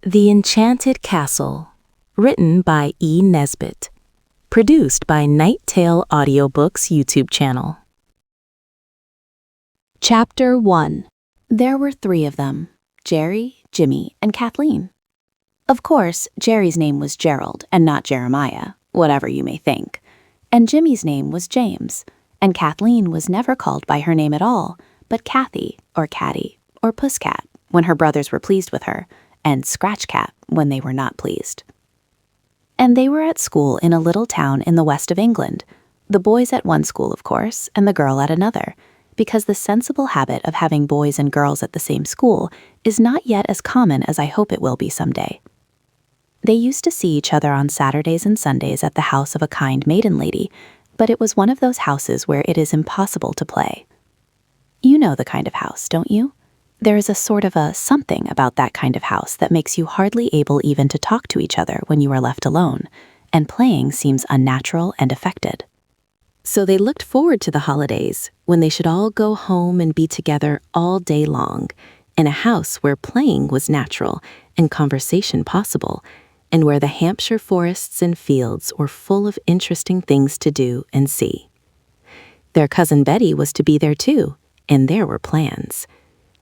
The Enchanted Castle, written by Nesbit, produced by Nighttale Audiobooks YouTube channel. Chapter 1. There were 3 of them, Jerry, Jimmy, and Kathleen. Of course, Jerry's name was Gerald and not Jeremiah, whatever you may think, and Jimmy's name was James, and Kathleen was never called by her name at all, but Kathy, or Catty, or Pusscat when her brothers were pleased with her, and Scratch Cat when they were not pleased. And they were at school in a little town in the west of England, the boys at one school, of course, and the girl at another, because the sensible habit of having boys and girls at the same school is not yet as common as I hope it will be someday. They used to see each other on Saturdays and Sundays at the house of a kind maiden lady, but it was one of those houses where it is impossible to play. You know the kind of house, don't you? There is a sort of a something about that kind of house that makes you hardly able even to talk to each other when you are left alone, and playing seems unnatural and affected. So they looked forward to the holidays, when they should all go home and be together all day long, in a house where playing was natural and conversation possible, and where the Hampshire forests and fields were full of interesting things to do and see. Their cousin Betty was to be there too, and there were plans.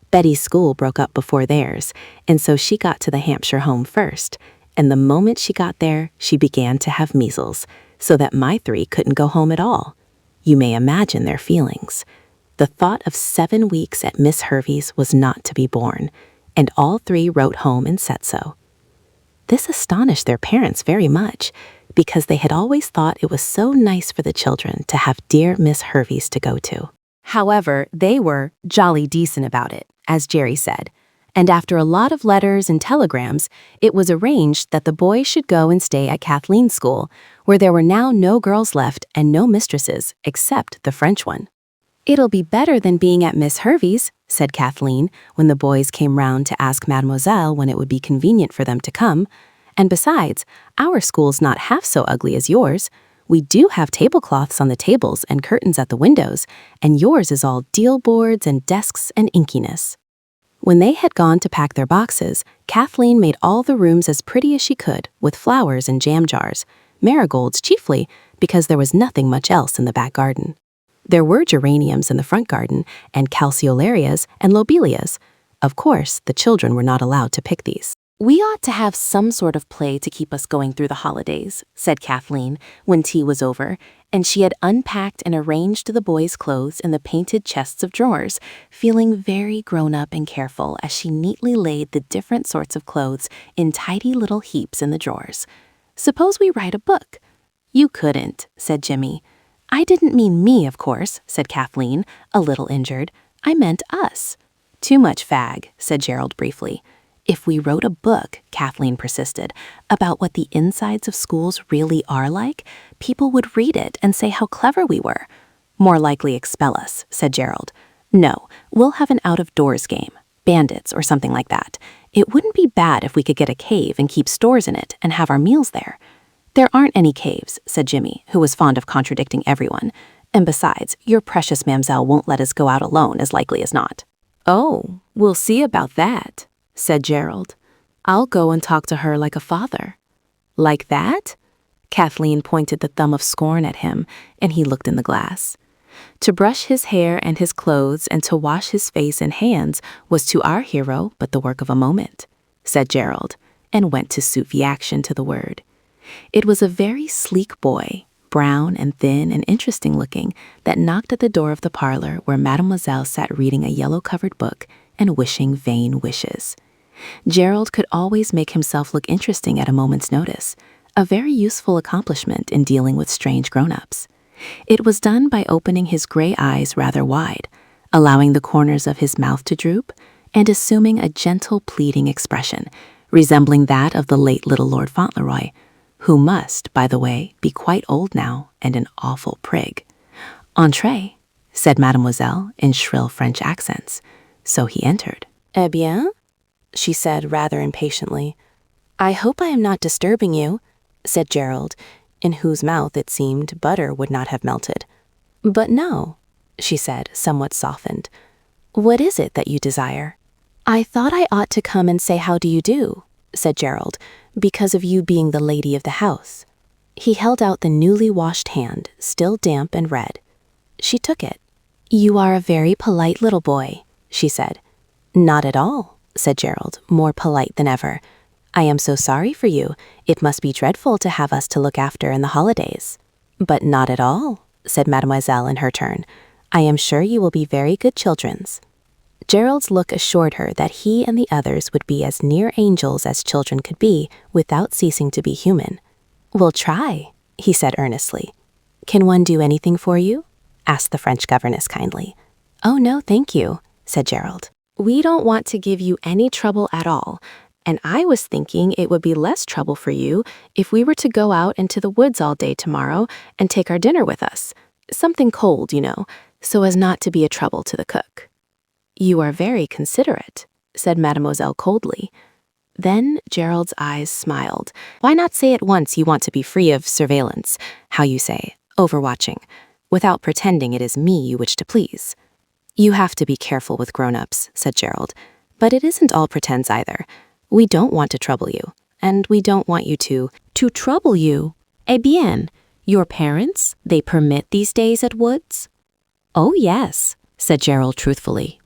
Betty's school broke up before theirs, and so she got to the Hampshire home first, and the moment she got there, she began to have measles, so that my 3 couldn't go home at all. You may imagine their feelings. The thought of 7 weeks at Miss Hervey's was not to be borne, and all 3 wrote home and said so. This astonished their parents very much, because they had always thought it was so nice for the children to have dear Miss Hervey's to go to. However, they were jolly decent about it, as Jerry said, and after a lot of letters and telegrams, it was arranged that the boys should go and stay at Kathleen's school, where there were now no girls left and no mistresses except the French one. "It'll be better than being at Miss Hervey's," said Kathleen, when the boys came round to ask Mademoiselle when it would be convenient for them to come. "And besides, our school's not half so ugly as yours. We do have tablecloths on the tables and curtains at the windows, and yours is all deal boards and desks and inkiness." When they had gone to pack their boxes, Kathleen made all the rooms as pretty as she could, with flowers and jam jars, marigolds chiefly, because there was nothing much else in the back garden. There were geraniums in the front garden, and calceolarias and lobelias. Of course, the children were not allowed to pick these. "We ought to have some sort of play to keep us going through the holidays," said Kathleen, when tea was over, and she had unpacked and arranged the boys' clothes in the painted chests of drawers, feeling very grown-up and careful as she neatly laid the different sorts of clothes in tidy little heaps in the drawers. "Suppose we write a book?" "You couldn't," said Jimmy. "I didn't mean me, of course," said Kathleen, a little injured. "I meant us." "Too much fag," said Gerald briefly. "If we wrote a book," Kathleen persisted, "about what the insides of schools really are like, people would read it and say how clever we were." "More likely expel us," said Gerald. "No, we'll have an out-of-doors game, bandits or something like that. It wouldn't be bad if we could get a cave and keep stores in it and have our meals there." "There aren't any caves," said Jimmy, who was fond of contradicting everyone. "And besides, your precious Mamselle won't let us go out alone, as likely as not." "Oh, we'll see about that," said Gerald. "I'll go and talk to her like a father." "Like that?" Kathleen pointed the thumb of scorn at him, and he looked in the glass. To brush his hair and his clothes and to wash his face and hands was to our hero but the work of a moment, said Gerald, and went to suit the action to the word. It was a very sleek boy, brown and thin and interesting looking, that knocked at the door of the parlor where Mademoiselle sat reading a yellow-covered book and wishing vain wishes. Gerald could always make himself look interesting at a moment's notice, a very useful accomplishment in dealing with strange grown-ups. It was done by opening his gray eyes rather wide, allowing the corners of his mouth to droop, and assuming a gentle pleading expression, resembling that of the late little Lord Fauntleroy, who must, by the way, be quite old now and an awful prig. "Entrez," said Mademoiselle in shrill French accents. So he entered. "Eh bien?" she said rather impatiently. "I hope I am not disturbing you," said Gerald, in whose mouth it seemed butter would not have melted. "But no," she said, somewhat softened. "What is it that you desire?" "I thought I ought to come and say how do you do," said Gerald, because of you being the lady of the house. He held out the newly washed hand, still damp and red. She took it. You are a very polite little boy, she said. Not at all, said Gerald, more polite than ever. I am so sorry for you. It must be dreadful to have us to look after in the holidays. But not at all, said Mademoiselle in her turn. I am sure you will be very good childrens. Gerald's look assured her that he and the others would be as near angels as children could be without ceasing to be human. We'll try, he said earnestly. Can one do anything for you? Asked the French governess kindly. Oh, no, thank you, said Gerald. We don't want to give you any trouble at all, and I was thinking it would be less trouble for you if we were to go out into the woods all day tomorrow and take our dinner with us. Something cold, so as not to be a trouble to the cook. You are very considerate, said Mademoiselle coldly. Then Gerald's eyes smiled. Why not say at once you want to be free of surveillance, how you say, overwatching, without pretending it is me you wish to please? You have to be careful with grown-ups, said Gerald, but it isn't all pretense either. We don't want to trouble you, and we don't want you to trouble you. Eh bien, your parents, they permit these days at woods? Oh yes, said Gerald truthfully.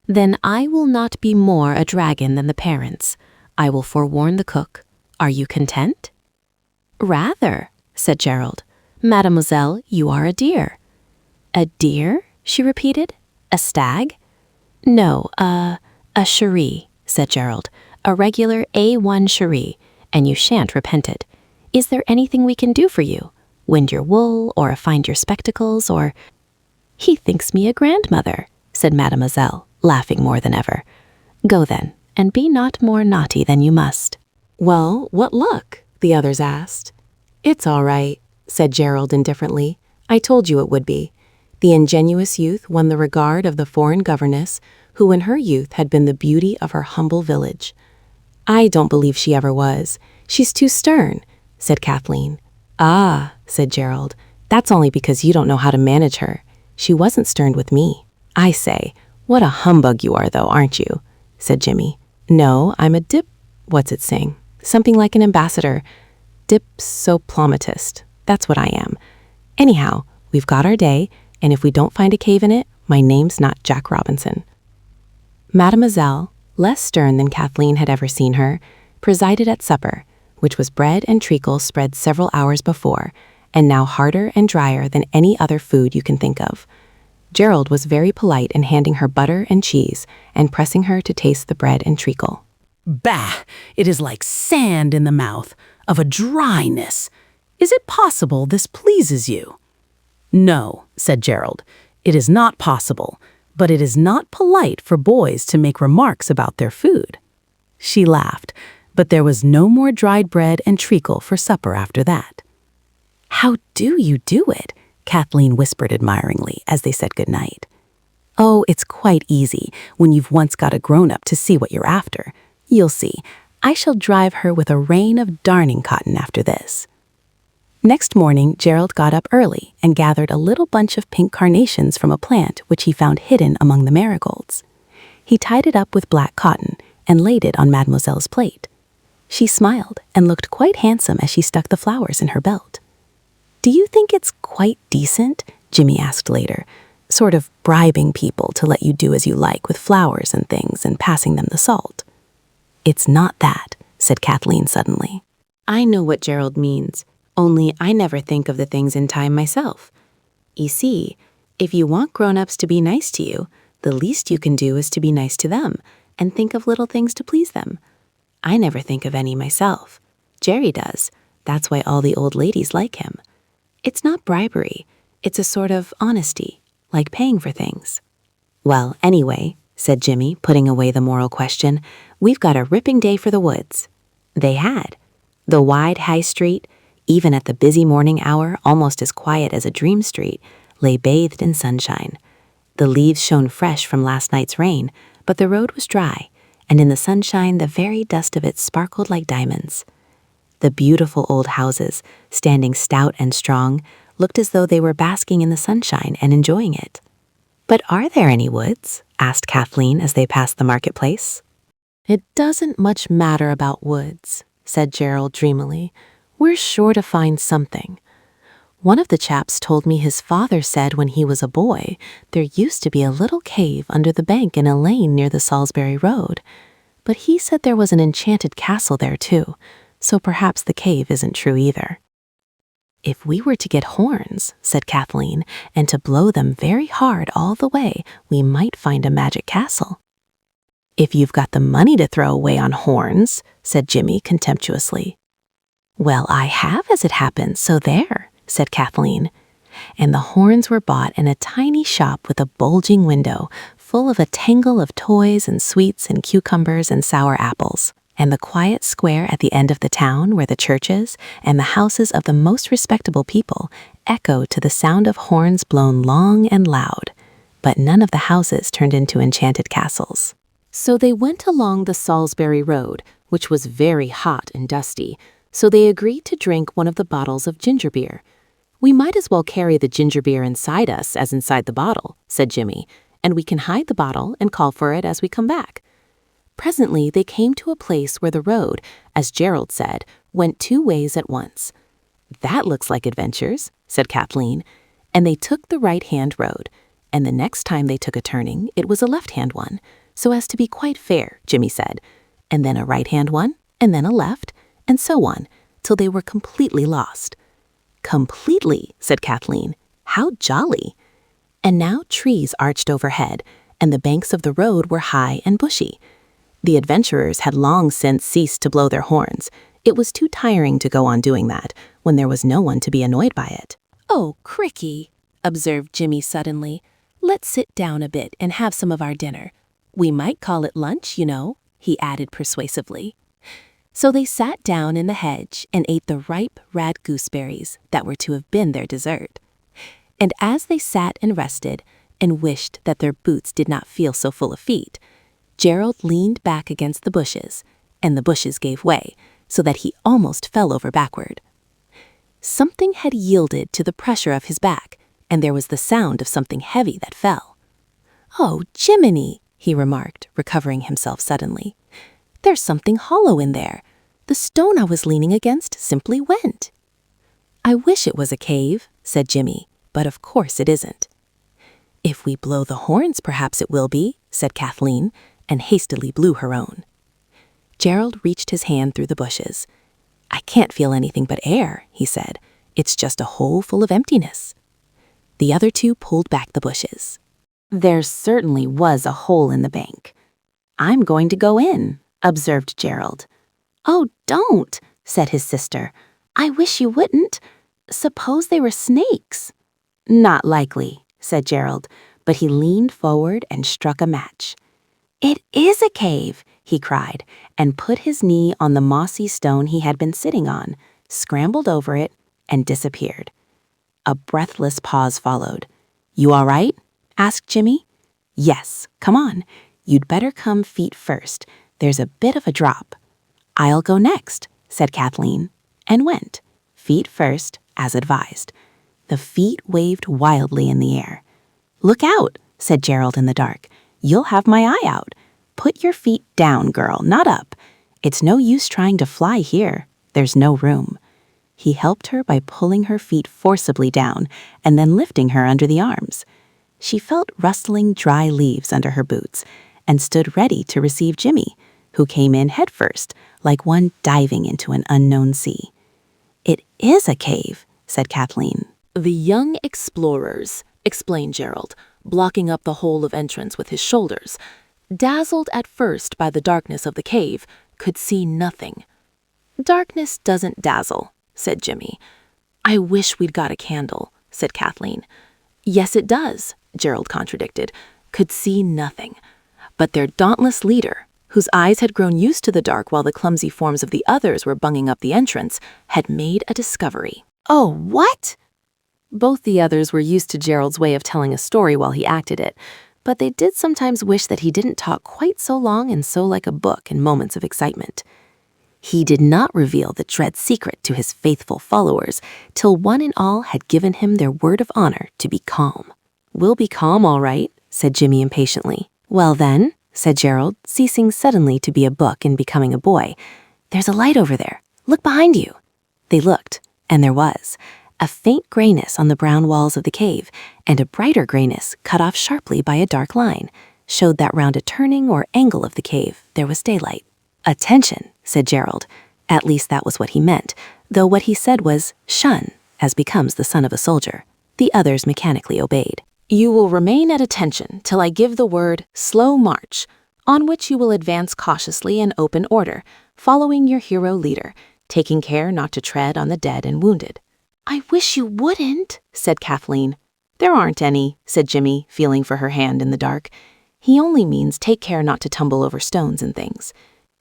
Then I will not be more a dragon than the parents. I will forewarn the cook. Are you content? Rather, said Gerald. Mademoiselle, you are a dear. A deer? She repeated. A stag? No, a cherie, said Gerald. A regular A1 cherie, and you shan't repent it. Is there anything we can do for you? Wind your wool, or find your spectacles, or... He thinks me a grandmother, said Mademoiselle, laughing more than ever. Go then, and be not more naughty than you must. Well, what luck? The others asked. It's all right, said Gerald indifferently. I told you it would be. The ingenuous youth won the regard of the foreign governess, who in her youth had been the beauty of her humble village. I don't believe she ever was. She's too stern, said Kathleen. Ah, said Gerald, that's only because you don't know how to manage her. She wasn't stern with me. I say, what a humbug you are, though, aren't you? Said Jimmy. No, I'm a what's it saying? Something like an ambassador. Dipsoplomatist. That's what I am. Anyhow, we've got our day, and if we don't find a cave in it, my name's not Jack Robinson. Mademoiselle, less stern than Kathleen had ever seen her, presided at supper, which was bread and treacle spread several hours before, and now harder and drier than any other food you can think of. Gerald was very polite in handing her butter and cheese and pressing her to taste the bread and treacle. Bah! It is like sand in the mouth, of a dryness. Is it possible this pleases you? No, said Gerald. It is not possible, but it is not polite for boys to make remarks about their food. She laughed, but there was no more dried bread and treacle for supper after that. How do you do it? Kathleen whispered admiringly as they said goodnight. Oh, it's quite easy when you've once got a grown-up to see what you're after. You'll see, I shall drive her with a rain of darning cotton after this. Next morning, Gerald got up early and gathered a little bunch of pink carnations from a plant which he found hidden among the marigolds. He tied it up with black cotton and laid it on Mademoiselle's plate. She smiled and looked quite handsome as she stuck the flowers in her belt. Do you think it's quite decent? Jimmy asked later, sort of bribing people to let you do as you like with flowers and things and passing them the salt. It's not that, said Kathleen suddenly. I know what Gerald means, only I never think of the things in time myself. You see, if you want grown-ups to be nice to you, the least you can do is to be nice to them and think of little things to please them. I never think of any myself. Jerry does. That's why all the old ladies like him. It's not bribery. It's a sort of honesty, like paying for things. Well, anyway, said Jimmy, putting away the moral question, we've got a ripping day for the woods. They had. The wide high street, even at the busy morning hour, almost as quiet as a dream street, lay bathed in sunshine. The leaves shone fresh from last night's rain, but the road was dry, and in the sunshine the very dust of it sparkled like diamonds. The beautiful old houses, standing stout and strong, looked as though they were basking in the sunshine and enjoying it. But are there any woods? Asked Kathleen as they passed the marketplace. It doesn't much matter about woods, said Gerald dreamily. We're sure to find something. One of the chaps told me his father said when he was a boy, there used to be a little cave under the bank in a lane near the Salisbury Road. But he said there was an enchanted castle there too, so perhaps the cave isn't true either. If we were to get horns, said Kathleen, and to blow them very hard all the way, we might find a magic castle. If you've got the money to throw away on horns, said Jimmy contemptuously. Well, I have as it happens, so there, said Kathleen. And the horns were bought in a tiny shop with a bulging window full of a tangle of toys and sweets and cucumbers and sour apples, and the quiet square at the end of the town where the churches and the houses of the most respectable people echo to the sound of horns blown long and loud. But none of the houses turned into enchanted castles. So they went along the Salisbury Road, which was very hot and dusty, so they agreed to drink one of the bottles of ginger beer. We might as well carry the ginger beer inside us as inside the bottle, said Jimmy, and we can hide the bottle and call for it as we come back. Presently, they came to a place where the road, as Gerald said, went two ways at once. That looks like adventures, said Kathleen, and they took the right-hand road, and the next time they took a turning, it was a left-hand one, so as to be quite fair, Jimmy said, and then a right-hand one, and then a left, and so on, till they were completely lost. Completely, said Kathleen. How jolly. And now trees arched overhead, and the banks of the road were high and bushy. The adventurers had long since ceased to blow their horns. It was too tiring to go on doing that, when there was no one to be annoyed by it. Oh, cricky, observed Jimmy suddenly. Let's sit down a bit and have some of our dinner. We might call it lunch, you know, he added persuasively. So they sat down in the hedge and ate the ripe red gooseberries that were to have been their dessert. And as they sat and rested and wished that their boots did not feel so full of feet, Gerald leaned back against the bushes, and the bushes gave way, so that he almost fell over backward. Something had yielded to the pressure of his back, and there was the sound of something heavy that fell. Oh, Jiminy, he remarked, recovering himself suddenly. There's something hollow in there. The stone I was leaning against simply went. I wish it was a cave, said Jimmy, but of course it isn't. If we blow the horns, perhaps it will be, said Kathleen, and hastily blew her own. Gerald reached his hand through the bushes. I can't feel anything but air, he said. It's just a hole full of emptiness. The other two pulled back the bushes. There certainly was a hole in the bank. I'm going to go in, observed Gerald. Oh, don't, said his sister. I wish you wouldn't. Suppose they were snakes. Not likely, said Gerald, but he leaned forward and struck a match. It is a cave, he cried, and put his knee on the mossy stone he had been sitting on, scrambled over it, and disappeared. A breathless pause followed. You all right? Asked Jimmy. Yes, come on. You'd better come feet first. There's a bit of a drop. I'll go next, said Kathleen, and went, feet first, as advised. The feet waved wildly in the air. Look out, said Gerald in the dark. You'll have my eye out. Put your feet down, girl, not up. It's no use trying to fly here. There's no room. He helped her by pulling her feet forcibly down and then lifting her under the arms. She felt rustling dry leaves under her boots and stood ready to receive Jimmy, who came in headfirst, like one diving into an unknown sea. It is a cave, said Kathleen. The young explorers, explained Gerald, blocking up the hole of entrance with his shoulders, dazzled at first by the darkness of the cave, could see nothing. Darkness doesn't dazzle, said Jimmy. I wish we'd got a candle, said Kathleen. Yes, it does, Gerald contradicted, could see nothing. But their dauntless leader, whose eyes had grown used to the dark while the clumsy forms of the others were bunging up the entrance, had made a discovery. Oh, what? Both the others were used to Gerald's way of telling a story while he acted it, but they did sometimes wish that he didn't talk quite so long and so like a book in moments of excitement. He did not reveal the dread secret to his faithful followers till one and all had given him their word of honor to be calm. We'll be calm, all right, said Jimmy impatiently. Well then, said Gerald, ceasing suddenly to be a book and becoming a boy. "There's a light over there. Look behind you." They looked, and there was a faint grayness on the brown walls of the cave, and a brighter grayness cut off sharply by a dark line showed that round a turning or angle of the cave there was daylight. "Attention," said Gerald. At least that was what he meant, though what he said was "shun," as becomes the son of a soldier. The others mechanically obeyed. "You will remain at attention till I give the word 'slow march,' on which you will advance cautiously in open order, following your hero leader, taking care not to tread on the dead and wounded." "I wish you wouldn't," said Kathleen. "There aren't any," said Jimmy, feeling for her hand in the dark. "He only means take care not to tumble over stones and things."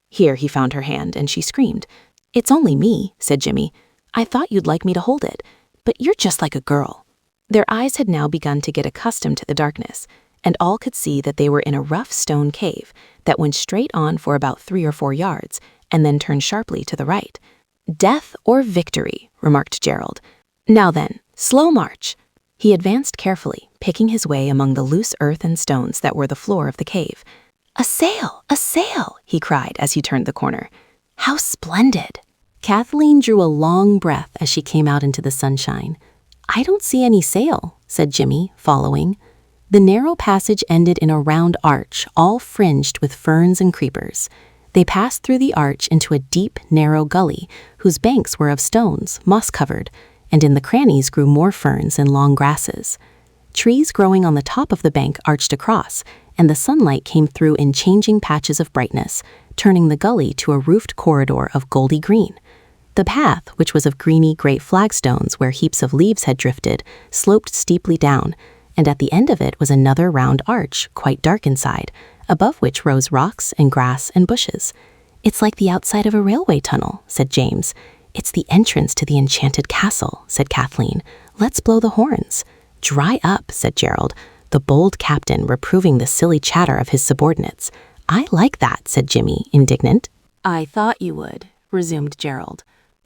Here he found her hand, and she screamed. "It's only me," said Jimmy. "I thought you'd like me to hold it, but you're just like a girl." Their eyes had now begun to get accustomed to the darkness, and all could see that they were in a rough stone cave that went straight on for about 3 or 4 yards, and then turned sharply to the right. "Death or victory," remarked Gerald. "Now then, slow march." He advanced carefully, picking his way among the loose earth and stones that were the floor of the cave. "A sail! A sail!" he cried as he turned the corner. "How splendid!" Kathleen drew a long breath as she came out into the sunshine. "I don't see any sail," said Jimmy, following. The narrow passage ended in a round arch, all fringed with ferns and creepers. They passed through the arch into a deep, narrow gully, whose banks were of stones, moss-covered, and in the crannies grew more ferns and long grasses. Trees growing on the top of the bank arched across, and the sunlight came through in changing patches of brightness, turning the gully to a roofed corridor of goldy green. The path, which was of greeny great flagstones where heaps of leaves had drifted, sloped steeply down, and at the end of it was another round arch, quite dark inside, above which rose rocks and grass and bushes. "It's like the outside of a railway tunnel," said James. "It's the entrance to the Enchanted Castle," said Kathleen. "Let's blow the horns." "Dry up," said Gerald, the bold captain reproving the silly chatter of his subordinates. "I like that," said Jimmy, indignant. "I thought you would," resumed Gerald.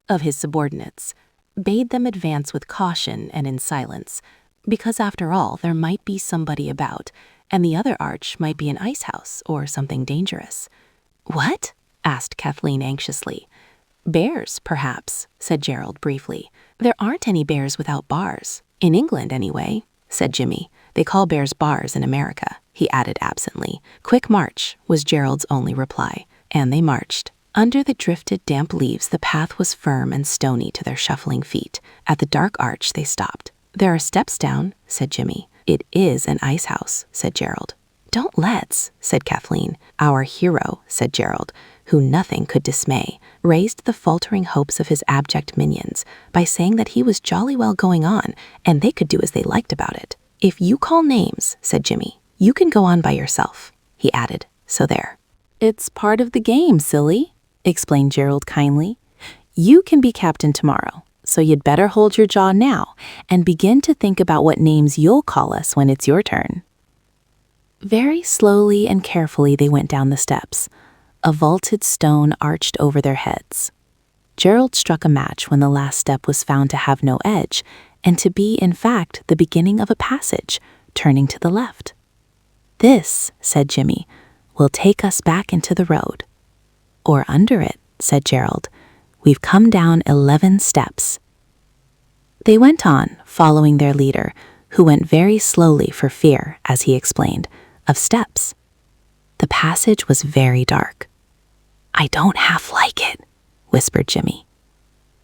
Of his subordinates, bade them advance with caution and in silence, because after all there might be somebody about, and the other arch might be an ice house or something dangerous. "What?" asked Kathleen anxiously. "Bears, perhaps," said Gerald briefly. "There aren't any bears without bars. In England, anyway," said Jimmy. "They call bears bars in America," he added absently. "Quick march," was Gerald's only reply, and they marched. Under the drifted damp leaves the path was firm and stony to their shuffling feet. At the dark arch they stopped. "There are steps down," said Jimmy. "It is an ice house," said Gerald. "Don't let's," said Kathleen. "Our hero," said Gerald, who nothing could dismay, raised the faltering hopes of his abject minions by saying that he was jolly well going on, and they could do as they liked about it. "If you call names," said Jimmy, "you can go on by yourself," he added. "So there." "It's part of the game, silly," explained Gerald kindly. "You can be captain tomorrow, so you'd better hold your jaw now and begin to think about what names you'll call us when it's your turn." Very slowly and carefully they went down the steps. A vaulted stone arched over their heads. Gerald struck a match when the last step was found to have no edge, and to be, in fact, the beginning of a passage, turning to the left. "This," said Jimmy, "will take us back into the road." "Or under it," said Gerald. "We've come down 11 steps." They went on, following their leader, who went very slowly for fear, as he explained, of steps. The passage was very dark. "I don't half like it," whispered Jimmy.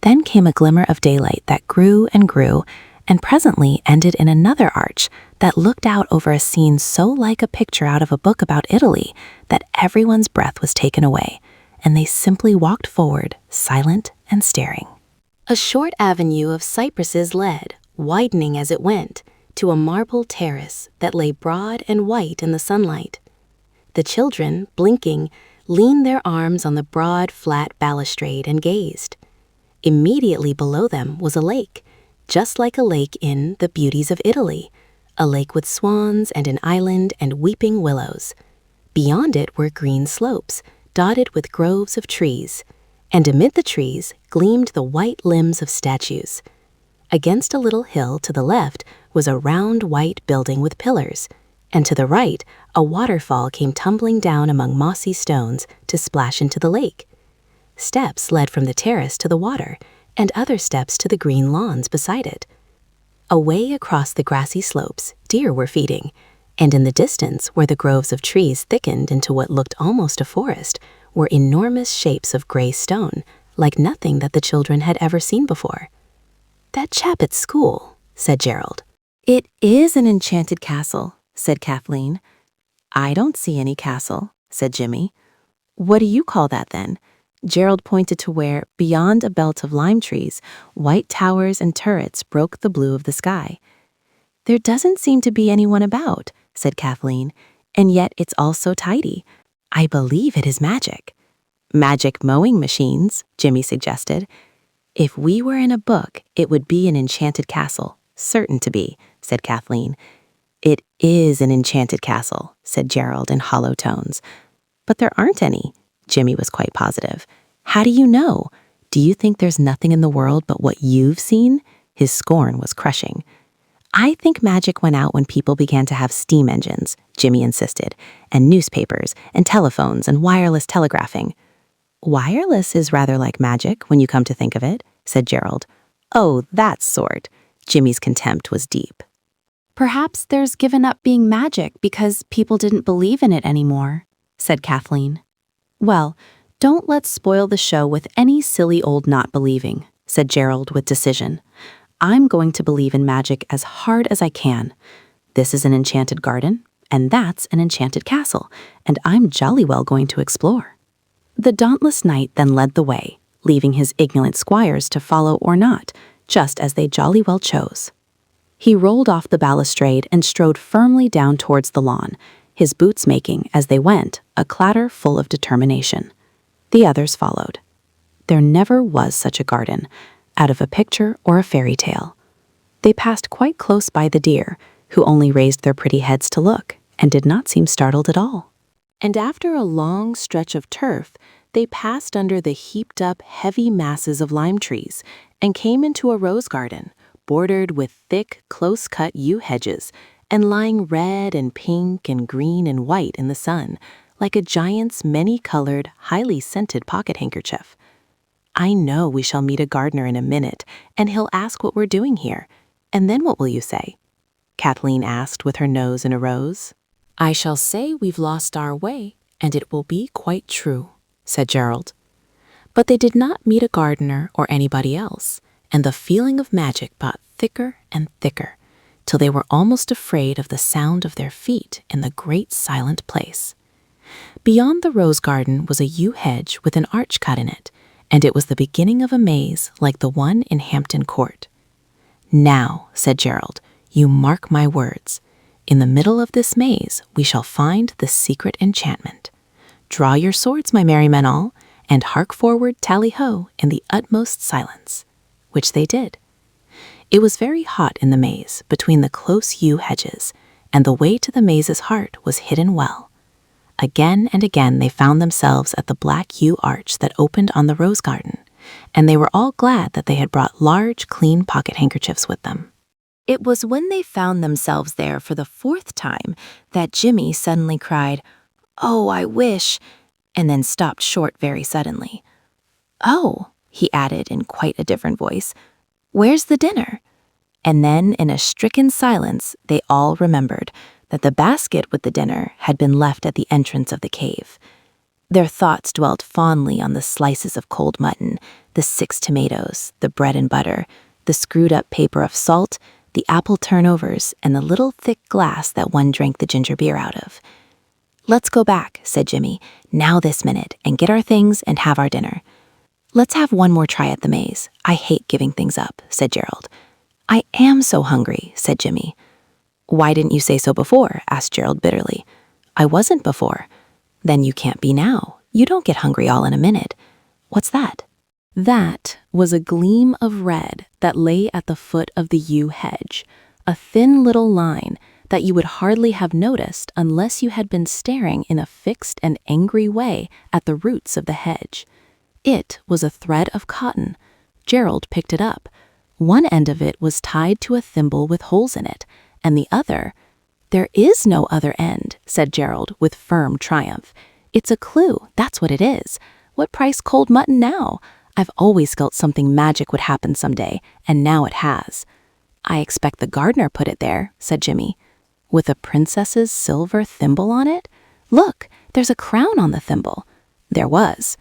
Then came a glimmer of daylight that grew and presently ended in another arch that looked out over a scene so like a picture out of a book about Italy that everyone's breath was taken away, and they simply walked forward, silent and staring. A short avenue of cypresses led, widening as it went, to a marble terrace that lay broad and white in the sunlight. The children, blinking, leaned their arms on the broad, flat balustrade and gazed. Immediately below them was a lake, just like a lake in The Beauties of Italy, a lake with swans and an island and weeping willows. Beyond it were green slopes, dotted with groves of trees, and amid the trees gleamed the white limbs of statues. Against a little hill to the left was a round white building with pillars. and to the right, a waterfall came tumbling down among mossy stones to splash into the lake. Steps led from the terrace to the water, and other steps to the green lawns beside it. Away across the grassy slopes, deer were feeding, and in the distance, where the groves of trees thickened into what looked almost a forest, were enormous shapes of gray stone, like nothing that the children had ever seen before. "That chap at school," said Gerald. "It is an enchanted castle," said Kathleen. "I don't see any castle," said Jimmy. "What do you call that then?" Gerald pointed to where, beyond a belt of lime trees, white towers and turrets broke the blue of the sky. "There doesn't seem to be anyone about," said Kathleen, "and yet it's all so tidy. I believe it is magic." "Magic mowing machines," Jimmy suggested. "If we were in a book, it would be an enchanted castle, certain to be," said Kathleen. "It is an enchanted castle," said Gerald in hollow tones. "But there aren't any." Jimmy was quite positive. "How do you know? Do you think there's nothing in the world but what you've seen?" His scorn was crushing. "I think magic went out when people began to have steam engines," Jimmy insisted, "and newspapers, and telephones, and wireless telegraphing." "Wireless is rather like magic when you come to think of it," said Gerald. "Oh, that sort." Jimmy's contempt was deep. "Perhaps there's given up being magic because people didn't believe in it anymore," said Kathleen. "Well, don't let's spoil the show with any silly old not believing," said Gerald with decision. "I'm going to believe in magic as hard as I can. This is an enchanted garden, and that's an enchanted castle, and I'm jolly well going to explore." The dauntless knight then led the way, leaving his ignorant squires to follow or not, just as they jolly well chose. He rolled off the balustrade and strode firmly down towards the lawn, his boots making, as they went, a clatter full of determination. The others followed. There never was such a garden, out of a picture or a fairy tale. They passed quite close by the deer, who only raised their pretty heads to look, and did not seem startled at all. And after a long stretch of turf, they passed under the heaped-up heavy masses of lime trees, and came into a rose garden, bordered with thick, close-cut yew hedges, and lying red and pink and green and white in the sun, like a giant's many-colored, highly scented pocket handkerchief. "I know we shall meet a gardener in a minute, and he'll ask what we're doing here. And then what will you say?" Kathleen asked with her nose in a rose. "I shall say we've lost our way, and it will be quite true," said Gerald. But they did not meet a gardener or anybody else, and the feeling of magic got thicker and thicker, till they were almost afraid of the sound of their feet in the great silent place. Beyond the rose garden was a yew hedge with an arch cut in it, and it was the beginning of a maze like the one in Hampton Court. "Now," said Gerald, "you mark my words. In the middle of this maze we shall find the secret enchantment. Draw your swords, my merry men all, and hark forward tally-ho in the utmost silence." Which they did. It was very hot in the maze between the close yew hedges, and the way to the maze's heart was hidden well. Again and again they found themselves at the black yew arch that opened on the rose garden, and they were all glad that they had brought large, clean pocket handkerchiefs with them. It was when they found themselves there for the fourth time that Jimmy suddenly cried, "Oh, I wish," and then stopped short very suddenly. "Oh," he added in quite a different voice, "where's the dinner?" And then, in a stricken silence, they all remembered that the basket with the dinner had been left at the entrance of the cave. Their thoughts dwelt fondly on the slices of cold mutton, the 6 tomatoes, the bread and butter, the screwed-up paper of salt, the apple turnovers, and the little thick glass that one drank the ginger beer out of. "Let's go back," said Jimmy, "now this minute, and get our things and have our dinner." "Let's have one more try at the maze. I hate giving things up," said Gerald. "I am so hungry," said Jimmy. "Why didn't you say so before?" asked Gerald bitterly. "I wasn't before." "Then you can't be now. You don't get hungry all in a minute." "What's that?" That was a gleam of red that lay at the foot of the yew hedge, a thin little line that you would hardly have noticed unless you had been staring in a fixed and angry way at the roots of the hedge. It was a thread of cotton. Gerald picked it up. One end of it was tied to a thimble with holes in it, and the other— There is no other end, said Gerald with firm triumph. It's a clue, that's what it is. What price cold mutton now? I've always felt something magic would happen someday, and now it has. I expect the gardener put it there, said Jimmy. With a princess's silver thimble on it? Look, there's a crown on the thimble. There was.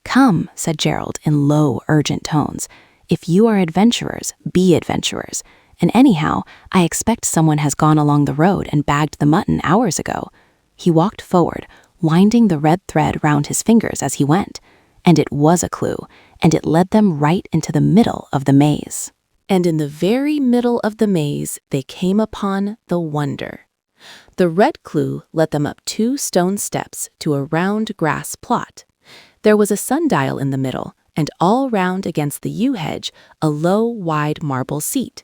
Come, said Gerald in low, urgent tones. If you are adventurers, be adventurers. And anyhow, I expect someone has gone along the road and bagged the mutton hours ago. He walked forward, winding the red thread round his fingers as he went. And it was a clue, and it led them right into the middle of the maze. And in the very middle of the maze, they came upon the wonder. The red clue led them up 2 stone steps to a round grass plot. There was a sundial in the middle, and all round against the yew hedge, a low, wide marble seat.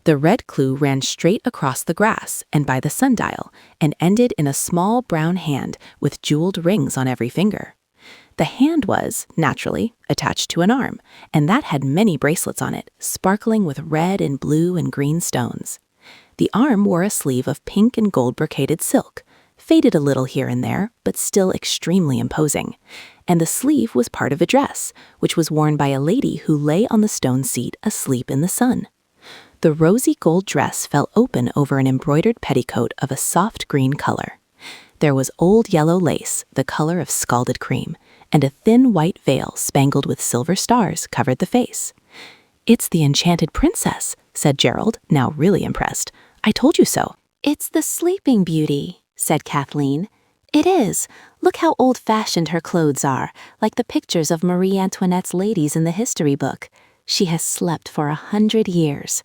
The red clue ran straight across the grass and by the sundial, and ended in a small brown hand with jeweled rings on every finger. The hand was, naturally, attached to an arm, and that had many bracelets on it, sparkling with red and blue and green stones. The arm wore a sleeve of pink and gold brocaded silk, faded a little here and there, but still extremely imposing. And the sleeve was part of a dress, which was worn by a lady who lay on the stone seat asleep in the sun. The rosy gold dress fell open over an embroidered petticoat of a soft green color. There was old yellow lace, the color of scalded cream, and a thin white veil spangled with silver stars covered the face. It's the enchanted princess, said Gerald, now really impressed. I told you so. It's the Sleeping Beauty, said Kathleen. It is. Look how old-fashioned her clothes are, like the pictures of Marie Antoinette's ladies in the history book. She has slept for 100 years.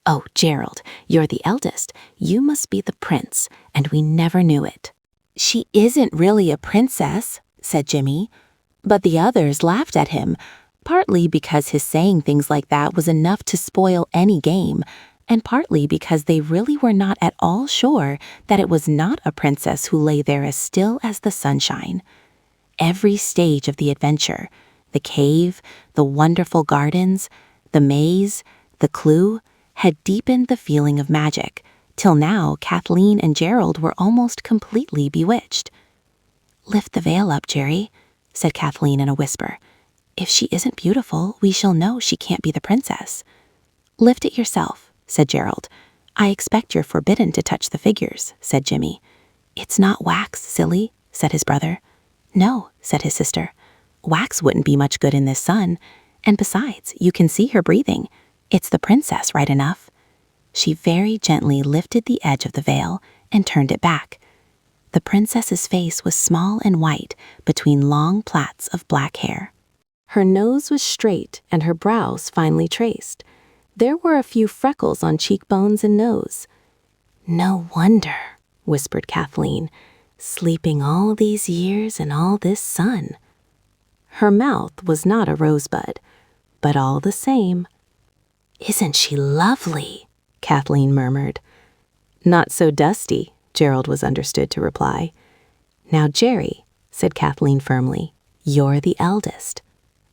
Oh, Gerald, you're the eldest. You must be the prince, and we never knew it. She isn't really a princess, said Jimmy. But the others laughed at him, partly because his saying things like that was enough to spoil any game, and partly because they really were not at all sure that it was not a princess who lay there as still as the sunshine. Every stage of the adventure, the cave, the wonderful gardens, the maze, the clue, had deepened the feeling of magic, till now Kathleen and Gerald were almost completely bewitched. Lift the veil up, Jerry, said Kathleen in a whisper. If she isn't beautiful, we shall know she can't be the princess. Lift it yourself, said Gerald. I expect you're forbidden to touch the figures, said Jimmy. It's not wax, silly, said his brother. No, said his sister. Wax wouldn't be much good in this sun, and besides, you can see her breathing. It's the princess, right enough. She very gently lifted the edge of the veil and turned it back. The princess's face was small and white between long plaits of black hair. Her nose was straight and her brows finely traced. There were a few freckles on cheekbones and nose. No wonder, whispered Kathleen, sleeping all these years in all this sun. Her mouth was not a rosebud, but all the same. Isn't she lovely? Kathleen murmured. Not so dusty, Gerald was understood to reply. Now, Jerry, said Kathleen firmly, you're the eldest.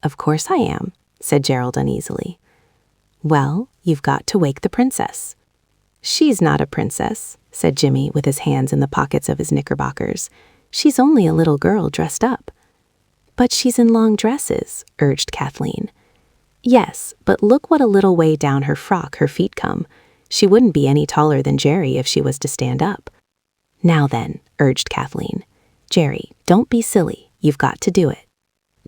Of course I am, said Gerald uneasily. Well, you've got to wake the princess. She's not a princess, said Jimmy with his hands in the pockets of his knickerbockers. She's only a little girl dressed up. But she's in long dresses, urged Kathleen. Yes, but look what a little way down her frock her feet come. She wouldn't be any taller than Jerry if she was to stand up. Now then, urged Kathleen. Jerry, don't be silly. You've got to do it.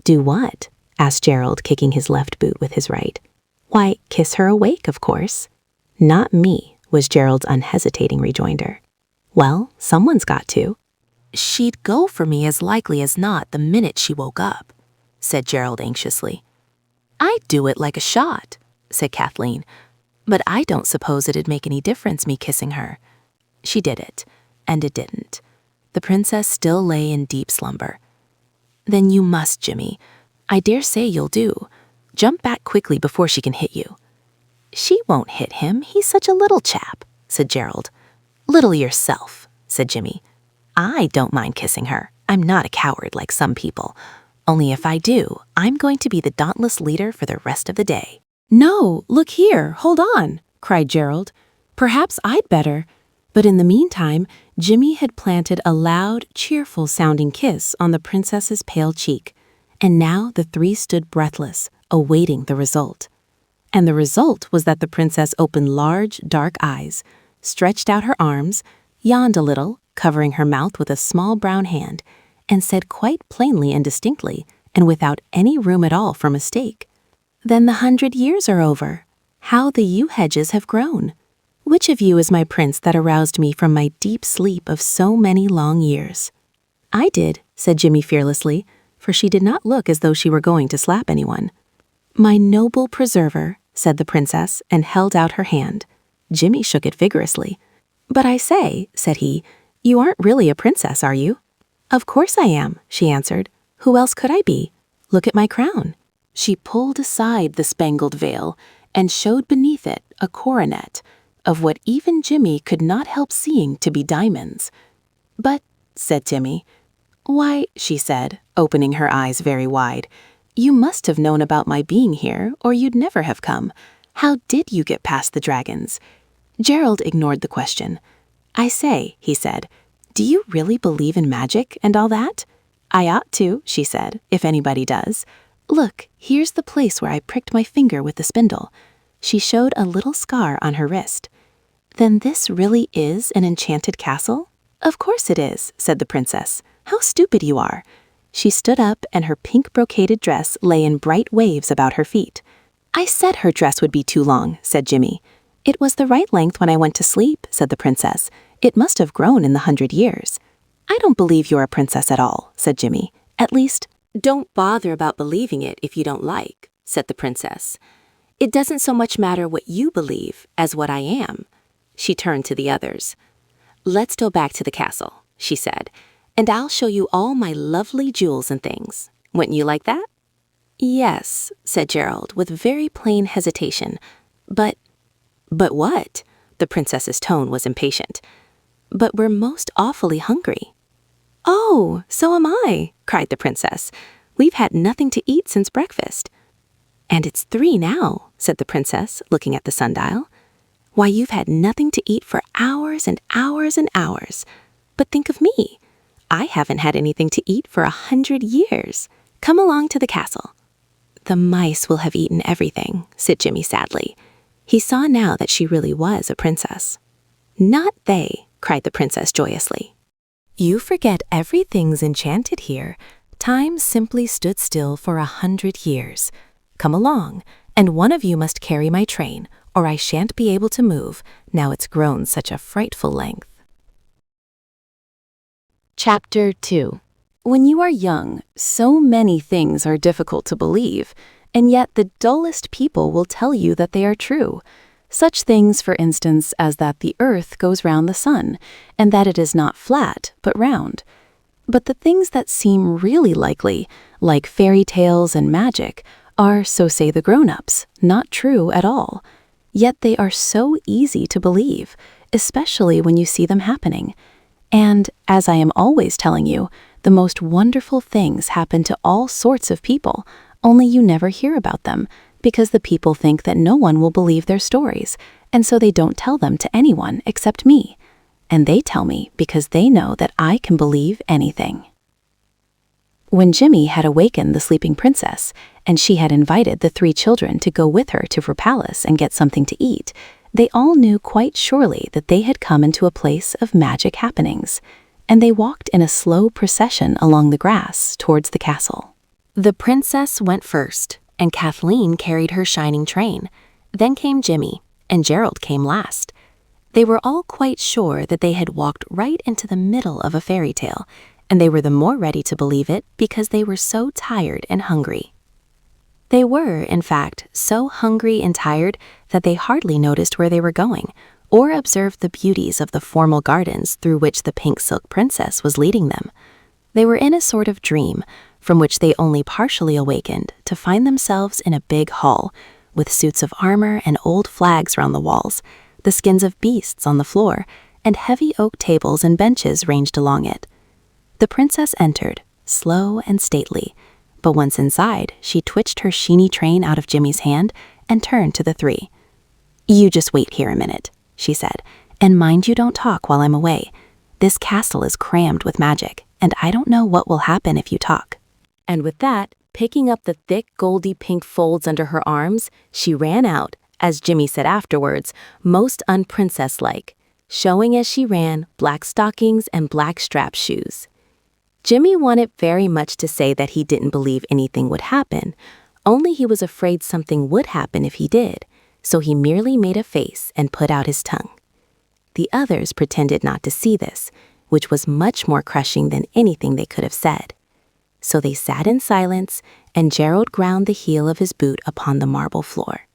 Do what? Asked Gerald, kicking his left boot with his right. Why, kiss her awake, of course. Not me, was Gerald's unhesitating rejoinder. Well, someone's got to. She'd go for me as likely as not the minute she woke up, said Gerald anxiously. I'd do it like a shot, said Kathleen, but I don't suppose it'd make any difference me kissing her. She did it, and it didn't. The princess still lay in deep slumber. Then you must, Jimmy. I dare say you'll do. Jump back quickly before she can hit you. She won't hit him, he's such a little chap, said Gerald. Little yourself, said Jimmy. I don't mind kissing her. I'm not a coward like some people. Only if I do, I'm going to be the dauntless leader for the rest of the day. No, look here, hold on, cried Gerald. Perhaps I'd better. But in the meantime, Jimmy had planted a loud, cheerful-sounding kiss on the princess's pale cheek, and now the three stood breathless, awaiting the result. And the result was that the princess opened large, dark eyes, stretched out her arms, yawned a little, covering her mouth with a small brown hand, and said quite plainly and distinctly, and without any room at all for mistake, "Then the 100 years are over. How the yew hedges have grown! Which of you is my prince that aroused me from my deep sleep of so many long years?" "I did," said Jimmy fearlessly, for she did not look as though she were going to slap anyone. "My noble preserver," said the princess, and held out her hand. Jimmy shook it vigorously. "But I say," said he, "you aren't really a princess, are you?" "Of course I am," she answered. "Who else could I be? Look at my crown." She pulled aside the spangled veil and showed beneath it a coronet of what even Jimmy could not help seeing to be diamonds. "But," said Jimmy. "Why," she said, opening her eyes very wide, "you must have known about my being here, or you'd never have come. How did you get past the dragons?" Gerald ignored the question. "I say," he said, "do you really believe in magic and all that?" "I ought to," she said, "if anybody does. Look, here's the place where I pricked my finger with the spindle." She showed a little scar on her wrist. "Then this really is an enchanted castle?" "Of course it is," said the princess. "How stupid you are." She stood up, and her pink brocaded dress lay in bright waves about her feet. "I said her dress would be too long," said Jimmy. "It was the right length when I went to sleep," said the princess. "It must have grown in the 100 years." "I don't believe you're a princess at all," said Jimmy. "At least, don't bother about believing it if you don't like," said the princess. "It doesn't so much matter what you believe as what I am." She turned to the others. "Let's go back to the castle," she said, "and I'll show you all my lovely jewels and things. Wouldn't you like that?" "Yes," said Gerald with very plain hesitation. But what?" The princess's tone was impatient. "But we're most awfully hungry." "Oh, so am I," cried the princess. "We've had nothing to eat since breakfast." "And it's 3 now," said the princess, looking at the sundial. "Why, you've had nothing to eat for hours and hours and hours. But think of me. I haven't had anything to eat for 100 years. Come along to the castle." "The mice will have eaten everything," said Jimmy sadly. He saw now that she really was a princess. "Not they," cried the princess joyously. "You forget everything's enchanted here. Time simply stood still for 100 years. Come along, and one of you must carry my train, or I shan't be able to move, now it's grown such a frightful length." Chapter 2. When you are young, so many things are difficult to believe, and yet the dullest people will tell you that they are true. Such things, for instance, as that the earth goes round the sun, and that it is not flat, but round. But the things that seem really likely, like fairy tales and magic, are, so say the grown-ups, not true at all. Yet they are so easy to believe, especially when you see them happening. And, as I am always telling you, the most wonderful things happen to all sorts of people, only you never hear about them, because the people think that no one will believe their stories, and so they don't tell them to anyone except me. And they tell me because they know that I can believe anything. When Jimmy had awakened the sleeping princess, and she had invited the 3 children to go with her to her palace and get something to eat, they all knew quite surely that they had come into a place of magic happenings, and they walked in a slow procession along the grass towards the castle. The princess went first, and Kathleen carried her shining train. Then came Jimmy, and Gerald came last. They were all quite sure that they had walked right into the middle of a fairy tale, and they were the more ready to believe it because they were so tired and hungry. They were, in fact, so hungry and tired that they hardly noticed where they were going, or observed the beauties of the formal gardens through which the pink silk princess was leading them. They were in a sort of dream, from which they only partially awakened to find themselves in a big hall, with suits of armor and old flags round the walls, the skins of beasts on the floor, and heavy oak tables and benches ranged along it. The princess entered, slow and stately, but once inside, she twitched her sheeny train out of Jimmy's hand and turned to the 3. "You just wait here a minute," she said, And mind you don't talk while I'm away. This castle is crammed with magic, and I don't know what will happen if you talk." And with that, picking up the thick goldy pink folds under her arms, she ran out, as Jimmy said afterwards, most unprincess-like, showing as she ran black stockings and black strap shoes. Jimmy wanted very much to say that he didn't believe anything would happen, only he was afraid something would happen if he did, so he merely made a face and put out his tongue. The others pretended not to see this, which was much more crushing than anything they could have said. So they sat in silence, and Gerald ground the heel of his boot upon the marble floor.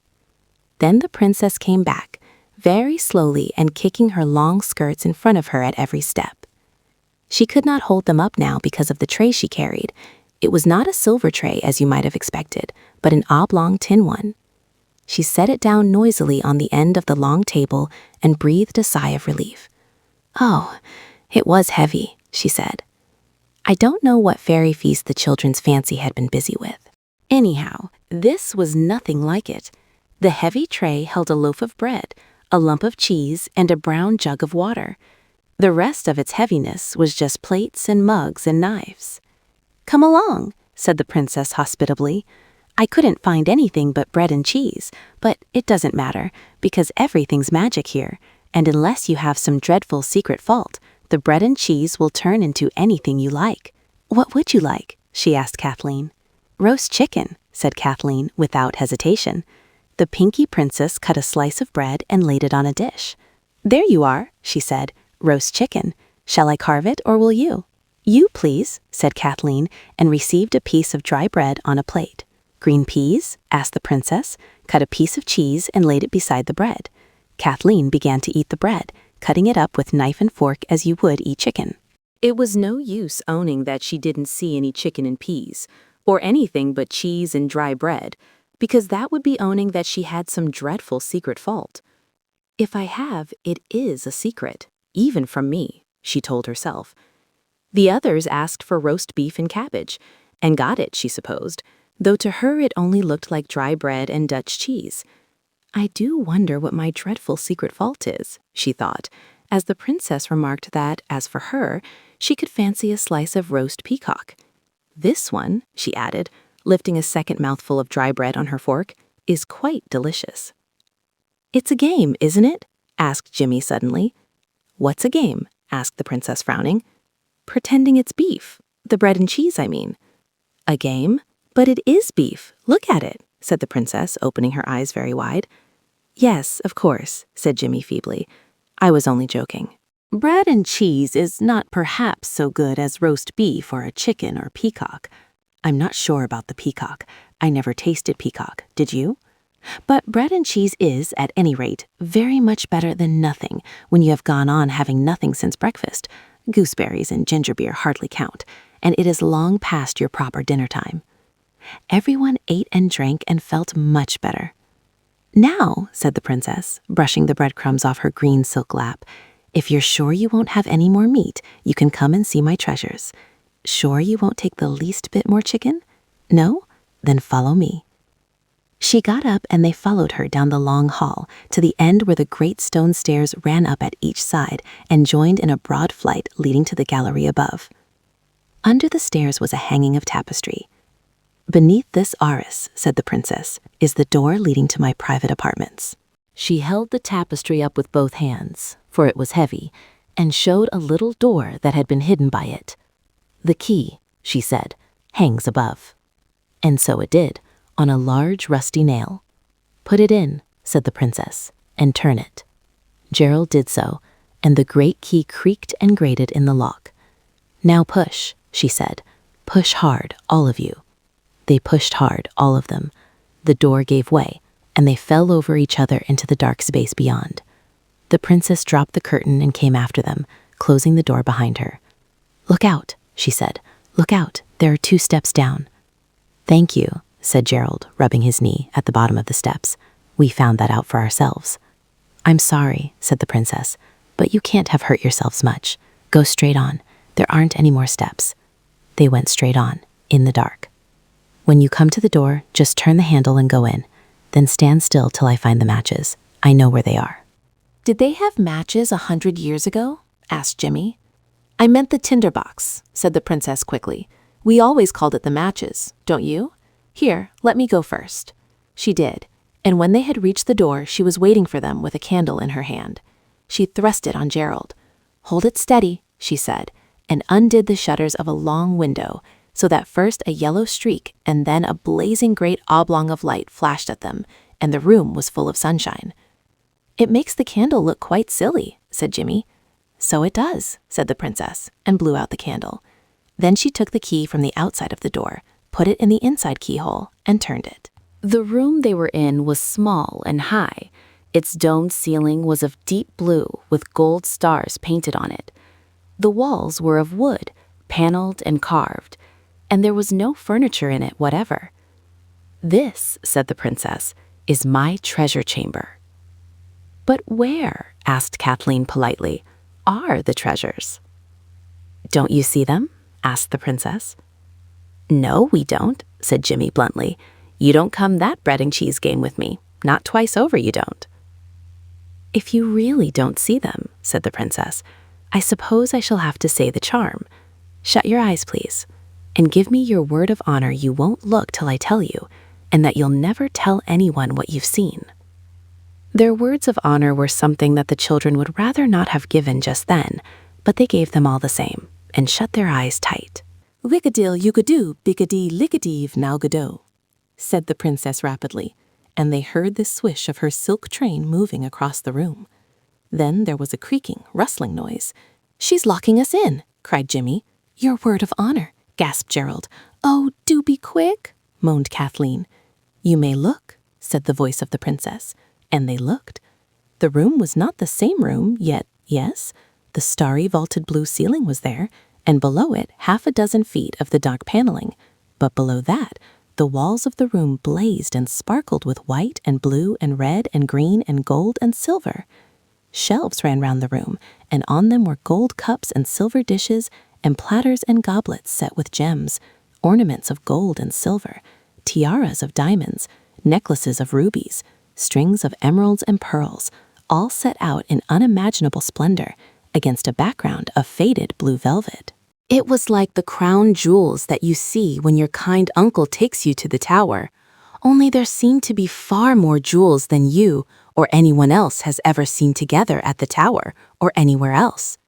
Then the princess came back, very slowly and kicking her long skirts in front of her at every step. She could not hold them up now because of the tray she carried. It was not a silver tray, as you might have expected, but an oblong tin one. She set it down noisily on the end of the long table and breathed a sigh of relief. "Oh, it was heavy," she said. I don't know what fairy feast the children's fancy had been busy with. Anyhow, this was nothing like it. The heavy tray held a loaf of bread, a lump of cheese, and a brown jug of water. The rest of its heaviness was just plates and mugs and knives. "Come along," said the princess hospitably. "I couldn't find anything but bread and cheese, but it doesn't matter, because everything's magic here, and unless you have some dreadful secret fault, the bread and cheese will turn into anything you like." "What would you like?" she asked Kathleen. "Roast chicken," said Kathleen without hesitation. The Pinky Princess cut a slice of bread and laid it on a dish. "There you are," she said, "roast chicken. Shall I carve it, or will you?" "You, please," said Kathleen, and received a piece of dry bread on a plate. "Green peas?" asked the princess, cut a piece of cheese and laid it beside the bread. Kathleen began to eat the bread, cutting it up with knife and fork as you would eat chicken. It was no use owning that she didn't see any chicken and peas, or anything but cheese and dry bread, because that would be owning that she had some dreadful secret fault. "If I have, it is a secret, even from me," she told herself. The others asked for roast beef and cabbage, and got it, she supposed, though to her it only looked like dry bread and Dutch cheese. "I do wonder what my dreadful secret fault is," she thought, as the princess remarked that, as for her, she could fancy a slice of roast peacock. "This one," she added, lifting a second mouthful of dry bread on her fork, "is quite delicious." "It's a game, isn't it?" asked Jimmy suddenly. "What's a game?" asked the princess, frowning. "Pretending it's beef. The bread and cheese, I mean." "A game? But it is beef. Look at it," said the princess, opening her eyes very wide. "Yes, of course," said Jimmy feebly. "I was only joking. Bread and cheese is not perhaps so good as roast beef or a chicken or peacock. I'm not sure about the peacock. I never tasted peacock, did you? But bread and cheese is, at any rate, very much better than nothing when you have gone on having nothing since breakfast. Gooseberries and ginger beer hardly count, and it is long past your proper dinner time." Everyone ate and drank and felt much better. "Now," said the princess, brushing the breadcrumbs off her green silk lap, "if you're sure you won't have any more meat, you can come and see my treasures. Sure you won't take the least bit more chicken? No? Then follow me." She got up and they followed her down the long hall to the end where the great stone stairs ran up at each side and joined in a broad flight leading to the gallery above. Under the stairs was a hanging of tapestry. "Beneath this arras," said the princess, "is the door leading to my private apartments." She held the tapestry up with both hands, for it was heavy, and showed a little door that had been hidden by it. "The key," she said, "hangs above." And so it did, on a large rusty nail. "Put it in," said the princess, "and turn it." Gerald did so, and the great key creaked and grated in the lock. "Now push," she said. "Push hard, all of you." They pushed hard, all of them. The door gave way, and they fell over each other into the dark space beyond. The princess dropped the curtain and came after them, closing the door behind her. "Look out," she said. "Look out, there are 2 steps down." "Thank you," said Gerald, rubbing his knee at the bottom of the steps. "We found that out for ourselves." "I'm sorry," said the princess, "but you can't have hurt yourselves much. Go straight on. There aren't any more steps." They went straight on, in the dark. "When you come to the door, just turn the handle and go in. Then stand still till I find the matches. I know where they are." Did they have matches 100 years ago? Asked Jimmy. I meant the tinderbox, said the princess quickly. We always called it the matches, don't you? Here, let me go first. She did, and when they had reached the door, she was waiting for them with a candle in her hand. She thrust it on Gerald. Hold it steady, she said, and undid the shutters of a long window, so that first a yellow streak and then a blazing great oblong of light flashed at them, and the room was full of sunshine. It makes the candle look quite silly, said Jimmy. So it does, said the princess, and blew out the candle. Then she took the key from the outside of the door, put it in the inside keyhole, and turned it. The room they were in was small and high. Its domed ceiling was of deep blue with gold stars painted on it. The walls were of wood, paneled and carved, and there was no furniture in it whatever. This, said the princess, is my treasure chamber. But where, asked Kathleen politely, are the treasures? Don't you see them? Asked the princess. No, we don't, said Jimmy bluntly. You don't come that bread and cheese game with me. Not twice over you don't. If you really don't see them, said the princess, I suppose I shall have to say the charm. Shut your eyes, please, and give me your word of honor you won't look till I tell you, and that you'll never tell anyone what you've seen. Their words of honor were something that the children would rather not have given just then, but they gave them all the same, and shut their eyes tight. Wickadil yugadoo, bickadee lickadeeve now godoo, said the princess rapidly, and they heard the swish of her silk train moving across the room. Then there was a creaking, rustling noise. She's locking us in, cried Jimmy. Your word of honor, gasped Gerald. Oh, do be quick, moaned Kathleen. You may look, said the voice of the princess, and they looked. The room was not the same room, yet, yes, the starry vaulted blue ceiling was there, and below it 6 feet of the dark paneling. But below that, the walls of the room blazed and sparkled with white and blue and red and green and gold and silver. Shelves ran round the room, and on them were gold cups and silver dishes and platters and goblets set with gems, ornaments of gold and silver, tiaras of diamonds, necklaces of rubies, strings of emeralds and pearls, all set out in unimaginable splendor against a background of faded blue velvet. It was like the crown jewels that you see when your kind uncle takes you to the tower, only there seemed to be far more jewels than you or anyone else has ever seen together at the tower or anywhere else.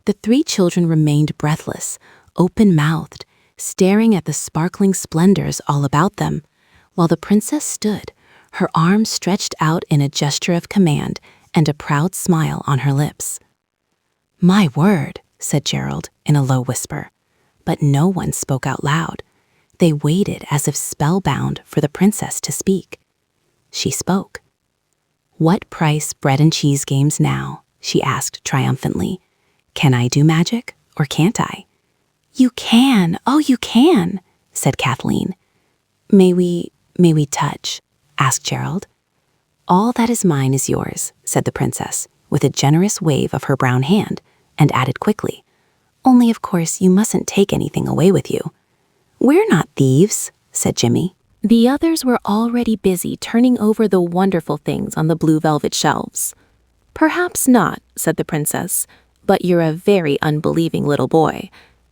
The 3 children remained breathless, open-mouthed, staring at the sparkling splendors all about them, while the princess stood, her arms stretched out in a gesture of command and a proud smile on her lips. My word, said Gerald in a low whisper, but no one spoke out loud. They waited as if spellbound for the princess to speak. She spoke. What price bread and cheese games now? She asked triumphantly. Can I do magic or can't I? You can, oh you can, said Kathleen. May we touch? Asked Gerald. All that is mine is yours, said the princess, with a generous wave of her brown hand, and added quickly, only of course you mustn't take anything away with you. We're not thieves, said Jimmy. The others were already busy turning over the wonderful things on the blue velvet shelves. Perhaps not, said the princess, but you're a very unbelieving little boy.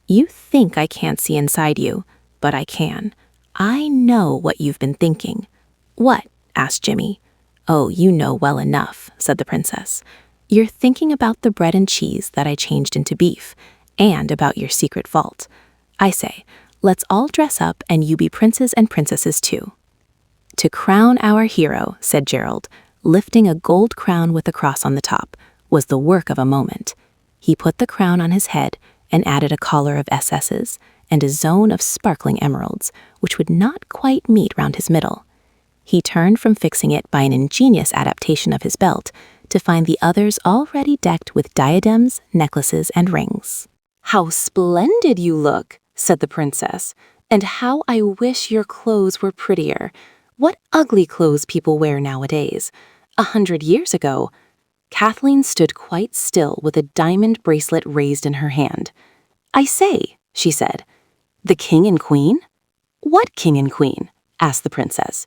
You think I can't see inside you, but I can. I know what you've been thinking. What? Asked Jimmy. Oh, you know well enough, said the princess. You're thinking about the bread and cheese that I changed into beef, and about your secret vault. I say, let's all dress up and you be princes and princesses too. To crown our hero, said Gerald, lifting a gold crown with a cross on the top, was the work of a moment. He put the crown on his head and added a collar of SS's and a zone of sparkling emeralds, which would not quite meet round his middle. He turned from fixing it by an ingenious adaptation of his belt to find the others already decked with diadems, necklaces, and rings. How splendid you look, said the princess, and how I wish your clothes were prettier. What ugly clothes people wear nowadays. 100 years ago. Kathleen stood quite still with a diamond bracelet raised in her hand. I say, she said, the king and queen? What king and queen? Asked the princess.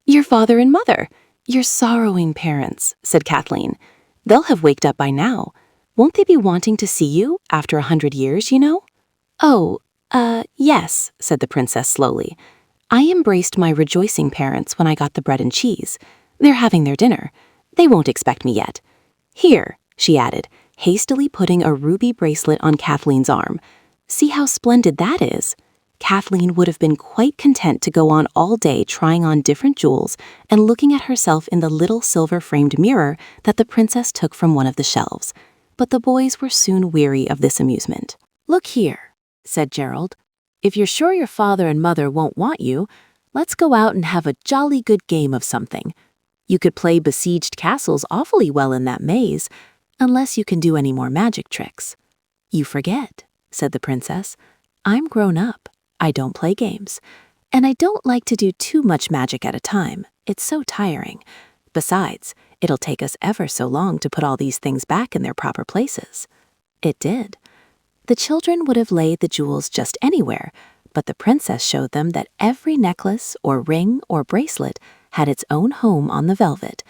Your father and mother. Your sorrowing parents, said Kathleen. They'll have waked up by now. Won't they be wanting to see you after 100 years, you know? Oh, yes, said the princess slowly. I embraced my rejoicing parents when I got the bread and cheese. They're having their dinner. They won't expect me yet. Here, she added, hastily putting a ruby bracelet on Kathleen's arm. See how splendid that is? Kathleen would have been quite content to go on all day trying on different jewels and looking at herself in the little silver-framed mirror that the princess took from one of the shelves. But the boys were soon weary of this amusement. Look here, said Gerald. If you're sure your father and mother won't want you, let's go out and have a jolly good game of something. You could play besieged castles awfully well in that maze, unless you can do any more magic tricks. You forget, said the princess. I'm grown up. I don't play games. And I don't like to do too much magic at a time. It's so tiring. Besides, it'll take us ever so long to put all these things back in their proper places. It did. The children would have laid the jewels just anywhere, but the princess showed them that every necklace or ring or bracelet had its own home on the velvet,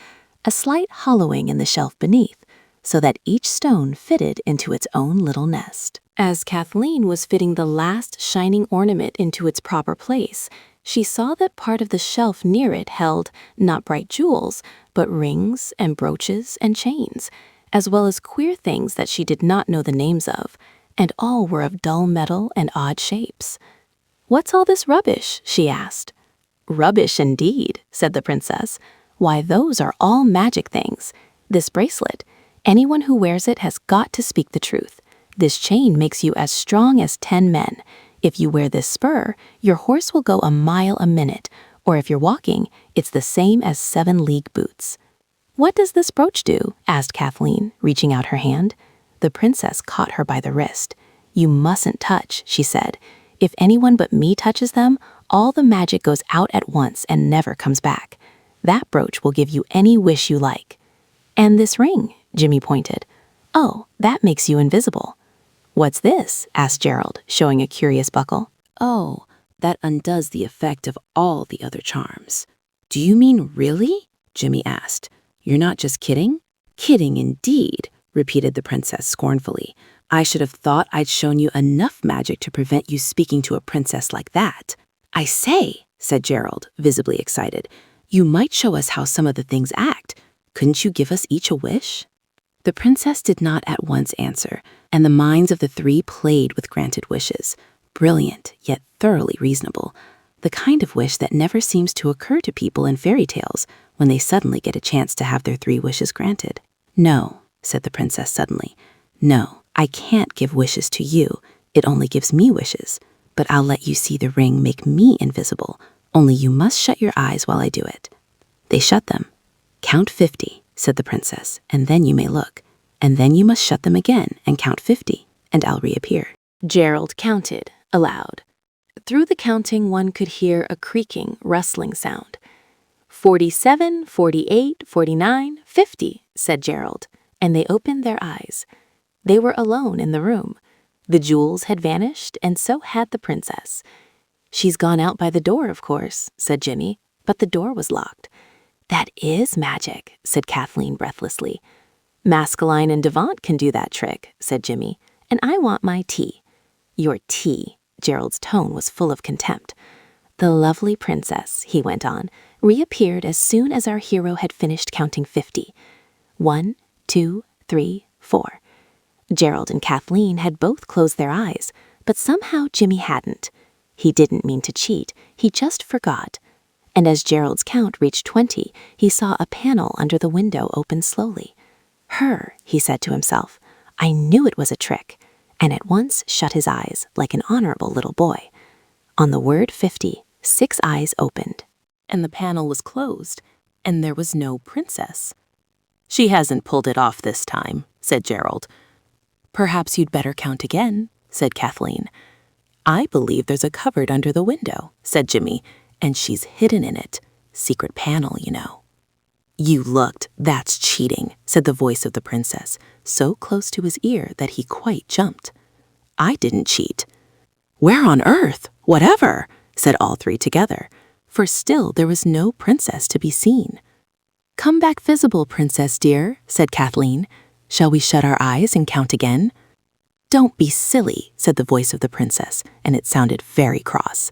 a slight hollowing in the shelf beneath, so that each stone fitted into its own little nest. As Kathleen was fitting the last shining ornament into its proper place, she saw that part of the shelf near it held not bright jewels, but rings and brooches and chains, as well as queer things that she did not know the names of, and all were of dull metal and odd shapes. "What's all this rubbish?" she asked. "Rubbish indeed," said the princess. "Why, those are all magic things. This bracelet, anyone who wears it has got to speak the truth. This chain makes you as strong as 10 men. If you wear this spur, your horse will go a mile a minute, or if you're walking, it's the same as 7-league boots." "What does this brooch do?" asked Kathleen, reaching out her hand. The princess caught her by the wrist. "You mustn't touch," she said. "If anyone but me touches them, all the magic goes out at once and never comes back. That brooch will give you any wish you like." "And this ring," Jimmy pointed. "Oh, that makes you invisible." "What's this?" asked Gerald, showing a curious buckle. "Oh, that undoes the effect of all the other charms." "Do you mean really?" Jimmy asked. "You're not just kidding?" "Kidding indeed," repeated the princess scornfully. "I should have thought I'd shown you enough magic to prevent you speaking to a princess like that." "I say," said Gerald, visibly excited, "you might show us how some of the things act. Couldn't you give us each a wish?" The princess did not at once answer, and the minds of the three played with granted wishes, brilliant yet thoroughly reasonable, the kind of wish that never seems to occur to people in fairy tales when they suddenly get a chance to have their 3 wishes granted. "No," said the princess suddenly. "No, I can't give wishes to you. It only gives me wishes. But I'll let you see the ring make me invisible. Only you must shut your eyes while I do it." They shut them. "Count 50, said the princess, "and then you may look. And then you must shut them again and count 50, and I'll reappear." Gerald counted aloud. Through the counting, one could hear a creaking, rustling sound. 47, 48, 49, 50, said Gerald, and they opened their eyes. They were alone in the room. The jewels had vanished, and so had the princess. "She's gone out by the door, of course," said Jimmy, but the door was locked. "That is magic," said Kathleen breathlessly. "Maskelyne and Devant can do that trick," said Jimmy, "and I want my tea." "Your tea," Gerald's tone was full of contempt. "The lovely princess," he went on, "reappeared as soon as our hero had finished counting 50. 1, 2, 3, 4. Gerald and Kathleen had both closed their eyes, but somehow Jimmy hadn't. He didn't mean to cheat, he just forgot. And as Gerald's count reached 20, he saw a panel under the window open slowly. "Her," he said to himself. "I knew it was a trick," and at once shut his eyes like an honorable little boy. On the word 50, 6 eyes opened, and the panel was closed, and there was no princess. "She hasn't pulled it off this time," said Gerald. "Perhaps you'd better count again," said Kathleen. "I believe there's a cupboard under the window," said Jimmy, "and she's hidden in it. Secret panel, you know." "You looked, that's cheating," said the voice of the princess, so close to his ear that he quite jumped. "I didn't cheat." "Where on earth? Whatever," said all 3 together, for still there was no princess to be seen. Come back visible, princess dear, said Kathleen. Shall we shut our eyes and count again? Don't be silly, said the voice of the princess, and it sounded very cross.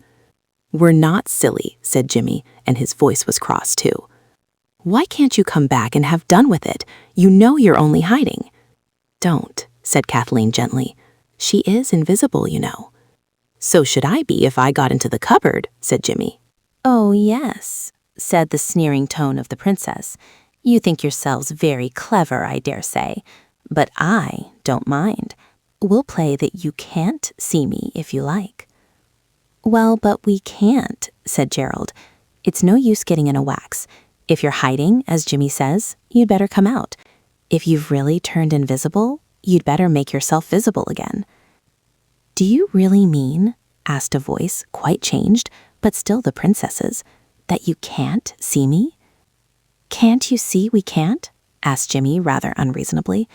We're not silly, said Jimmy, and his voice was cross too. Why can't you come back and have done with it? You know you're only hiding. Don't, said Kathleen gently. She is invisible, you know. So should I be if I got into the cupboard, said Jimmy. Oh, yes, said the sneering tone of the princess. You think yourselves very clever, I dare say, but I don't mind. We'll play that you can't see me if you like. Well, but we can't, said Gerald. It's no use getting in a wax. If you're hiding, as Jimmy says, you'd better come out. If you've really turned invisible, you'd better make yourself visible again. Do you really mean, asked a voice, quite changed, but still the princess's, that you can't see me? Can't you see we can't? Asked Jimmy rather unreasonably.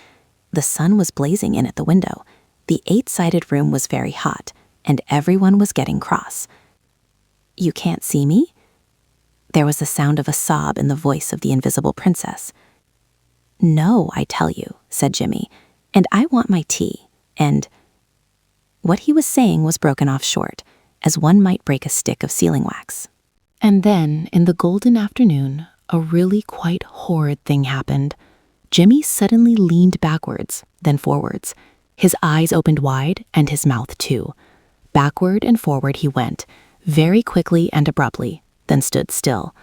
The sun was blazing in at the window. The 8-sided room was very hot, and everyone was getting cross. You can't see me? There was the sound of a sob in the voice of the invisible princess. No, I tell you, said Jimmy, and I want my tea, and... What he was saying was broken off short, as one might break a stick of sealing wax. And then, in the golden afternoon, a really quite horrid thing happened. Jimmy suddenly leaned backwards, then forwards. His eyes opened wide, and his mouth too. Backward and forward he went, very quickly and abruptly, then stood still.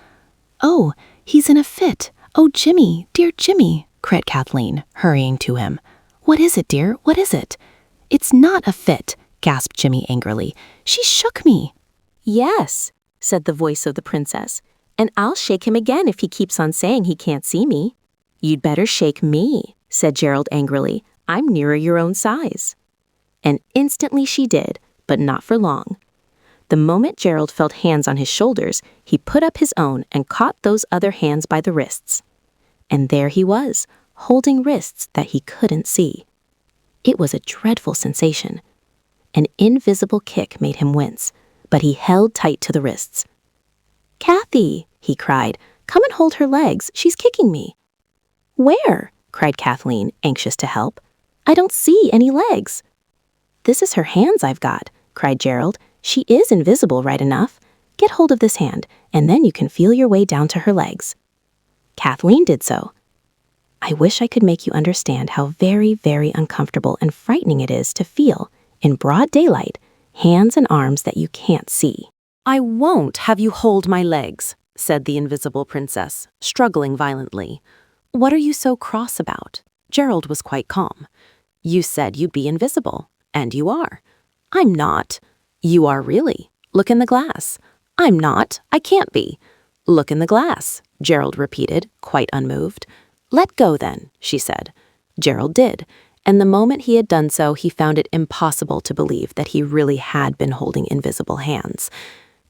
Oh, he's in a fit. Oh, Jimmy, dear Jimmy, cried Kathleen, hurrying to him. What is it, dear? What is it? It's not a fit, gasped Jimmy angrily. She shook me. Yes, said the voice of the princess, and I'll shake him again if he keeps on saying he can't see me. You'd better shake me, said Gerald angrily. I'm nearer your own size. And instantly she did, but not for long. The moment Gerald felt hands on his shoulders, he put up his own and caught those other hands by the wrists. And there he was, holding wrists that he couldn't see. It was a dreadful sensation. An invisible kick made him wince, but he held tight to the wrists. Kathy, he cried, come and hold her legs. She's kicking me. Where? Cried Kathleen, anxious to help. I don't see any legs. This is her hands I've got, cried Gerald. She is invisible right enough. Get hold of this hand, and then you can feel your way down to her legs. Kathleen did so. I wish I could make you understand how very, very uncomfortable and frightening it is to feel, in broad daylight, hands and arms that you can't see. I won't have you hold my legs, said the invisible princess, struggling violently. What are you so cross about? Gerald was quite calm. You said you'd be invisible, and you are. I'm not. You are really. Look in the glass. I'm not. I can't be. Look in the glass, Gerald repeated, quite unmoved. Let go then, she said. Gerald did, and the moment he had done so, he found it impossible to believe that he really had been holding invisible hands.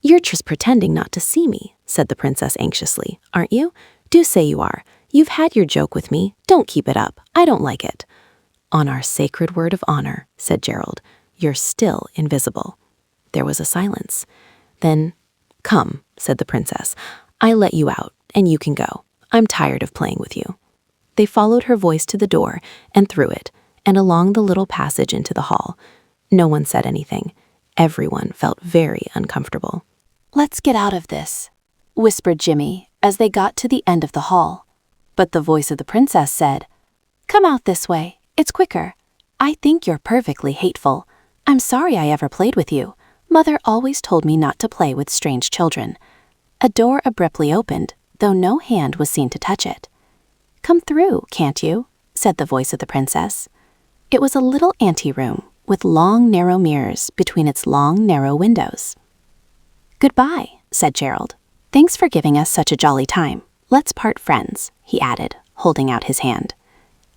You're just pretending not to see me, said the princess anxiously, aren't you? Do say you are. You've had your joke with me. Don't keep it up. I don't like it. On our sacred word of honor, said Gerald, you're still invisible. There was a silence. Then, come, said the princess. I let you out, and you can go. I'm tired of playing with you. They followed her voice to the door and through it, and along the little passage into the hall. No one said anything. Everyone felt very uncomfortable. Let's get out of this, whispered Jimmy as they got to the end of the hall. But the voice of the princess said, Come out this way. It's quicker. I think you're perfectly hateful. I'm sorry I ever played with you. Mother always told me not to play with strange children. A door abruptly opened, though no hand was seen to touch it. Come through, can't you? Said the voice of the princess. It was a little anteroom with long, narrow mirrors between its long, narrow windows. Goodbye, said Gerald. Thanks for giving us such a jolly time. Let's part friends, he added, holding out his hand.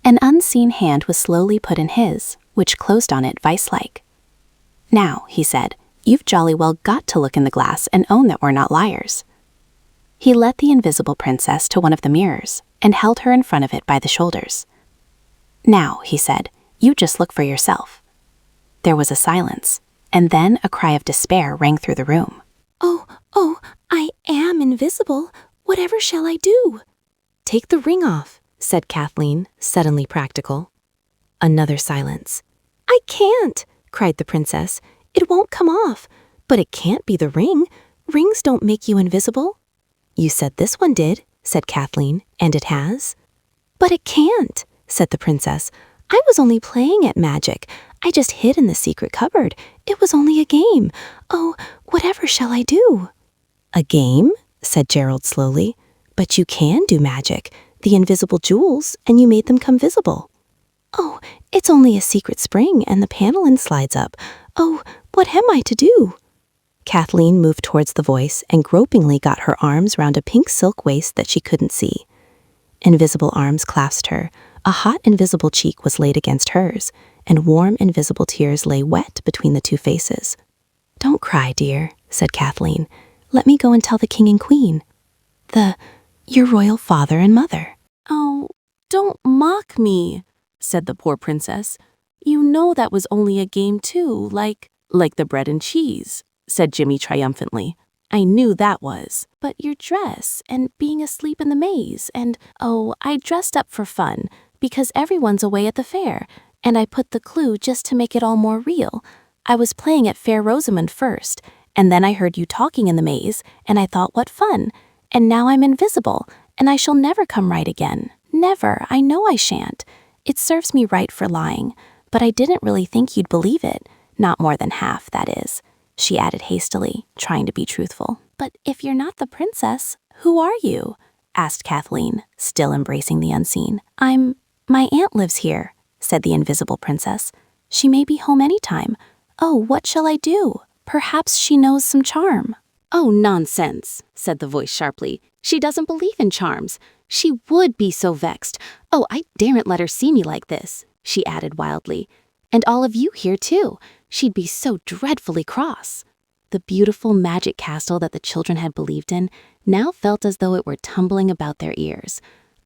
An unseen hand was slowly put in his, which closed on it vice-like. Now, he said, you've jolly well got to look in the glass and own that we're not liars. He led the invisible princess to one of the mirrors and held her in front of it by the shoulders. Now, he said, you just look for yourself. There was a silence, and then a cry of despair rang through the room. Oh, I am invisible. Whatever shall I do? Take the ring off, said Kathleen, suddenly practical. Another silence. I can't, cried the princess. It won't come off. But it can't be the ring. Rings don't make you invisible. You said this one did, said Kathleen, and it has. But it can't, said the princess. I was only playing at magic. I just hid in the secret cupboard. It was only a game. Oh, whatever shall I do? A game? Said Gerald slowly. But you can do magic, the invisible jewels, and you made them come visible. Oh, it's only a secret spring and the panelin slides up. Oh, what am I to do? Kathleen moved towards the voice and gropingly got her arms round a pink silk waist that she couldn't see. Invisible arms clasped her. A hot invisible cheek was laid against hers, and warm invisible tears lay wet between the two faces. Don't cry, dear, said Kathleen. Let me go and tell the king and queen. Your royal father and mother. Oh, don't mock me, said the poor princess. You know that was only a game too, like the bread and cheese, said Jimmy triumphantly. I knew that was. But your dress and being asleep in the maze and, oh, I dressed up for fun because everyone's away at the fair, and I put the clue just to make it all more real. I was playing at Fair Rosamond first, and then I heard you talking in the maze, and I thought what fun. And now I'm invisible, and I shall never come right again. Never, I know I shan't. It serves me right for lying, but I didn't really think you'd believe it. Not more than half, that is, she added hastily, trying to be truthful. But if you're not the princess, who are you? Asked Kathleen, still embracing the unseen. My aunt lives here, said the invisible princess. She may be home any time. Oh, what shall I do? Perhaps she knows some charm. Oh, nonsense, said the voice sharply. She doesn't believe in charms. She would be so vexed. Oh, I daren't let her see me like this, she added wildly. And all of you here, too. She'd be so dreadfully cross. The beautiful magic castle that the children had believed in now felt as though it were tumbling about their ears.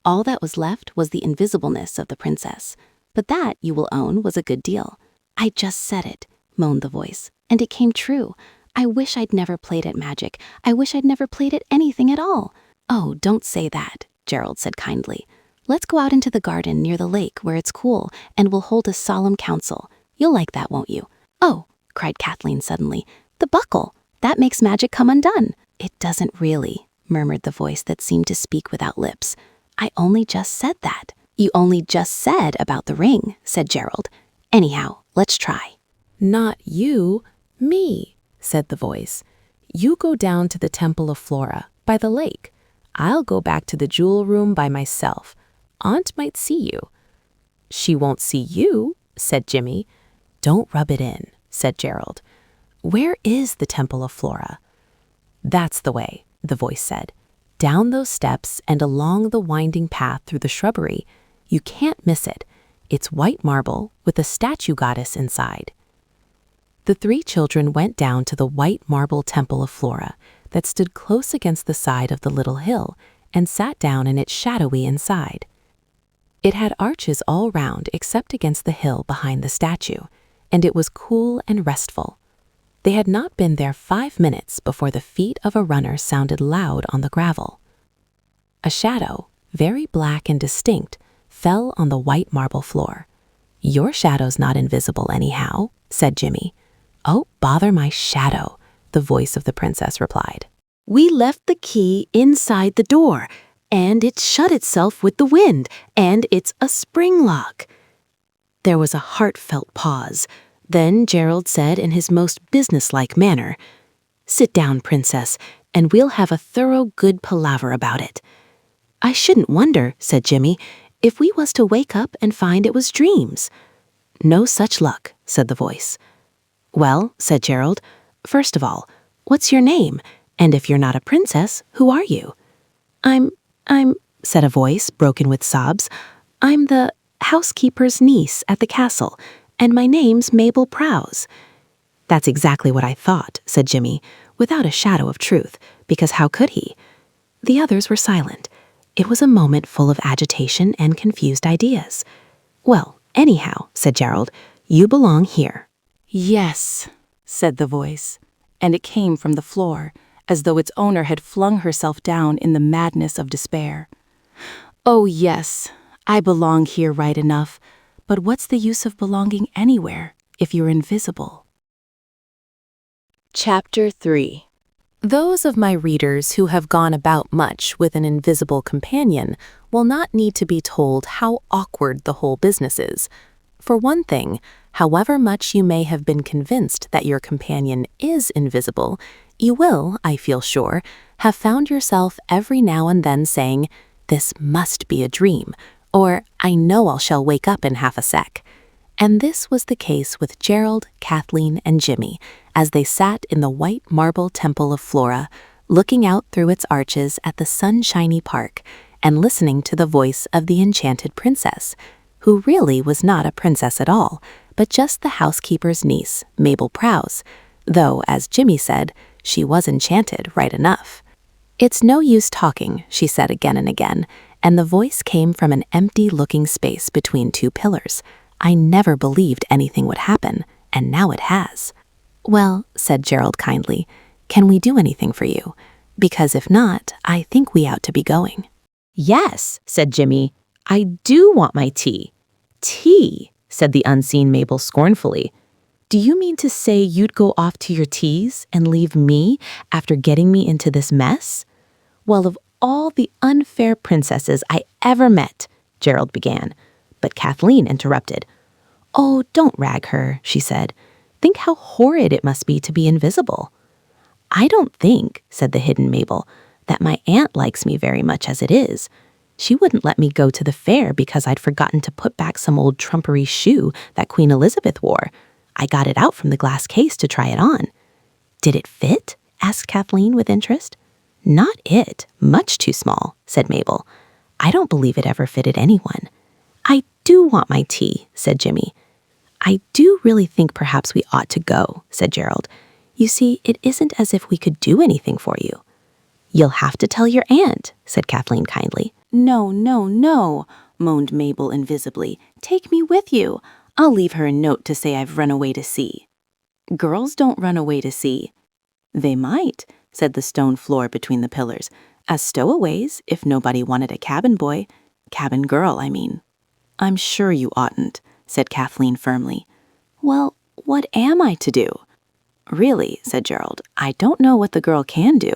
All that was left was the invisibleness of the princess. But that, you will own, was a good deal. I just said it, moaned the voice, and it came true. I wish I'd never played at magic. I wish I'd never played at anything at all. Oh, don't say that, Gerald said kindly. Let's go out into the garden near the lake where it's cool, and we'll hold a solemn council. You'll like that, won't you? Oh, cried Kathleen suddenly. The buckle! That makes magic come undone. It doesn't really, murmured the voice that seemed to speak without lips. I only just said that. You only just said about the ring, said Gerald. Anyhow, let's try. Not you, me, said the voice. You go down to the Temple of Flora, by the lake. I'll go back to the jewel room by myself. Aunt might see you. She won't see you, said Jimmy. Don't rub it in, said Gerald. Where is the Temple of Flora? That's the way, the voice said. Down those steps and along the winding path through the shrubbery. You can't miss it. It's white marble with a statue goddess inside. The three children went down to the white marble Temple of Flora that stood close against the side of the little hill and sat down in its shadowy inside. It had arches all round except against the hill behind the statue, and it was cool and restful. They had not been there 5 minutes before the feet of a runner sounded loud on the gravel. A shadow, very black and distinct, fell on the white marble floor. Your shadow's not invisible anyhow, said Jimmy. Oh, bother my shadow, the voice of the princess replied. We left the key inside the door, and it shut itself with the wind, and it's a spring lock. There was a heartfelt pause. Then Gerald said in his most businesslike manner, Sit down, princess, and we'll have a thorough good palaver about it. I shouldn't wonder, said Jimmy, if we was to wake up and find it was dreams. No such luck, said the voice. Well, said Gerald, first of all, what's your name? And if you're not a princess, who are you? I'm, said a voice broken with sobs. I'm the housekeeper's niece at the castle, and my name's Mabel Prowse. That's exactly what I thought, said Jimmy, without a shadow of truth, because how could he? The others were silent. It was a moment full of agitation and confused ideas. Well, anyhow, said Gerald, you belong here. Yes, said the voice, and it came from the floor, as though its owner had flung herself down in the madness of despair. Oh, yes, I belong here right enough, but what's the use of belonging anywhere if you're invisible? Chapter 3. Those of my readers who have gone about much with an invisible companion will not need to be told how awkward the whole business is. For one thing, however much you may have been convinced that your companion is invisible, you will, I feel sure, have found yourself every now and then saying, "This must be a dream," or "I know I shall wake up in half a sec." And this was the case with Gerald, Kathleen, and Jimmy as they sat in the white marble temple of Flora, looking out through its arches at the sunshiny park and listening to the voice of the enchanted princess, who really was not a princess at all, but just the housekeeper's niece, Mabel Prowse, though, as Jimmy said, she was enchanted right enough. "It's no use talking," she said again and again, and the voice came from an empty-looking space between two pillars. "I never believed anything would happen, and now it has." "Well," said Gerald kindly, "can we do anything for you? Because if not, I think we ought to be going." "Yes," said Jimmy. "I do want my tea." "Tea," said the unseen Mabel scornfully. "Do you mean to say you'd go off to your teas and leave me after getting me into this mess?" "Well, of all the unfair princesses I ever met," Gerald began, but Kathleen interrupted. "Oh, don't rag her," she said. "Think how horrid it must be to be invisible." "I don't think," said the hidden Mabel, "that my aunt likes me very much as it is. She wouldn't let me go to the fair because I'd forgotten to put back some old trumpery shoe that Queen Elizabeth wore. I got it out from the glass case to try it on." "Did it fit?" asked Kathleen with interest. "Not it. Much too small," said Mabel. "I don't believe it ever fitted anyone." "I do want my tea," said Jimmy. "I do really think perhaps we ought to go," said Gerald. "You see, it isn't as if we could do anything for you." "You'll have to tell your aunt," said Kathleen kindly. "No, no, no," moaned Mabel invisibly. "Take me with you. I'll leave her a note to say I've run away to sea." "Girls don't run away to sea." "They might," said the stone floor between the pillars, "as stowaways if nobody wanted a cabin boy. Cabin girl, I mean." "I'm sure you oughtn't," said Kathleen firmly. "Well, what am I to do?" "Really," said Gerald, "I don't know what the girl can do.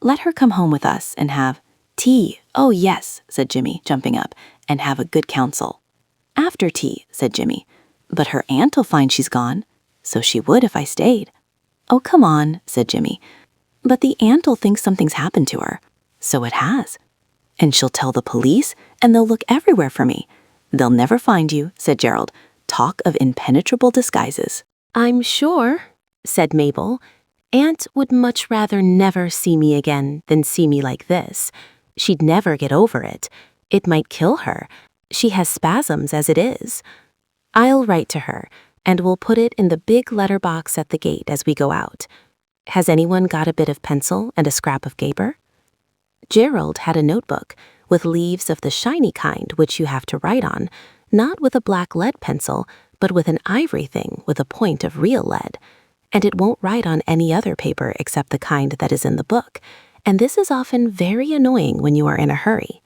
Let her come home with us and have—" "Tea, oh yes," said Jimmy, jumping up, "and have a good counsel." "After tea," said Jimmy. "But her aunt'll find she's gone." "So she would if I stayed." "Oh, come on," said Jimmy. "But the aunt'll think something's happened to her." "So it has." "And she'll tell the police, and they'll look everywhere for me." "They'll never find you," said Gerald. "Talk of impenetrable disguises." "I'm sure," said Mabel, "Aunt would much rather never see me again than see me like this. She'd never get over it. It might kill her. She has spasms as it is. I'll write to her, and we'll put it in the big letter box at the gate as we go out. Has anyone got a bit of pencil and a scrap of paper?" Gerald had a notebook with leaves of the shiny kind which you have to write on, not with a black lead pencil, but with an ivory thing with a point of real lead. And it won't write on any other paper except the kind that is in the book, and this is often very annoying when you are in a hurry.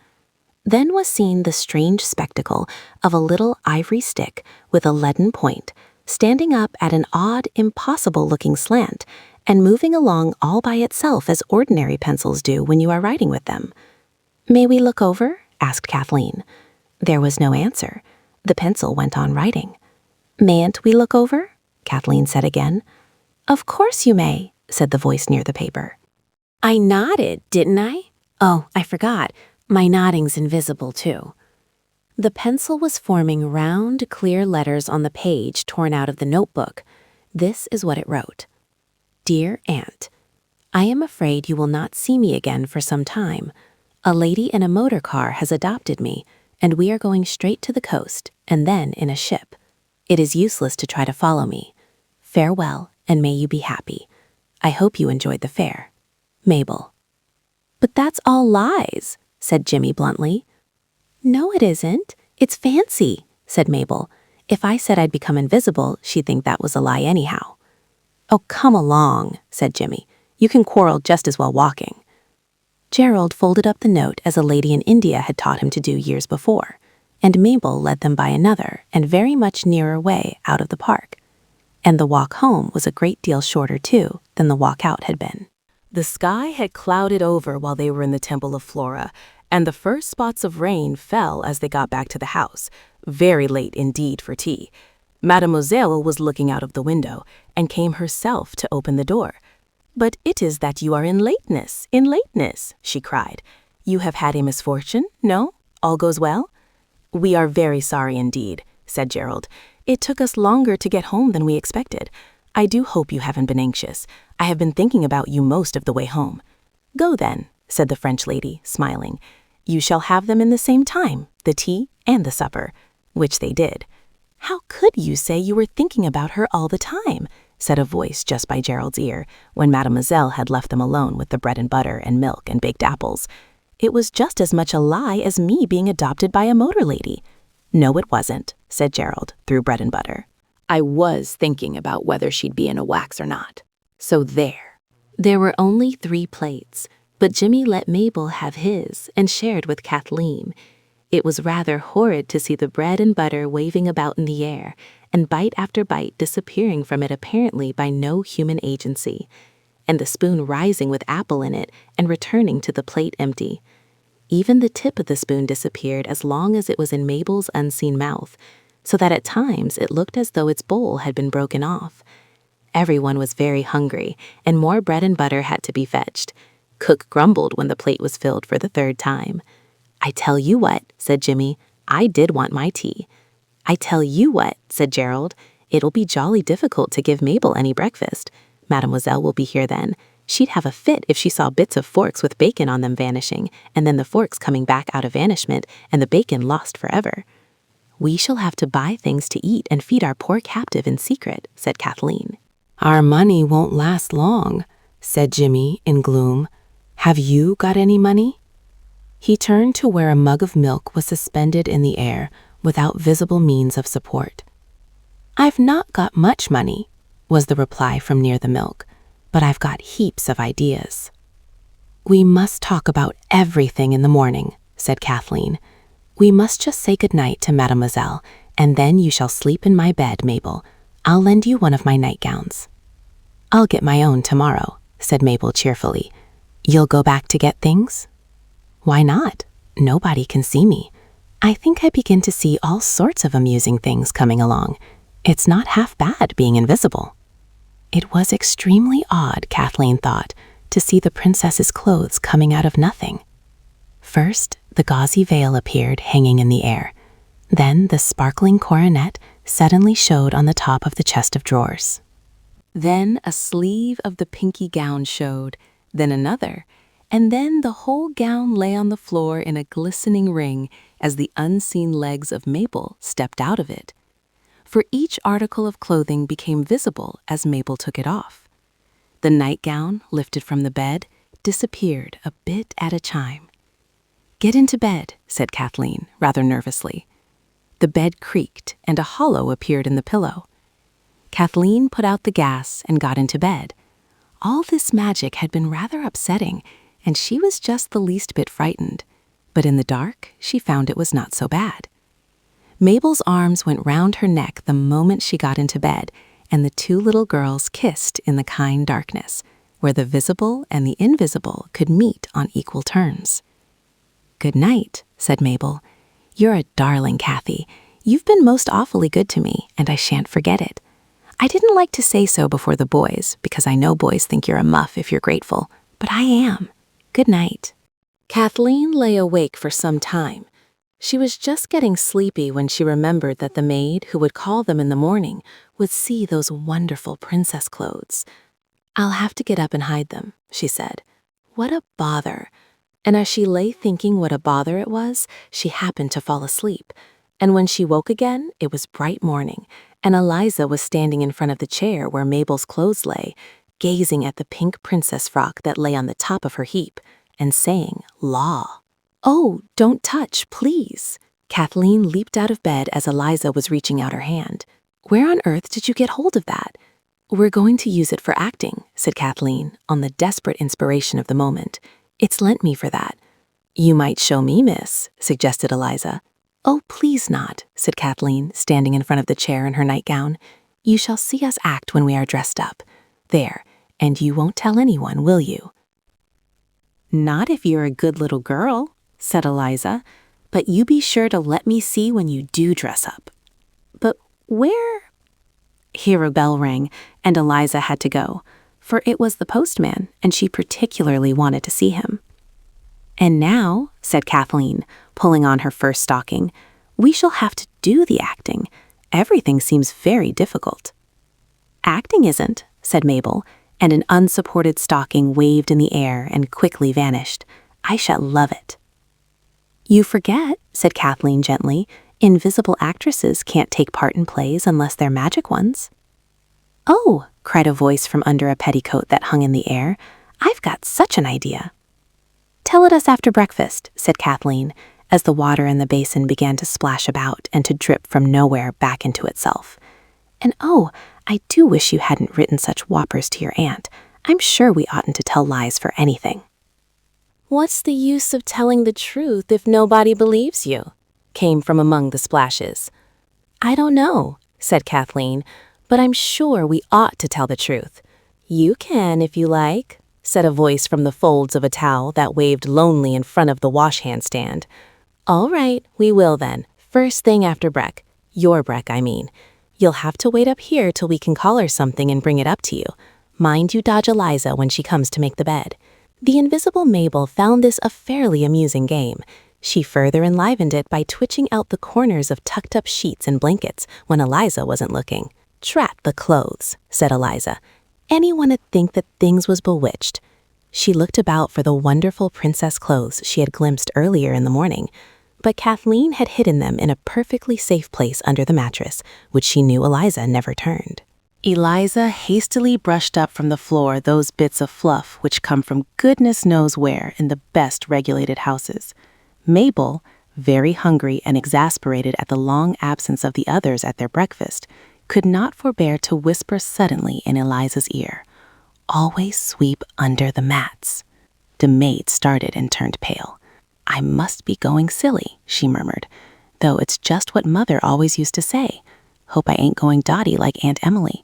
Then was seen the strange spectacle of a little ivory stick with a leaden point, standing up at an odd, impossible-looking slant, and moving along all by itself as ordinary pencils do when you are writing with them. "May we look over?" asked Kathleen. There was no answer. The pencil went on writing. "Mayn't we look over?" Kathleen said again. "Of course you may," said the voice near the paper. I nodded, didn't I? Oh, I forgot. My nodding's invisible, too. The pencil was forming round, clear letters on the page torn out of the notebook. This is what it wrote. "Dear Aunt, I am afraid you will not see me again for some time. A lady in a motor car has adopted me, and we are going straight to the coast, and then in a ship. It is useless to try to follow me. Farewell, and may you be happy. I hope you enjoyed the fair. Mabel." "But that's all lies," said Jimmy bluntly. "No, it isn't. It's fancy," said Mabel. "If I said I'd become invisible, she'd think that was a lie anyhow." "Oh, come along," said Jimmy. "You can quarrel just as well walking." Gerald folded up the note as a lady in India had taught him to do years before, and Mabel led them by another and very much nearer way out of the park. And the walk home was a great deal shorter, too, than the walk out had been. The sky had clouded over while they were in the Temple of Flora, and the first spots of rain fell as they got back to the house, very late indeed for tea. Mademoiselle was looking out of the window, and came herself to open the door. "But it is that you are in lateness, she cried. "You have had a misfortune, no? All goes well?" "We are very sorry indeed," said Gerald. "It took us longer to get home than we expected. I do hope you haven't been anxious. I have been thinking about you most of the way home." "Go then," said the French lady, smiling. "You shall have them in the same time, the tea and the supper," which they did. "How could you say you were thinking about her all the time?" said a voice just by Gerald's ear, when Mademoiselle had left them alone with the bread and butter and milk and baked apples. "It was just as much a lie as me being adopted by a motor lady." "No, it wasn't," said Gerald, through bread and butter. "I was thinking about whether she'd be in a wax or not. So there." There were only 3 plates, but Jimmy let Mabel have his and shared with Kathleen. It was rather horrid to see the bread and butter waving about in the air, and bite after bite disappearing from it apparently by no human agency, and the spoon rising with apple in it and returning to the plate empty. Even the tip of the spoon disappeared as long as it was in Mabel's unseen mouth, so that at times it looked as though its bowl had been broken off. Everyone was very hungry, and more bread and butter had to be fetched. Cook grumbled when the plate was filled for the 3rd time. "I tell you what," said Jimmy, "I did want my tea." "I tell you what," said Gerald, "it'll be jolly difficult to give Mabel any breakfast. Mademoiselle will be here then. She'd have a fit if she saw bits of forks with bacon on them vanishing, and then the forks coming back out of vanishment, and the bacon lost forever." "We shall have to buy things to eat and feed our poor captive in secret," said Kathleen. "Our money won't last long," said Jimmy in gloom. "Have you got any money?" He turned to where a mug of milk was suspended in the air without visible means of support. "I've not got much money," was the reply from near the milk, "but I've got heaps of ideas." "We must talk about everything in the morning," said Kathleen. "We must just say goodnight to Mademoiselle, and then you shall sleep in my bed, Mabel. I'll lend you one of my nightgowns." "I'll get my own tomorrow," said Mabel cheerfully. "You'll go back to get things?" "Why not? Nobody can see me. I think I begin to see all sorts of amusing things coming along. It's not half bad being invisible." It was extremely odd, Kathleen thought, to see the princess's clothes coming out of nothing. First, the gauzy veil appeared hanging in the air. Then the sparkling coronet suddenly showed on the top of the chest of drawers. Then a sleeve of the pinky gown showed, then another, and then the whole gown lay on the floor in a glistening ring as the unseen legs of Mabel stepped out of it. For each article of clothing became visible as Mabel took it off. The nightgown, lifted from the bed, disappeared a bit at a time. "Get into bed," said Kathleen, rather nervously. The bed creaked, and a hollow appeared in the pillow. Kathleen put out the gas and got into bed. All this magic had been rather upsetting, and she was just the least bit frightened. But in the dark, she found it was not so bad. Mabel's arms went round her neck the moment she got into bed, and the 2 little girls kissed in the kind darkness, where the visible and the invisible could meet on equal terms. "Good night," said Mabel. "You're a darling, Kathy. You've been most awfully good to me, and I shan't forget it. I didn't like to say so before the boys, because I know boys think you're a muff if you're grateful, but I am. Good night." Kathleen lay awake for some time. She was just getting sleepy when she remembered that the maid who would call them in the morning would see those wonderful princess clothes. "I'll have to get up and hide them," she said. "What a bother." And as she lay thinking what a bother it was, she happened to fall asleep. And when she woke again, it was bright morning, and Eliza was standing in front of the chair where Mabel's clothes lay, gazing at the pink princess frock that lay on the top of her heap, and saying, "Law." "Oh, don't touch, please." Kathleen leaped out of bed as Eliza was reaching out her hand. "Where on earth did you get hold of that?" "We're going to use it for acting," said Kathleen, on the desperate inspiration of the moment. It's lent me for that. You might show me, miss, suggested Eliza. Oh, please not, said Kathleen, standing in front of the chair in her nightgown. You shall see us act when we are dressed up. There, and you won't tell anyone, will you? Not if you're a good little girl, said Eliza, but you be sure to let me see when you do dress up. But where? Here a bell rang, and Eliza had to go, for it was the postman, and she particularly wanted to see him. And now, said Kathleen, pulling on her first stocking, we shall have to do the acting. Everything seems very difficult. Acting isn't, said Mabel, and an unsupported stocking waved in the air and quickly vanished. I shall love it. You forget, said Kathleen gently, invisible actresses can't take part in plays unless they're magic ones. Oh, cried a voice from under a petticoat that hung in the air. I've got such an idea. Tell it us after breakfast, said Kathleen, as the water in the basin began to splash about and to drip from nowhere back into itself. And oh, I do wish you hadn't written such whoppers to your aunt. I'm sure we oughtn't to tell lies for anything. What's the use of telling the truth if nobody believes you? Came from among the splashes. I don't know, said Kathleen, but I'm sure we ought to tell the truth. You can if you like, said a voice from the folds of a towel that waved lonely in front of the wash-hand stand. All right, we will then, first thing after break. Your break, I mean. You'll have to wait up here till we can call her something and bring it up to you. Mind you dodge Eliza when she comes to make the bed. The invisible Mabel found this a fairly amusing game. She further enlivened it by twitching out the corners of tucked-up sheets and blankets when Eliza wasn't looking. Drat the clothes, said Eliza. Anyone'd think that things was bewitched. She looked about for the wonderful princess clothes she had glimpsed earlier in the morning, but Kathleen had hidden them in a perfectly safe place under the mattress, which she knew Eliza never turned. Eliza hastily brushed up from the floor those bits of fluff which come from goodness knows where in the best regulated houses. Mabel, very hungry and exasperated at the long absence of the others at their breakfast, could not forbear to whisper suddenly in Eliza's ear, "Always sweep under the mats." The maid started and turned pale. "I must be going silly," she murmured, "though it's just what Mother always used to say. Hope I ain't going dotty like Aunt Emily.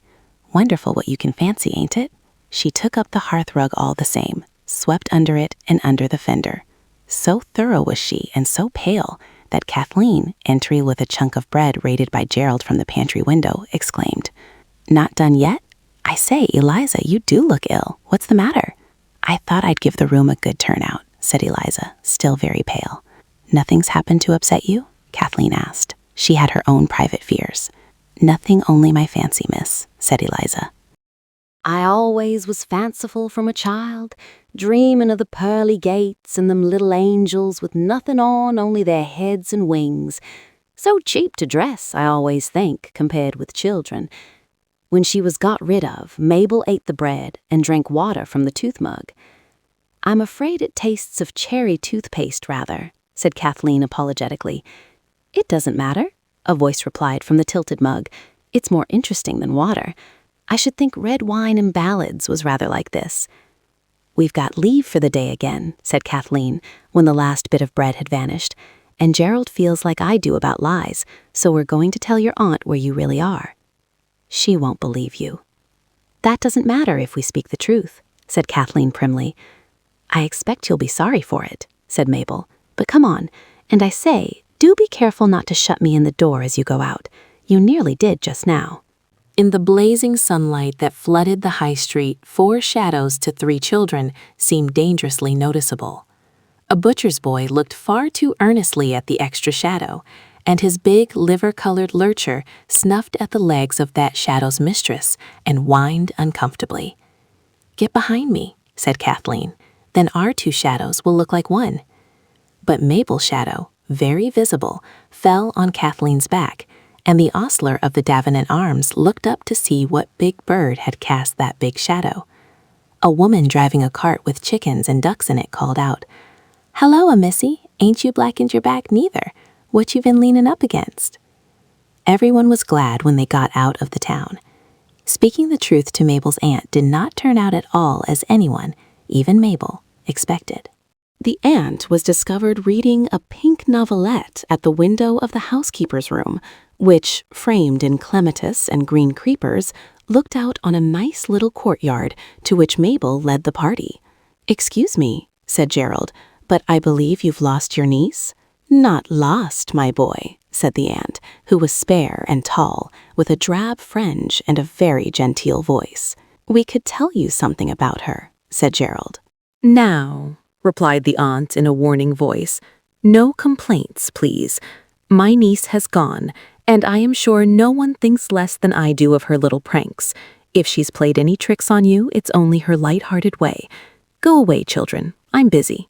Wonderful what you can fancy, ain't it?" She took up the hearth rug all the same, swept under it and under the fender. So thorough was she and so pale that Kathleen, entering with a chunk of bread raided by Gerald from the pantry window, exclaimed, "Not done yet? I say, Eliza, you do look ill. What's the matter?" "I thought I'd give the room a good turnout," said Eliza, still very pale. "Nothing's happened to upset you?" Kathleen asked. She had her own private fears. "Nothing, only my fancy, miss," said Eliza. I always was fanciful from a child, dreamin' of the pearly gates and them little angels with nothing on, only their heads and wings. So cheap to dress, I always think, compared with children. When she was got rid of, Mabel ate the bread and drank water from the tooth mug. "I'm afraid it tastes of cherry toothpaste, rather," said Kathleen apologetically. "It doesn't matter," a voice replied from the tilted mug. "It's more interesting than water. I should think red wine and ballads was rather like this." "We've got leave for the day again," said Kathleen, when the last bit of bread had vanished, "and Gerald feels like I do about lies, so we're going to tell your aunt where you really are." "She won't believe you." "That doesn't matter if we speak the truth," said Kathleen primly. "I expect you'll be sorry for it," said Mabel. "But come on, and I say, do be careful not to shut me in the door as you go out. You nearly did just now." In the blazing sunlight that flooded the high street, 4 shadows to 3 children seemed dangerously noticeable. A butcher's boy looked far too earnestly at the extra shadow, and his big liver-colored lurcher snuffed at the legs of that shadow's mistress and whined uncomfortably. "Get behind me," said Kathleen. "Then our 2 shadows will look like one." But Mabel's shadow, very visible, fell on Kathleen's back, and the ostler of the Davenant Arms looked up to see what big bird had cast that big shadow. A woman driving a cart with chickens and ducks in it called out, "Hello, missy, ain't you blackened your back neither? What you been leaning up against?" Everyone was glad when they got out of the town. Speaking the truth to Mabel's aunt did not turn out at all as anyone, even Mabel, expected. The aunt was discovered reading a pink novelette at the window of the housekeeper's room, which, framed in clematis and green creepers, looked out on a nice little courtyard to which Mabel led the party. "Excuse me," said Gerald, "but I believe you've lost your niece?" "Not lost, my boy," said the aunt, who was spare and tall, with a drab fringe and a very genteel voice. "We could tell you something about her," said Gerald. "Now," replied the aunt in a warning voice, "no complaints, please. My niece has gone, and I am sure no one thinks less than I do of her little pranks. If she's played any tricks on you, it's only her light-hearted way. Go away, children. I'm busy."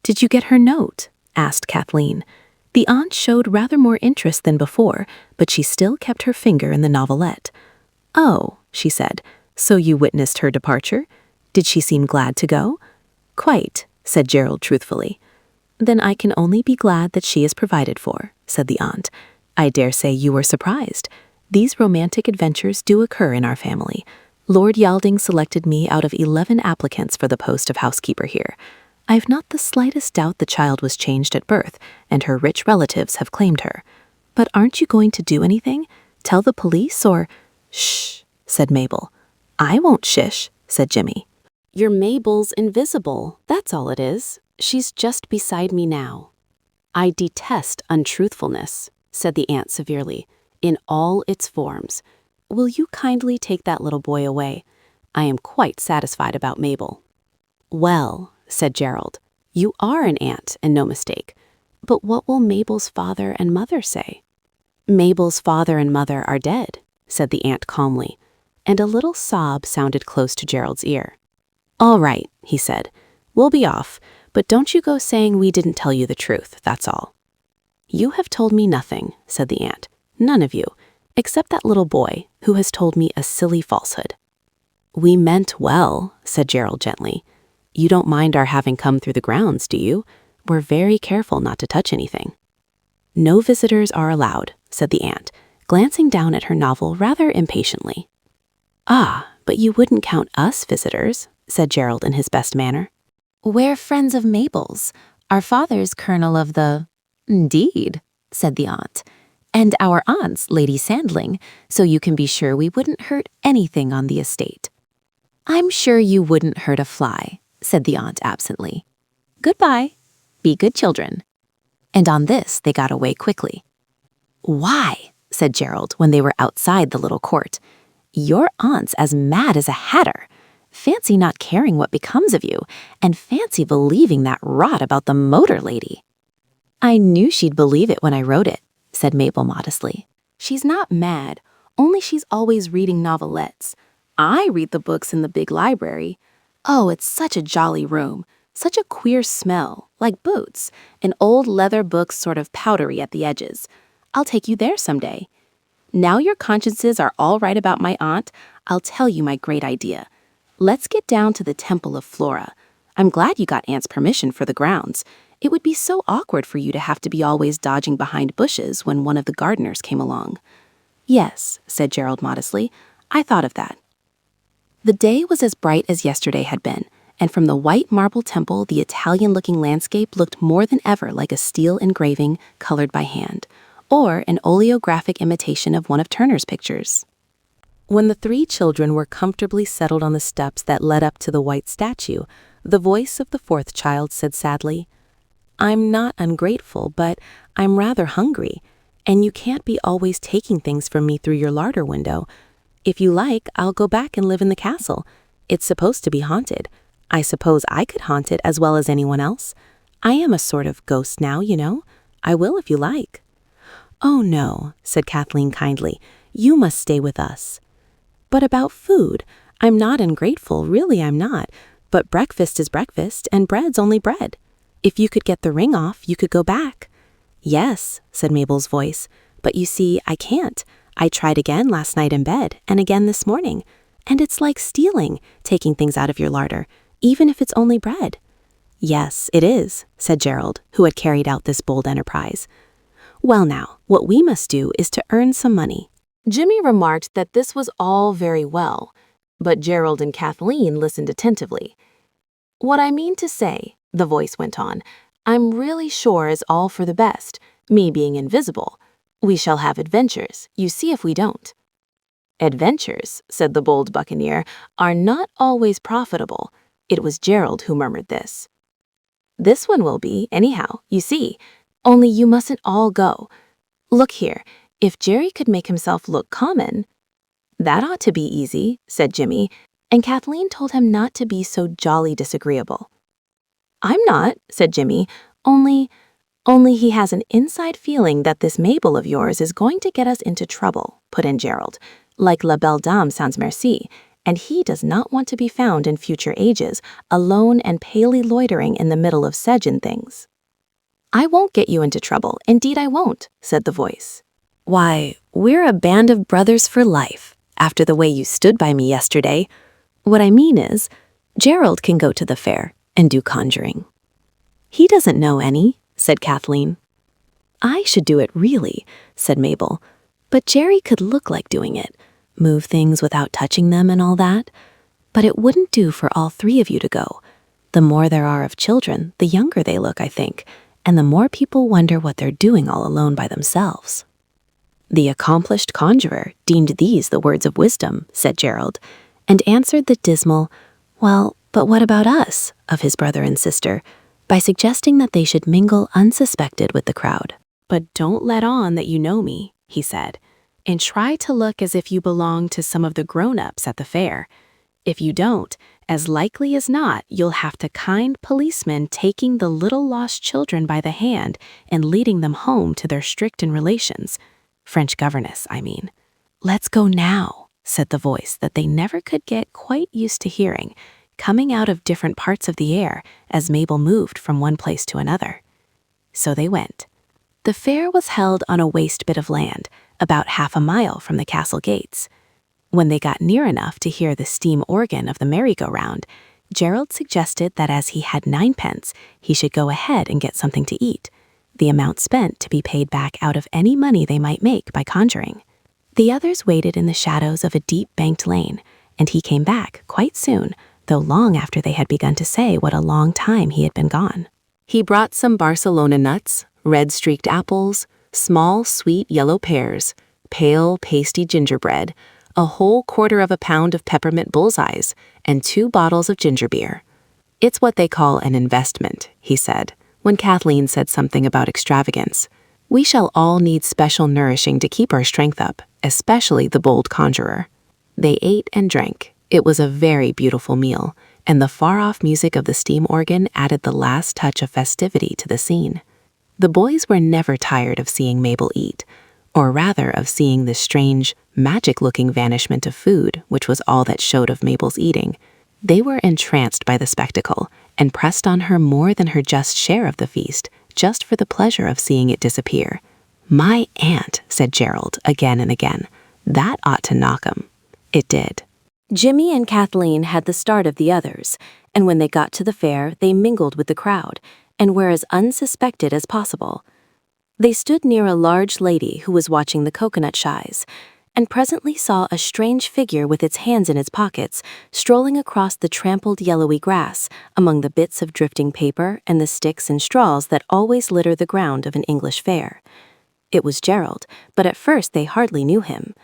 "Did you get her note?" asked Kathleen. The aunt showed rather more interest than before, but she still kept her finger in the novelette. "Oh," she said, "so you witnessed her departure? Did she seem glad to go?" "Quite," said Gerald truthfully. "Then I can only be glad that she is provided for," said the aunt. "I dare say you were surprised. These romantic adventures do occur in our family. Lord Yalding selected me out of 11 applicants for the post of housekeeper here. I've not the slightest doubt the child was changed at birth, and her rich relatives have claimed her. But aren't you going to do anything? Tell the police or—" "Shh," said Mabel. "I won't shish," said Jimmy. "Your Mabel's invisible, that's all it is. She's just beside me now." "I detest untruthfulness," said the aunt severely, "in all its forms. Will you kindly take that little boy away? I am quite satisfied about Mabel." "Well," said Gerald, "you are an aunt and no mistake. But what will Mabel's father and mother say?" "Mabel's father and mother are dead," said the aunt calmly, and a little sob sounded close to Gerald's ear. "All right," he said, "we'll be off, but don't you go saying we didn't tell you the truth, that's all." "You have told me nothing," said the aunt, "none of you, except that little boy who has told me a silly falsehood." "We meant well," said Gerald gently. "You don't mind our having come through the grounds, do you? We're very careful not to touch anything." "No visitors are allowed," said the aunt, glancing down at her novel rather impatiently. "Ah, but you wouldn't count us visitors," said Gerald in his best manner. "We're friends of Mabel's. Our father's colonel of the—" "Indeed," said the aunt. "And our aunt's Lady Sandling, so you can be sure we wouldn't hurt anything on the estate." "I'm sure you wouldn't hurt a fly," said the aunt absently. "Goodbye. Be good children." And on this they got away quickly. "Why," said Gerald when they were outside the little court, "your aunt's as mad as a hatter. Fancy not caring what becomes of you, and fancy believing that rot about the motor lady." "I knew she'd believe it when I wrote it," said Mabel modestly. "She's not mad, only she's always reading novelettes. I read the books in the big library. Oh, it's such a jolly room, such a queer smell, like boots, and old leather books sort of powdery at the edges. I'll take you there someday. Now your consciences are all right about my aunt, I'll tell you my great idea. Let's get down to the Temple of Flora. I'm glad you got Aunt's permission for the grounds. It would be so awkward for you to have to be always dodging behind bushes when one of the gardeners came along." "Yes," said Gerald modestly, "I thought of that." The day was as bright as yesterday had been, and from the white marble temple the Italian-looking landscape looked more than ever like a steel engraving colored by hand, or an oleographic imitation of one of Turner's pictures. When the 3 children were comfortably settled on the steps that led up to the white statue, the voice of the 4th child said sadly, "I'm not ungrateful, but I'm rather hungry, and you can't be always taking things from me through your larder window. If you like, I'll go back and live in the castle. It's supposed to be haunted. I suppose I could haunt it as well as anyone else. I am a sort of ghost now, you know. I will if you like." "Oh, no," said Kathleen kindly. "You must stay with us." "But about food, I'm not ungrateful, really I'm not. But breakfast is breakfast, and bread's only bread. If you could get the ring off, you could go back." "Yes," said Mabel's voice, "but you see, I can't. I tried again last night in bed, and again this morning. And it's like stealing, taking things out of your larder, even if it's only bread." "Yes, it is," said Gerald, who had carried out this bold enterprise. "Well now, what we must do is to earn some money." Jimmy remarked that this was all very well, but Gerald and Kathleen listened attentively. "What I mean to say," the voice went on, I'm really sure is all for the best, me being invisible. We shall have adventures, you see if we don't. Adventures, said the bold buccaneer, are not always profitable. It was Gerald who murmured this. This one will be, anyhow, you see. Only you mustn't all go. Look here, if Jerry could make himself look common. That ought to be easy, said Jimmy, and Kathleen told him not to be so jolly disagreeable. I'm not, said Jimmy, only he has an inside feeling that this Mabel of yours is going to get us into trouble, put in Gerald, like La Belle Dame sans merci, and he does not want to be found in future ages, alone and palely loitering in the middle of sedge and things. I won't get you into trouble, indeed I won't, said the voice. Why, we're a band of brothers for life, after the way you stood by me yesterday. What I mean is, Gerald can go to the fair and do conjuring. He doesn't know any, said Kathleen. I should do it really, said Mabel, but Jerry could look like doing it, move things without touching them and all that. But it wouldn't do for all three of you to go. The more there are of children, the younger they look, I think, and the more people wonder what they're doing all alone by themselves. The accomplished conjurer deemed these the words of wisdom, said Gerald, and answered the dismal, well, but what about us, of his brother and sister, by suggesting that they should mingle unsuspected with the crowd. But don't let on that you know me, he said, and try to look as if you belong to some of the grown-ups at the fair. If you don't, as likely as not, you'll have to kind policemen taking the little lost children by the hand and leading them home to their stricken relations. French governess, I mean. Let's go now, said the voice that they never could get quite used to hearing, coming out of different parts of the air as Mabel moved from one place to another. So they went. The fair was held on a waste bit of land, about half a mile from the castle gates. When they got near enough to hear the steam organ of the merry-go-round, Gerald suggested that as he had 9 pence, he should go ahead and get something to eat, the amount spent to be paid back out of any money they might make by conjuring. The others waited in the shadows of a deep-banked lane, and he came back quite soon, though long after they had begun to say what a long time he had been gone. He brought some Barcelona nuts, red-streaked apples, small, sweet yellow pears, pale, pasty gingerbread, a whole quarter of a pound of peppermint bullseyes, and 2 bottles of ginger beer. It's what they call an investment, he said, when Kathleen said something about extravagance. We shall all need special nourishing to keep our strength up, especially the bold conjurer. They ate and drank. It was a very beautiful meal, and the far-off music of the steam organ added the last touch of festivity to the scene. The boys were never tired of seeing Mabel eat, or rather of seeing the strange, magic-looking vanishment of food, which was all that showed of Mabel's eating. They were entranced by the spectacle, and pressed on her more than her just share of the feast, just for the pleasure of seeing it disappear. My aunt, said Gerald again and again, that ought to knock 'em. It did. Jimmy and Kathleen had the start of the others, and when they got to the fair, they mingled with the crowd, and were as unsuspected as possible. They stood near a large lady who was watching the coconut shies, and presently saw a strange figure with its hands in its pockets, strolling across the trampled yellowy grass, among the bits of drifting paper and the sticks and straws that always litter the ground of an English fair. It was Gerald, but at first they hardly knew him.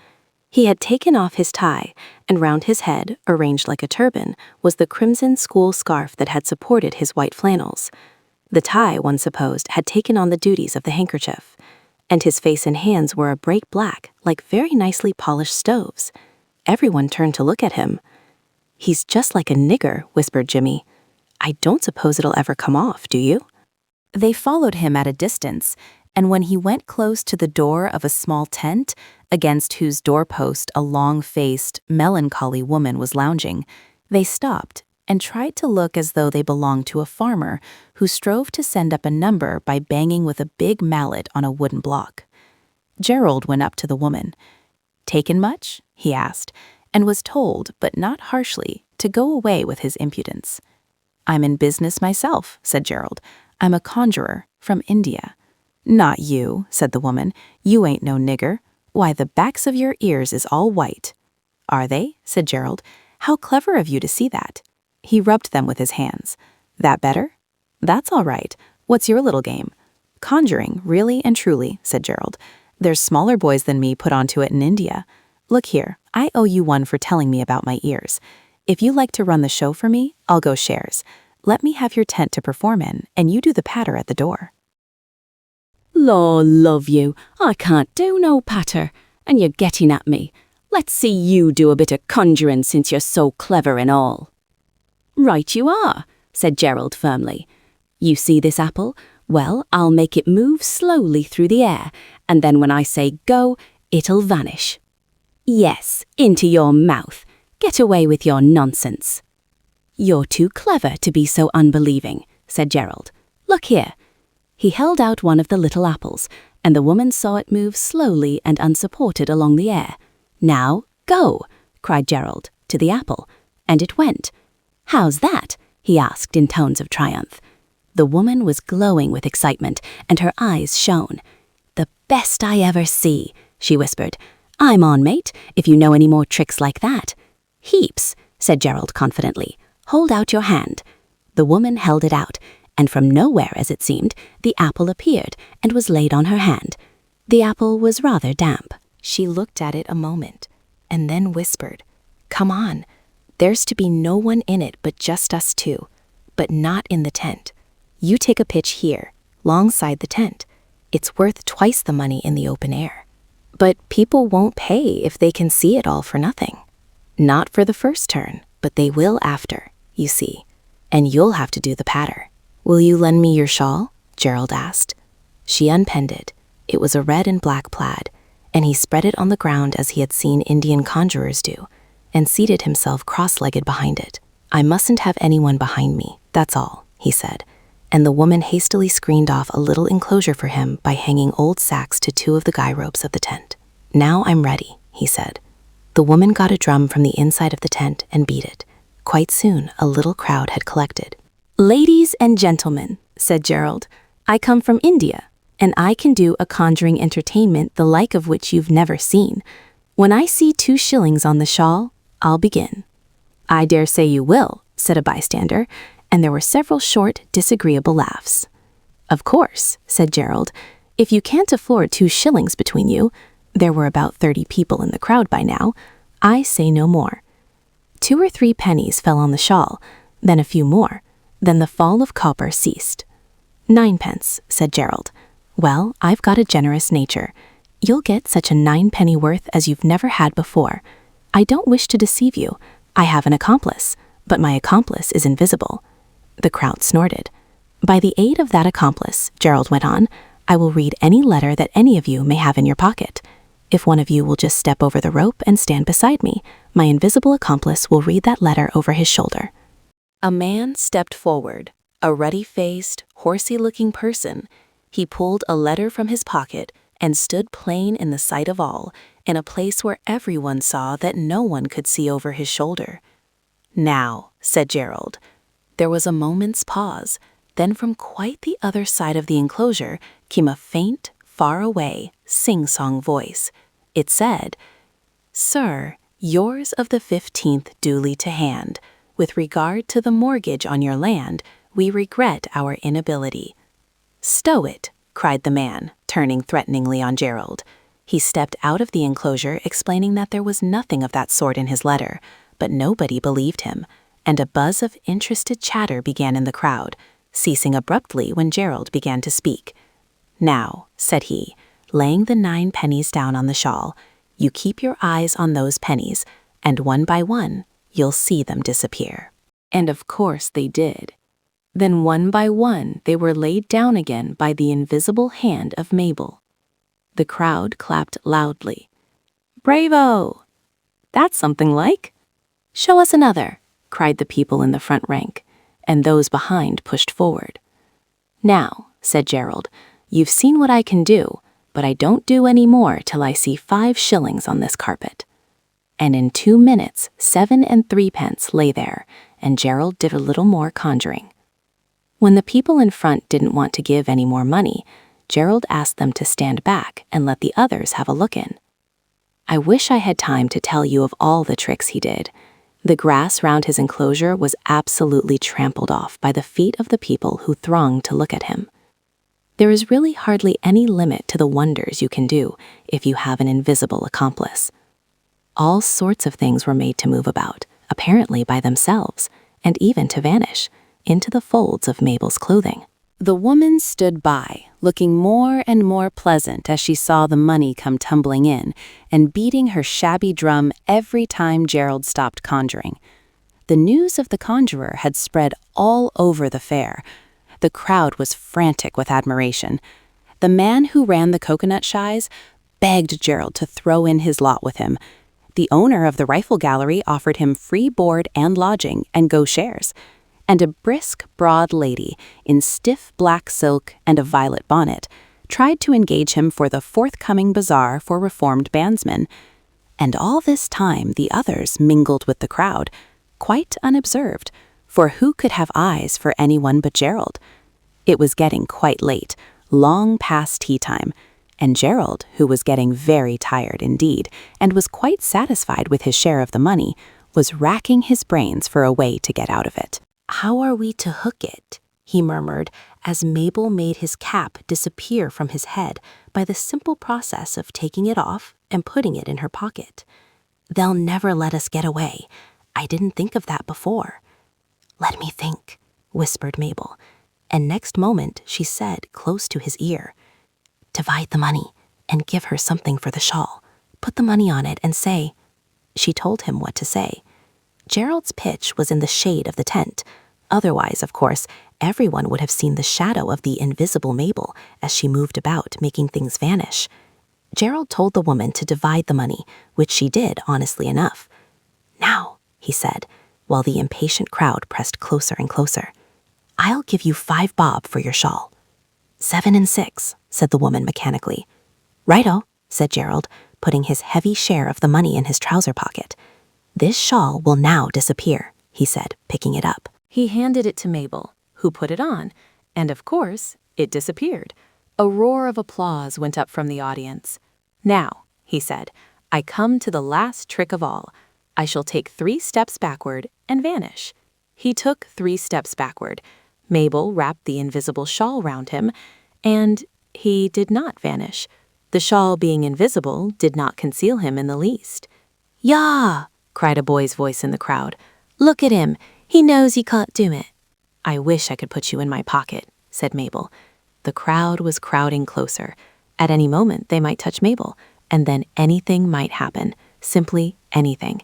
He had taken off his tie, and round his head, arranged like a turban, was the crimson school scarf that had supported his white flannels. The tie, one supposed, had taken on the duties of the handkerchief, and his face and hands were a bright black, like very nicely polished stoves. Everyone turned to look at him. He's just like a nigger, whispered Jimmy. I don't suppose it'll ever come off, do you? They followed him at a distance, and when he went close to the door of a small tent, against whose doorpost a long-faced, melancholy woman was lounging, they stopped and tried to look as though they belonged to a farmer who strove to send up a number by banging with a big mallet on a wooden block. Gerald went up to the woman. Taken much? He asked, and was told, but not harshly, to go away with his impudence. I'm in business myself, said Gerald. I'm a conjurer from India. Not you, said the woman. You ain't no nigger. Why, the backs of your ears is all white. Are they? Said Gerald. How clever of you to see that. He rubbed them with his hands. That better? "That's all right. What's your little game?" "Conjuring, really and truly," said Gerald. "There's smaller boys than me put onto it in India. Look here, I owe you one for telling me about my ears. If you like to run the show for me, I'll go shares. Let me have your tent to perform in, and you do the patter at the door." "Law love you, I can't do no patter, and you're getting at me. Let's see you do a bit of conjuring since you're so clever and all." "Right you are," said Gerald firmly. "You see this apple? Well, I'll make it move slowly through the air, and then when I say go, it'll vanish. Yes, into your mouth. Get away with your nonsense." "You're too clever to be so unbelieving," said Gerald. "Look here." He held out one of the little apples, and the woman saw it move slowly and unsupported along the air. "Now, go," cried Gerald, to the apple, and it went. "How's that?" he asked in tones of triumph. The woman was glowing with excitement, and her eyes shone. "The best I ever see," she whispered. "I'm on, mate, if you know any more tricks like that." "Heaps," said Gerald confidently. "Hold out your hand." The woman held it out, and from nowhere, as it seemed, the apple appeared and was laid on her hand. The apple was rather damp. She looked at it a moment, and then whispered, "Come on. There's to be no one in it but just us two, but not in the tent. You take a pitch here, longside the tent. It's worth twice the money in the open air. But people won't pay if they can see it all for nothing. Not for the first turn, but they will after, you see, and you'll have to do the patter." "Will you lend me your shawl?" Gerald asked. She unpinned it. It was a red and black plaid, and he spread it on the ground as he had seen Indian conjurers do, and seated himself cross-legged behind it. "I mustn't have anyone behind me, that's all," he said, and the woman hastily screened off a little enclosure for him by hanging old sacks to two of the guy ropes of the tent. "Now I'm ready," he said. The woman got a drum from the inside of the tent and beat it. Quite soon, a little crowd had collected. "Ladies and gentlemen," said Gerald, "I come from India, and I can do a conjuring entertainment the like of which you've never seen. When I see 2 shillings on the shawl, I'll begin." "I dare say you will," said a bystander, and there were several short, disagreeable laughs. "Of course," said Gerald, "if you can't afford 2 shillings between you," there were about 30 people in the crowd by now, "I say no more." 2 or 3 pennies fell on the shawl, then a few more. Then the fall of copper ceased. 9 pence, said Gerald. "Well, I've got a generous nature. You'll get such a 9-penny worth as you've never had before. I don't wish to deceive you. I have an accomplice, but my accomplice is invisible." The crowd snorted. "By the aid of that accomplice," Gerald went on, "I will read any letter that any of you may have in your pocket. If one of you will just step over the rope and stand beside me, my invisible accomplice will read that letter over his shoulder." A man stepped forward, a ruddy-faced, horsey-looking person. He pulled a letter from his pocket and stood plain in the sight of all, in a place where everyone saw that no one could see over his shoulder. "Now," said Gerald. There was a moment's pause. Then from quite the other side of the enclosure came a faint, far-away, sing-song voice. It said, "Sir, yours of the 15th duly to hand. With regard to the mortgage on your land, we regret our inability." "Stow it," cried the man, turning threateningly on Gerald. He stepped out of the enclosure explaining that there was nothing of that sort in his letter, but nobody believed him, and a buzz of interested chatter began in the crowd, ceasing abruptly when Gerald began to speak. "Now," said he, laying the 9 pennies down on the shawl, "you keep your eyes on those pennies, and one by one, you'll see them disappear." And of course they did. Then one by one they were laid down again by the invisible hand of Mabel. The crowd clapped loudly. "Bravo! That's something like." "Show us another," cried the people in the front rank, and those behind pushed forward. "Now," said Gerald, "you've seen what I can do, but I don't do any more till I see 5 shillings on this carpet." And in 2 minutes, 7 and 3 pence lay there, and Gerald did a little more conjuring. When the people in front didn't want to give any more money, Gerald asked them to stand back and let the others have a look in. I wish I had time to tell you of all the tricks he did. The grass round his enclosure was absolutely trampled off by the feet of the people who thronged to look at him. There is really hardly any limit to the wonders you can do if you have an invisible accomplice. All sorts of things were made to move about, apparently by themselves, and even to vanish, into the folds of Mabel's clothing. The woman stood by, looking more and more pleasant as she saw the money come tumbling in, and beating her shabby drum every time Gerald stopped conjuring. The news of the conjurer had spread all over the fair. The crowd was frantic with admiration. The man who ran the coconut shies begged Gerald to throw in his lot with him. The owner of the rifle gallery offered him free board and lodging and go shares. And a brisk, broad lady in stiff black silk and a violet bonnet tried to engage him for the forthcoming bazaar for reformed bandsmen. And all this time the others mingled with the crowd, quite unobserved, for who could have eyes for anyone but Gerald? It was getting quite late, long past tea time, and Gerald, who was getting very tired indeed, and was quite satisfied with his share of the money, was racking his brains for a way to get out of it. "How are we to hook it?" he murmured as Mabel made his cap disappear from his head by the simple process of taking it off and putting it in her pocket. "They'll never let us get away. I didn't think of that before." "Let me think," whispered Mabel, and next moment she said close to his ear, "Divide the money and give her something for the shawl. Put the money on it and say—" She told him what to say. Gerald's pitch was in the shade of the tent. Otherwise, of course, everyone would have seen the shadow of the invisible Mabel as she moved about, making things vanish. Gerald told the woman to divide the money, which she did honestly enough. "Now," he said, while the impatient crowd pressed closer and closer, "I'll give you 5 bob for your shawl." 7 and 6, said the woman mechanically. "Righto," said Gerald, putting his heavy share of the money in his trouser pocket. "This shawl will now disappear," he said, picking it up. He handed it to Mabel, who put it on, and of course, it disappeared. A roar of applause went up from the audience. "Now," he said, "I come to the last trick of all. I shall take 3 steps backward and vanish." He took 3 steps backward. Mabel wrapped the invisible shawl round him, and he did not vanish. The shawl being invisible did not conceal him in the least. "Yah!" cried a boy's voice in the crowd. "Look at him. He knows he can't do it." "I wish I could put you in my pocket," said Mabel. The crowd was crowding closer. At any moment they might touch Mabel, and then anything might happen, simply anything.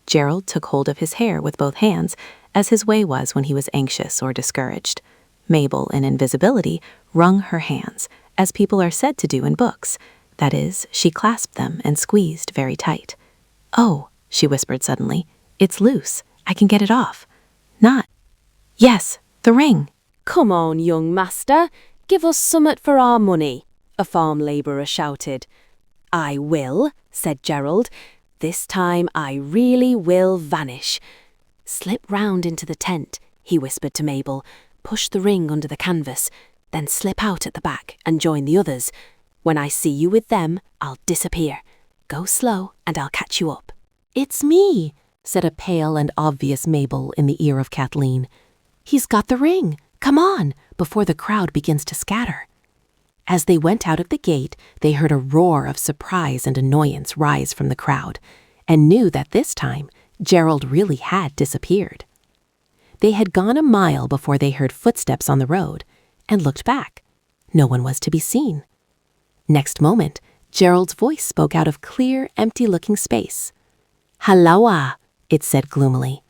Gerald took hold of his hair with both hands, as his way was when he was anxious or discouraged. Mabel, in invisibility, wrung her hands, as people are said to do in books. That is, she clasped them and squeezed very tight. "Oh," she whispered suddenly, "it's loose. I can get it off." "Not—" "Yes, the ring." "Come on, young master, give us summat for our money," a farm labourer shouted. "I will," said Gerald. "This time I really will vanish." "Slip round into the tent," he whispered to Mabel. "Push the ring under the canvas, then slip out at the back and join the others. When I see you with them, I'll disappear. Go slow and I'll catch you up." "It's me," said a pale and obvious Mabel in the ear of Kathleen. "He's got the ring. Come on, before the crowd begins to scatter." As they went out of the gate, they heard a roar of surprise and annoyance rise from the crowd, and knew that this time Gerald really had disappeared. They had gone a mile before they heard footsteps on the road, and looked back. No one was to be seen. Next moment, Gerald's voice spoke out of clear, empty-looking space. "Halloa," it said gloomily.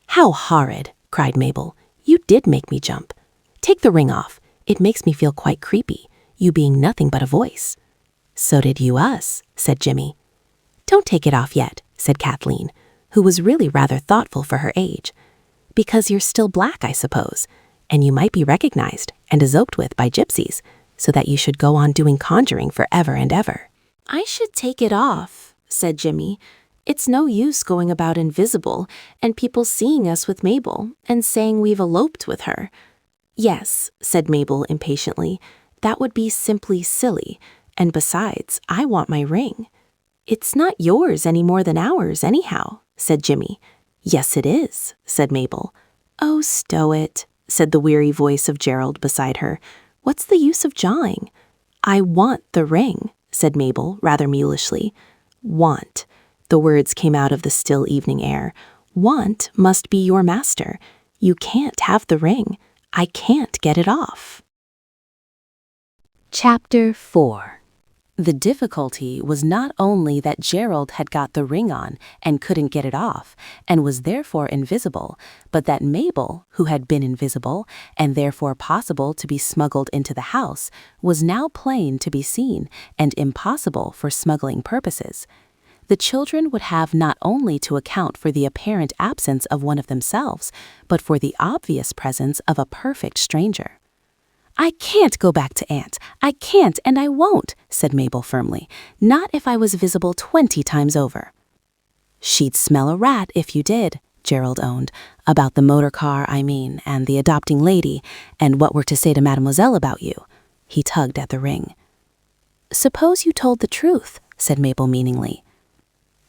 "How horrid," cried Mabel. "You did make me jump. Take the ring off. It makes me feel quite creepy, you being nothing but a voice." "So did you us," said Jimmy. "Don't take it off yet," said Kathleen, who was really rather thoughtful for her age. "Because you're still black, I suppose, and you might be recognized and eloped with by gypsies, so that you should go on doing conjuring for ever and ever." "I should take it off," said Jimmy. "It's no use going about invisible and people seeing us with Mabel and saying we've eloped with her." "Yes," said Mabel impatiently, "that would be simply silly, and besides, I want my ring." "It's not yours any more than ours, anyhow," said Jimmy. Yes, it is, said Mabel. Oh, stow it, said the weary voice of Gerald beside her. What's the use of jawing? I want the ring, said Mabel, rather mulishly. Want. The words came out of the still evening air. Want must be your master. You can't have the ring. I can't get it off. Chapter 4. The difficulty was not only that Gerald had got the ring on and couldn't get it off, and was therefore invisible, but that Mabel, who had been invisible, and therefore possible to be smuggled into the house, was now plain to be seen, and impossible for smuggling purposes. The children would have not only to account for the apparent absence of one of themselves, but for the obvious presence of a perfect stranger. I can't go back to Aunt. I can't, and I won't, said Mabel firmly. Not if I was visible 20 times over. She'd smell a rat if you did, Gerald owned. About the motor car, I mean, and the adopting lady, and what we're to say to Mademoiselle about you. He tugged at the ring. Suppose you told the truth, said Mabel meaningly.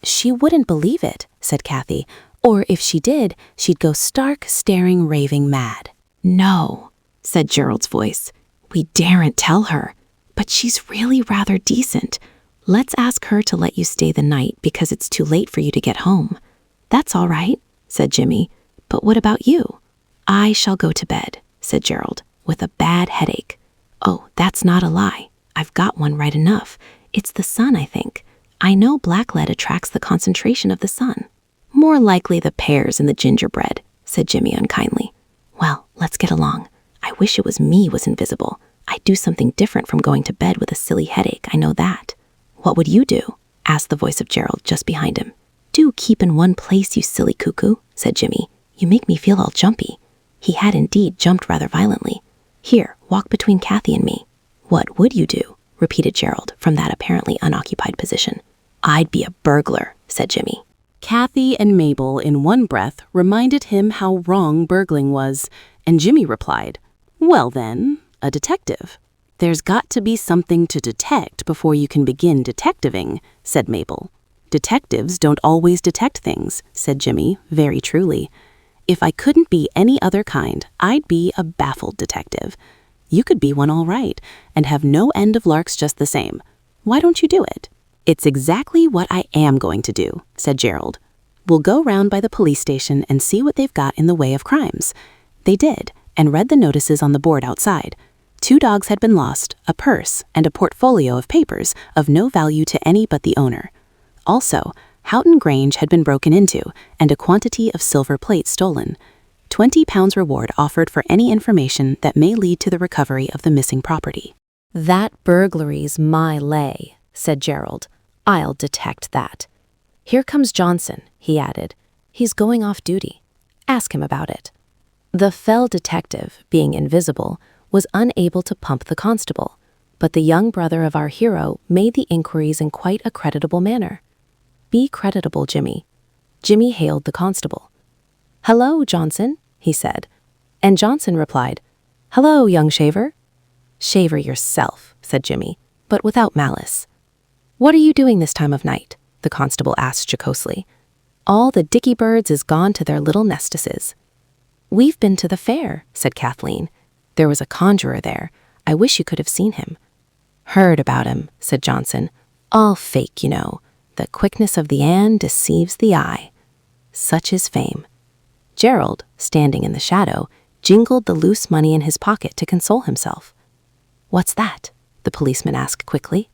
She wouldn't believe it, said Kathy, or if she did, she'd go stark, staring, raving mad. No, said Gerald's voice. We daren't tell her, but she's really rather decent. Let's ask her to let you stay the night because it's too late for you to get home. That's all right, said Jimmy. But what about you? I shall go to bed, said Gerald, with a bad headache. Oh, that's not a lie. I've got one right enough. It's the sun, I think. I know blacklead attracts the concentration of the sun. More likely the pears in the gingerbread, said Jimmy unkindly. Well, let's get along. I wish it was me was invisible. I'd do something different from going to bed with a silly headache, I know that. What would you do? Asked the voice of Gerald just behind him. Do keep in one place, you silly cuckoo, said Jimmy. You make me feel all jumpy. He had indeed jumped rather violently. Here, walk between Kathy and me. What would you do? Repeated Gerald from that apparently unoccupied position. I'd be a burglar, said Jimmy. Kathy and Mabel in one breath reminded him how wrong burgling was, and Jimmy replied, Well then, a detective. There's got to be something to detect before you can begin detectiving, said Mabel. Detectives don't always detect things, said Jimmy, very truly. If I couldn't be any other kind, I'd be a baffled detective. You could be one all right, and have no end of larks just the same. Why don't you do it? It's exactly what I am going to do, said Gerald. We'll go round by the police station and see what they've got in the way of crimes. They did, and read the notices on the board outside. 2 dogs had been lost, a purse, and a portfolio of papers of no value to any but the owner. Also, Houghton Grange had been broken into, and a quantity of silver plate stolen. £20 reward offered for any information that may lead to the recovery of the missing property. That burglary's my lay, said Gerald. I'll detect that. Here comes Johnson, he added. He's going off duty. Ask him about it. The fell detective, being invisible, was unable to pump the constable, but the young brother of our hero made the inquiries in quite a creditable manner. Be creditable, Jimmy. Jimmy hailed the constable. Hello, Johnson, he said. And Johnson replied, Hello, young shaver. Shaver yourself, said Jimmy, but without malice. What are you doing this time of night? The constable asked jocosely. All the dicky birds is gone to their little nestices. We've been to the fair, said Kathleen. There was a conjurer there. I wish you could have seen him. Heard about him, said Johnson. All fake, you know. The quickness of the Anne deceives the eye. Such is fame. Gerald, standing in the shadow, jingled the loose money in his pocket to console himself. What's that? The policeman asked quickly.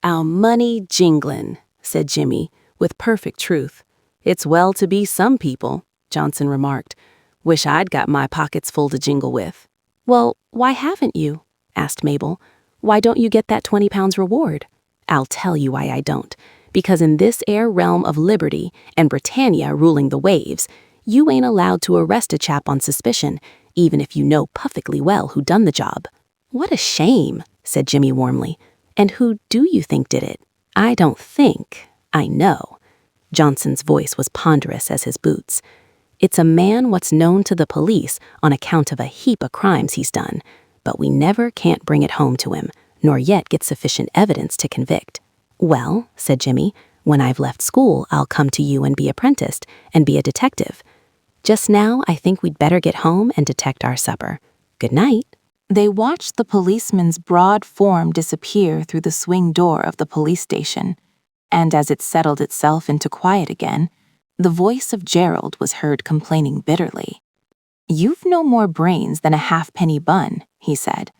Our money jinglin', said Jimmy, with perfect truth. It's well to be some people, Johnson remarked. Wish I'd got my pockets full to jingle with. Well, why haven't you? Asked Mabel. Why don't you get that £20 reward? I'll tell you why I don't. Because in this air realm of liberty and Britannia ruling the waves, you ain't allowed to arrest a chap on suspicion, even if you know perfectly well who done the job. What a shame, said Jimmy warmly. And who do you think did it? I don't think. I know. Johnson's voice was ponderous as his boots. It's a man what's known to the police on account of a heap of crimes he's done, but we never can't bring it home to him, nor yet get sufficient evidence to convict. Well, said Jimmy, when I've left school, I'll come to you and be apprenticed, and be a detective. Just now, I think we'd better get home and detect our supper. Good night." They watched the policeman's broad form disappear through the swing door of the police station, and as it settled itself into quiet again, the voice of Gerald was heard complaining bitterly. "You've no more brains than a halfpenny bun," he said.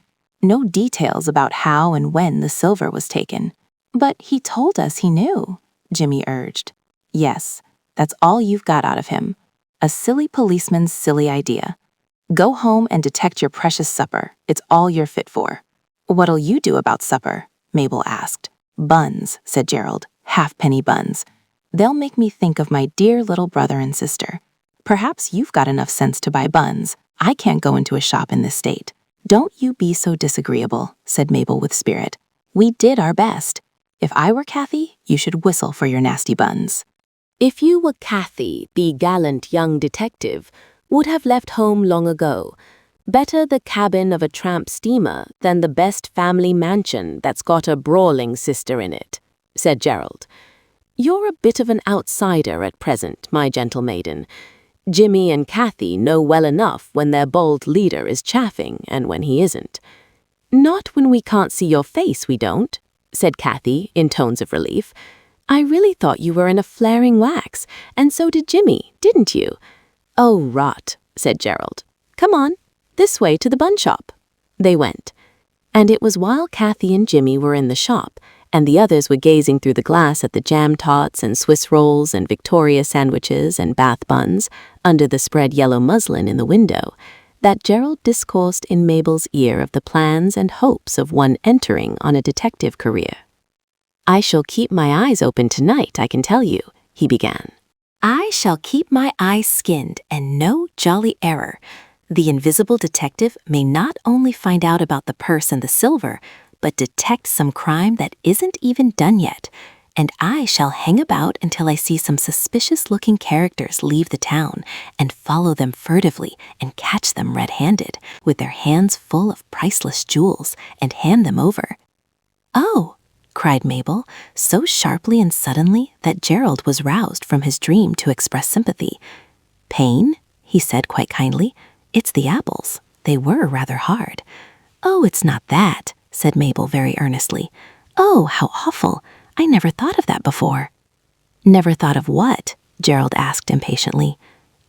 "No details about how and when the silver was taken." "But he told us he knew," Jimmy urged. "Yes, that's all you've got out of him. A silly policeman's silly idea. Go home and detect your precious supper. It's all you're fit for." "What'll you do about supper?" Mabel asked. "Buns," said Gerald. "Halfpenny buns. They'll make me think of my dear little brother and sister. Perhaps you've got enough sense to buy buns. I can't go into a shop in this state." "Don't you be so disagreeable," said Mabel with spirit. "We did our best. If I were Kathy, you should whistle for your nasty buns." If you were Kathy, the gallant young detective, would have left home long ago. Better the cabin of a tramp steamer than the best family mansion that's got a brawling sister in it, said Gerald. You're a bit of an outsider at present, my gentle maiden. Jimmy and Kathy know well enough when their bold leader is chaffing and when he isn't. Not when we can't see your face, we don't, said Kathy in tones of relief. I really thought you were in a flaring wax, and so did Jimmy, didn't you? Oh, rot, said Gerald. Come on, this way to the bun shop. They went, and it was while Kathy and Jimmy were in the shop, and the others were gazing through the glass at the jam tots and Swiss rolls and Victoria sandwiches and Bath buns under the spread yellow muslin in the window, that Gerald discoursed in Mabel's ear of the plans and hopes of one entering on a detective career. I shall keep my eyes open tonight, I can tell you, he began. I shall keep my eyes skinned, and no jolly error. The invisible detective may not only find out about the purse and the silver, but detect some crime that isn't even done yet, and I shall hang about until I see some suspicious-looking characters leave the town and follow them furtively and catch them red-handed, with their hands full of priceless jewels, and hand them over. Oh, cried Mabel, so sharply and suddenly that Gerald was roused from his dream to express sympathy. Pain? He said quite kindly. It's the apples. They were rather hard. Oh, it's not that, said Mabel very earnestly. Oh, how awful. I never thought of that before. Never thought of what? Gerald asked impatiently.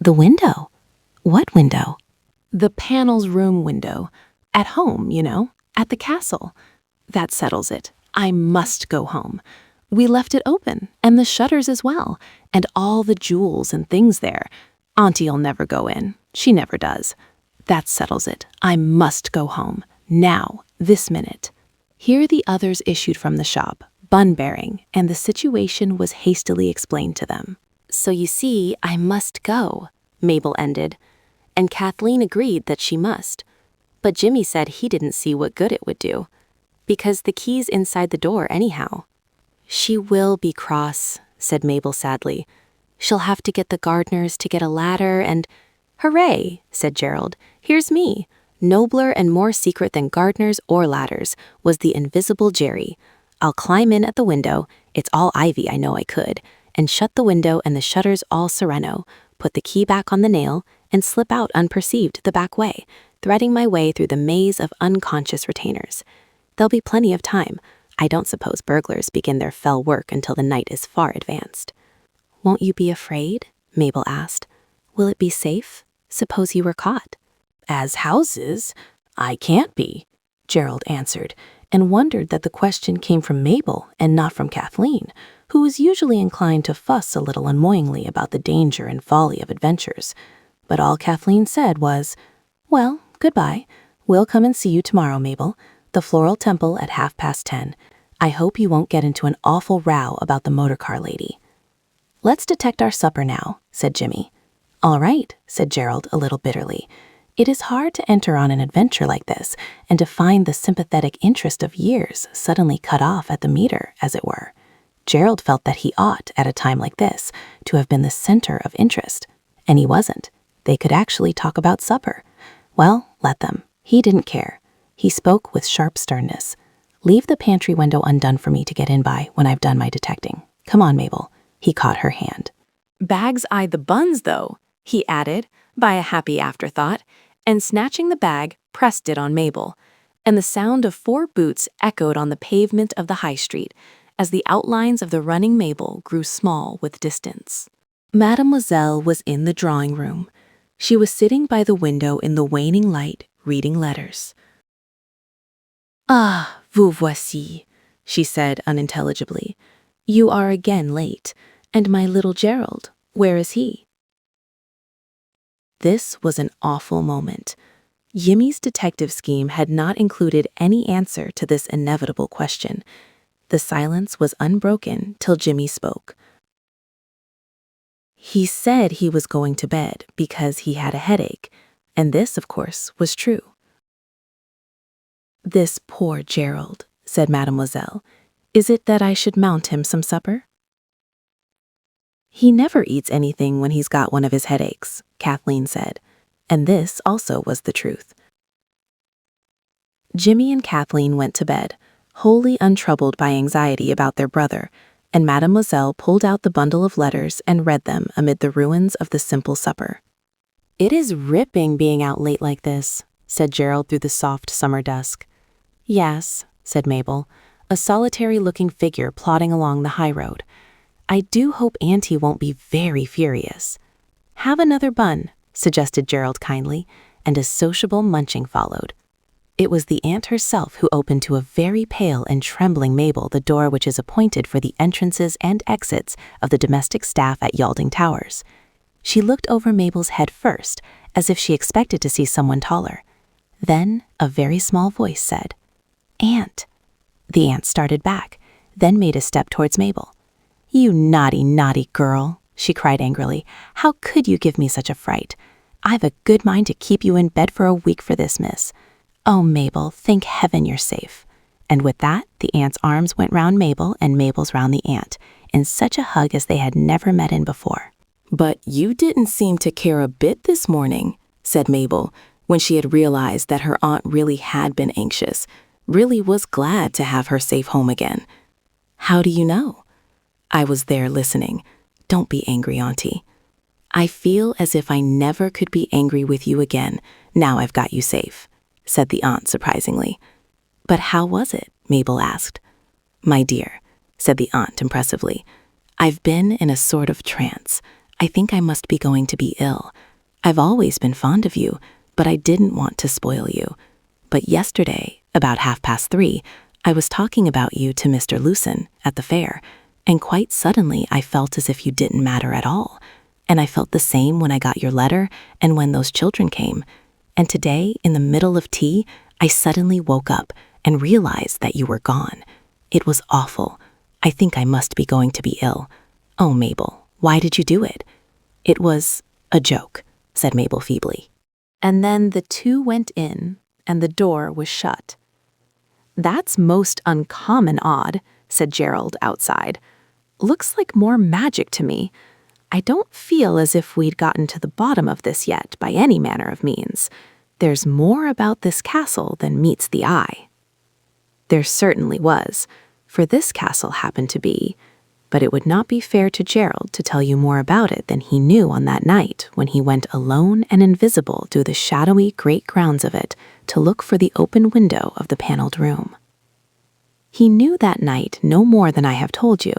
The window. What window? The panel's room window. At home, you know, at the castle. That settles it. I must go home. We left it open, and the shutters as well, and all the jewels and things there. Auntie'll never go in. She never does. That settles it. I must go home. Now, this minute. Here the others issued from the shop, bun-bearing, and the situation was hastily explained to them. So you see, I must go, Mabel ended, and Kathleen agreed that she must. But Jimmy said he didn't see what good it would do, because the key's inside the door anyhow. She will be cross, said Mabel sadly. She'll have to get the gardeners to get a ladder and... Hooray, said Gerald. Here's me. Nobler and more secret than gardeners or ladders was the invisible Jerry. I'll climb in at the window, it's all ivy, I know I could, and shut the window and the shutters all sereno, put the key back on the nail, and slip out unperceived the back way, threading my way through the maze of unconscious retainers. There'll be plenty of time. I don't suppose burglars begin their fell work until the night is far advanced. Won't you be afraid? Mabel asked. Will it be safe? Suppose you were caught. As houses, I can't be, Gerald answered, and wondered that the question came from Mabel and not from Kathleen, who was usually inclined to fuss a little annoyingly about the danger and folly of adventures. But all Kathleen said was, Well, goodbye. We'll come and see you tomorrow, Mabel. The Floral Temple at 10:30. I hope you won't get into an awful row about the motorcar lady. Let's detect our supper now, said Jimmy. All right, said Gerald a little bitterly. It is hard to enter on an adventure like this and to find the sympathetic interest of years suddenly cut off at the meter, as it were. Gerald felt that he ought, at a time like this, to have been the center of interest. And he wasn't. They could actually talk about supper. Well, let them. He didn't care. He spoke with sharp sternness. Leave the pantry window undone for me to get in by when I've done my detecting. Come on, Mabel. He caught her hand. Bags eyed the buns, though. he added, by a happy afterthought, and snatching the bag, pressed it on Mabel, and the sound of 4 boots echoed on the pavement of the high street as the outlines of the running Mabel grew small with distance. Mademoiselle was in the drawing room. She was sitting by the window in the waning light, reading letters. "Ah, vous voici," she said unintelligibly. "You are again late, and my little Gerald, where is he?" This was an awful moment. Jimmy's detective scheme had not included any answer to this inevitable question. The silence was unbroken till Jimmy spoke. He said he was going to bed because he had a headache, and this, of course, was true. "This poor Gerald," said Mademoiselle. "Is it that I should mount him some supper?" "He never eats anything when he's got one of his headaches," Kathleen said, and this also was the truth. Jimmy and Kathleen went to bed, wholly untroubled by anxiety about their brother, and Mademoiselle pulled out the bundle of letters and read them amid the ruins of the simple supper. "It is ripping being out late like this," said Gerald through the soft summer dusk. "Yes," said Mabel, a solitary-looking figure plodding along the high road. "I do hope Auntie won't be very furious." "Have another bun," suggested Gerald kindly, and a sociable munching followed. It was the aunt herself who opened to a very pale and trembling Mabel the door which is appointed for the entrances and exits of the domestic staff at Yalding Towers. She looked over Mabel's head first, as if she expected to see someone taller. Then a very small voice said, "Aunt." The aunt started back, then made a step towards Mabel. "You naughty, naughty girl," she cried angrily. "How could you give me such a fright? I've a good mind to keep you in bed for a week for this, miss. Oh, Mabel, thank heaven you're safe." And with that, the aunt's arms went round Mabel and Mabel's round the aunt, in such a hug as they had never met in before. "But you didn't seem to care a bit this morning," said Mabel, when she had realized that her aunt really had been anxious, really was glad to have her safe home again. "How do you know?" "I was there listening. Don't be angry, Auntie." "I feel as if I never could be angry with you again, now I've got you safe," said the aunt surprisingly. "But how was it?" Mabel asked. "My dear," said the aunt impressively, "I've been in a sort of trance. I think I must be going to be ill. I've always been fond of you, but I didn't want to spoil you. But yesterday, about 3:30, I was talking about you to Mr. Lewson at the fair, and quite suddenly I felt as if you didn't matter at all. And I felt the same when I got your letter and when those children came. And today, in the middle of tea, I suddenly woke up and realized that you were gone. It was awful. I think I must be going to be ill. Oh, Mabel, why did you do it?" "It was a joke," said Mabel feebly. And then the two went in, and the door was shut. "That's most uncommon odd," said Gerald outside. "Looks like more magic to me. I don't feel as if we'd gotten to the bottom of this yet by any manner of means. There's more about this castle than meets the eye." There certainly was, for this castle happened to be, but it would not be fair to Gerald to tell you more about it than he knew on that night when he went alone and invisible through the shadowy great grounds of it to look for the open window of the paneled room. He knew that night no more than I have told you,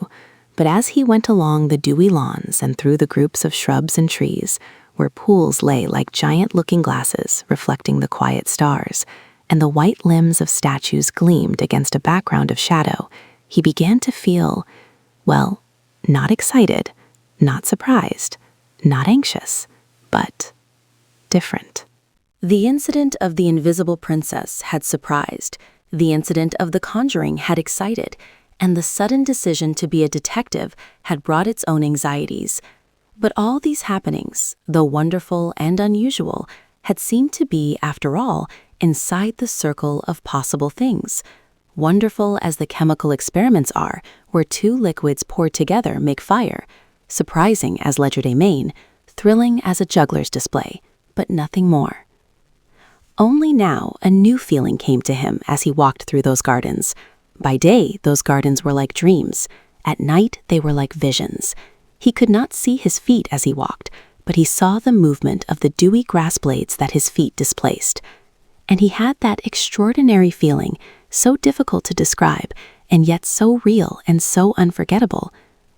but as he went along the dewy lawns and through the groups of shrubs and trees, where pools lay like giant looking-glasses reflecting the quiet stars, and the white limbs of statues gleamed against a background of shadow, he began to feel, well, not excited, not surprised, not anxious, but different. The incident of the invisible princess had surprised, the incident of the conjuring had excited, and the sudden decision to be a detective had brought its own anxieties. But all these happenings, though wonderful and unusual, had seemed to be, after all, inside the circle of possible things. Wonderful as the chemical experiments are, where 2 liquids poured together make fire, surprising as legerdemain, thrilling as a juggler's display, but nothing more. Only now a new feeling came to him as he walked through those gardens. By day, those gardens were like dreams. At night, they were like visions. He could not see his feet as he walked, but he saw the movement of the dewy grass blades that his feet displaced. And he had that extraordinary feeling, so difficult to describe, and yet so real and so unforgettable,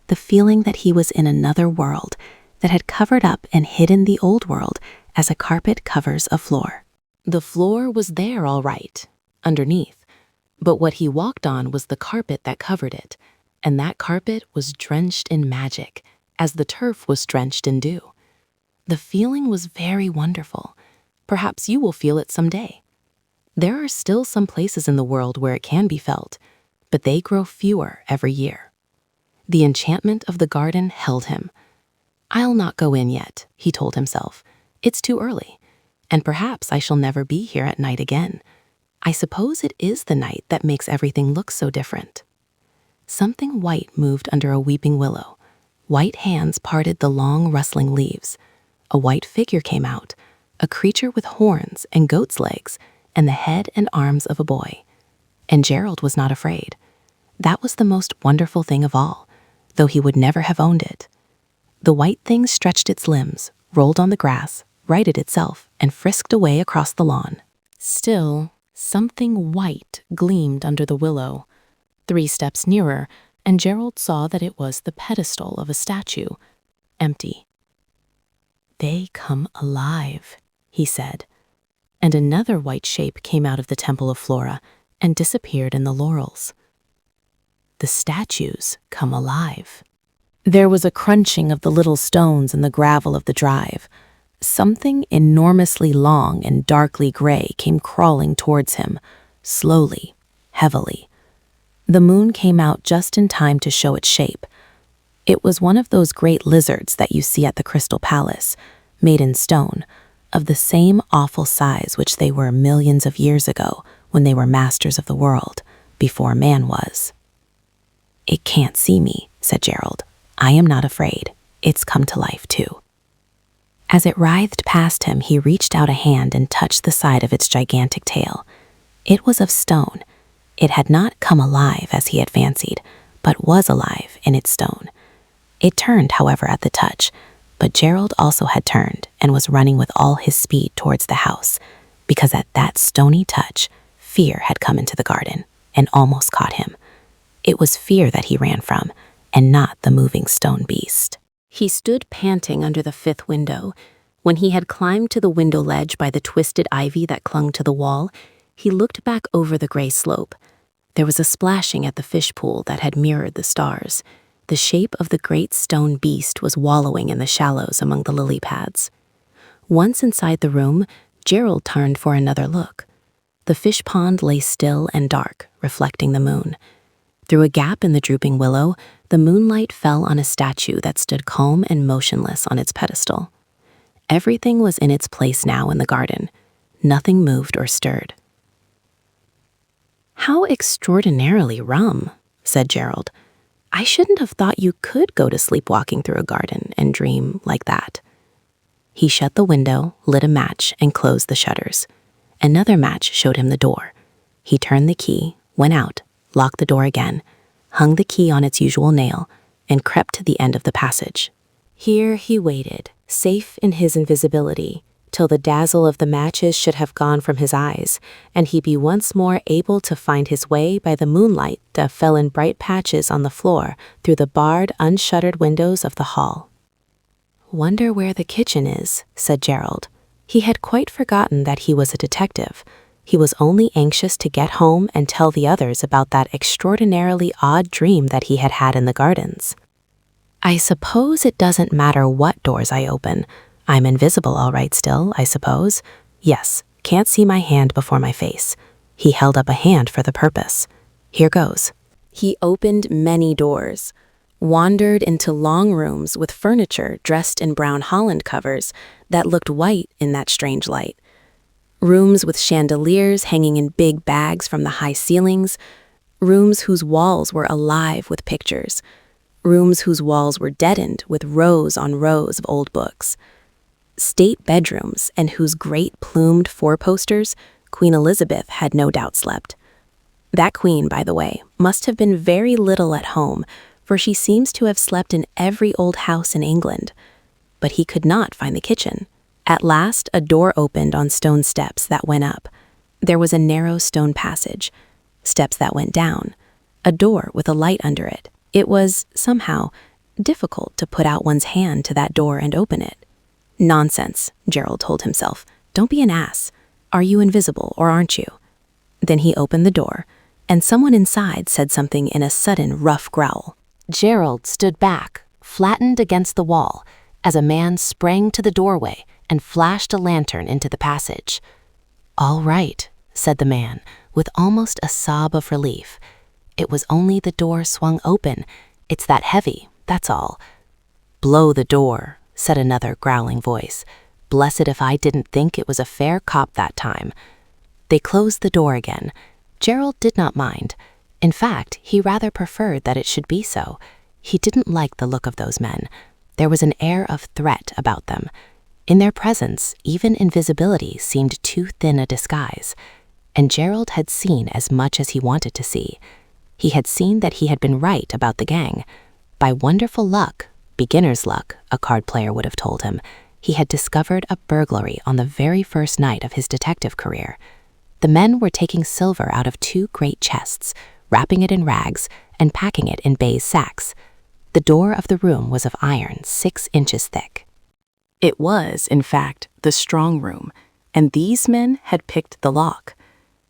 the feeling that he was in another world that had covered up and hidden the old world as a carpet covers a floor. The floor was there all right, underneath, but what he walked on was the carpet that covered it, and that carpet was drenched in magic, as the turf was drenched in dew. The feeling was very wonderful. Perhaps you will feel it someday. There are still some places in the world where it can be felt, but they grow fewer every year. The enchantment of the garden held him. "I'll not go in yet," he told himself. "It's too early, and perhaps I shall never be here at night again. I suppose it is the night that makes everything look so different." Something white moved under a weeping willow. White hands parted the long, rustling leaves. A white figure came out, a creature with horns and goat's legs and the head and arms of a boy. And Gerald was not afraid. That was the most wonderful thing of all, though he would never have owned it. The white thing stretched its limbs, rolled on the grass, righted itself, and frisked away across the lawn. Still, something white gleamed under the willow. 3 steps nearer, and Gerald saw that it was the pedestal of a statue, empty. "They come alive," he said, and another white shape came out of the Temple of Flora and disappeared in the laurels. The statues come alive. There was a crunching of the little stones in the gravel of the drive. Something enormously long and darkly gray came crawling towards him, slowly, heavily. The moon came out just in time to show its shape. It was one of those great lizards that you see at the Crystal Palace, made in stone, of the same awful size which they were millions of years ago when they were masters of the world, before man was. "It can't see me," said Gerald. "I am not afraid. It's come to life too." As it writhed past him, he reached out a hand and touched the side of its gigantic tail. It was of stone. It had not come alive as he had fancied, but was alive in its stone. It turned, however, at the touch, but Gerald also had turned and was running with all his speed towards the house, because at that stony touch, fear had come into the garden and almost caught him. It was fear that he ran from, and not the moving stone beast. He stood panting under the 5th window. When he had climbed to the window ledge by the twisted ivy that clung to the wall, he looked back over the gray slope. There was a splashing at the fish pool that had mirrored the stars. The shape of the great stone beast was wallowing in the shallows among the lily pads. Once inside the room, Gerald turned for another look. The fish pond lay still and dark, reflecting the moon. Through a gap in the drooping willow, the moonlight fell on a statue that stood calm and motionless on its pedestal. Everything was in its place now in the garden. Nothing moved or stirred. "How extraordinarily rum," said Gerald. "I shouldn't have thought you could go to sleep walking through a garden and dream like that." He shut the window, lit a match, and closed the shutters. Another match showed him the door. He turned the key, went out, locked the door again, hung the key on its usual nail, and crept to the end of the passage. Here he waited, safe in his invisibility, till the dazzle of the matches should have gone from his eyes, and he be once more able to find his way by the moonlight that fell in bright patches on the floor through the barred, unshuttered windows of the hall. "Wonder where the kitchen is," said Gerald. He had quite forgotten that he was a detective. He was only anxious to get home and tell the others about that extraordinarily odd dream that he had had in the gardens. "I suppose it doesn't matter what doors I open. I'm invisible all right still, I suppose. Yes, can't see my hand before my face." He held up a hand for the purpose. "Here goes." He opened many doors, wandered into long rooms with furniture dressed in brown holland covers that looked white in that strange light. Rooms with chandeliers hanging in big bags from the high ceilings. Rooms whose walls were alive with pictures. Rooms whose walls were deadened with rows on rows of old books. State bedrooms, and whose great plumed four-posters Queen Elizabeth had no doubt slept. That queen, by the way, must have been very little at home, for she seems to have slept in every old house in England. but he could not find the kitchen. At last, a door opened on stone steps that went up. There was a narrow stone passage, steps that went down, a door with a light under it. It was, somehow, difficult to put out one's hand to that door and open it. Nonsense, Gerald told himself. Don't be an ass. Are you invisible or aren't you? Then he opened the door, and someone inside said something in a sudden rough growl. Gerald stood back, flattened against the wall, as a man sprang to the doorway and flashed a lantern into the passage. "All right," said the man, with almost a sob of relief. "It was only the door swung open. It's that heavy, that's all." "Blow the door," said another growling voice. "Blessed if I didn't think it was a fair cop that time." They closed the door again. Gerald did not mind. In fact, he rather preferred that it should be so. He didn't like the look of those men. There was an air of threat about them. In their presence, even invisibility seemed too thin a disguise. And Gerald had seen as much as he wanted to see. He had seen that he had been right about the gang. By wonderful luck, beginner's luck, a card player would have told him, he had discovered a burglary on the very first night of his detective career. The men were taking silver out of 2 great chests, wrapping it in rags, and packing it in baize sacks. The door of the room was of iron 6 inches thick. It was, in fact, the strong room, and these men had picked the lock.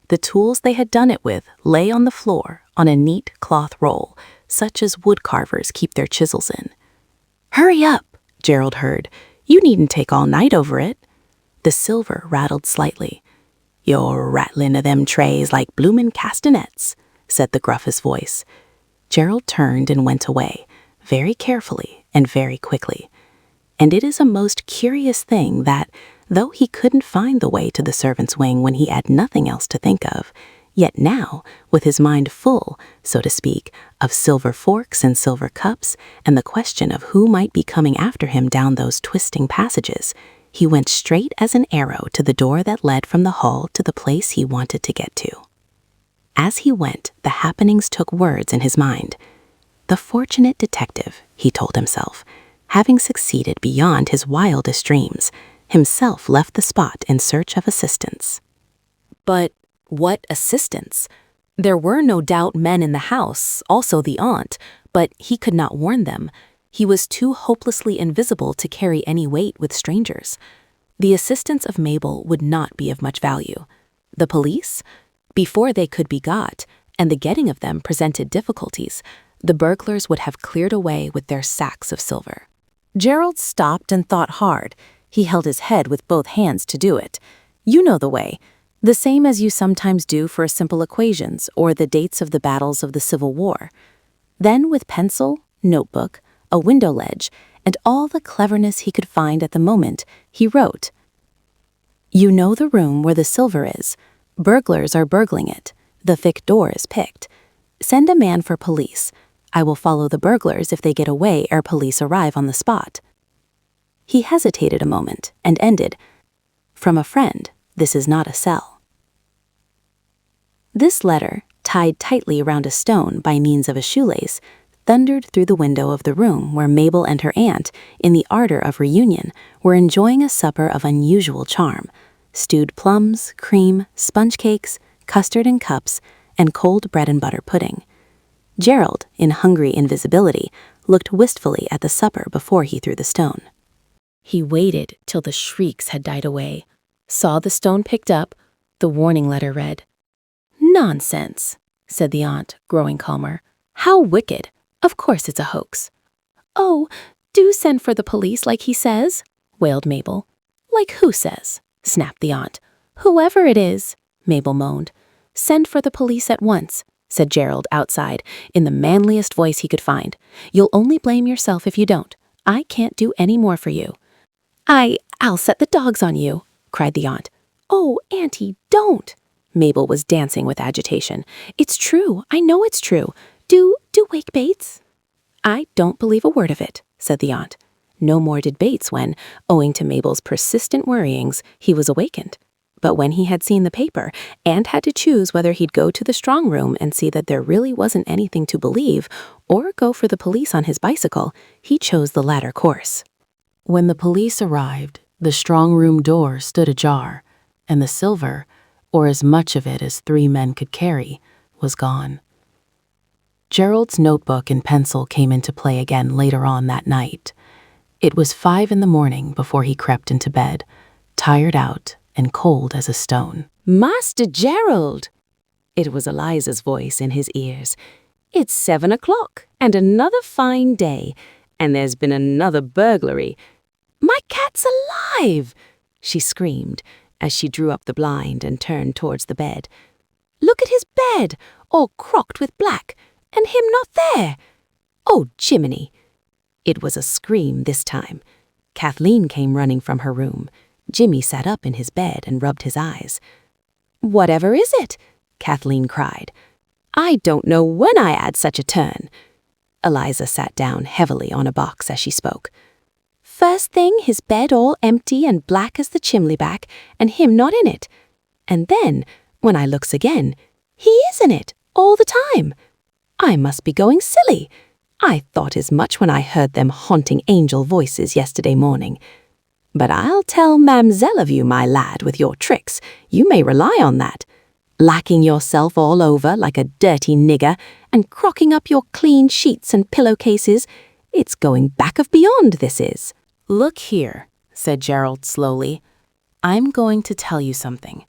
The tools they had done it with lay on the floor on a neat cloth roll, such as wood carvers keep their chisels in. "Hurry up," Gerald heard. "You needn't take all night over it." The silver rattled slightly. "You're rattling of them trays like bloomin' castanets," said the gruffest voice. Gerald turned and went away, very carefully and very quickly. And it is a most curious thing that, though he couldn't find the way to the servants' wing when he had nothing else to think of, yet now, with his mind full, so to speak, of silver forks and silver cups and the question of who might be coming after him down those twisting passages, he went straight as an arrow to the door that led from the hall to the place he wanted to get to. As he went, the happenings took words in his mind. The fortunate detective, he told himself, having succeeded beyond his wildest dreams, himself left the spot in search of assistance. But what assistance? There were no doubt men in the house, also the aunt, but he could not warn them. He was too hopelessly invisible to carry any weight with strangers. The assistance of Mabel would not be of much value. The police? Before they could be got, and the getting of them presented difficulties, the burglars would have cleared away with their sacks of silver. Gerald stopped and thought hard. He held his head with both hands to do it. You know the way. The same as you sometimes do for simple equations or the dates of the battles of the Civil War. Then with pencil, notebook, a window ledge, and all the cleverness he could find at the moment, he wrote, "You know the room where the silver is. Burglars are burgling it. The thick door is picked. Send a man for police. I will follow the burglars if they get away ere police arrive on the spot." He hesitated a moment and ended, "From a friend, this is not a cell." This letter, tied tightly around a stone by means of a shoelace, thundered through the window of the room where Mabel and her aunt, in the ardor of reunion, were enjoying a supper of unusual charm: stewed plums, cream, sponge cakes, custard in cups, and cold bread and butter pudding. Gerald, in hungry invisibility, looked wistfully at the supper before he threw the stone. He waited till the shrieks had died away, saw the stone picked up. The warning letter read. "Nonsense," said the aunt, growing calmer. "How wicked! Of course it's a hoax." "Oh, do send for the police like he says," wailed Mabel. "Like who says?" snapped the aunt. "Whoever it is," Mabel moaned. "Send for the police at once," said Gerald outside, in the manliest voice he could find. "You'll only blame yourself if you don't. I can't do any more for you." I'll set the dogs on you," cried the aunt. "Oh, Auntie, don't." Mabel was dancing with agitation. "It's true. I know it's true. Do wake Bates." "I don't believe a word of it," said the aunt. No more did Bates when, owing to Mabel's persistent worryings, he was awakened. But when he had seen the paper and had to choose whether he'd go to the strong room and see that there really wasn't anything to believe or go for the police on his bicycle, he chose the latter course. When the police arrived, the strong room door stood ajar, and the silver, or as much of it as 3 men could carry, was gone. Gerald's notebook and pencil came into play again later on that night. It was 5 in the morning before he crept into bed, tired out and cold as a stone. Master Gerald! It was Eliza's voice in his ears. It's 7 o'clock, and another fine day, and there's been another burglary. My cat's alive! She screamed as she drew up the blind and turned towards the bed. Look at his bed, all crocked with black, and him not there. Oh, Jiminy! It was a scream this time. Kathleen came running from her room. Jimmy sat up in his bed and rubbed his eyes. Whatever is it? Kathleen cried. I don't know when I had such a turn. Eliza sat down heavily on a box as she spoke. First thing, his bed all empty and black as the chimney back, and him not in it. And then, when I looks again, he is in it, all the time. I must be going silly. I thought as much when I heard them haunting angel voices yesterday morning. But I'll tell Mamselle of you, my lad, with your tricks. You may rely on that. Lacking yourself all over like a dirty nigger and crocking up your clean sheets and pillowcases. It's going back of beyond, this is. Look here, said Gerald slowly. I'm going to tell you something.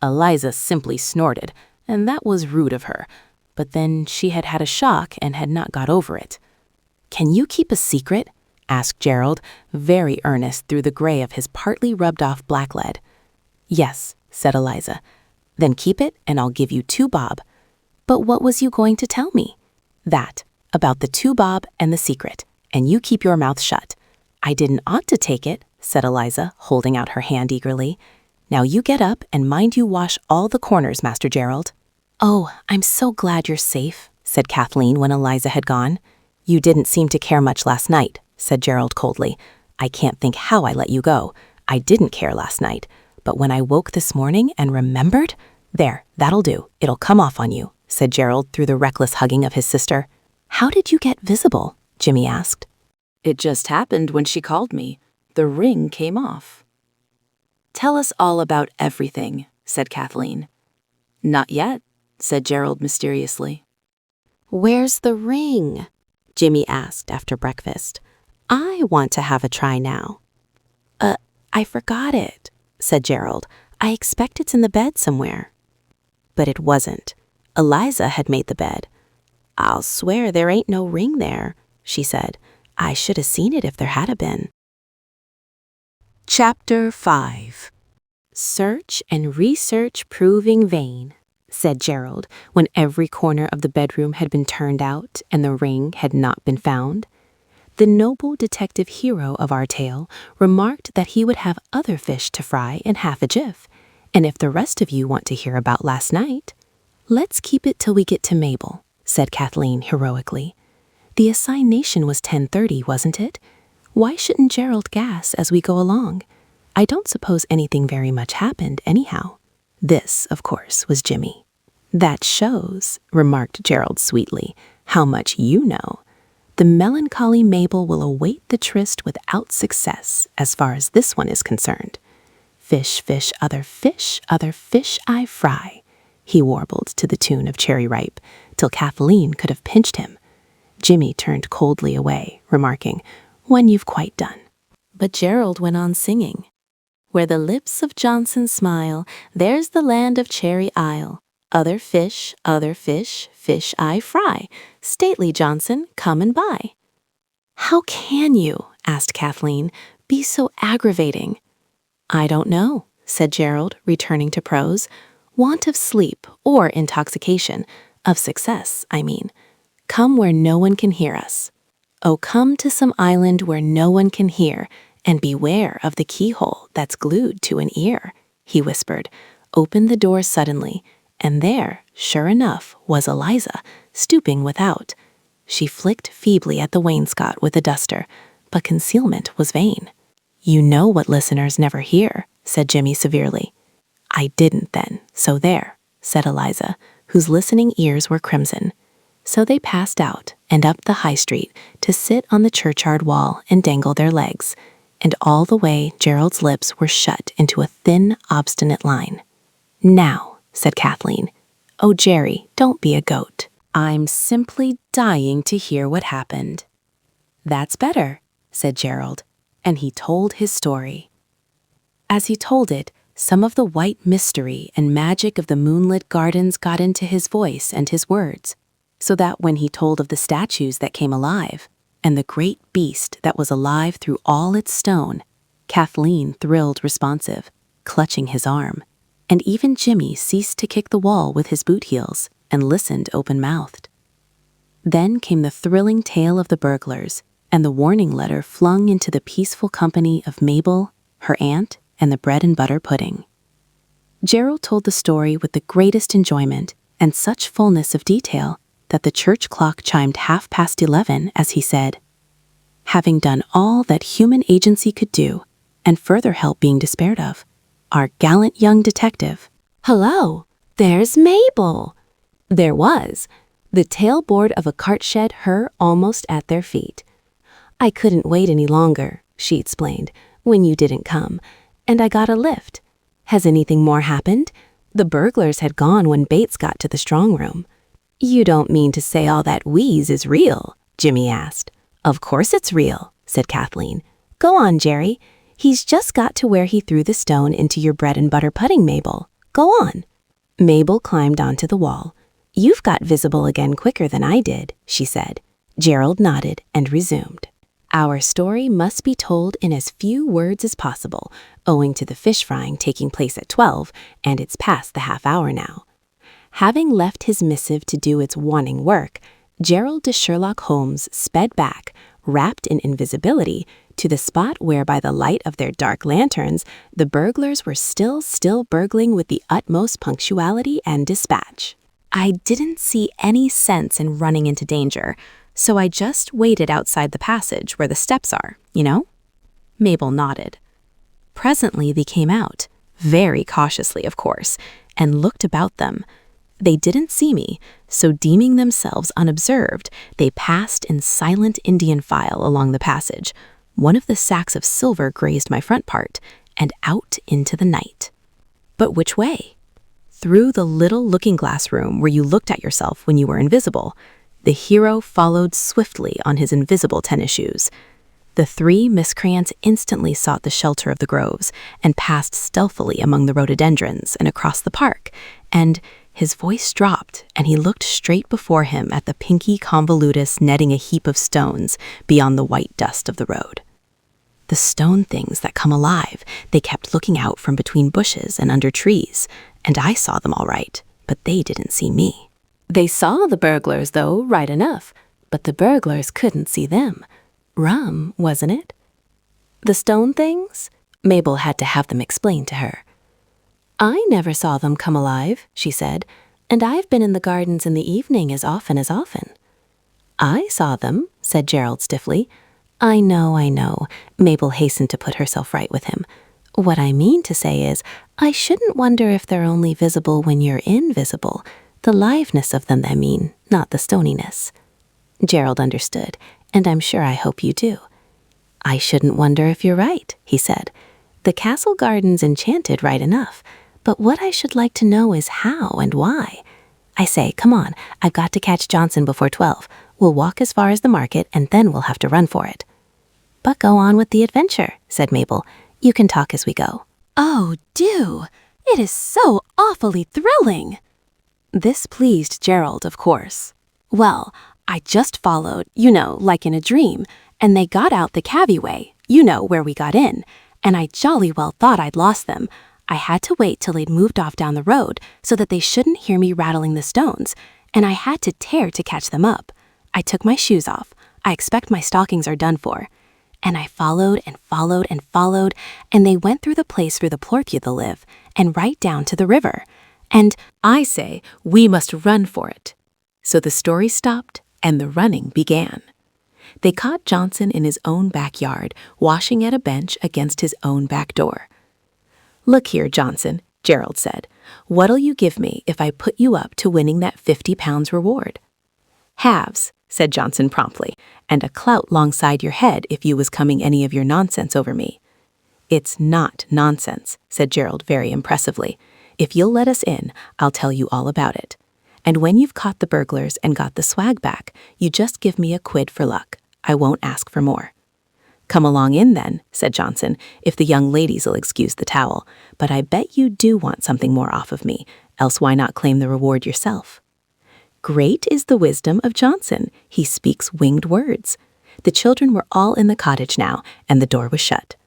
Eliza simply snorted, and that was rude of her, but then she had had a shock and had not got over it. Can you keep a secret? Asked Gerald, very earnest through the gray of his partly rubbed-off blacklead. Yes, said Eliza. Then keep it, and I'll give you 2 bob. But what was you going to tell me? That, about the 2 bob and the secret, and you keep your mouth shut. I didn't ought to take it, said Eliza, holding out her hand eagerly. Now you get up and mind you wash all the corners, Master Gerald. Oh, I'm so glad you're safe, said Kathleen when Eliza had gone. You didn't seem to care much last night, said Gerald coldly. I can't think how I let you go. I didn't care last night. But when I woke this morning and remembered, there, that'll do. It'll come off on you, said Gerald through the reckless hugging of his sister. How did you get visible? Jimmy asked. It just happened when she called me. The ring came off. Tell us all about everything, said Kathleen. Not yet, said Gerald mysteriously. Where's the ring? Jimmy asked after breakfast. I want to have a try now. I forgot it, said Gerald. I expect it's in the bed somewhere. But it wasn't. Eliza had made the bed. I'll swear there ain't no ring there, she said. I should have seen it if there had been. Chapter 5. Search and research proving vain, said Gerald when every corner of the bedroom had been turned out and the ring had not been found. The noble detective hero of our tale remarked that he would have other fish to fry in half a jiff, and if the rest of you want to hear about last night, let's keep it till we get to Mabel, said Kathleen heroically. The assignation was 10:30, wasn't it? Why shouldn't Gerald gas as we go along? I don't suppose anything very much happened anyhow. This, of course, was Jimmy. That shows, remarked Gerald sweetly, how much you know. The melancholy Mabel will await the tryst without success, as far as this one is concerned. Fish, fish, other fish I fry, he warbled to the tune of Cherry Ripe, till Kathleen could have pinched him. Jimmy turned coldly away, remarking, when you've quite done. But Gerald went on singing. Where the lips of Johnson smile, there's the land of Cherry Isle. Other fish, fish I fry. Stately Johnson, come and buy. How can you, asked Kathleen, be so aggravating? I don't know, said Gerald, returning to prose. Want of sleep or intoxication, of success, I mean. Come where no one can hear us. Oh, come to some island where no one can hear, and beware of the keyhole that's glued to an ear, he whispered. Open the door suddenly, and there, sure enough, was Eliza, stooping without. She flicked feebly at the wainscot with a duster, but concealment was vain. You know what listeners never hear, said Jimmy severely. I didn't then, so there, said Eliza, whose listening ears were crimson. So they passed out and up the high street to sit on the churchyard wall and dangle their legs, and all the way Gerald's lips were shut into a thin, obstinate line. "Now," said Kathleen. "Oh, Jerry, don't be a goat. I'm simply dying to hear what happened." "That's better," said Gerald, and he told his story. As he told it, some of the white mystery and magic of the moonlit gardens got into his voice and his words, so that when he told of the statues that came alive, and the great beast that was alive through all its stone, Kathleen thrilled responsive, clutching his arm, and even Jimmy ceased to kick the wall with his boot heels and listened open-mouthed. Then came the thrilling tale of the burglars and the warning letter flung into the peaceful company of Mabel, her aunt, and the bread and butter pudding. Gerald told the story with the greatest enjoyment and such fullness of detail that the church clock chimed 11:30 as he said, "Having done all that human agency could do, and further help being despaired of, our gallant young detective—" "Hello, there's Mabel!" There was, the tailboard of a cart shed her almost at their feet. "I couldn't wait any longer," she explained, "when you didn't come, and I got a lift. Has anything more happened? The burglars had gone when Bates got to the strong room." "You don't mean to say all that wheeze is real?" Jimmy asked. "Of course it's real," said Kathleen. "Go on, Jerry. He's just got to where he threw the stone into your bread and butter pudding, Mabel. Go on." Mabel climbed onto the wall. "You've got visible again quicker than I did," she said. Gerald nodded and resumed. "Our story must be told in as few words as possible, owing to the fish frying taking place at 12, and it's past the half hour now." Having left his missive to do its wanting work, Gerald de Sherlock Holmes sped back, wrapped in invisibility, to the spot where by the light of their dark lanterns, the burglars were still burgling with the utmost punctuality and dispatch. "I didn't see any sense in running into danger, so I just waited outside the passage where the steps are, you know?" Mabel nodded. Presently they came out, very cautiously of course, and looked about them. They didn't see me, so deeming themselves unobserved, they passed in silent Indian file along the passage. One of the sacks of silver grazed my front part, and out into the night. But which way? Through the little looking-glass room where you looked at yourself when you were invisible. The hero followed swiftly on his invisible tennis shoes. The three miscreants instantly sought the shelter of the groves and passed stealthily among the rhododendrons and across the park, and his voice dropped, and he looked straight before him at the pinky convolutus netting a heap of stones beyond the white dust of the road. The stone things that come alive, they kept looking out from between bushes and under trees, and I saw them all right, but they didn't see me. They saw the burglars, though, right enough, but the burglars couldn't see them. Rum, wasn't it? The stone things? Mabel had to have them explained to her. "I never saw them come alive," she said, "and I've been in the gardens in the evening as often as often." "I saw them," said Gerald stiffly. I know," Mabel hastened to put herself right with him. "What I mean to say is, I shouldn't wonder if they're only visible when you're invisible. The liveness of them, I mean, not the stoniness." Gerald understood, and I'm sure I hope you do. "I shouldn't wonder if you're right," he said. "The castle garden's enchanted right enough, but what I should like to know is how and why. I say, come on, I've got to catch Johnson before 12. We'll walk as far as the market, and then we'll have to run for it." "But go on with the adventure," said Mabel. "You can talk as we go." "Oh, do! It is so awfully thrilling!" This pleased Gerald, of course. "Well, I just followed, you know, like in a dream, and they got out the cabbie-way, you know, where we got in, and I jolly well thought I'd lost them. I had to wait till they'd moved off down the road so that they shouldn't hear me rattling the stones, and I had to tear to catch them up. I took my shoes off. I expect my stockings are done for. And I followed and followed and followed, and they went through the place where the Plorpula live, and right down to the river. And I say, we must run for it." So the story stopped, and the running began. They caught Johnson in his own backyard, washing at a bench against his own back door. "Look here, Johnson," Gerald said. "What'll you give me if I put you up to winning that £50 reward?" "Halves," said Johnson promptly, "and a clout 'longside your head if you was coming any of your nonsense over me." "It's not nonsense," said Gerald very impressively. "If you'll let us in, I'll tell you all about it. And when you've caught the burglars and got the swag back, you just give me a quid for luck. I won't ask for more." "Come along in then," said Johnson, "if the young ladies'll excuse the towel. But I bet you do want something more off of me, else why not claim the reward yourself?" Great is the wisdom of Johnson. He speaks winged words. The children were all in the cottage now, and the door was shut.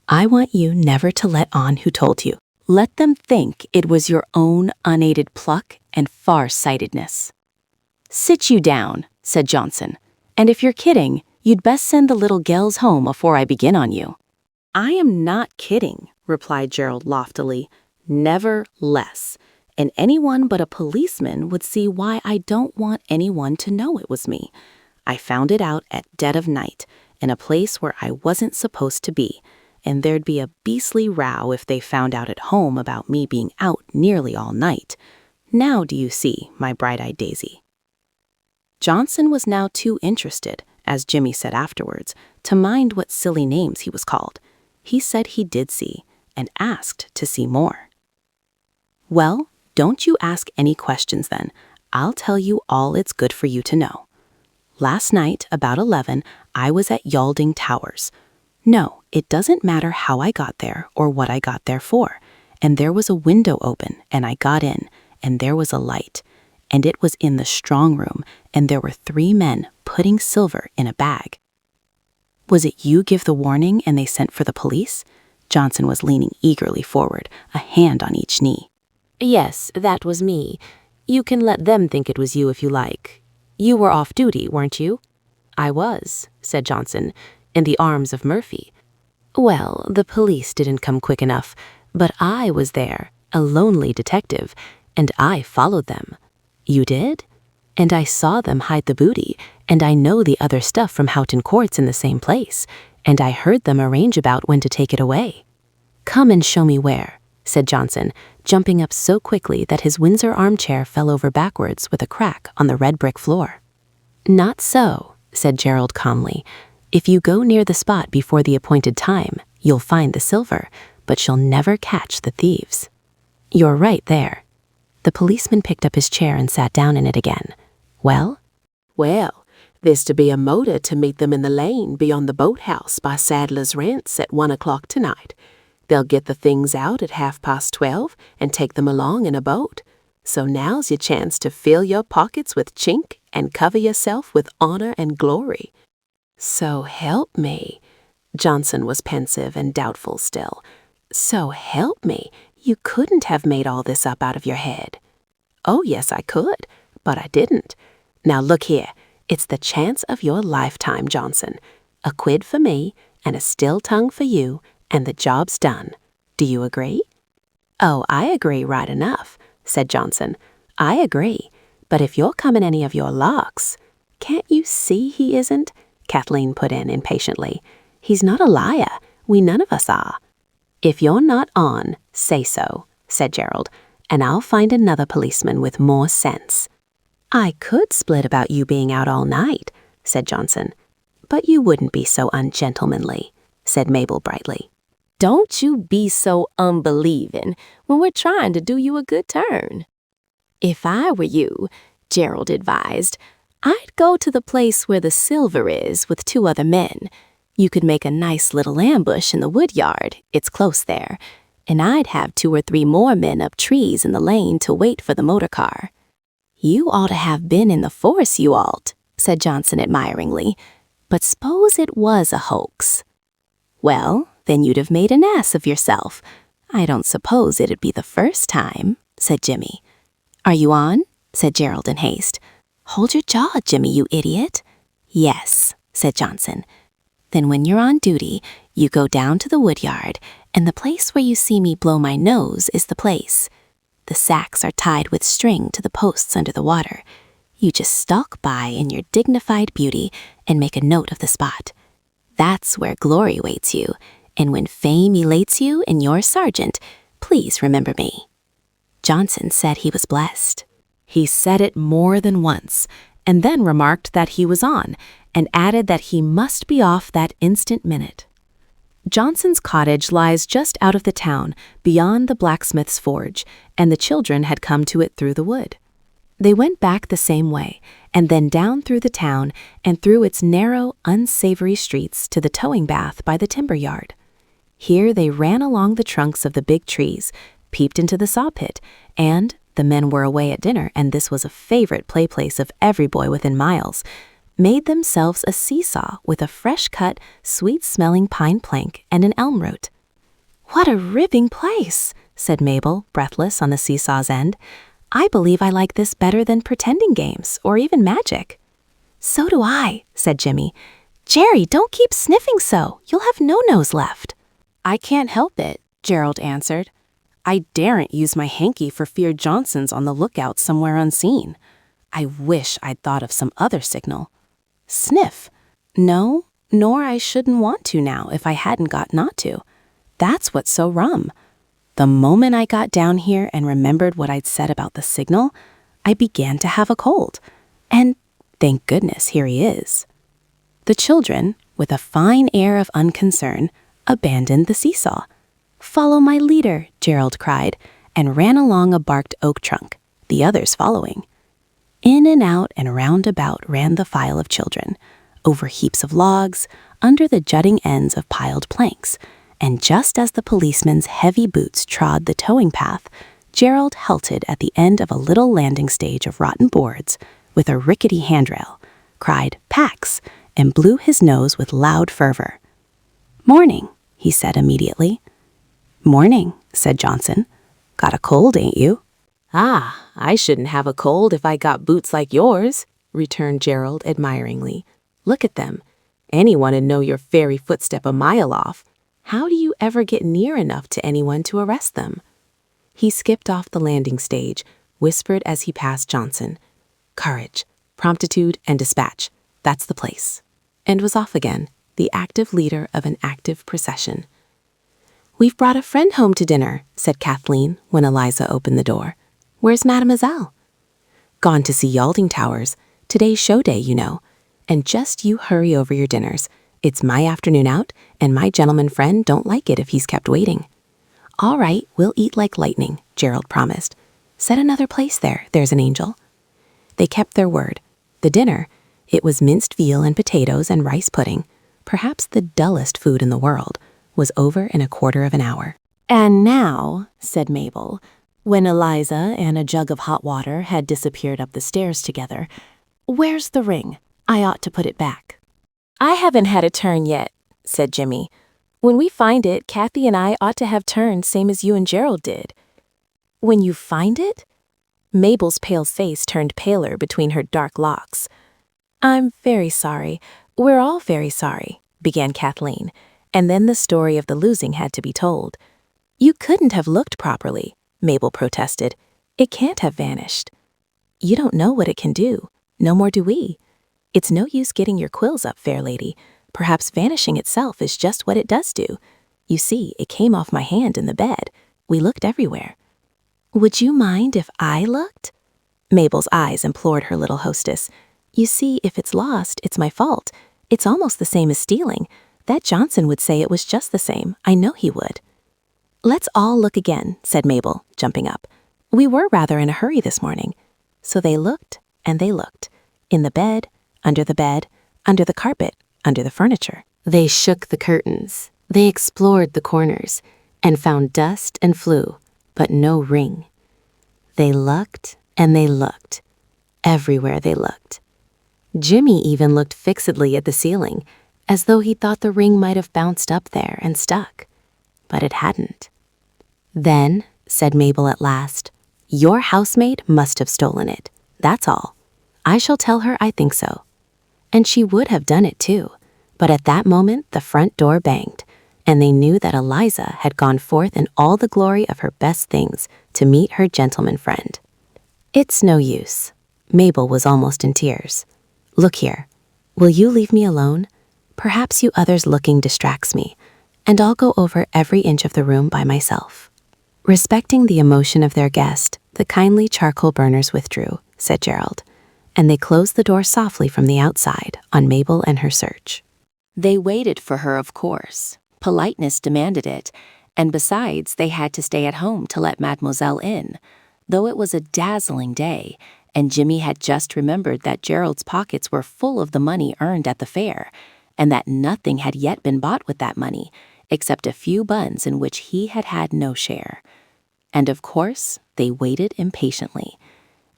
"I want you never to let on who told you. Let them think it was your own unaided pluck and far-sightedness." "Sit you down," said Johnson. "And if you're kidding, you'd best send the little gels home afore I begin on you." "I am not kidding," replied Gerald loftily. "Never less. And anyone but a policeman would see why I don't want anyone to know it was me. I found it out at dead of night, in a place where I wasn't supposed to be, and there'd be a beastly row if they found out at home about me being out nearly all night. Now do you see, my bright-eyed daisy?" Johnson was now too interested, as Jimmy said afterwards, to mind what silly names he was called. He said he did see, and asked to see more. "Well, don't you ask any questions then. I'll tell you all it's good for you to know. Last night, about 11, I was at Yalding Towers. No, it doesn't matter how I got there or what I got there for. And there was a window open, and I got in, and there was a light. And it was in the strong room, and there were 3 men putting silver in a bag." "Was it you give the warning and they sent for the police?" Johnson was leaning eagerly forward, a hand on each knee. Yes, that was me. You can let them think it was you if you like. You were off duty, weren't you?" "I was," said Johnson, "in the arms of Murphy." "Well, the police didn't come quick enough, but I was there, a lonely detective, and I followed them." "You did?" "And I saw them hide the booty, and I know the other stuff from Houghton Court's in the same place, and I heard them arrange about when to take it away." "Come and show me where," said Johnson, jumping up so quickly that his Windsor armchair fell over backwards with a crack on the red brick floor. "Not so," said Gerald calmly. "If you go near the spot before the appointed time, you'll find the silver, but you'll never catch the thieves." "You're right there." The policeman picked up his chair and sat down in it again. "Well?" "Well, there's to be a motor to meet them in the lane beyond the boathouse by Sadler's Rents at 1 o'clock tonight. They'll get the things out at 12:30 and take them along in a boat. So now's your chance to fill your pockets with chink and cover yourself with honor and glory." "So help me." Johnson was pensive and doubtful still. "So help me, you couldn't have made all this up out of your head." "Oh, yes, I could, but I didn't. Now look here, it's the chance of your lifetime, Johnson. A quid for me and a still tongue for you, and the job's done. Do you agree?" "Oh, I agree right enough," said Johnson. "I agree, but if you're coming any of your larks—" "Can't you see he isn't?" Kathleen put in impatiently. "He's not a liar. We none of us are." "If you're not on, say so," said Gerald, "and I'll find another policeman with more sense." "I could split about you being out all night," said Johnson. "But you wouldn't be so ungentlemanly," said Mabel brightly. "Don't you be so unbelieving when we're trying to do you a good turn." "If I were you," Gerald advised, "I'd go to the place where the silver is with 2 other men. You could make a nice little ambush in the wood yard, it's close there, and I'd have 2 or 3 more men up trees in the lane to wait for the motor car." "You ought to have been in the force, you ought," said Johnson admiringly. "But suppose it was a hoax?" "Well, then you'd have made an ass of yourself. I don't suppose it'd be the first time," said Jimmy. "Are you on?" said Gerald in haste. "Hold your jaw, Jimmy, you idiot." "Yes," said Johnson. "Then when you're on duty, you go down to the wood yard, and the place where you see me blow my nose is the place. The sacks are tied with string to the posts under the water. You just stalk by in your dignified beauty and make a note of the spot. That's where glory waits you, and when fame elates you and you're sergeant, please remember me." Johnson said he was blessed. He said it more than once, and then remarked that he was on, and added that he must be off that instant minute. Johnson's cottage lies just out of the town, beyond the blacksmith's forge, and the children had come to it through the wood. They went back the same way, and then down through the town and through its narrow, unsavory streets to the towing bath by the timber yard. Here they ran along the trunks of the big trees, peeped into the saw pit, and, the men were away at dinner, and this was a favorite playplace of every boy within miles, made themselves a seesaw with a fresh-cut, sweet-smelling pine plank and an elm root. "What a ripping place," said Mabel, breathless on the seesaw's end. "I believe I like this better than pretending games or even magic." "So do I," said Jimmy. "Jerry, don't keep sniffing so. You'll have no nose left." "I can't help it," Gerald answered. "I daren't use my hanky for fear Johnson's on the lookout somewhere unseen. I wish I'd thought of some other signal. Sniff? No, nor I shouldn't want to now if I hadn't got not to. That's what's so rum. The moment I got down here and remembered what I'd said about the signal, I began to have a cold. And thank goodness here he is." The children, with a fine air of unconcern, abandoned the seesaw. "Follow my leader," Gerald cried, and ran along a barked oak trunk, the others following. In and out and round about ran the file of children, over heaps of logs, under the jutting ends of piled planks, and just as the policeman's heavy boots trod the towing path, Gerald halted at the end of a little landing stage of rotten boards with a rickety handrail, cried "Pax," and blew his nose with loud fervor. "Morning," he said immediately. "Morning," said Johnson. "Got a cold, ain't you?" "Ah, I shouldn't have a cold if I got boots like yours," returned Gerald admiringly. "Look at them. Anyone'd know your fairy footstep a mile off. How do you ever get near enough to anyone to arrest them?" He skipped off the landing stage, whispered as he passed Johnson, "Courage, promptitude, and dispatch. That's the place," and was off again, the active leader of an active procession. "We've brought a friend home to dinner," said Kathleen when Eliza opened the door. "Where's Mademoiselle?" "Gone to see Yalding Towers. Today's show day, you know. And just you hurry over your dinners. It's my afternoon out, and my gentleman friend don't like it if he's kept waiting." "All right, we'll eat like lightning," Gerald promised. "Set another place there, there's an angel." They kept their word. The dinner, it was minced veal and potatoes and rice pudding, perhaps the dullest food in the world, was over in a quarter of an hour. "And now," said Mabel, when Eliza and a jug of hot water had disappeared up the stairs together, "where's the ring? I ought to put it back." "I haven't had a turn yet," said Jimmy. "When we find it, Kathy and I ought to have turned same as you and Gerald did." "When you find it?" Mabel's pale face turned paler between her dark locks. "I'm very sorry. We're all very sorry," began Kathleen, and then the story of the losing had to be told. "You couldn't have looked properly," Mabel protested. "It can't have vanished." "You don't know what it can do. No more do we. It's no use getting your quills up, fair lady. Perhaps vanishing itself is just what it does do. You see, it came off my hand in the bed. We looked everywhere." "Would you mind if I looked?" Mabel's eyes implored her little hostess. "You see, if it's lost, it's my fault. It's almost the same as stealing. That Johnson would say it was just the same. I know he would." "Let's all look again," said Mabel, jumping up. "We were rather in a hurry this morning." So they looked, and they looked. In the bed, under the carpet, under the furniture. They shook the curtains. They explored the corners, and found dust and flue, but no ring. They looked, and they looked. Everywhere they looked. Jimmy even looked fixedly at the ceiling, as though he thought the ring might have bounced up there and stuck. But it hadn't. "Then," said Mabel at last, "your housemaid must have stolen it. That's all. I shall tell her I think so." And she would have done it too, but at that moment the front door banged, and they knew that Eliza had gone forth in all the glory of her best things to meet her gentleman friend. "It's no use." Mabel was almost in tears. "Look here. Will you leave me alone? Perhaps you others looking distracts me, and I'll go over every inch of the room by myself." Respecting the emotion of their guest, the kindly charcoal burners withdrew, said Gerald, and they closed the door softly from the outside on Mabel and her search. They waited for her, of course. Politeness demanded it, and besides, they had to stay at home to let Mademoiselle in, though it was a dazzling day, and Jimmy had just remembered that Gerald's pockets were full of the money earned at the fair, and that nothing had yet been bought with that money, except a few buns in which he had had no share. And of course, they waited impatiently.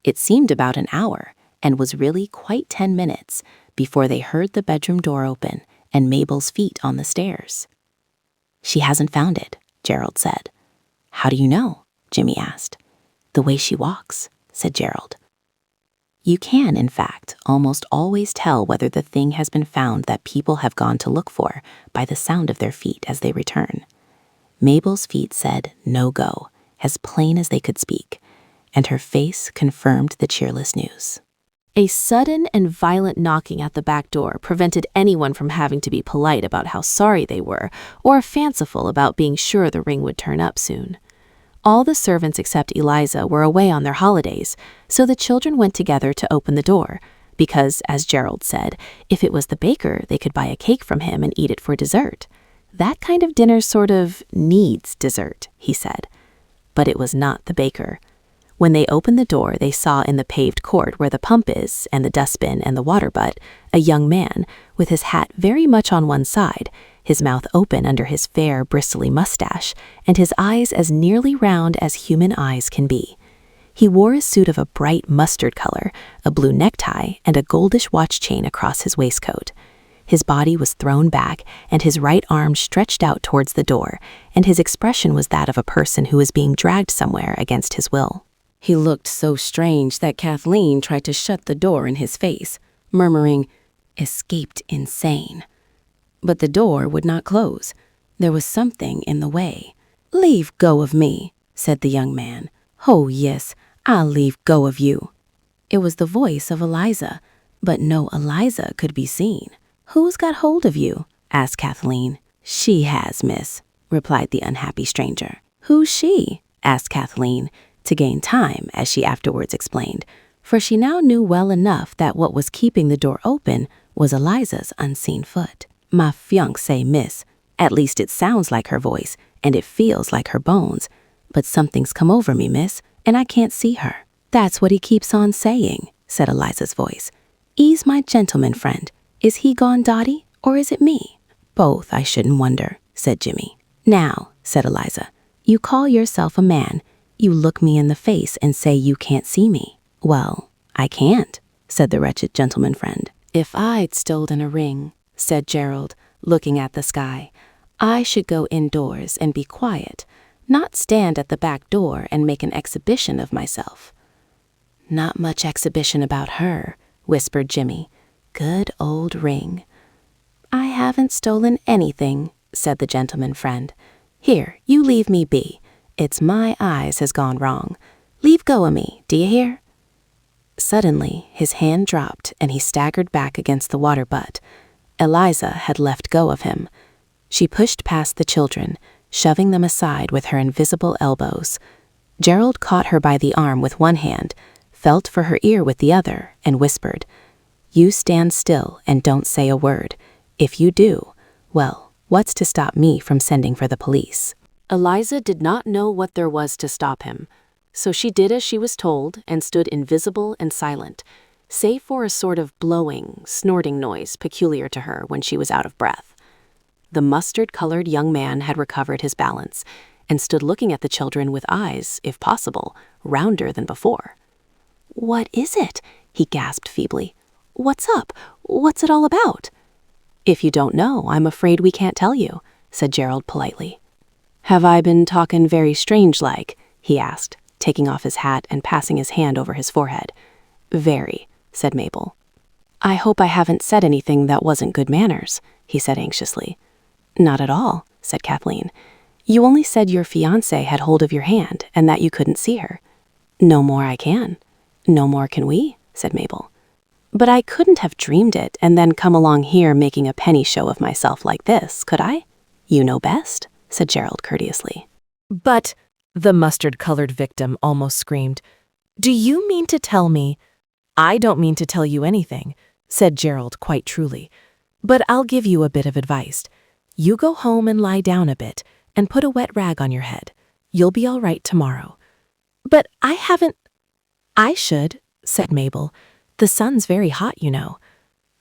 It seemed about an hour, and was really quite 10 minutes, before they heard the bedroom door open and Mabel's feet on the stairs. "She hasn't found it," Gerald said. "How do you know?" Jimmy asked. "The way she walks," said Gerald. You can, in fact, almost always tell whether the thing has been found that people have gone to look for by the sound of their feet as they return. Mabel's feet said "no go," as plain as they could speak, and her face confirmed the cheerless news. A sudden and violent knocking at the back door prevented anyone from having to be polite about how sorry they were or fanciful about being sure the ring would turn up soon. All the servants except Eliza were away on their holidays, so the children went together to open the door, because, as Gerald said, if it was the baker, they could buy a cake from him and eat it for dessert. That kind of dinner sort of needs dessert, he said. But it was not the baker. When they opened the door, they saw in the paved court where the pump is, and the dustbin and the water butt, a young man, with his hat very much on one side, his mouth open under his fair, bristly mustache, and his eyes as nearly round as human eyes can be. He wore a suit of a bright mustard color, a blue necktie, and a goldish watch chain across his waistcoat. His body was thrown back, and his right arm stretched out towards the door, and his expression was that of a person who is being dragged somewhere against his will. He looked so strange that Kathleen tried to shut the door in his face, murmuring, "Escaped insane." But the door would not close. There was something in the way. "Leave go of me," said the young man. "Oh, yes, I'll leave go of you." It was the voice of Eliza, but no Eliza could be seen. "Who's got hold of you?" asked Kathleen. "She has, miss," replied the unhappy stranger. "Who's she?" asked Kathleen, to gain time, as she afterwards explained, for she now knew well enough that what was keeping the door open was Eliza's unseen foot. "My fiancé, miss. At least it sounds like her voice, and it feels like her bones. But something's come over me, miss, and I can't see her." "That's what he keeps on saying," said Eliza's voice. "'E's my gentleman friend. Is he gone, Dottie, or is it me?" "Both, I shouldn't wonder," said Jimmy. "Now," said Eliza, "you call yourself a man. You look me in the face and say you can't see me." "Well, I can't," said the wretched gentleman friend. "If I'd stolen a ring," said Gerald, looking at the sky, "I should go indoors and be quiet, not stand at the back door and make an exhibition of myself." "Not much exhibition about her," whispered Jimmy. "Good old ring." "I haven't stolen anything," said the gentleman friend. "Here, you leave me be. It's my eyes has gone wrong. Leave go o' me, do you hear?" Suddenly, his hand dropped and he staggered back against the water butt. Eliza had left go of him. She pushed past the children, shoving them aside with her invisible elbows. Gerald caught her by the arm with one hand, felt for her ear with the other, and whispered, "You stand still and don't say a word. If you do, well, what's to stop me from sending for the police?" Eliza did not know what there was to stop him, so she did as she was told and stood invisible and silent, save for a sort of blowing, snorting noise peculiar to her when she was out of breath. The mustard-colored young man had recovered his balance and stood looking at the children with eyes, if possible, rounder than before. "What is it?" he gasped feebly. "What's up? What's it all about?" "If you don't know, I'm afraid we can't tell you," said Gerald politely. "Have I been talkin' very strange-like?" he asked, taking off his hat and passing his hand over his forehead. "Very," said Mabel. "I hope I haven't said anything that wasn't good manners," he said anxiously. "Not at all," said Kathleen. "You only said your fiancé had hold of your hand and that you couldn't see her." "No more I can." "No more can we," said Mabel. "But I couldn't have dreamed it and then come along here making a penny show of myself like this, could I?" "You know best," said Gerald courteously. "But," the mustard-colored victim almost screamed, "do you mean to tell me I don't mean to tell you anything, said Gerald quite truly, but I'll give you a bit of advice. You go home and lie down a bit and put a wet rag on your head. You'll be all right tomorrow. But I haven't. I should, said Mabel. The sun's very hot, you know.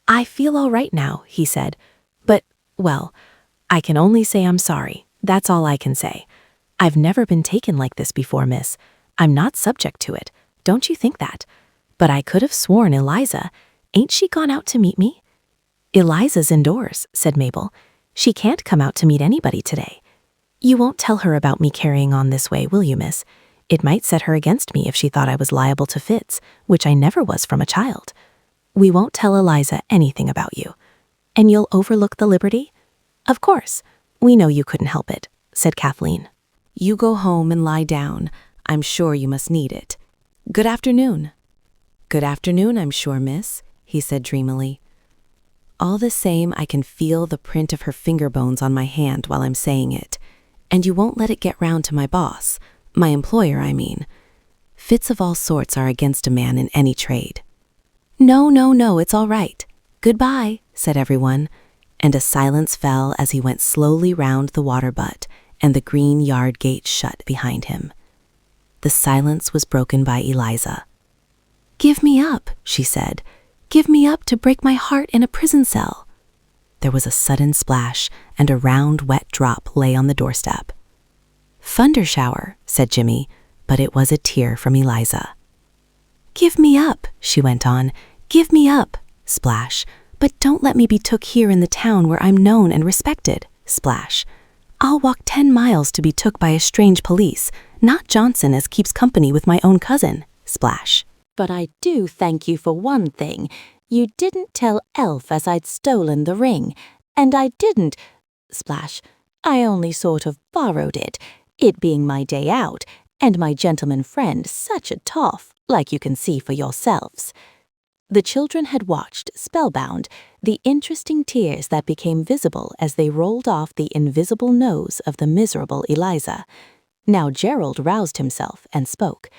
I feel all right now, he said. But, well, I can only say I'm sorry. That's all I can say. I've never been taken like this before, miss. I'm not subject to it. Don't you think that? But I could have sworn Eliza. Ain't she gone out to meet me? Eliza's indoors, said Mabel. She can't come out to meet anybody today. You won't tell her about me carrying on this way, will you, miss? It might set her against me if she thought I was liable to fits, which I never was from a child. We won't tell Eliza anything about you. And you'll overlook the liberty? Of course. We know you couldn't help it, said Kathleen. You go home and lie down. I'm sure you must need it. Good afternoon. Good afternoon, I'm sure, miss, he said dreamily. All the same, I can feel the print of her finger bones on my hand while I'm saying it. And you won't let it get round to my boss, my employer, I mean. Fits of all sorts are against a man in any trade. No, it's all right. Goodbye, said everyone, and a silence fell as he went slowly round the water butt and the green yard gate shut behind him. The silence was broken by Eliza. Give me up, she said. Give me up to break my heart in a prison cell. There was a sudden splash, and a round, wet drop lay on the doorstep. Thunder shower, said Jimmy, but it was a tear from Eliza. Give me up, she went on. Give me up, splash, but don't let me be took here in the town where I'm known and respected, splash. I'll walk 10 miles to be took by a strange police, not Johnson as keeps company with my own cousin, splash. But I do thank you for one thing. You didn't tell Elf as I'd stolen the ring, and I didn't, splash. I only sort of borrowed it being my day out, and my gentleman friend such a toff, like you can see for yourselves. The children had watched, spellbound, the interesting tears that became visible as they rolled off the invisible nose of the miserable Eliza. Now Gerald roused himself and spoke.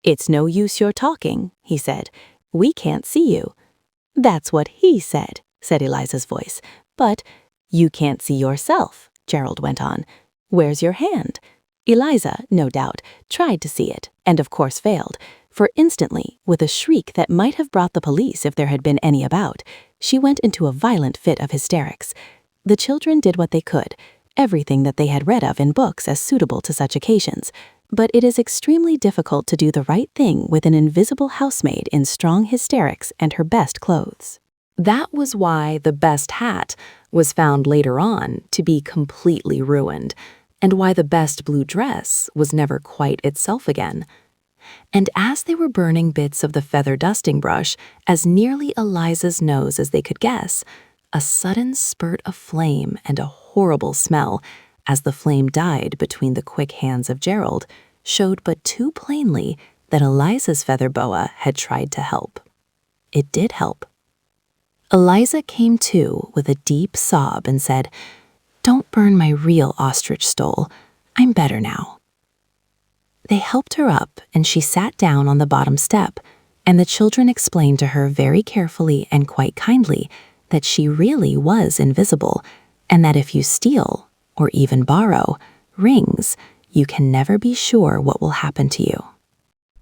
It's no use your talking, he said. We can't see you. That's what he said Eliza's voice. But you can't see yourself, Gerald went on. Where's your hand? Eliza, no doubt, tried to see it, and of course failed, for instantly, with a shriek that might have brought the police if there had been any about, she went into a violent fit of hysterics. The children did what they could, everything that they had read of in books as suitable to such occasions, but it is extremely difficult to do the right thing with an invisible housemaid in strong hysterics and her best clothes. That was why the best hat was found later on to be completely ruined, and why the best blue dress was never quite itself again. And as they were burning bits of the feather dusting brush as nearly Eliza's nose as they could guess, a sudden spurt of flame and a horrible smell, as the flame died between the quick hands of Gerald, showed but too plainly that Eliza's feather boa had tried to help. It did help. Eliza came to with a deep sob and said, "Don't burn my real ostrich stole. I'm better now." They helped her up, and she sat down on the bottom step, and the children explained to her very carefully and quite kindly that she really was invisible, and that if you steal, or even borrow, rings, you can never be sure what will happen to you.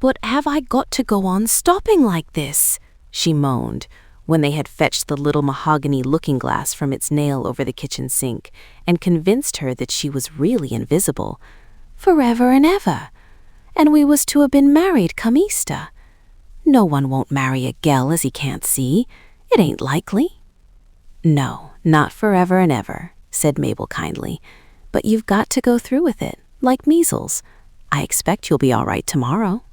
"But have I got to go on stopping like this?" she moaned, when they had fetched the little mahogany looking-glass from its nail over the kitchen sink and convinced her that she was really invisible. "Forever and ever. And we was to have been married come Easter. No one won't marry a gel as he can't see. It ain't likely." "No, not forever and ever," said Mabel kindly. "But you've got to go through with it, like measles. I expect you'll be all right tomorrow."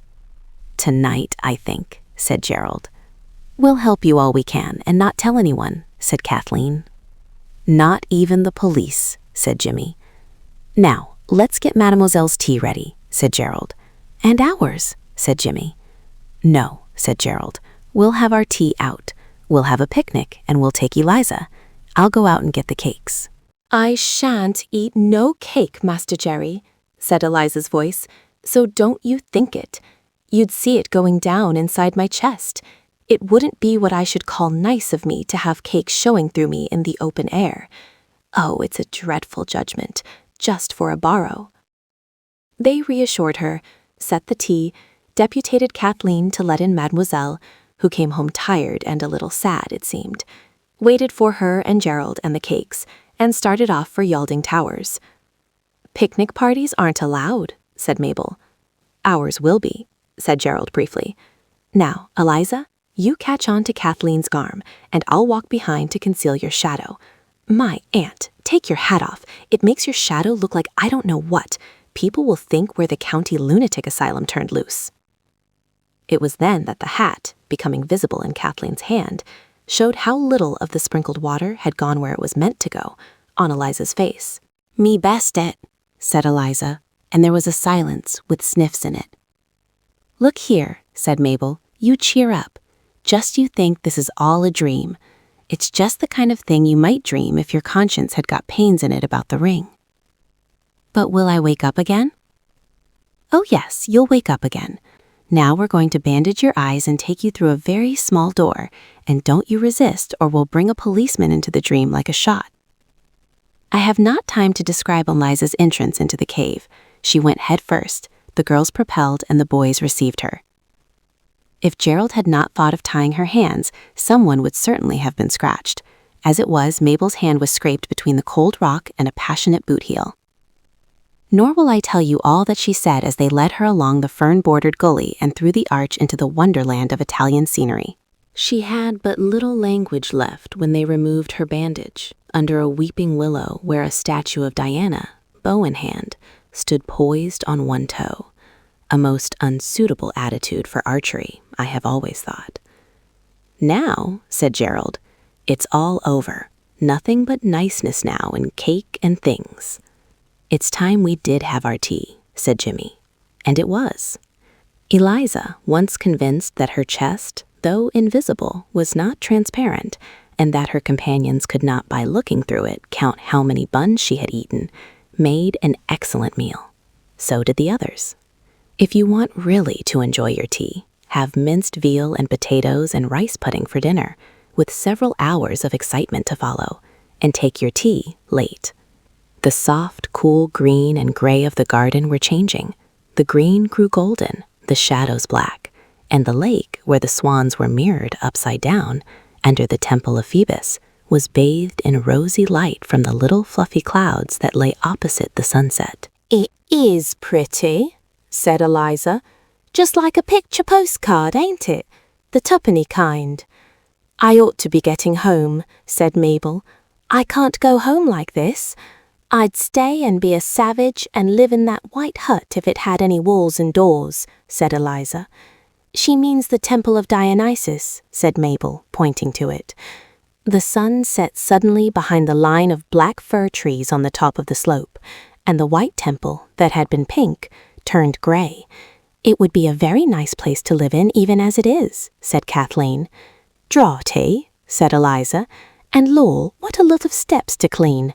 "Tonight, I think," said Gerald. "We'll help you all we can and not tell anyone," said Kathleen. "Not even the police," said Jimmy. "Now, let's get Mademoiselle's tea ready," said Gerald. "And ours," said Jimmy. "No," said Gerald. "We'll have our tea out. We'll have a picnic and we'll take Eliza. I'll go out and get the cakes." "I shan't eat no cake, Master Jerry," said Eliza's voice, "so don't you think it. You'd see it going down inside my chest. It wouldn't be what I should call nice of me to have cake showing through me in the open air. Oh, it's a dreadful judgment, just for a borrow." They reassured her, set the tea, deputed Kathleen to let in Mademoiselle, who came home tired and a little sad, it seemed, waited for her and Gerald and the cakes, and started off for Yalding Towers. "Picnic parties aren't allowed," said Mabel. "Ours will be," said Gerald briefly. "Now, Eliza, you catch on to Kathleen's arm, and I'll walk behind to conceal your shadow. My aunt, take your hat off. It makes your shadow look like I don't know what. People will think we're the county lunatic asylum turned loose." It was then that the hat, becoming visible in Kathleen's hand, showed how little of the sprinkled water had gone where it was meant to go, on Eliza's face. "Me best it," said Eliza, and there was a silence with sniffs in it. "Look here," said Mabel, "you cheer up. Just you think this is all a dream. It's just the kind of thing you might dream if your conscience had got pains in it about the ring." "But will I wake up again?" "Oh yes, you'll wake up again. Now we're going to bandage your eyes and take you through a very small door, and don't you resist or we'll bring a policeman into the dream like a shot." I have not time to describe Eliza's entrance into the cave. She went head first, the girls propelled, and the boys received her. If Gerald had not thought of tying her hands, someone would certainly have been scratched. As it was, Mabel's hand was scraped between the cold rock and a passionate boot heel. Nor will I tell you all that she said as they led her along the fern-bordered gully and through the arch into the wonderland of Italian scenery. She had but little language left when they removed her bandage, under a weeping willow where a statue of Diana, bow in hand, stood poised on one toe. A most unsuitable attitude for archery, I have always thought. "Now," said Gerald, "it's all over. Nothing but niceness now and cake and things." "It's time we did have our tea," said Jimmy. And it was. Eliza, once convinced that her chest, though invisible, was not transparent, and that her companions could not by looking through it count how many buns she had eaten, made an excellent meal. So did the others. If you want really to enjoy your tea, have minced veal and potatoes and rice pudding for dinner, with several hours of excitement to follow, and take your tea late. The soft, cool green and gray of the garden were changing. The green grew golden, the shadows black, and the lake, where the swans were mirrored upside down, under the temple of Phoebus, was bathed in rosy light from the little fluffy clouds that lay opposite the sunset. "It is pretty," said Eliza. "Just like a picture postcard, ain't it? The tuppenny kind." "I ought to be getting home," said Mabel. "I can't go home like this. I'd stay and be a savage and live in that white hut if it had any walls and doors," said Eliza. "She means the Temple of Dionysus," said Mabel, pointing to it. The sun set suddenly behind the line of black fir trees on the top of the slope, and the white temple, that had been pink, turned gray. "It would be a very nice place to live in even as it is," said Kathleen. "Draughty," said Eliza. "And Lord, what a lot of steps to clean.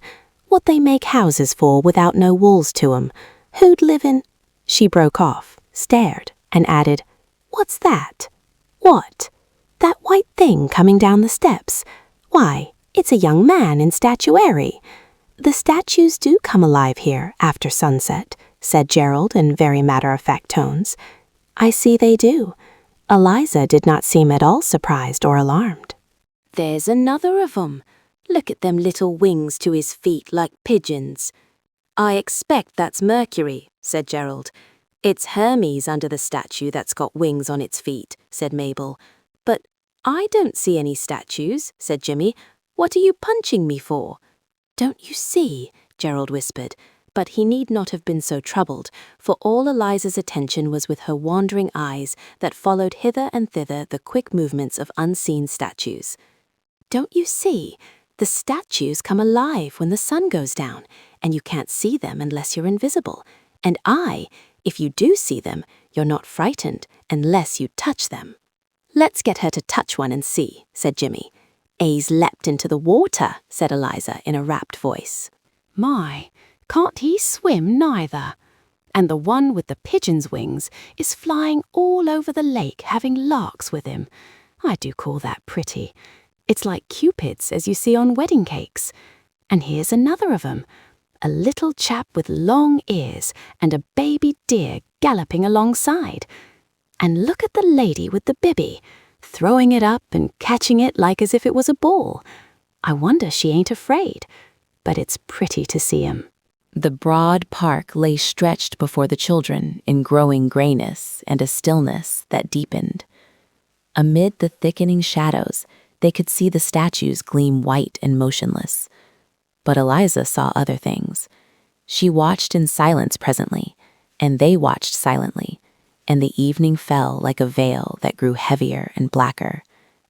What they make houses for without no walls to 'em. Who'd live in—" She broke off, stared, and added, "What's that?" "What?" "That white thing coming down the steps. Why, it's a young man in statuary. The statues do come alive here after sunset," said Gerald in very matter-of-fact tones. "I see they do." Eliza did not seem at all surprised or alarmed. "There's another of 'em. Look at them little wings to his feet like pigeons." "I expect that's Mercury," said Gerald. "It's Hermes under the statue that's got wings on its feet," said Mabel. "But I don't see any statues," said Jimmy. "What are you punching me for?" "Don't you see?" Gerald whispered, but he need not have been so troubled, for all Eliza's attention was with her wandering eyes that followed hither and thither the quick movements of unseen statues. "Don't you see? The statues come alive when the sun goes down, and you can't see them unless you're invisible. And if you do see them, you're not frightened unless you touch them." "Let's get her to touch one and see," said Jimmy. "A's leapt into the water," said Eliza in a rapt voice. My, can't he swim neither? And the one with the pigeon's wings is flying all over the lake having larks with him. I do call that pretty. It's like cupids as you see on wedding cakes. And here's another of 'em. A little chap with long ears and a baby deer galloping alongside. And look at the lady with the bibby, throwing it up and catching it like as if it was a ball. I wonder she ain't afraid, but it's pretty to see 'em. The broad park lay stretched before the children in growing grayness and a stillness that deepened. Amid the thickening shadows, they could see the statues gleam white and motionless. But Eliza saw other things. She watched in silence presently, and they watched silently, and the evening fell like a veil that grew heavier and blacker,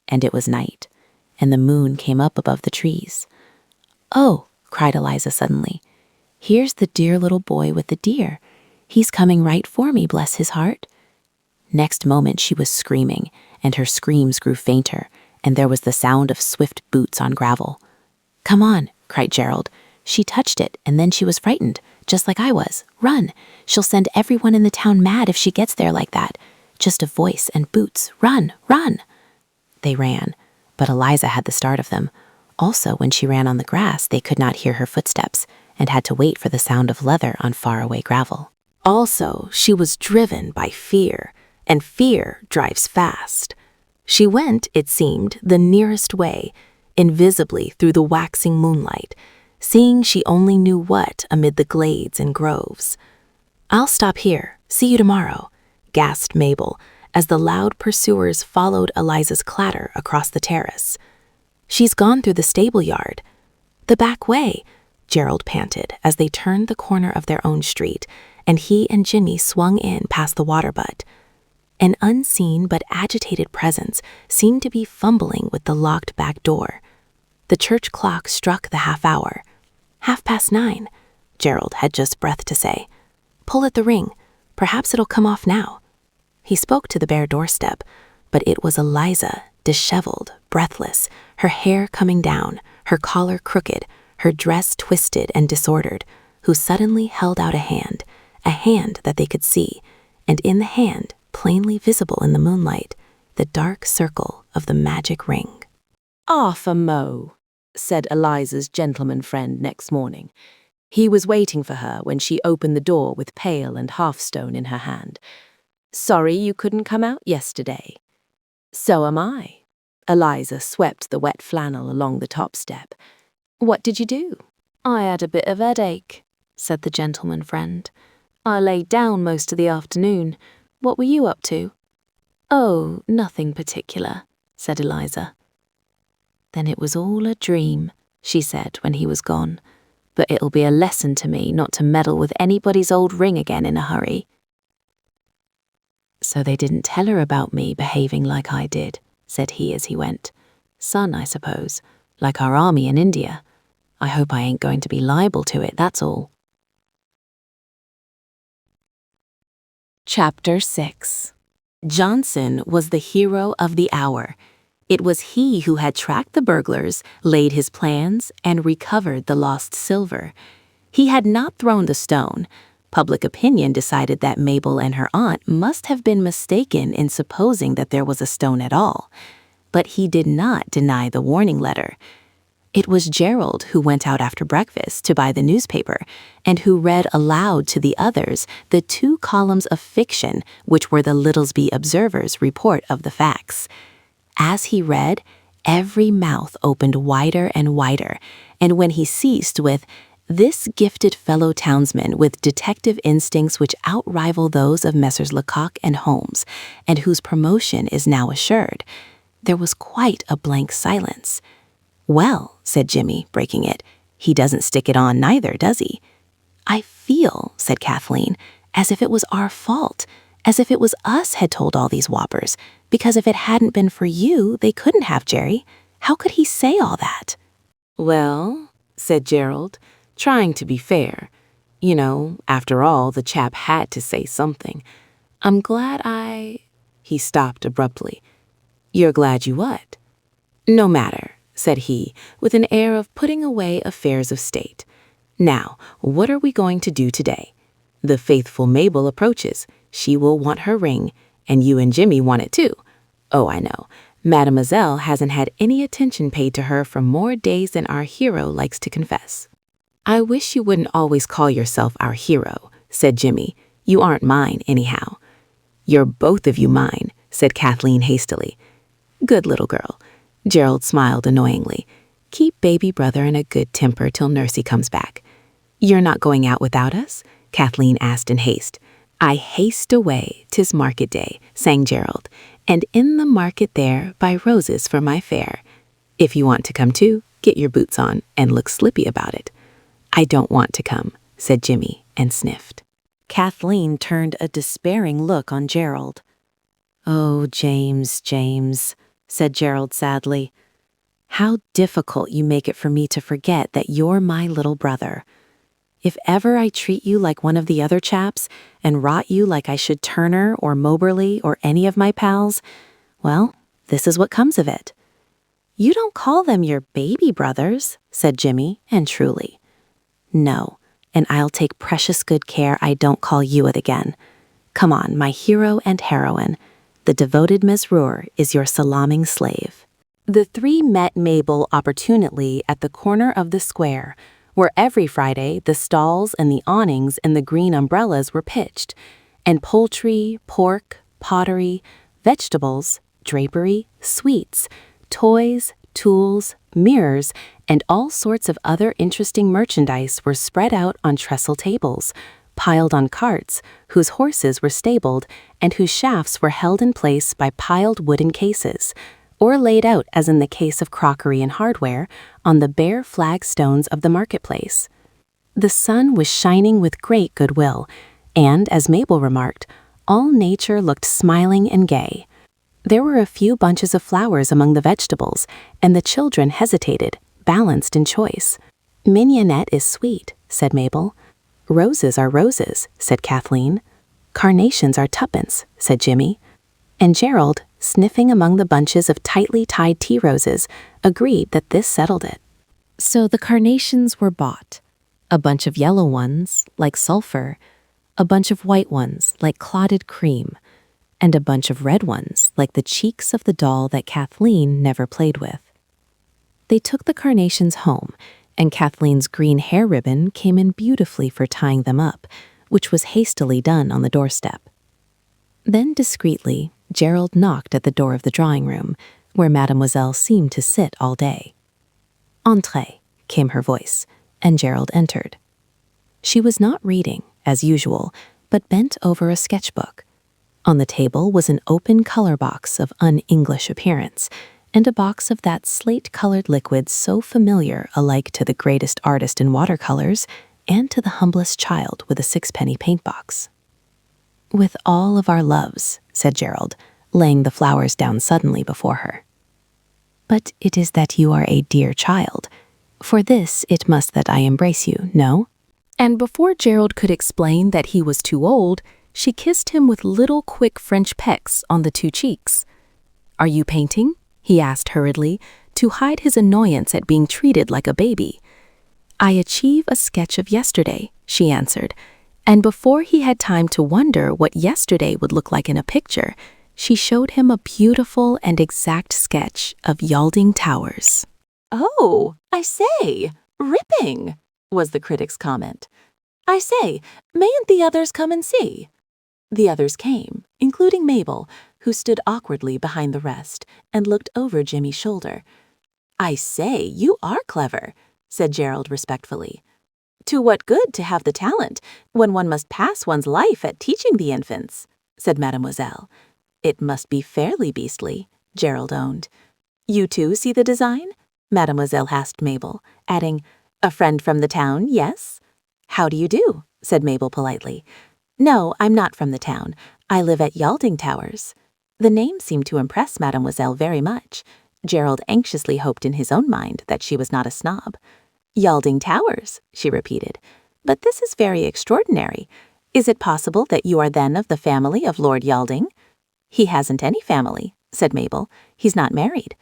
and it was night, and the moon came up above the trees. "Oh," cried Eliza suddenly, "here's the dear little boy with the deer. He's coming right for me, bless his heart." Next moment she was screaming, and her screams grew fainter, and there was the sound of swift boots on gravel. "Come on," cried Gerald. "She touched it, and then she was frightened, just like I was. Run! She'll send everyone in the town mad if she gets there like that. Just a voice and boots. Run, run!" They ran, but Eliza had the start of them. Also, when she ran on the grass, they could not hear her footsteps, and had to wait for the sound of leather on faraway gravel. Also, she was driven by fear, and fear drives fast. She went, it seemed, the nearest way, invisibly through the waxing moonlight, seeing she only knew what amid the glades and groves. "I'll stop here. See you tomorrow," gasped Mabel, as the loud pursuers followed Eliza's clatter across the terrace. "She's gone through the stable yard." "The back way," Gerald panted as they turned the corner of their own street, and he and Jimmy swung in past the water butt. An unseen but agitated presence seemed to be fumbling with the locked back door. The church clock struck the half-hour. 9:30, Gerald had just breath to say. "Pull at the ring. Perhaps it'll come off now." He spoke to the bare doorstep, but it was Eliza, disheveled, breathless, her hair coming down, her collar crooked, her dress twisted and disordered, who suddenly held out a hand that they could see, and in the hand, plainly visible in the moonlight, the dark circle of the magic ring. "Arthur Moe," said Eliza's gentleman friend next morning. He was waiting for her when she opened the door with pail and half-stone in her hand. "Sorry you couldn't come out yesterday." "So am I." Eliza swept the wet flannel along the top step. "What did you do?" I had a bit of headache, said the gentleman friend. I lay down most of the afternoon. What were you up to? Oh, nothing particular, said Eliza. Then it was all a dream, she said when he was gone. But it'll be a lesson to me not to meddle with anybody's old ring again in a hurry. So they didn't tell her about me behaving like I did, said he as he went. Son, I suppose, like our army in India. I hope I ain't going to be liable to it, that's all. Chapter 6. Johnson was the hero of the hour. It was he who had tracked the burglars, laid his plans, and recovered the lost silver. He had not thrown the stone. Public opinion decided that Mabel and her aunt must have been mistaken in supposing that there was a stone at all. But he did not deny the warning letter. It was Gerald who went out after breakfast to buy the newspaper, and who read aloud to the others the 2 columns of fiction which were the Littlesby Observer's report of the facts. As he read, every mouth opened wider and wider, and when he ceased with, "This gifted fellow townsman with detective instincts which outrival those of Messrs. Lecoq and Holmes, and whose promotion is now assured," there was quite a blank silence. "Well," said Jimmy, breaking it, "he doesn't stick it on neither, does he?" "I feel," said Kathleen, "as if it was our fault, as if it was us had told all these whoppers, because if it hadn't been for you, they couldn't have, Jerry. How could he say all that?" "Well," said Gerald, trying to be fair. "You know, after all, the chap had to say something. I'm glad I—" He stopped abruptly. "You're glad you what?" "No matter," said he, with an air of putting away affairs of state. "Now, what are we going to do today? The faithful Mabel approaches. She will want her ring, and you and Jimmy want it too. Oh, I know. Mademoiselle hasn't had any attention paid to her for more days than our hero likes to confess. I wish you wouldn't always call yourself our hero, said Jimmy. You aren't mine, anyhow. You're both of you mine, said Kathleen hastily. Good little girl. Gerald smiled annoyingly. Keep baby brother in a good temper till Nursey comes back. You're not going out without us? Kathleen asked in haste. I haste away, 'tis market day, sang Gerald, and in the market there buy roses for my fair. If you want to come too, get your boots on and look slippy about it. I don't want to come, said Jimmy and sniffed. Kathleen turned a despairing look on Gerald. Oh, James, James, said Gerald sadly. How difficult you make it for me to forget that you're my little brother. If ever I treat you like one of the other chaps and rot you like I should Turner or Moberly or any of my pals, well, this is what comes of it. You don't call them your baby brothers, said Jimmy, and truly. No, and I'll take precious good care I don't call you it again. Come on, my hero and heroine. The devoted Mesrour is your salaaming slave. The three met Mabel opportunely at the corner of the square, where every Friday the stalls and the awnings and the green umbrellas were pitched, and poultry, pork, pottery, vegetables, drapery, sweets, toys, tools, mirrors, and all sorts of other interesting merchandise were spread out on trestle tables, piled on carts, whose horses were stabled and whose shafts were held in place by piled wooden cases, or laid out as in the case of crockery and hardware, on the bare flagstones of the marketplace. The sun was shining with great goodwill, and, as Mabel remarked, all nature looked smiling and gay. There were a few bunches of flowers among the vegetables, and the children hesitated, balanced in choice. Mignonette is sweet, said Mabel. Roses are roses, said Kathleen. Carnations are tuppence, said Jimmy. And Gerald, sniffing among the bunches of tightly tied tea roses, agreed that this settled it. So the carnations were bought. A bunch of yellow ones, like sulphur, a bunch of white ones, like clotted cream, and a bunch of red ones, like the cheeks of the doll that Kathleen never played with. They took the carnations home, and Kathleen's green hair ribbon came in beautifully for tying them up, which was hastily done on the doorstep. Then discreetly, Gerald knocked at the door of the drawing room, where Mademoiselle seemed to sit all day. Entrez, came her voice, and Gerald entered. She was not reading, as usual, but bent over a sketchbook. On the table was an open color box of un-English appearance, and a box of that slate-colored liquid so familiar alike to the greatest artist in watercolors and to the humblest child with a sixpenny paintbox. With all of our loves, said Gerald, laying the flowers down suddenly before her. But it is that you are a dear child. For this it must that I embrace you, no? And before Gerald could explain that he was too old, she kissed him with little quick French pecks on the two cheeks. Are you painting? He asked hurriedly, to hide his annoyance at being treated like a baby. I achieve a sketch of yesterday, she answered, and before he had time to wonder what yesterday would look like in a picture, she showed him a beautiful and exact sketch of Yalding Towers. Oh, I say, ripping, was the critic's comment. I say, mayn't the others come and see? The others came, including Mabel, who stood awkwardly behind the rest and looked over Jimmy's shoulder. I say, you are clever, said Gerald respectfully. To what good to have the talent when one must pass one's life at teaching the infants, said Mademoiselle. It must be fairly beastly, Gerald owned. You too see the design? Mademoiselle asked Mabel, adding, a friend from the town, yes? How do you do? Said Mabel politely. No, I'm not from the town. I live at Yalding Towers. The name seemed to impress Mademoiselle very much. Gerald anxiously hoped in his own mind that she was not a snob. Yalding Towers, she repeated. But this is very extraordinary. Is it possible that you are then of the family of Lord Yalding? He hasn't any family, said Mabel. He's not married.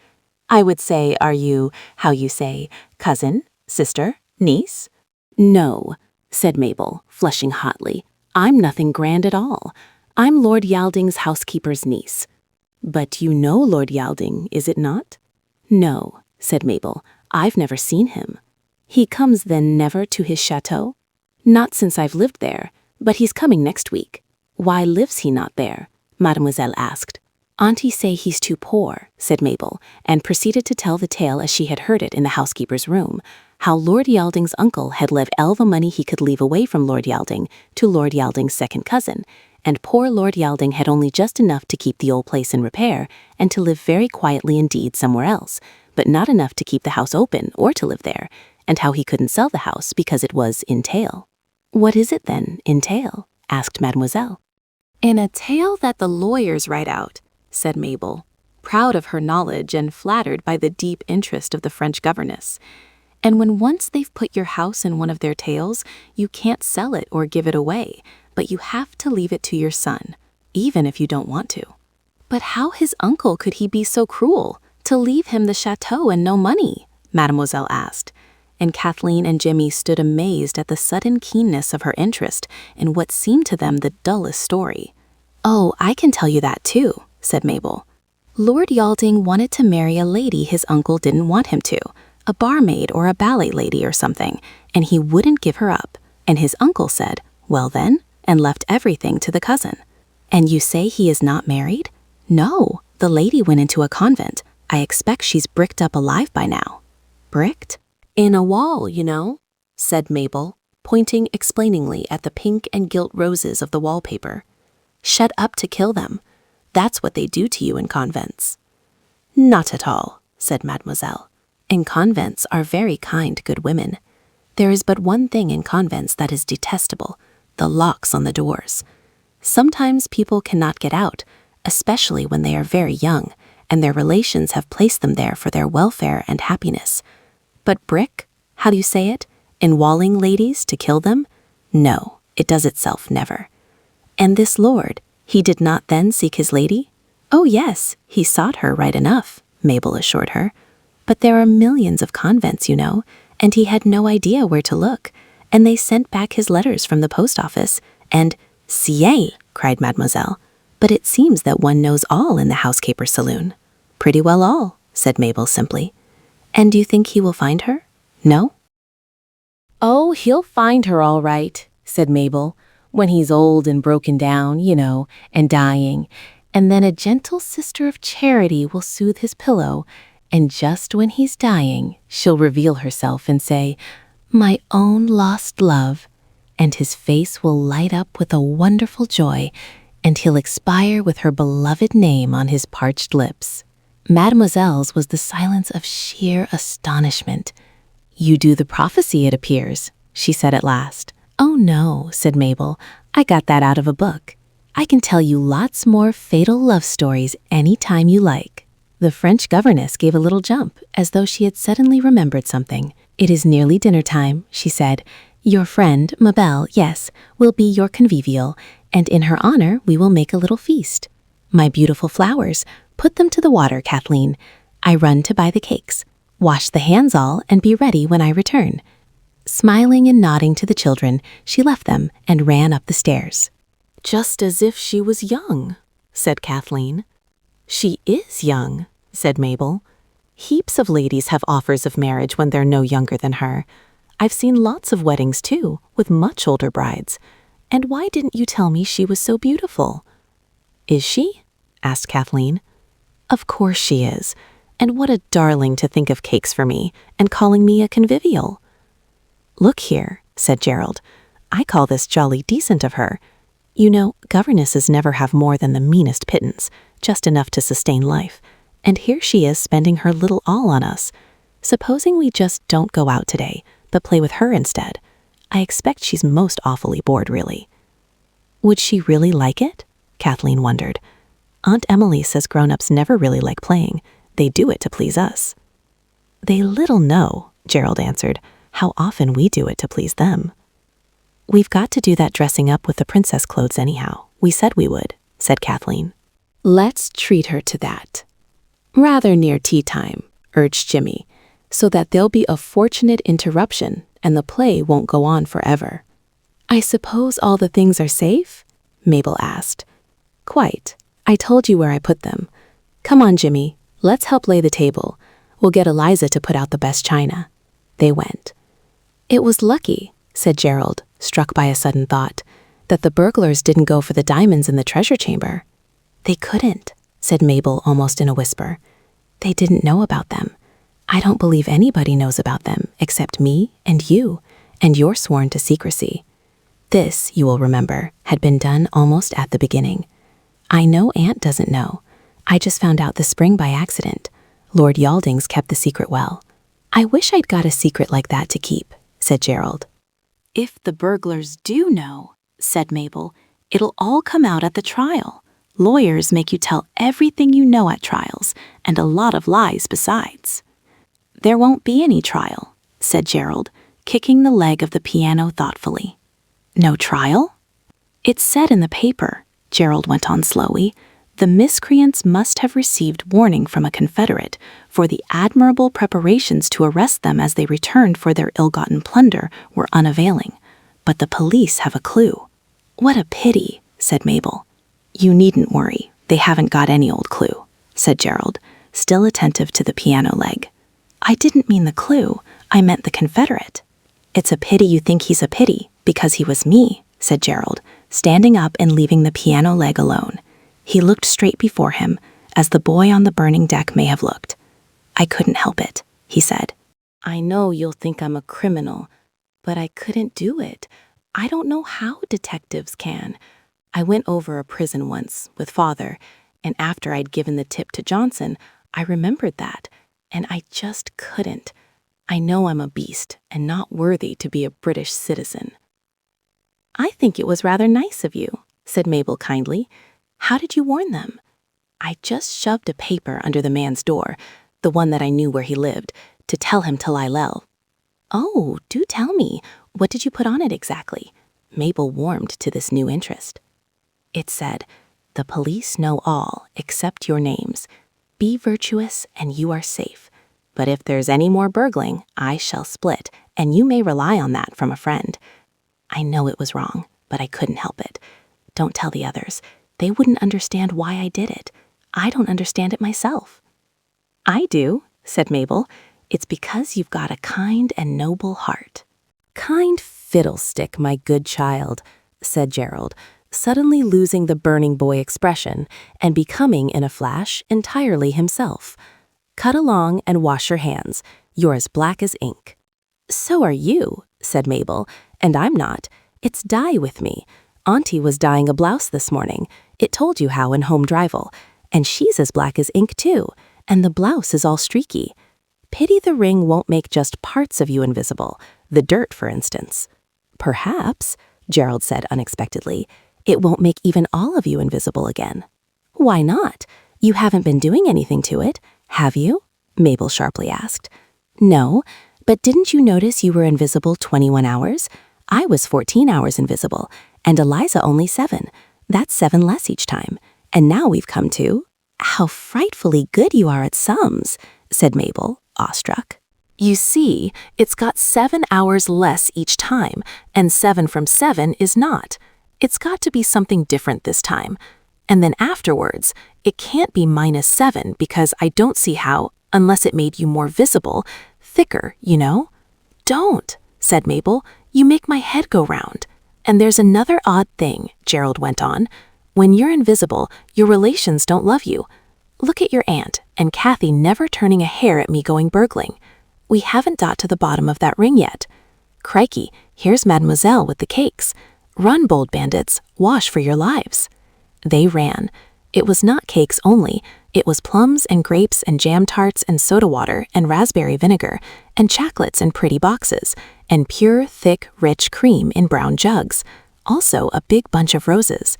I would say, are you, how you say, cousin, sister, niece? No, said Mabel, flushing hotly. I'm nothing grand at all. I'm Lord Yalding's housekeeper's niece. But you know Lord Yalding, is it not? No, said Mabel. I've never seen him. He comes then never to his chateau? Not since I've lived there, but he's coming next week. Why lives he not there? Mademoiselle asked. Auntie say he's too poor, said Mabel, and proceeded to tell the tale as she had heard it in the housekeeper's room, how Lord Yalding's uncle had left all the money he could leave away from Lord Yalding to Lord Yalding's second cousin, and poor Lord Yalding had only just enough to keep the old place in repair and to live very quietly indeed somewhere else, but not enough to keep the house open or to live there, and how he couldn't sell the house because it was in tale. What is it then, in tale? Asked Mademoiselle. In a tale that the lawyers write out, said Mabel, proud of her knowledge and flattered by the deep interest of the French governess. And when once they've put your house in one of their tales, you can't sell it or give it away, but you have to leave it to your son, even if you don't want to. But how his uncle could he be so cruel, to leave him the chateau and no money? Mademoiselle asked, and Kathleen and Jimmy stood amazed at the sudden keenness of her interest in what seemed to them the dullest story. Oh, I can tell you that too, said Mabel. Lord Yalding wanted to marry a lady his uncle didn't want him to, a barmaid or a ballet lady or something, and he wouldn't give her up. And his uncle said, well then, and left everything to the cousin. And you say he is not married? No, the lady went into a convent. I expect she's bricked up alive by now. Bricked? In a wall, you know, said Mabel, pointing explainingly at the pink and gilt roses of the wallpaper. Shut up to kill them. That's what they do to you in convents. Not at all, said Mademoiselle. And convents are very kind, good women. There is but one thing in convents that is detestable, the locks on the doors. Sometimes people cannot get out, especially when they are very young, and their relations have placed them there for their welfare and happiness. But brick, how do you say it, enwalling ladies to kill them? No, it does itself never. And this lord, he did not then seek his lady? Oh yes, he sought her right enough, Mabel assured her. But there are millions of convents, you know, and he had no idea where to look, and they sent back his letters from the post office, and ciel, cried Mademoiselle. But it seems that one knows all in the housekeeper saloon. Pretty well all, said Mabel simply. And do you think he will find her? No? Oh, he'll find her all right, said Mabel, when he's old and broken down, you know, and dying, and then a gentle sister of charity will soothe his pillow, and just when he's dying, she'll reveal herself and say, my own lost love, and his face will light up with a wonderful joy, and he'll expire with her beloved name on his parched lips. Mademoiselle's was the silence of sheer astonishment. You do the prophecy, it appears, she said at last. Oh no, said Mabel, I got that out of a book. I can tell you lots more fatal love stories any time you like. The French governess gave a little jump, as though she had suddenly remembered something. It is nearly dinner time, she said. Your friend, Mabel, yes, will be your convivial, and in her honor we will make a little feast. My beautiful flowers, put them to the water, Kathleen. I run to buy the cakes. Wash the hands all and be ready when I return. Smiling and nodding to the children, she left them and ran up the stairs. Just as if she was young, said Kathleen. She is young, said Mabel. Heaps of ladies have offers of marriage when they're no younger than her. I've seen lots of weddings, too, with much older brides. And why didn't you tell me she was so beautiful? Is she? Asked Kathleen. Of course she is. And what a darling to think of cakes for me and calling me a convivial. Look here, said Gerald. I call this jolly decent of her. You know, governesses never have more than the meanest pittance, just enough to sustain life. And here she is spending her little all on us. Supposing we just don't go out today, but play with her instead. I expect she's most awfully bored, really. Would she really like it? Kathleen wondered. Aunt Emily says grown-ups never really like playing. They do it to please us. They little know, Gerald answered, how often we do it to please them. We've got to do that dressing up with the princess clothes anyhow. We said we would, said Kathleen. Let's treat her to that. Rather near tea time, urged Jimmy, so that there'll be a fortunate interruption and the play won't go on forever. I suppose all the things are safe? Mabel asked. Quite. I told you where I put them. Come on, Jimmy, let's help lay the table. We'll get Eliza to put out the best china. They went. It was lucky, said Gerald, struck by a sudden thought, that the burglars didn't go for the diamonds in the treasure chamber. They couldn't, said Mabel almost in a whisper. They didn't know about them. I don't believe anybody knows about them except me and you're sworn to secrecy. This, you will remember, had been done almost at the beginning. I know Aunt doesn't know. I just found out this spring by accident. Lord Yaldings kept the secret well. I wish I'd got a secret like that to keep, said Gerald. If the burglars do know, said Mabel, it'll all come out at the trial. Lawyers make you tell everything you know at trials, and a lot of lies besides. There won't be any trial, said Gerald, kicking the leg of the piano thoughtfully. No trial? It's said in the paper, Gerald went on slowly, the miscreants must have received warning from a Confederate, for the admirable preparations to arrest them as they returned for their ill-gotten plunder were unavailing. But the police have a clue. What a pity, said Mabel. You needn't worry, they haven't got any old clue, said Gerald, still attentive to the piano leg. I didn't mean the clue, I meant the Confederate. It's a pity you think he's a pity, because he was me, said Gerald, standing up and leaving the piano leg alone. He looked straight before him, as the boy on the burning deck may have looked. I couldn't help it, he said. I know you'll think I'm a criminal, but I couldn't do it. I don't know how detectives can. I went over a prison once with Father, and after I'd given the tip to Johnson, I remembered that, and I just couldn't. I know I'm a beast and not worthy to be a British citizen. I think it was rather nice of you, said Mabel kindly. How did you warn them? I just shoved a paper under the man's door, the one that I knew where he lived, to tell him to lie low. Oh, do tell me. What did you put on it exactly? Mabel warmed to this new interest. It said, the police know all except your names. Be virtuous and you are safe. But if there's any more burgling, I shall split, and you may rely on that from a friend. I know it was wrong, but I couldn't help it. Don't tell the others. They wouldn't understand why I did it. I don't understand it myself. I do, said Mabel. It's because you've got a kind and noble heart. Kind fiddlestick, my good child, said Gerald, suddenly losing the burning boy expression and becoming in a flash entirely himself. Cut along and wash your hands. You're as black as ink. So are you, said Mabel, and I'm not. It's dye with me. Auntie was dyeing a blouse this morning. It told you how in Home Drival. And she's as black as ink too, and the blouse is all streaky. Pity the ring won't make just parts of you invisible, the dirt, for instance. Perhaps, Gerald said unexpectedly, it won't make even all of you invisible again. Why not? You haven't been doing anything to it, have you? Mabel sharply asked. No, but didn't you notice you were invisible 21 hours? I was 14 hours invisible, and Eliza only 7. That's 7 less each time. And now we've come to... How frightfully good you are at sums, said Mabel, awestruck. You see, it's got 7 hours less each time, and 7 from 7 is not. It's got to be something different this time. And then afterwards, it can't be -7 because I don't see how, unless it made you more visible, thicker, you know? Don't, said Mabel. You make my head go round. And there's another odd thing, Gerald went on. When you're invisible, your relations don't love you. Look at your aunt and Kathy never turning a hair at me going burgling. We haven't got to the bottom of that ring yet. Crikey, here's Mademoiselle with the cakes. Run, bold bandits, wash for your lives. They ran. It was not cakes only. It was plums and grapes and jam tarts and soda water and raspberry vinegar and chocolates in pretty boxes and pure, thick, rich cream in brown jugs. Also a big bunch of roses.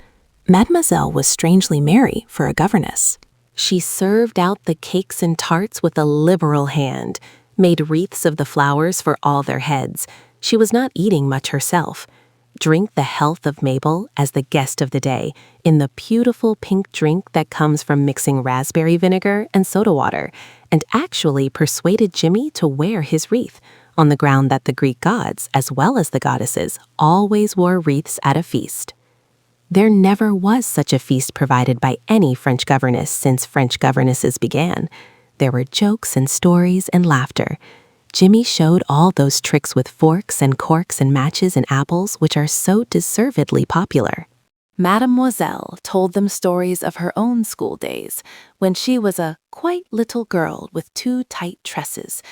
Mademoiselle was strangely merry for a governess. She served out the cakes and tarts with a liberal hand, made wreaths of the flowers for all their heads. She was not eating much herself. Drink the health of Mabel as the guest of the day in the beautiful pink drink that comes from mixing raspberry vinegar and soda water, and actually persuaded Jimmy to wear his wreath, on the ground that the Greek gods, as well as the goddesses, always wore wreaths at a feast. There never was such a feast provided by any French governess since French governesses began. There were jokes and stories and laughter. Jimmy showed all those tricks with forks and corks and matches and apples which are so deservedly popular. Mademoiselle told them stories of her own school days, when she was a quite little girl with 2 tight tresses,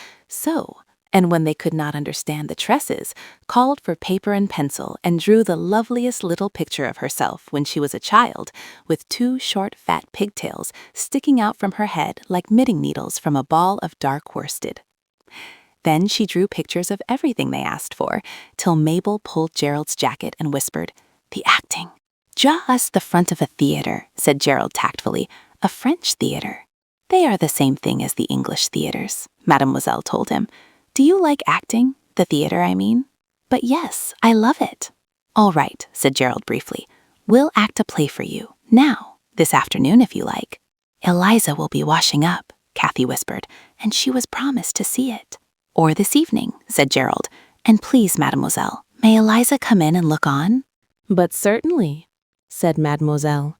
and when they could not understand the tresses, called for paper and pencil and drew the loveliest little picture of herself when she was a child, with 2 short fat pigtails sticking out from her head like knitting needles from a ball of dark worsted. Then she drew pictures of everything they asked for, till Mabel pulled Gerald's jacket and whispered, "The acting." "Draw us the front of a theater," said Gerald tactfully, "a French theater." "They are the same thing as the English theaters," Mademoiselle told him. "Do you like acting? The theater, I mean?" "But yes, I love it." "All right," said Gerald briefly. "We'll act a play for you, now, this afternoon if you like." "Eliza will be washing up," Kathy whispered, "and she was promised to see it." "Or this evening," said Gerald. "And please, Mademoiselle, may Eliza come in and look on?" "But certainly," said Mademoiselle.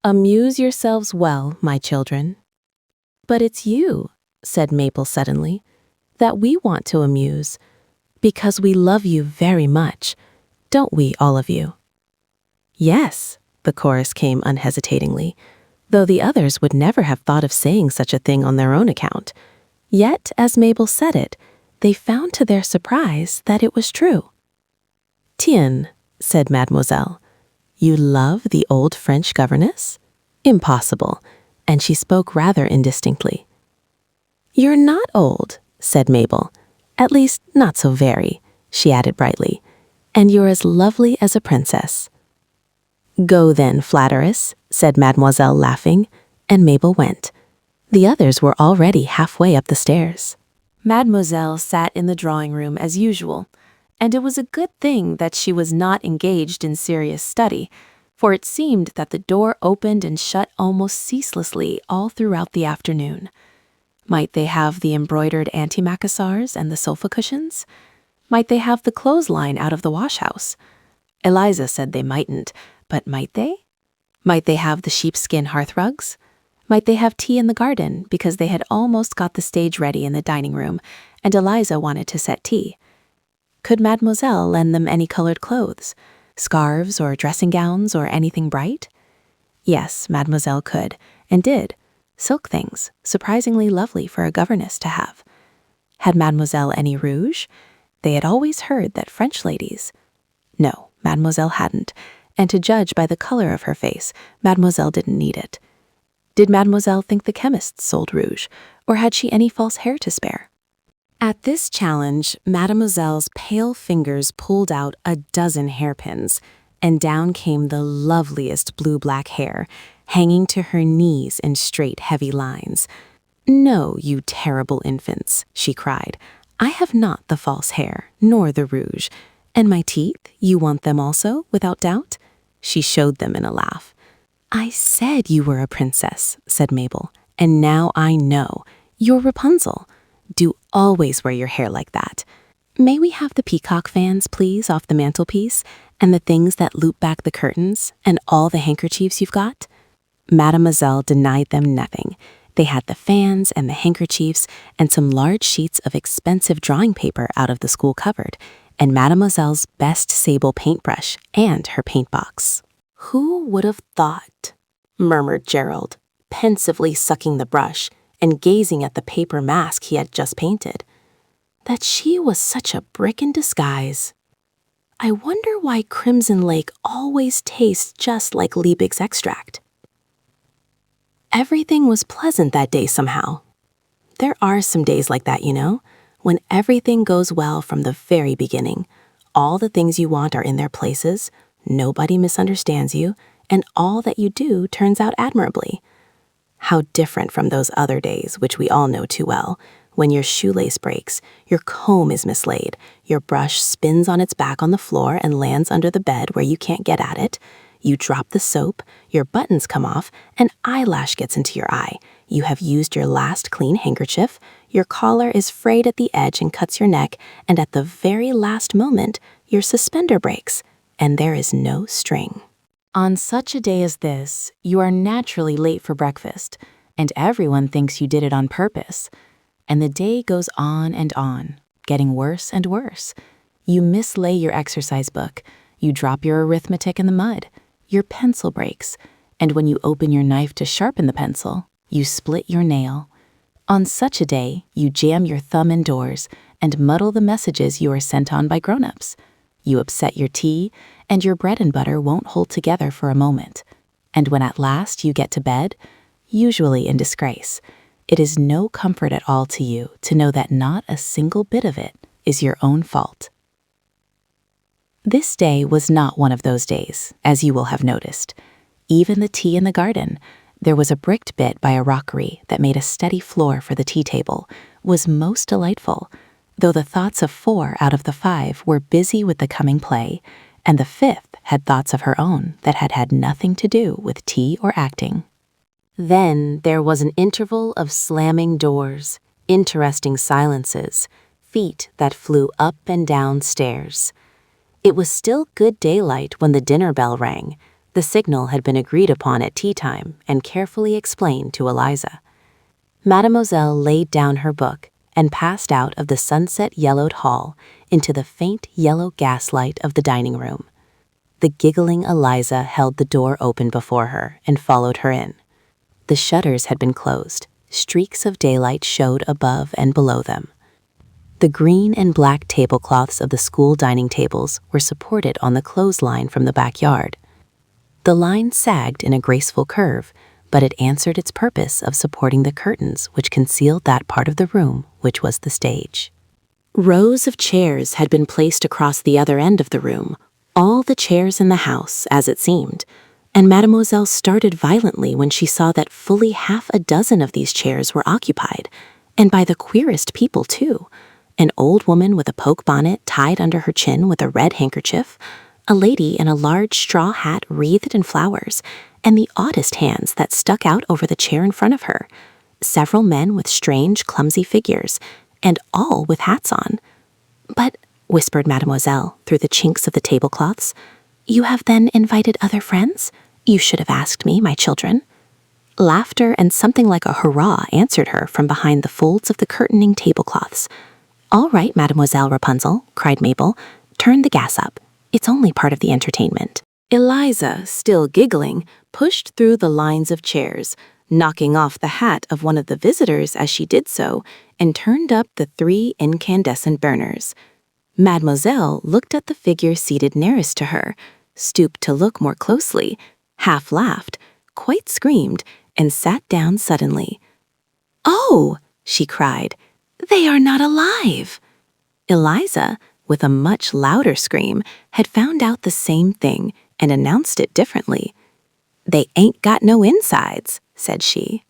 "Amuse yourselves well, my children." "But it's you," said Mabel suddenly, "that we want to amuse, because we love you very much, don't we, all of you?" "Yes," the chorus came unhesitatingly, though the others would never have thought of saying such a thing on their own account. Yet, as Mabel said it, they found to their surprise that it was true. "Tiens," said Mademoiselle, "you love the old French governess? Impossible," and she spoke rather indistinctly. "You're not old," said Mabel. "At least, not so very," she added brightly. "And you're as lovely as a princess." "Go then, flatteress," said Mademoiselle, laughing, and Mabel went. The others were already halfway up the stairs. Mademoiselle sat in the drawing room as usual, and it was a good thing that she was not engaged in serious study, for it seemed that the door opened and shut almost ceaselessly all throughout the afternoon. Might they have the embroidered antimacassars and the sofa cushions? Might they have the clothesline out of the wash-house? Eliza said they mightn't, but might they? Might they have the sheepskin hearth rugs? Might they have tea in the garden, because they had almost got the stage ready in the dining room, and Eliza wanted to set tea? Could Mademoiselle lend them any colored clothes, scarves or dressing gowns or anything bright? Yes, Mademoiselle could, and did. Silk things, surprisingly lovely for a governess to have. Had Mademoiselle any rouge? They had always heard that French ladies— No, Mademoiselle hadn't, and to judge by the color of her face, Mademoiselle didn't need it. Did Mademoiselle think the chemists sold rouge, or had she any false hair to spare? At this challenge, Mademoiselle's pale fingers pulled out a dozen hairpins, and down came the loveliest blue-black hair, hanging to her knees in straight, heavy lines. "No, you terrible infants," she cried. "I have not the false hair, nor the rouge. And my teeth, you want them also, without doubt?" She showed them in a laugh. "I said you were a princess," said Mabel, "and now I know. You're Rapunzel. Do always wear your hair like that. May we have the peacock fans, please, off the mantelpiece, and the things that loop back the curtains, and all the handkerchiefs you've got?" Mademoiselle denied them nothing. They had the fans and the handkerchiefs and some large sheets of expensive drawing paper out of the school cupboard, and Mademoiselle's best sable paintbrush and her paint box. "Who would have thought," murmured Gerald, pensively sucking the brush and gazing at the paper mask he had just painted, "that she was such a brick in disguise. I wonder why Crimson Lake always tastes just like Liebig's extract." Everything was pleasant that day somehow. There are some days like that, you know, when everything goes well from the very beginning. All the things you want are in their places, nobody misunderstands you, and all that you do turns out admirably. How different from those other days, which we all know too well, when your shoelace breaks, your comb is mislaid, your brush spins on its back on the floor and lands under the bed where you can't get at it, you drop the soap, your buttons come off, an eyelash gets into your eye, you have used your last clean handkerchief, your collar is frayed at the edge and cuts your neck, and at the very last moment, your suspender breaks, and there is no string. On such a day as this, you are naturally late for breakfast, and everyone thinks you did it on purpose. And the day goes on, getting worse and worse. You mislay your exercise book, you drop your arithmetic in the mud, your pencil breaks, and when you open your knife to sharpen the pencil, you split your nail. On such a day, you jam your thumb indoors and muddle the messages you are sent on by grown-ups. You upset your tea, and your bread and butter won't hold together for a moment. And when at last you get to bed, usually in disgrace, it is no comfort at all to you to know that not a single bit of it is your own fault. This day was not one of those days, as you will have noticed. Even the tea in the garden, there was a bricked bit by a rockery that made a steady floor for the tea table, was most delightful, though the thoughts of 4 out of the 5 were busy with the coming play, and the 5th had thoughts of her own that had had nothing to do with tea or acting. Then there was an interval of slamming doors, interesting silences, feet that flew up and down stairs. It was still good daylight when the dinner bell rang. The signal had been agreed upon at tea time and carefully explained to Eliza. Mademoiselle laid down her book and passed out of the sunset-yellowed hall into the faint yellow gaslight of the dining room. The giggling Eliza held the door open before her and followed her in. The shutters had been closed. Streaks of daylight showed above and below them. The green and black tablecloths of the school dining tables were supported on the clothesline from the backyard. The line sagged in a graceful curve, but it answered its purpose of supporting the curtains which concealed that part of the room which was the stage. Rows of chairs had been placed across the other end of the room, all the chairs in the house, as it seemed, and Mademoiselle started violently when she saw that fully half a dozen of these chairs were occupied, and by the queerest people, too. An old woman with a poke bonnet tied under her chin with a red handkerchief, a lady in a large straw hat wreathed in flowers, and the oddest hands that stuck out over the chair in front of her, several men with strange, clumsy figures, and all with hats on. "But," whispered Mademoiselle through the chinks of the tablecloths, "you have then invited other friends? You should have asked me, my children." Laughter and something like a hurrah answered her from behind the folds of the curtaining tablecloths. "All right, Mademoiselle Rapunzel," cried Mabel. "Turn the gas up. It's only part of the entertainment." Eliza, still giggling, pushed through the lines of chairs, knocking off the hat of one of the visitors as she did so, and turned up the 3 incandescent burners. Mademoiselle looked at the figure seated nearest to her, stooped to look more closely, half laughed, quite screamed, and sat down suddenly. "Oh!" she cried. "They are not alive!" Eliza, with a much louder scream, had found out the same thing and announced it differently. "They ain't got no insides," said she.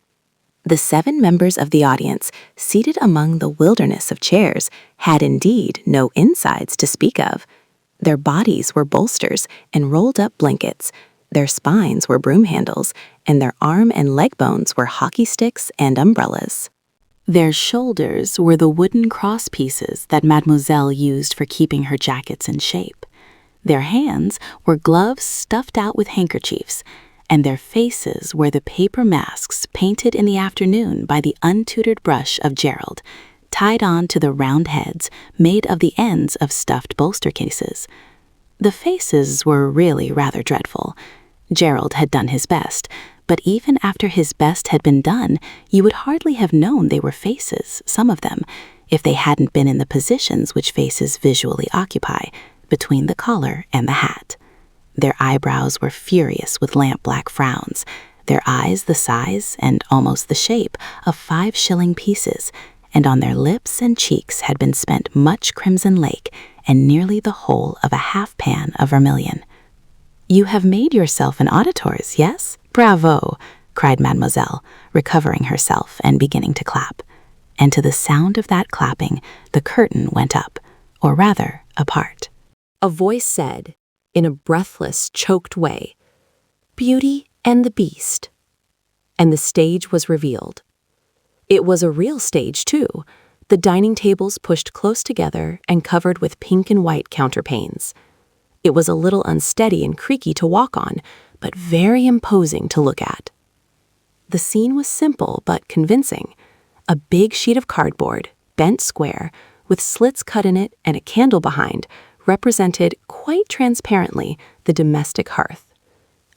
The 7 members of the audience, seated among the wilderness of chairs, had indeed no insides to speak of. Their bodies were bolsters and rolled-up blankets, their spines were broom handles, and their arm and leg bones were hockey sticks and umbrellas. Their shoulders were the wooden cross pieces that Mademoiselle used for keeping her jackets in shape. Their hands were gloves stuffed out with handkerchiefs, and their faces were the paper masks painted in the afternoon by the untutored brush of Gerald, tied on to the round heads made of the ends of stuffed bolster cases. The faces were really rather dreadful. Gerald had done his best, but even after his best had been done, you would hardly have known they were faces, some of them, if they hadn't been in the positions which faces visually occupy, between the collar and the hat. Their eyebrows were furious with lamp-black frowns, their eyes the size and almost the shape of 5-shilling pieces, and on their lips and cheeks had been spent much crimson lake and nearly the whole of a half-pan of vermilion. "You have made yourself an auditors, yes? Bravo!" cried Mademoiselle, recovering herself and beginning to clap. And to the sound of that clapping, the curtain went up, or rather, apart. A voice said, in a breathless, choked way, "Beauty and the Beast." And the stage was revealed. It was a real stage, too, the dining tables pushed close together and covered with pink and white counterpanes. It was a little unsteady and creaky to walk on, but very imposing to look at. The scene was simple but convincing. A big sheet of cardboard, bent square, with slits cut in it and a candle behind, represented quite transparently the domestic hearth.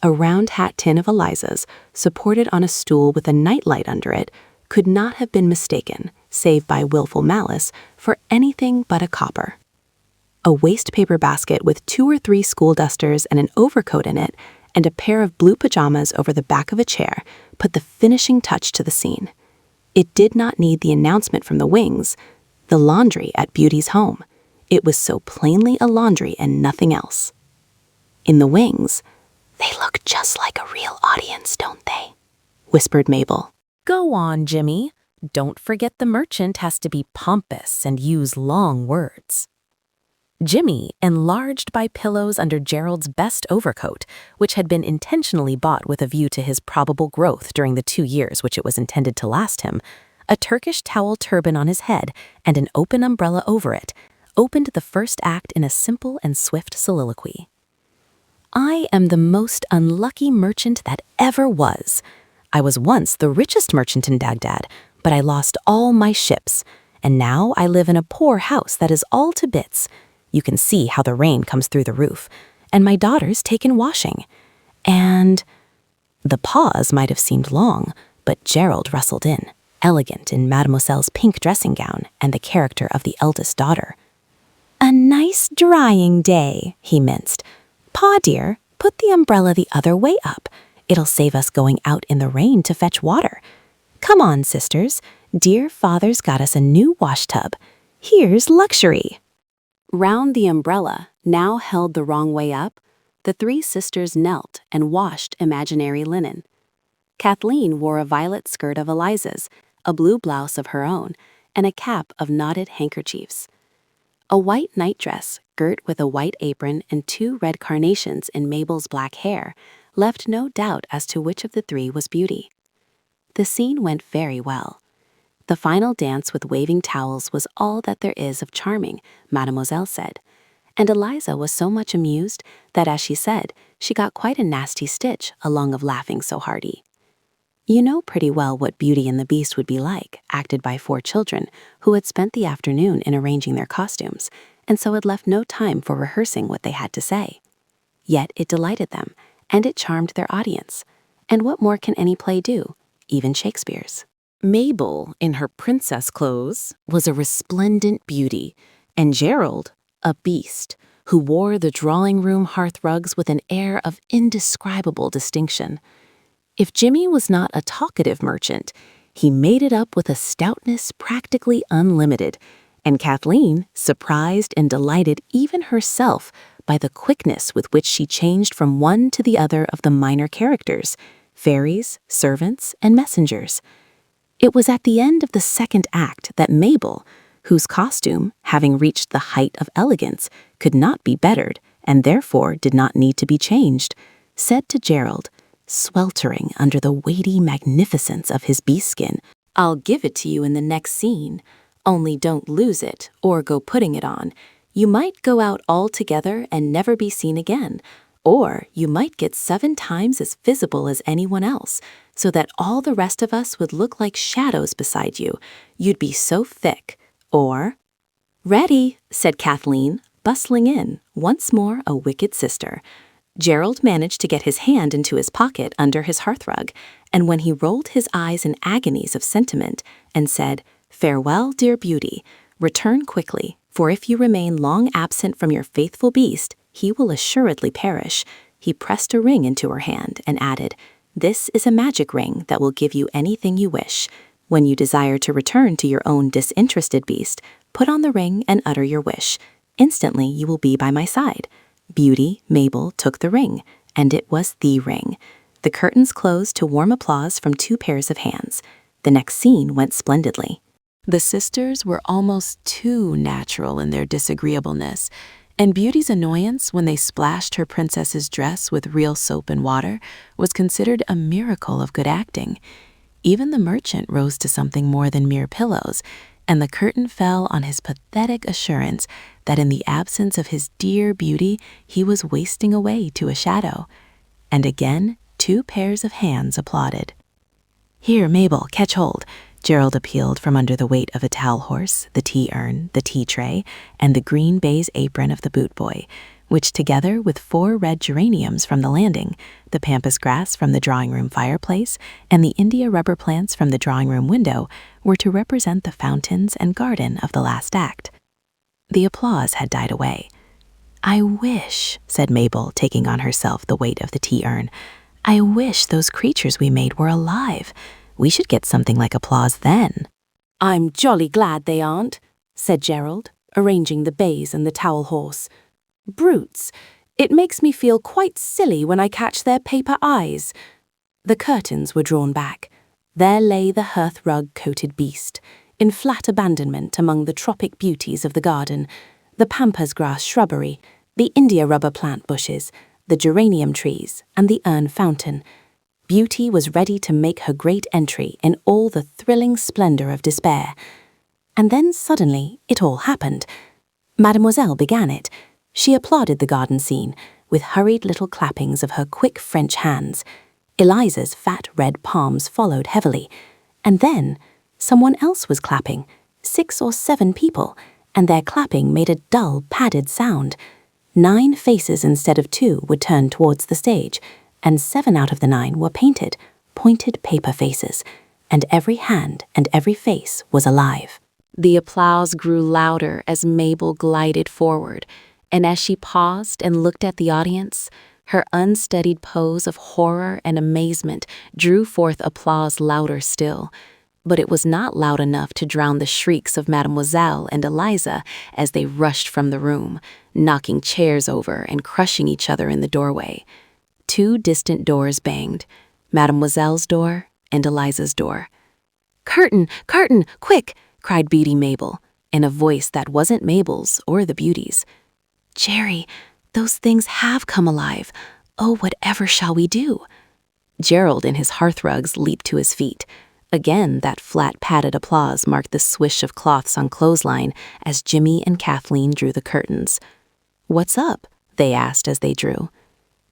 A round hat tin of Eliza's, supported on a stool with a nightlight under it, could not have been mistaken, save by willful malice, for anything but a copper. A waste paper basket with 2 or 3 school dusters and an overcoat in it, and a pair of blue pajamas over the back of a chair, put the finishing touch to the scene. It did not need the announcement from the wings, the laundry at Beauty's home. It was so plainly a laundry and nothing else. In the wings, "They look just like a real audience, don't they?" whispered Mabel. Go on, Jimmy. Don't forget the merchant has to be pompous and use long words. Jimmy enlarged by pillows under Gerald's best overcoat, which had been intentionally bought with a view to his probable growth during the 2 years which it was intended to last him, a Turkish towel turban on his head, and an open umbrella over it, opened the first act in a simple and swift soliloquy. I am the most unlucky merchant that ever was. I was once the richest merchant in Baghdad, but I lost all my ships, and now I live in a poor house that is all to bits. You can see how the rain comes through the roof, and my daughter's taken washing. And the pause might have seemed long, but Gerald rustled in, elegant in Mademoiselle's pink dressing gown and the character of the eldest daughter. A nice drying day, he minced. Pa, dear, put the umbrella the other way up. It'll save us going out in the rain to fetch water. Come on, sisters. Dear father's got us a new washtub. Here's luxury. Round the umbrella, now held the wrong way up, the 3 sisters knelt and washed imaginary linen. Kathleen wore a violet skirt of Eliza's, a blue blouse of her own, and a cap of knotted handkerchiefs. A white nightdress, girt with a white apron and 2 red carnations in Mabel's black hair, left no doubt as to which of the 3 was Beauty. The scene went very well. The final dance with waving towels was all that there is of charming, Mademoiselle said, and Eliza was so much amused that, as she said, she got quite a nasty stitch along of laughing so hearty. You know pretty well what Beauty and the Beast would be like, acted by 4 children who had spent the afternoon in arranging their costumes, and so had left no time for rehearsing what they had to say. Yet it delighted them, and it charmed their audience. And what more can any play do, even Shakespeare's? Mabel, in her princess clothes, was a resplendent beauty, and Gerald, a beast, who wore the drawing-room hearth rugs with an air of indescribable distinction. If Jimmy was not a talkative merchant, he made it up with a stoutness practically unlimited, and Kathleen surprised and delighted even herself by the quickness with which she changed from one to the other of the minor characters, fairies, servants, and messengers. It was at the end of the second act that Mabel, whose costume, having reached the height of elegance, could not be bettered and therefore did not need to be changed, said to Gerald, sweltering under the weighty magnificence of his beast skin, "I'll give it to you in the next scene. Only don't lose it or go putting it on. You might go out altogether and never be seen again, or you might get 7 times as visible as anyone else, so that all the rest of us would look like shadows beside you. You'd be so thick. Or—" "Ready," said Kathleen, bustling in, once more a wicked sister. Gerald managed to get his hand into his pocket under his hearthrug, and when he rolled his eyes in agonies of sentiment and said, "Farewell, dear Beauty, return quickly, for if you remain long absent from your faithful beast, he will assuredly perish," he pressed a ring into her hand and added, "This is a magic ring that will give you anything you wish. When you desire to return to your own disinterested beast, put on the ring and utter your wish. Instantly you will be by my side." Beauty, Mabel, took the ring, and it was the ring. The curtains closed to warm applause from 2 pairs of hands. The next scene went splendidly. The sisters were almost too natural in their disagreeableness, and Beauty's annoyance when they splashed her princess's dress with real soap and water was considered a miracle of good acting. Even the merchant rose to something more than mere pillows, and the curtain fell on his pathetic assurance that in the absence of his dear Beauty, he was wasting away to a shadow. and again 2 pairs of hands applauded. "Here, Mabel, catch hold," Gerald appealed from under the weight of a towel horse, the tea urn, the tea tray, and the green baize apron of the boot boy, which together with 4 red geraniums from the landing, the pampas grass from the drawing room fireplace, and the India rubber plants from the drawing room window were to represent the fountains and garden of the last act. The applause had died away. "I wish," said Mabel, taking on herself the weight of the tea urn, "I wish those creatures we made were alive. We should get something like applause then." "I'm jolly glad they aren't," said Gerald, arranging the baize and the towel horse. "Brutes! It makes me feel quite silly when I catch their paper eyes." The curtains were drawn back. There lay the hearth-rug-coated beast, in flat abandonment among the tropic beauties of the garden, the pampas grass shrubbery, the India rubber plant bushes, the geranium trees, and the urn fountain. Beauty was ready to make her great entry in all the thrilling splendor of despair. And then suddenly it all happened. Mademoiselle began it. She applauded the garden scene, with hurried little clappings of her quick French hands. Eliza's fat red palms followed heavily. And then someone else was clapping, 6 or 7 people, and their clapping made a dull, padded sound. 9 faces instead of 2 were turned towards the stage, and 7 out of the 9 were painted, pointed paper faces, and every hand and every face was alive. The applause grew louder as Mabel glided forward, and as she paused and looked at the audience, her unstudied pose of horror and amazement drew forth applause louder still. But it was not loud enough to drown the shrieks of Mademoiselle and Eliza as they rushed from the room, knocking chairs over and crushing each other in the doorway. 2 distant doors banged, Mademoiselle's door and Eliza's door. "Curtain! Curtain! Quick!" cried beady Mabel, in a voice that wasn't Mabel's or the beauty's. "Jerry, those things have come alive. Oh, whatever shall we do?" Gerald in his hearthrugs leaped to his feet. Again, that flat, padded applause marked the swish of cloths on clothesline as Jimmy and Kathleen drew the curtains. "What's up?" they asked as they drew.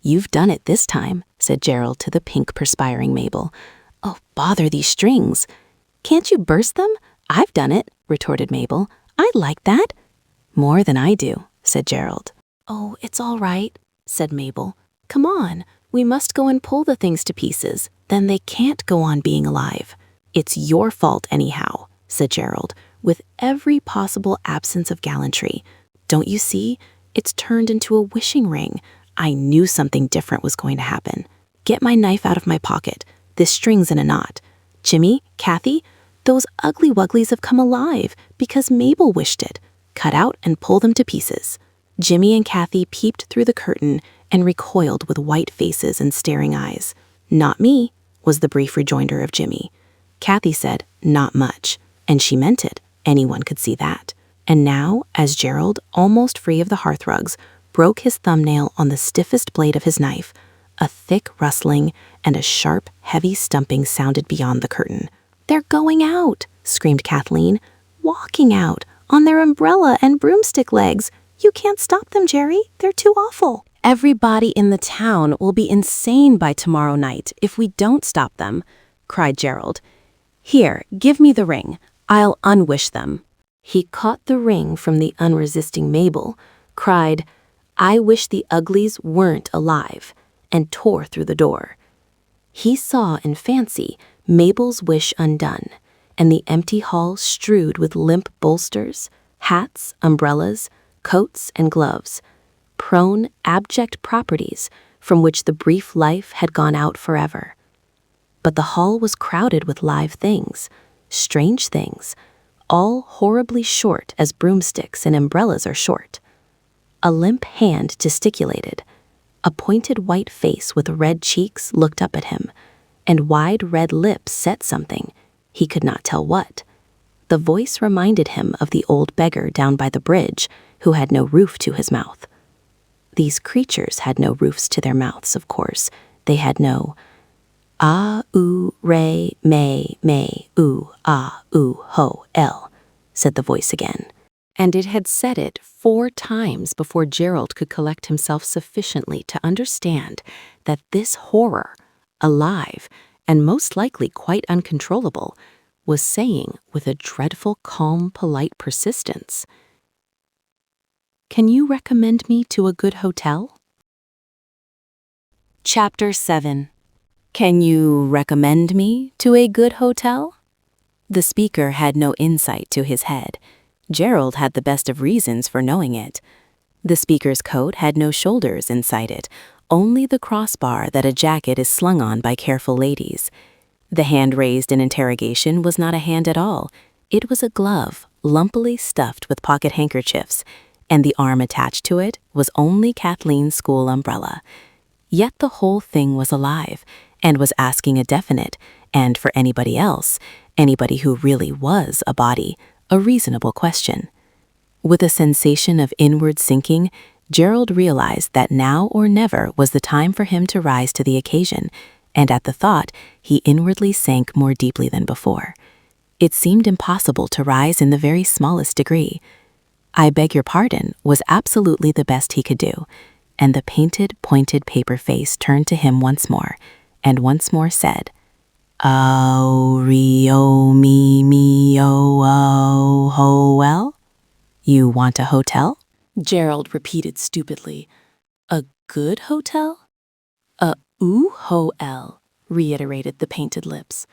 "You've done it this time," said Gerald to the pink, perspiring Mabel. "Oh, bother these strings." "Can't you burst them? I've done it," retorted Mabel. "I like that." "More than I do," said Gerald. "Oh, it's all right," said Mabel. "Come on, we must go and pull the things to pieces. Then they can't go on being alive." "It's your fault anyhow," said Gerald, with every possible absence of gallantry. "Don't you see? It's turned into a wishing ring. I knew something different was going to happen. Get my knife out of my pocket. This string's in a knot. Jimmy, Kathy, those ugly wugglies have come alive because Mabel wished it. Cut out and pull them to pieces." Jimmy and Kathy peeped through the curtain and recoiled with white faces and staring eyes. "Not me," was the brief rejoinder of Jimmy. Kathy said, "Not much," and she meant it. Anyone could see that. And now, as Gerald, almost free of the hearthrugs, broke his thumbnail on the stiffest blade of his knife, a thick rustling and a sharp, heavy stumping sounded beyond the curtain. "They're going out," screamed Kathleen. "Walking out, on their umbrella and broomstick legs. You can't stop them, Jerry. They're too awful." "Everybody in the town will be insane by tomorrow night if we don't stop them," cried Gerald. "Here, give me the ring. I'll unwish them." He caught the ring from the unresisting Mabel, cried, "I wish the uglies weren't alive," and tore through the door. He saw in fancy Mabel's wish undone, and the empty hall strewed with limp bolsters, hats, umbrellas, coats, and gloves, prone, abject properties from which the brief life had gone out forever. But the hall was crowded with live things, strange things, all horribly short as broomsticks and umbrellas are short. A limp hand gesticulated. A pointed white face with red cheeks looked up at him, and wide red lips said something, he could not tell what. The voice reminded him of the old beggar down by the bridge who had no roof to his mouth. These creatures had no roofs to their mouths, of course. They had no ah, oo, re, may, oo, ah, oo, ho, el, said the voice again. and it had said it 4 times before Gerald could collect himself sufficiently to understand that this horror, alive and most likely quite uncontrollable, was saying with a dreadful, calm, polite persistence, "Can you recommend me to a good hotel?" Chapter 7. Can you recommend me to a good hotel? The speaker had no insight to his head. Gerald had the best of reasons for knowing it. The speaker's coat had no shoulders inside it, only the crossbar that a jacket is slung on by careful ladies. The hand raised in interrogation was not a hand at all. It was a glove, lumpily stuffed with pocket handkerchiefs, and the arm attached to it was only Kathleen's school umbrella. Yet the whole thing was alive, and was asking a definite, and for anybody else, anybody who really was a body, a reasonable question. With a sensation of inward sinking, Gerald realized that now or never was the time for him to rise to the occasion, and at the thought, he inwardly sank more deeply than before. It seemed impossible to rise in the very smallest degree. "I beg your pardon" was absolutely the best he could do, and the painted, pointed paper face turned to him once more, and once more said, "Oh, Rio, me, oh, ho, well? You want a hotel?" Gerald repeated stupidly. A good hotel? Ho-el, reiterated the painted lips.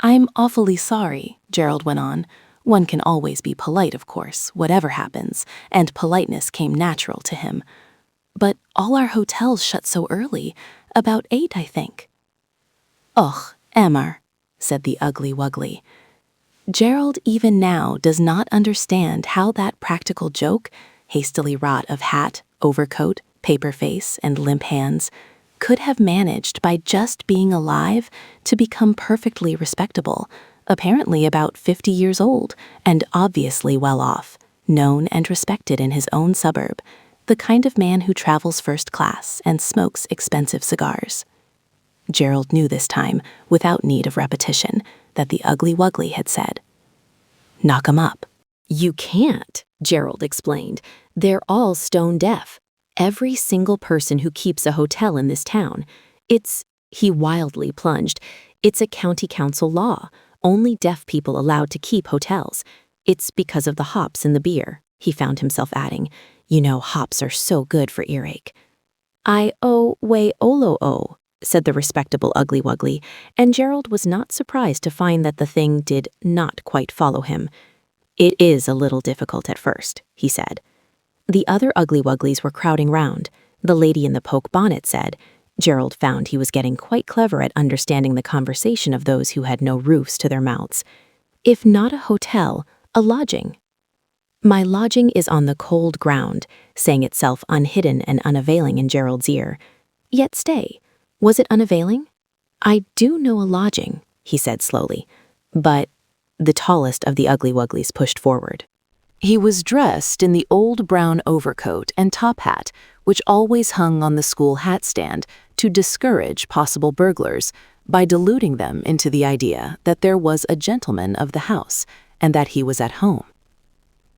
"I'm awfully sorry," Gerald went on. One can always be polite, of course, whatever happens, and politeness came natural to him. "But all our hotels shut so early, about 8, I think." "Och, Emmer," said the ugly wuggly. Gerald even now does not understand how that practical joke, hastily wrought of hat, overcoat, paper face, and limp hands, could have managed by just being alive to become perfectly respectable, apparently about 50 years old, and obviously well off, known and respected in his own suburb, the kind of man who travels first class and smokes expensive cigars. Gerald knew this time, without need of repetition, that the ugly wuggly had said, "Knock 'em up." "You can't," Gerald explained. "They're all stone deaf. Every single person who keeps a hotel in this town. He wildly plunged. "It's a county council law. Only deaf people allowed to keep hotels. It's because of the hops in the beer," he found himself adding. "You know, hops are so good for earache." "I said the respectable ugly wuggly, and Gerald was not surprised to find that the thing did not quite follow him. "It is a little difficult at first," he said. The other ugly wugglies were crowding round. The lady in the poke bonnet said, Gerald found he was getting quite clever at understanding the conversation of those who had no roofs to their mouths, "If not a hotel, a lodging." "My lodging is on the cold ground," sang itself unhidden and unavailing in Gerald's ear. Yet stay, was it unavailing? "I do know a lodging," he said slowly, "but—" The tallest of the ugly wugglies pushed forward. He was dressed in the old brown overcoat and top hat, which always hung on the school hat stand to discourage possible burglars by deluding them into the idea that there was a gentleman of the house and that he was at home.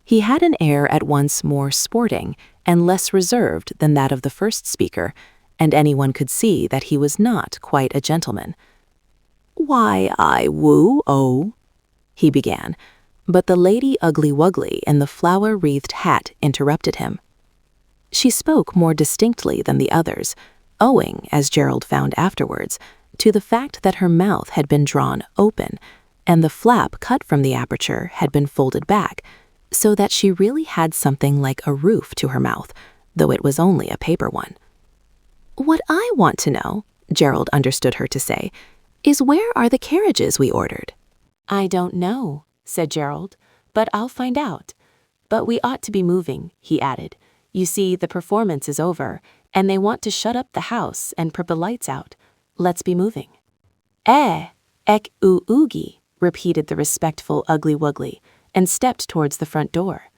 He had an air at once more sporting and less reserved than that of the first speaker, and anyone could see that he was not quite a gentleman. "Why, I woo-oh," he began, but the lady ugly wuggly in the flower-wreathed hat interrupted him. She spoke more distinctly than the others, owing, as Gerald found afterwards, to the fact that her mouth had been drawn open, and the flap cut from the aperture had been folded back, so that she really had something like a roof to her mouth, though it was only a paper one. "What I want to know," Gerald understood her to say, "is where are the carriages we ordered?" "I don't know," said Gerald, "but I'll find out. But we ought to be moving," he added. "You see, the performance is over, and they want to shut up the house and put the lights out. Let's be moving." Oogie," repeated the respectful ugly wuggly, and stepped towards the front door.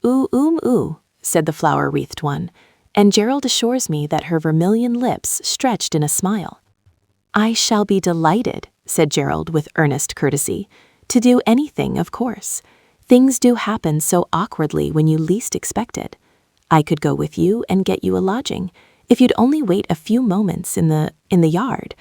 Ooh," said the flower-wreathed one, and Gerald assures me that her vermilion lips stretched in a smile. "I shall be delighted," said Gerald with earnest courtesy, "to do anything, of course. Things do happen so awkwardly when you least expect it. I could go with you and get you a lodging, if you'd only wait a few moments in the yard.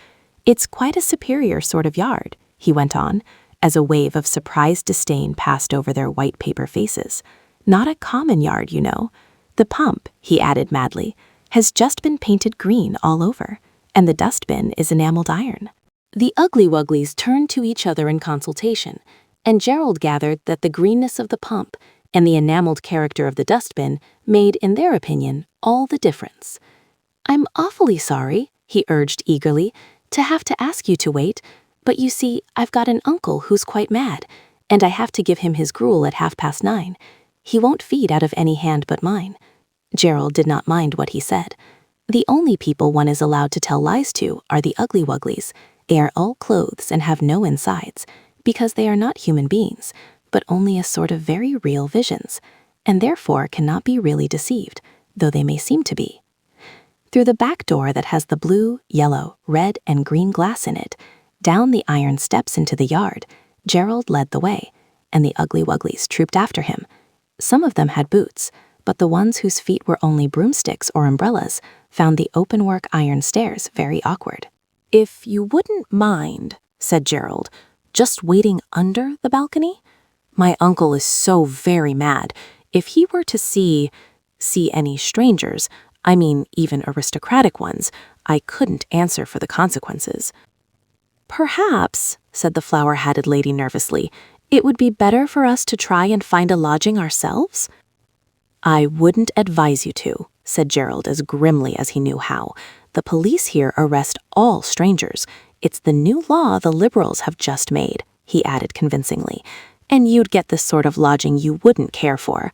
It's quite a superior sort of yard," he went on, as a wave of surprised disdain passed over their white paper faces. "Not a common yard, you know. The pump," he added madly, "has just been painted green all over, and the dustbin is enameled iron." The Ugly Wugglies turned to each other in consultation, and Gerald gathered that the greenness of the pump and the enameled character of the dustbin made, in their opinion, all the difference. "I'm awfully sorry," he urged eagerly, "to have to ask you to wait, but you see, I've got an uncle who's quite mad, and I have to give him his gruel at 9:30. He won't feed out of any hand but mine." Gerald did not mind what he said. The only people one is allowed to tell lies to are the Ugly Wugglies. They are all clothes and have no insides, because they are not human beings, but only a sort of very real visions, and therefore cannot be really deceived, though they may seem to be. Through the back door that has the blue, yellow, red, and green glass in it, down the iron steps into the yard, Gerald led the way, and the Ugly Wugglies trooped after him. Some of them had boots, but the ones whose feet were only broomsticks or umbrellas found the open-work iron stairs very awkward. "If you wouldn't mind," said Gerald, "just waiting under the balcony? My uncle is so very mad. If he were to see any strangers, I mean even aristocratic ones, I couldn't answer for the consequences." "Perhaps," said the flower-hatted lady nervously, "it would be better for us to try and find a lodging ourselves?" "I wouldn't advise you to," said Gerald as grimly as he knew how. "The police here arrest all strangers. It's the new law the Liberals have just made," he added convincingly, "and you'd get the sort of lodging you wouldn't care for.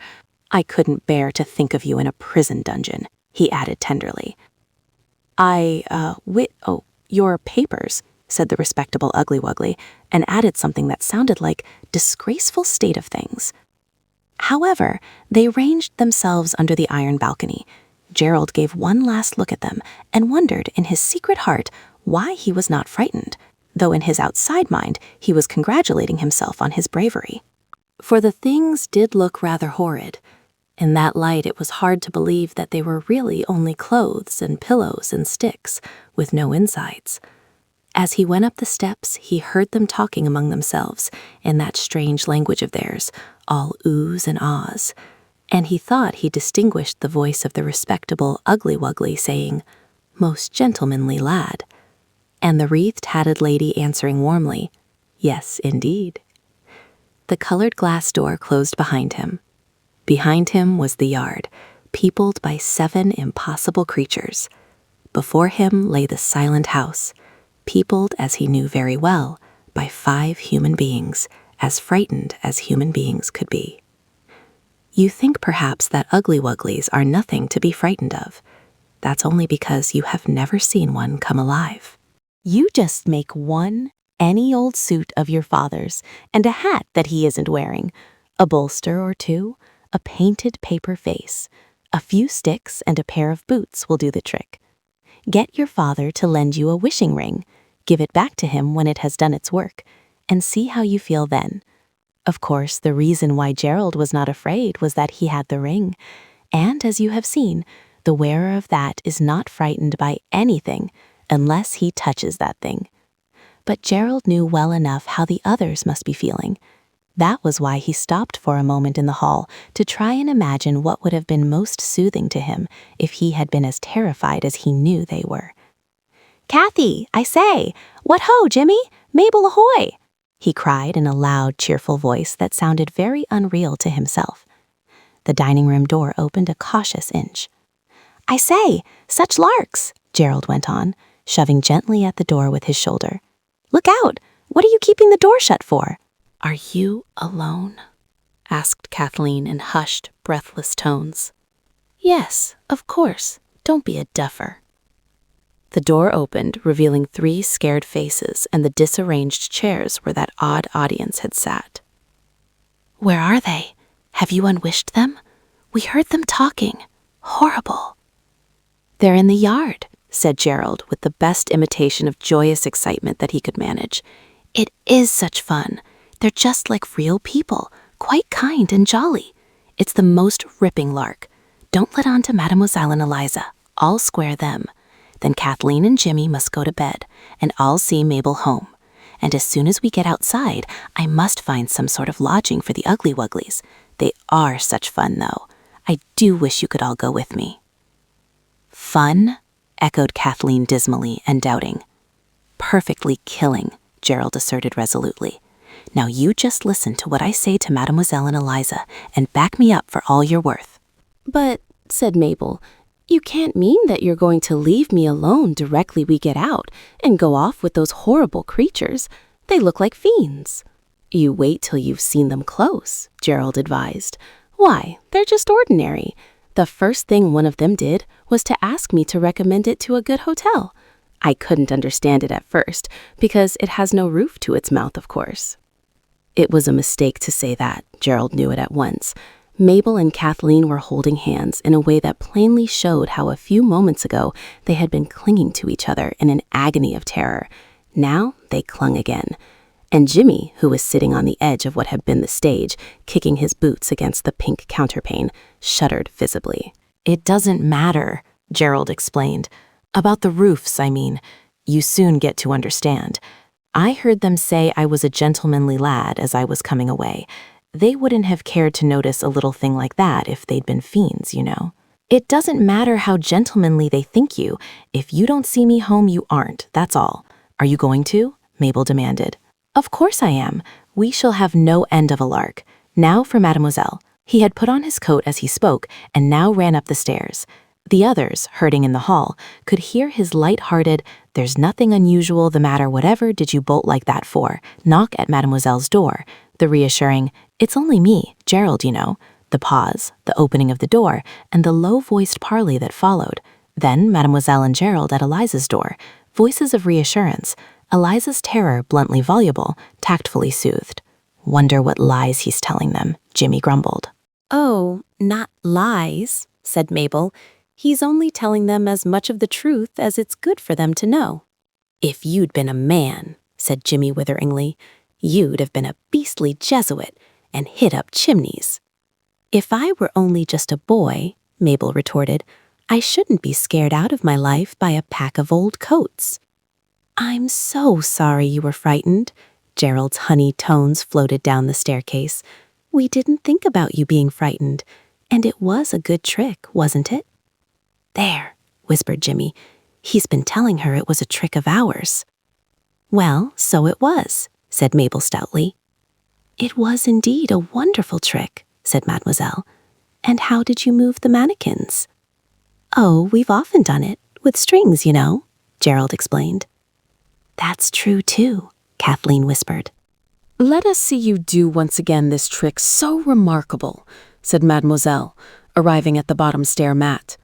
I couldn't bear to think of you in a prison dungeon," he added tenderly. Your papers," said the respectable Ugly Wuggly, and added something that sounded like disgraceful state of things. However, they ranged themselves under the iron balcony. Gerald gave one last look at them and wondered in his secret heart why he was not frightened, though in his outside mind he was congratulating himself on his bravery. For the things did look rather horrid. In that light it was hard to believe that they were really only clothes and pillows and sticks, with no insides. As he went up the steps, he heard them talking among themselves in that strange language of theirs, all oohs and ahs, and he thought he distinguished the voice of the respectable Ugly Wuggly saying, "Most gentlemanly lad," and the wreathed-hatted lady answering warmly, "Yes, indeed." The colored glass door closed behind him. Behind him was the yard, peopled by 7 impossible creatures. Before him lay the silent house, peopled, as he knew very well, by 5 human beings, as frightened as human beings could be. You think perhaps that Ugly Wugglies are nothing to be frightened of. That's only because you have never seen one come alive. You just make one, any old suit of your father's, and a hat that he isn't wearing, a bolster or 2, a painted paper face, a few sticks and a pair of boots will do the trick. Get your father to lend you a wishing ring, give it back to him when it has done its work, and see how you feel then. Of course, the reason why Gerald was not afraid was that he had the ring, and as you have seen, the wearer of that is not frightened by anything unless he touches that thing. But Gerald knew well enough how the others must be feeling. That was why he stopped for a moment in the hall to try and imagine what would have been most soothing to him if he had been as terrified as he knew they were. "Kathy, I say! What ho, Jimmy! Mabel ahoy!" he cried in a loud, cheerful voice that sounded very unreal to himself. The dining room door opened a cautious inch. "I say, such larks!" Gerald went on, shoving gently at the door with his shoulder. "Look out! What are you keeping the door shut for?" "Are you alone?" asked Kathleen in hushed, breathless tones. "Yes, of course. Don't be a duffer." The door opened, revealing 3 scared faces and the disarranged chairs where that odd audience had sat. "Where are they? Have you unwished them? We heard them talking. Horrible." "They're in the yard," said Gerald with the best imitation of joyous excitement that he could manage. "It is such fun. They're just like real people, quite kind and jolly. It's the most ripping lark. Don't let on to Mademoiselle and Eliza. I'll square them. Then Kathleen and Jimmy must go to bed, and I'll see Mabel home. And as soon as we get outside, I must find some sort of lodging for the Ugly Wugglies. They are such fun, though. I do wish you could all go with me." "Fun?" echoed Kathleen dismally and doubting. "Perfectly killing," Gerald asserted resolutely. "Now you just listen to what I say to Mademoiselle and Eliza and back me up for all you're worth." "But," said Mabel, "you can't mean that you're going to leave me alone directly we get out and go off with those horrible creatures. They look like fiends." "You wait till you've seen them close," Gerald advised. "Why, they're just ordinary. The first thing one of them did was to ask me to recommend it to a good hotel. I couldn't understand it at first, because it has no roof to its mouth, of course." It was a mistake to say that. Gerald knew it at once. Mabel and Kathleen were holding hands in a way that plainly showed how a few moments ago they had been clinging to each other in an agony of terror. Now they clung again. And Jimmy, who was sitting on the edge of what had been the stage, kicking his boots against the pink counterpane, shuddered visibly. "It doesn't matter," Gerald explained. "About the roofs, I mean. You soon get to understand. I heard them say I was a gentlemanly lad as I was coming away. They wouldn't have cared to notice a little thing like that if they'd been fiends, you know. It doesn't matter how gentlemanly they think you. If you don't see me home, you aren't, that's all. Are you going to?" Mabel demanded. "Of course I am. We shall have no end of a lark. Now for Mademoiselle." He had put on his coat as he spoke and now ran up the stairs. The others, herding in the hall, could hear his light-hearted, "There's nothing unusual the matter, whatever did you bolt like that for?" knock at Mademoiselle's door, the reassuring, "It's only me, Gerald, you know," the pause, the opening of the door, and the low-voiced parley that followed. Then Mademoiselle and Gerald at Eliza's door, voices of reassurance, Eliza's terror bluntly voluble, tactfully soothed. "Wonder what lies he's telling them," Jimmy grumbled. "Oh, not lies," said Mabel. "He's only telling them as much of the truth as it's good for them to know." "If you'd been a man," said Jimmy witheringly, "you'd have been a beastly Jesuit and hid up chimneys." "If I were only just a boy," Mabel retorted, "I shouldn't be scared out of my life by a pack of old coats." "I'm so sorry you were frightened." Gerald's honeyed tones floated down the staircase. "We didn't think about you being frightened, and it was a good trick, wasn't it?" "There," whispered Jimmy. "He's been telling her it was a trick of ours." "Well, so it was," said Mabel stoutly. "It was indeed a wonderful trick," said Mademoiselle. "And how did you move the mannequins?" "Oh, we've often done it, with strings, you know," Gerald explained. "That's true, too," Kathleen whispered. "Let us see you do once again this trick so remarkable," said Mademoiselle, arriving at the bottom stair mat.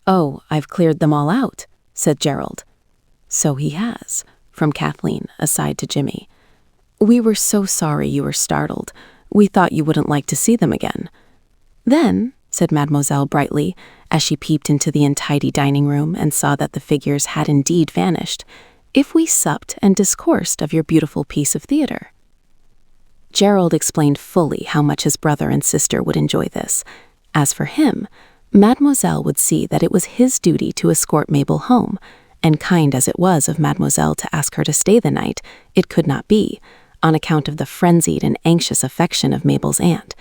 "Oh, I've cleared them all out," said Gerald. "So he has," from Kathleen, aside to Jimmy. "We were so sorry you were startled. We thought you wouldn't like to see them again." "Then," said Mademoiselle brightly, as she peeped into the untidy dining room and saw that the figures had indeed vanished, "if we supped and discoursed of your beautiful piece of theater." Gerald explained fully how much his brother and sister would enjoy this. As for him, Mademoiselle would see that it was his duty to escort Mabel home, and kind as it was of Mademoiselle to ask her to stay the night, it could not be, on account of the frenzied and anxious affection of Mabel's aunt,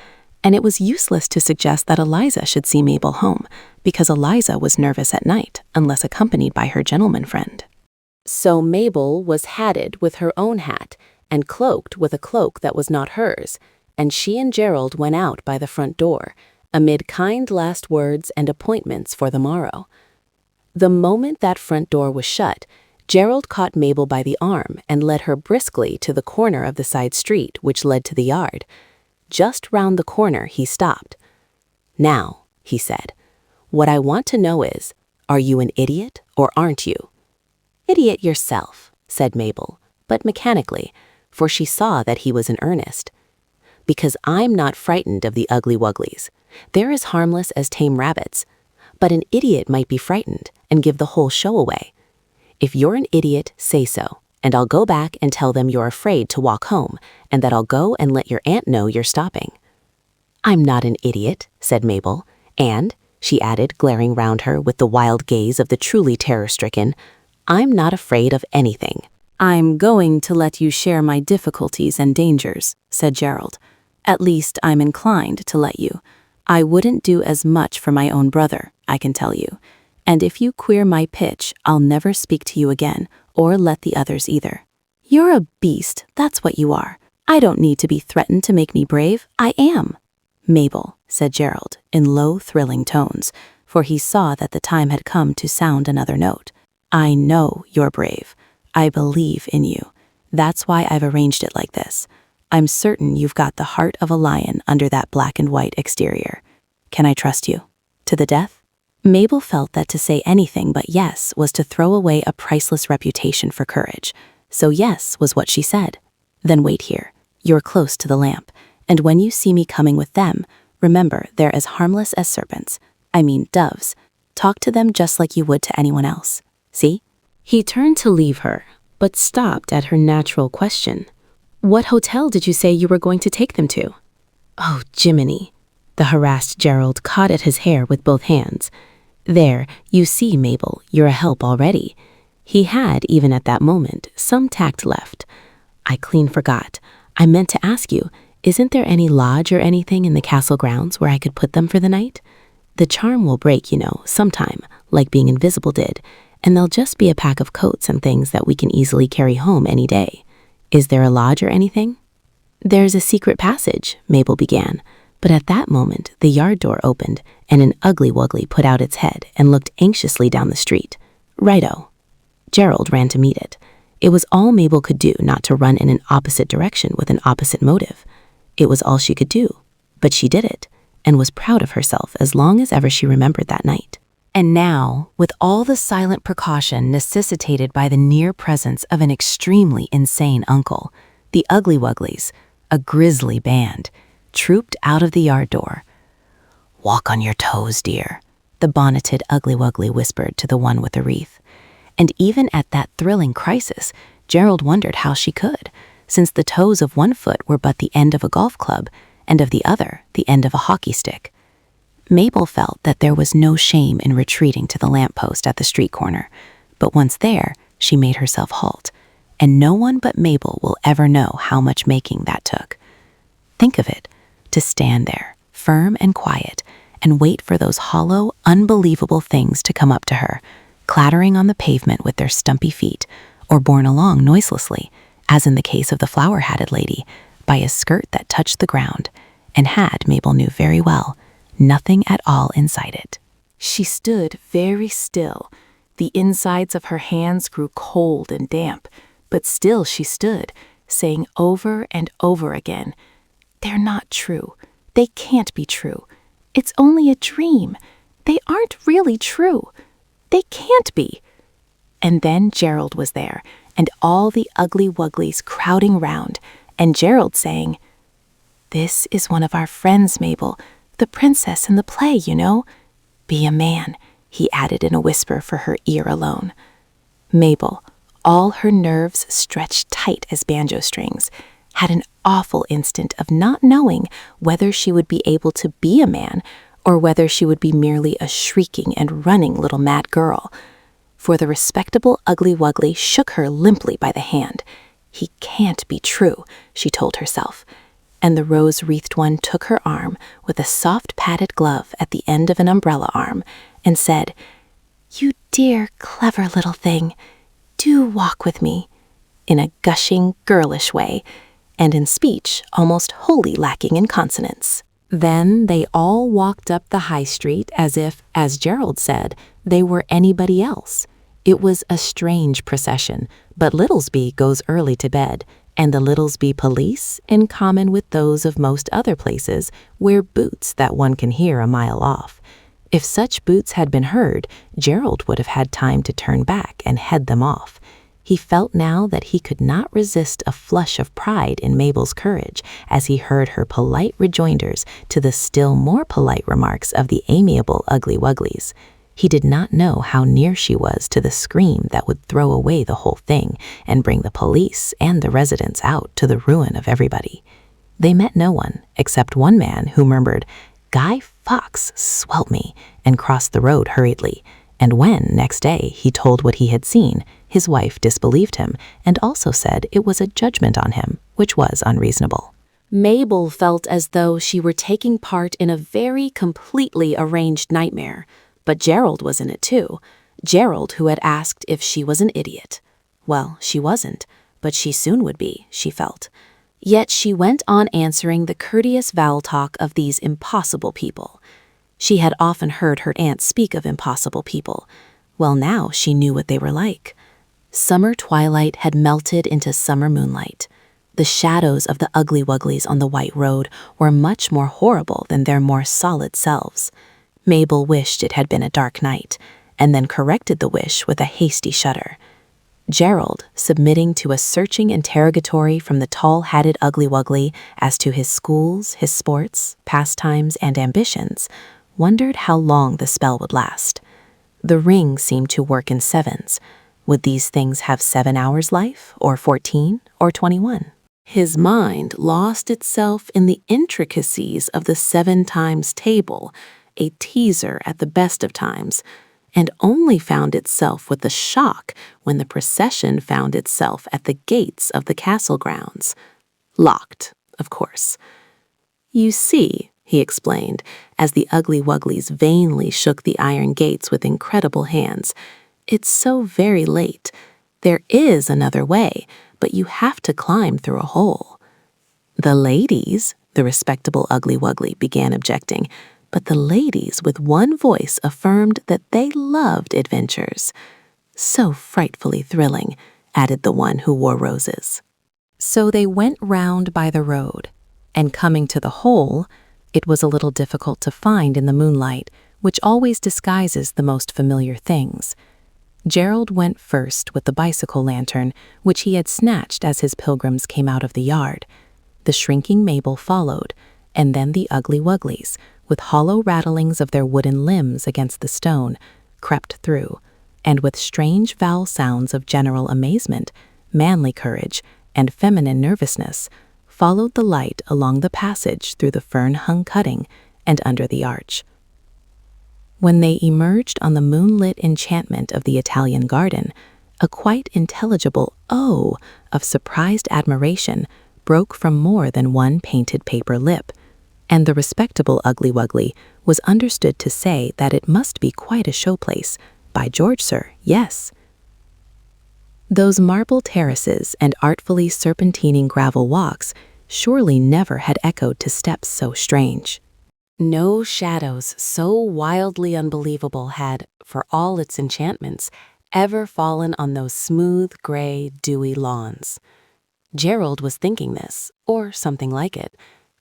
and it was useless to suggest that Eliza should see Mabel home, because Eliza was nervous at night, unless accompanied by her gentleman friend. So Mabel was hatted with her own hat and cloaked with a cloak that was not hers, and she and Gerald went out by the front door, amid kind last words and appointments for the morrow. The moment that front door was shut, Gerald caught Mabel by the arm and led her briskly to the corner of the side street which led to the yard. Just round the corner he stopped. "Now," he said, "what I want to know is, are you an idiot or aren't you?" "Idiot yourself," said Mabel, but mechanically, for she saw that he was in earnest. "Because I'm not frightened of the Ugly Wugglies. They're as harmless as tame rabbits. But an idiot might be frightened and give the whole show away. If you're an idiot, say so, and I'll go back and tell them you're afraid to walk home, and that I'll go and let your aunt know you're stopping. I'm not an idiot, said Mabel, and, she added, glaring round her with the wild gaze of the truly terror-stricken, I'm not afraid of anything. I'm going to let you share my difficulties and dangers, said Gerald. At least I'm inclined to let you. I wouldn't do as much for my own brother, I can tell you. And if you queer my pitch, I'll never speak to you again, or let the others either. You're a beast, that's what you are. I don't need to be threatened to make me brave, I am. Mabel, said Gerald, in low, thrilling tones, for he saw that the time had come to sound another note. I know you're brave. I believe in you. That's why I've arranged it like this. I'm certain you've got the heart of a lion under that black and white exterior. Can I trust you? To the death? Mabel felt that to say anything but yes was to throw away a priceless reputation for courage. So yes was what she said. Then wait here. You're close to the lamp, and when you see me coming with them, remember they're as harmless as serpents. I mean doves. Talk to them just like you would to anyone else. See? He turned to leave her, but stopped at her natural question. What hotel did you say you were going to take them to? Oh, Jiminy. The harassed Gerald caught at his hair with both hands. There, you see, Mabel, you're a help already. He had, even at that moment, some tact left. I clean forgot. I meant to ask you, isn't there any lodge or anything in the castle grounds where I could put them for the night? The charm will break, sometime, like being invisible did, and there'll just be a pack of coats and things that we can easily carry home any day. Is there a lodge or anything? There's a secret passage, Mabel began, but at that moment the yard door opened and an ugly wuggly put out its head and looked anxiously down the street. Righto. Gerald ran to meet it. It was all Mabel could do not to run in an opposite direction with an opposite motive. It was all she could do, but she did it, and was proud of herself as long as ever she remembered that night. And now, with all the silent precaution necessitated by the near presence of an extremely insane uncle, the Ugly Wugglies, a grisly band, trooped out of the yard door. Walk on your toes, dear, the bonneted Ugly Wuggly whispered to the one with the wreath. And even at that thrilling crisis, Gerald wondered how she could, since the toes of one foot were but the end of a golf club, and of the other the end of a hockey stick. Mabel felt that there was no shame in retreating to the lamppost at the street corner, but once there, she made herself halt, and no one but Mabel will ever know how much making that took. Think of it, to stand there, firm and quiet, and wait for those hollow, unbelievable things to come up to her, clattering on the pavement with their stumpy feet, or borne along noiselessly, as in the case of the flower-hatted lady, by a skirt that touched the ground, and had, Mabel knew very well, nothing at all inside it. She stood very still. The insides of her hands grew cold and damp, but still she stood, saying over and over again, "They're not true. They can't be true. It's only a dream. They aren't really true. They can't be." And then Gerald was there, and all the Ugly Wugglies crowding round, and Gerald saying, "This is one of our friends, Mabel, the princess in the play, you know. Be a man," he added in a whisper for her ear alone. Mabel, all her nerves stretched tight as banjo strings, had an awful instant of not knowing whether she would be able to be a man or whether she would be merely a shrieking and running little mad girl. For the respectable Ugly Wuggly shook her limply by the hand. "He can't be true," she told herself, and the rose-wreathed one took her arm with a soft padded glove at the end of an umbrella arm and said, "You dear, clever little thing, do walk with me," in a gushing, girlish way, and in speech almost wholly lacking in consonance. Then they all walked up the high street as if, as Gerald said, they were anybody else. It was a strange procession, but Littlesby goes early to bed, and the Littlesby police, in common with those of most other places, wear boots that one can hear a mile off. If such boots had been heard, Gerald would have had time to turn back and head them off. He felt now that he could not resist a flush of pride in Mabel's courage as he heard her polite rejoinders to the still more polite remarks of the amiable Ugly Wugglies. He did not know how near she was to the scream that would throw away the whole thing and bring the police and the residents out to the ruin of everybody. They met no one except one man who murmured, "Guy Fawkes, swelp me," and crossed the road hurriedly. And when, next day, he told what he had seen, his wife disbelieved him and also said it was a judgment on him, which was unreasonable. Mabel felt as though she were taking part in a very completely arranged nightmare, but Gerald was in it too. Gerald, who had asked if she was an idiot. Well, she wasn't, but she soon would be, she felt. Yet she went on answering the courteous vowel talk of these impossible people. She had often heard her aunt speak of impossible people. Well, now she knew what they were like. Summer twilight had melted into summer moonlight. The shadows of the ugly wugglies on the white road were much more horrible than their more solid selves. Mabel wished it had been a dark night, and then corrected the wish with a hasty shudder. Gerald, submitting to a searching interrogatory from the tall-hatted ugly wuggly as to his schools, his sports, pastimes, and ambitions, wondered how long the spell would last. The ring seemed to work in sevens. Would these things have 7 hours life, or 14, or 21? His mind lost itself in the intricacies of the 7 times table, a teaser at the best of times, and only found itself with a shock when the procession found itself at the gates of the castle grounds. Locked, of course. "You see," he explained, as the ugly wugglies vainly shook the iron gates with incredible hands, "it's so very late. There is another way, but you have to climb through a hole." "The ladies," the respectable ugly wuggly began objecting, but the ladies with one voice affirmed that they loved adventures. "So frightfully thrilling," added the one who wore roses. So they went round by the road, and coming to the hole, it was a little difficult to find in the moonlight, which always disguises the most familiar things. Gerald went first with the bicycle lantern, which he had snatched as his pilgrims came out of the yard. The shrinking Mabel followed, and then the ugly wugglies, with hollow rattlings of their wooden limbs against the stone, crept through, and with strange vowel sounds of general amazement, manly courage, and feminine nervousness, followed the light along the passage through the fern-hung cutting and under the arch. When they emerged on the moonlit enchantment of the Italian garden, a quite intelligible "oh" of surprised admiration broke from more than one painted paper lip, and the respectable ugly wuggly was understood to say that it must be quite a showplace. "By George, sir, yes." Those marble terraces and artfully serpentining gravel walks surely never had echoed to steps so strange. No shadows so wildly unbelievable had, for all its enchantments, ever fallen on those smooth, gray, dewy lawns. Gerald was thinking this, or something like it.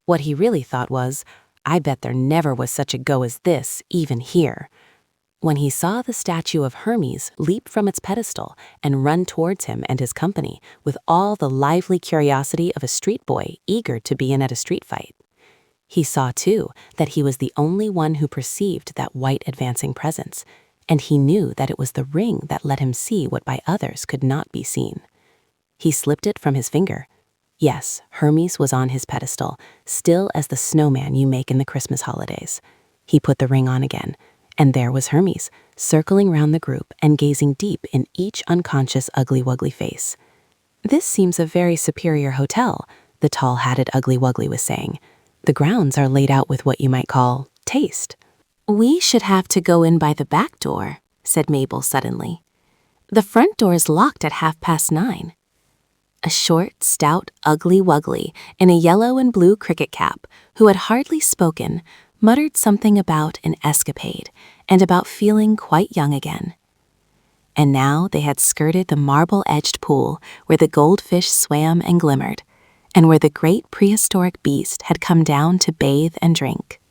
What he really thought was, "I bet there never was such a go as this, even here," when he saw the statue of Hermes leap from its pedestal and run towards him and his company with all the lively curiosity of a street boy eager to be in at a street fight. He saw, too, that he was the only one who perceived that white advancing presence, and he knew that it was the ring that let him see what by others could not be seen. He slipped it from his finger. Yes, Hermes was on his pedestal, still as the snowman you make in the Christmas holidays. He put the ring on again, and there was Hermes, circling round the group and gazing deep in each unconscious ugly wuggly face. "This seems a very superior hotel," the tall-hatted ugly wuggly was saying. "The grounds are laid out with what you might call taste." "We should have to go in by the back door," said Mabel suddenly. "The front door is locked at 9:30. A short, stout, ugly wuggly in a yellow and blue cricket cap, who had hardly spoken, muttered something about an escapade and about feeling quite young again. And now they had skirted the marble-edged pool where the goldfish swam and glimmered, and where the great prehistoric beast had come down to bathe and drink.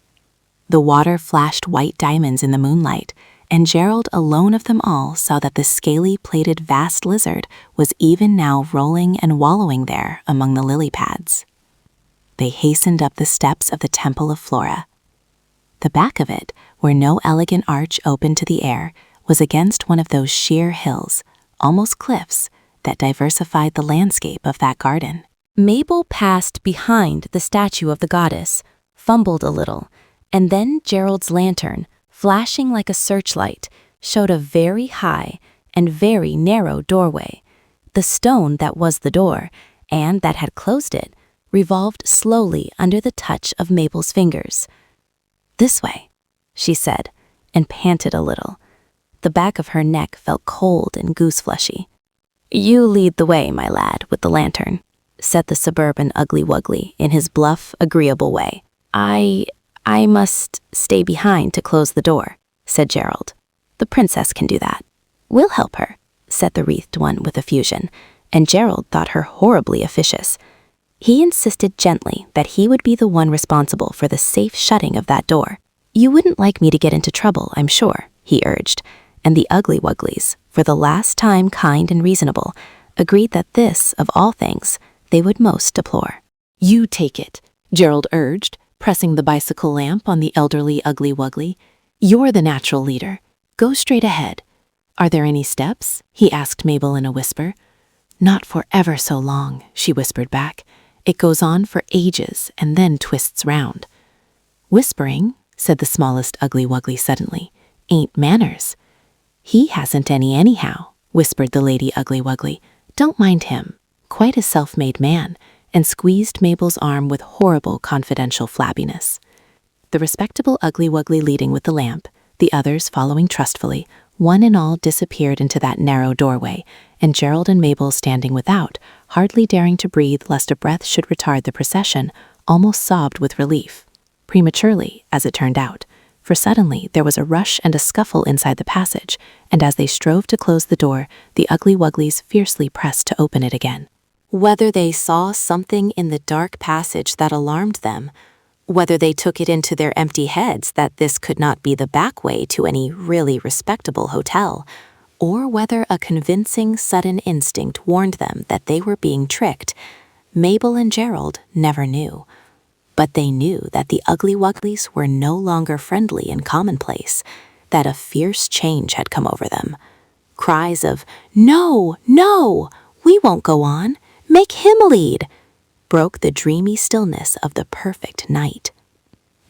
The water flashed white diamonds in the moonlight, and Gerald alone of them all saw that the scaly-plated vast lizard was even now rolling and wallowing there among the lily pads. They hastened up the steps of the Temple of Flora. The back of it, where no elegant arch opened to the air, was against one of those sheer hills, almost cliffs, that diversified the landscape of that garden. Mabel passed behind the statue of the goddess, fumbled a little, and then Gerald's lantern, flashing like a searchlight, showed a very high and very narrow doorway. The stone that was the door, and that had closed it, revolved slowly under the touch of Mabel's fingers. "This way," she said, and panted a little. The back of her neck felt cold and goose-fleshy. "You lead the way, my lad, with the lantern," said the suburban Ugly Wuggly in his bluff, agreeable way. I must stay behind to close the door," said Gerald. "The princess can do that." "We'll help her," said the wreathed one with effusion, and Gerald thought her horribly officious. He insisted gently that he would be the one responsible for the safe shutting of that door. "You wouldn't like me to get into trouble, I'm sure," he urged, and the Ugly Wugglies, for the last time kind and reasonable, agreed that this, of all things, they would most deplore. "You take it," Gerald urged, pressing the bicycle lamp on the elderly Ugly Wuggly. "You're the natural leader. Go straight ahead." "Are there any steps?" he asked Mabel in a whisper. "Not for ever so long," she whispered back. "It goes on for ages and then twists round." "Whispering," said the smallest Ugly Wuggly suddenly, "ain't manners." "He hasn't any anyhow," whispered the Lady Ugly Wuggly. "Don't mind him. Quite a self-made man," and squeezed Mabel's arm with horrible confidential flabbiness. The respectable Ugly Wuggly leading with the lamp, the others following trustfully, one and all disappeared into that narrow doorway, and Gerald and Mabel standing without, hardly daring to breathe lest a breath should retard the procession, almost sobbed with relief. Prematurely, as it turned out, for suddenly there was a rush and a scuffle inside the passage, and as they strove to close the door, the Ugly Wugglies fiercely pressed to open it again. Whether they saw something in the dark passage that alarmed them, whether they took it into their empty heads that this could not be the back way to any really respectable hotel, or whether a convincing sudden instinct warned them that they were being tricked, Mabel and Gerald never knew. But they knew that the Ugly Wugglies were no longer friendly and commonplace, that a fierce change had come over them. Cries of, "No, no, we won't go on, make him lead," broke the dreamy stillness of the perfect night.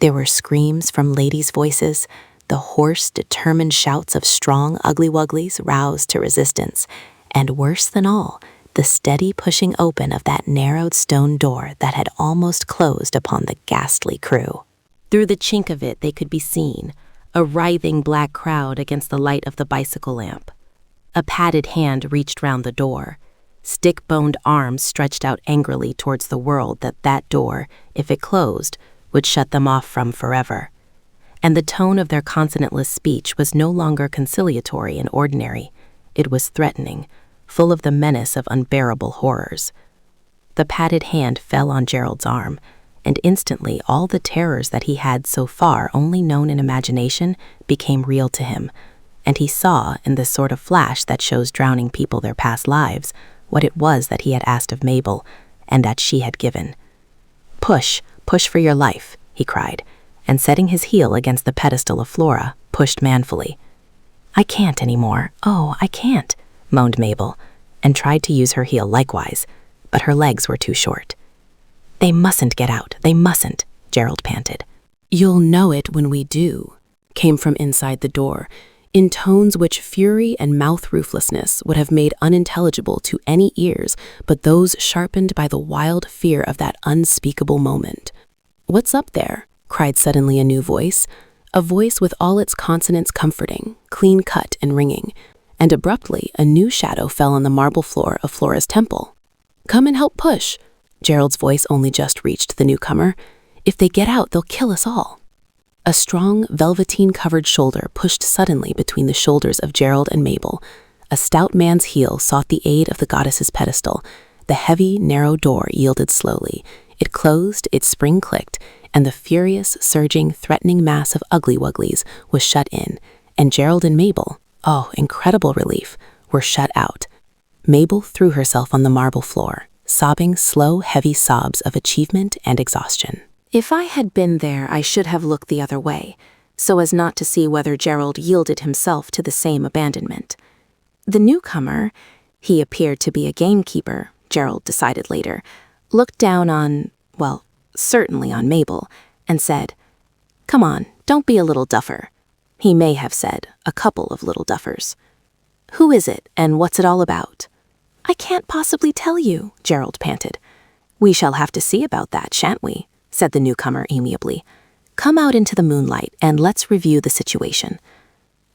There were screams from ladies' voices, the hoarse, determined shouts of strong Ugly Wugglies roused to resistance, and worse than all, the steady pushing open of that narrowed stone door that had almost closed upon the ghastly crew. Through the chink of it they could be seen, a writhing black crowd against the light of the bicycle lamp. A padded hand reached round the door. Stick-boned arms stretched out angrily towards the world that door, if it closed, would shut them off from forever. And the tone of their consonantless speech was no longer conciliatory and ordinary. It was threatening, full of the menace of unbearable horrors. The padded hand fell on Gerald's arm, and instantly all the terrors that he had so far only known in imagination became real to him, and he saw, in the sort of flash that shows drowning people their past lives, what it was that he had asked of Mabel, and that she had given. "Push, push for your life," he cried, and setting his heel against the pedestal of Flora, pushed manfully. "I can't anymore, oh, I can't," moaned Mabel, and tried to use her heel likewise, but her legs were too short. "They mustn't get out, they mustn't," Gerald panted. "You'll know it when we do," came from inside the door, in tones which fury and mouth-rooflessness would have made unintelligible to any ears but those sharpened by the wild fear of that unspeakable moment. "What's up there?" cried suddenly a new voice, a voice with all its consonants comforting, clean-cut and ringing, and abruptly a new shadow fell on the marble floor of Flora's temple. "Come and help push." Gerald's voice only just reached the newcomer. "If they get out, they'll kill us all." A strong, velveteen-covered shoulder pushed suddenly between the shoulders of Gerald and Mabel. A stout man's heel sought the aid of the goddess's pedestal. The heavy, narrow door yielded slowly. It closed, its spring clicked, and the furious, surging, threatening mass of Ugly Wugglies was shut in, and Gerald and Mabel, oh, incredible relief, were shut out. Mabel threw herself on the marble floor, sobbing slow, heavy sobs of achievement and exhaustion. If I had been there, I should have looked the other way, so as not to see whether Gerald yielded himself to the same abandonment. The newcomer, he appeared to be a gamekeeper, Gerald decided later, looked down on, well, certainly on Mabel, and said, "Come on, don't be a little duffer." He may have said a couple of little duffers. "Who is it, and what's it all about?" "I can't possibly tell you," Gerald panted. "We shall have to see about that, shan't we?" said the newcomer amiably. "Come out into the moonlight and let's review the situation."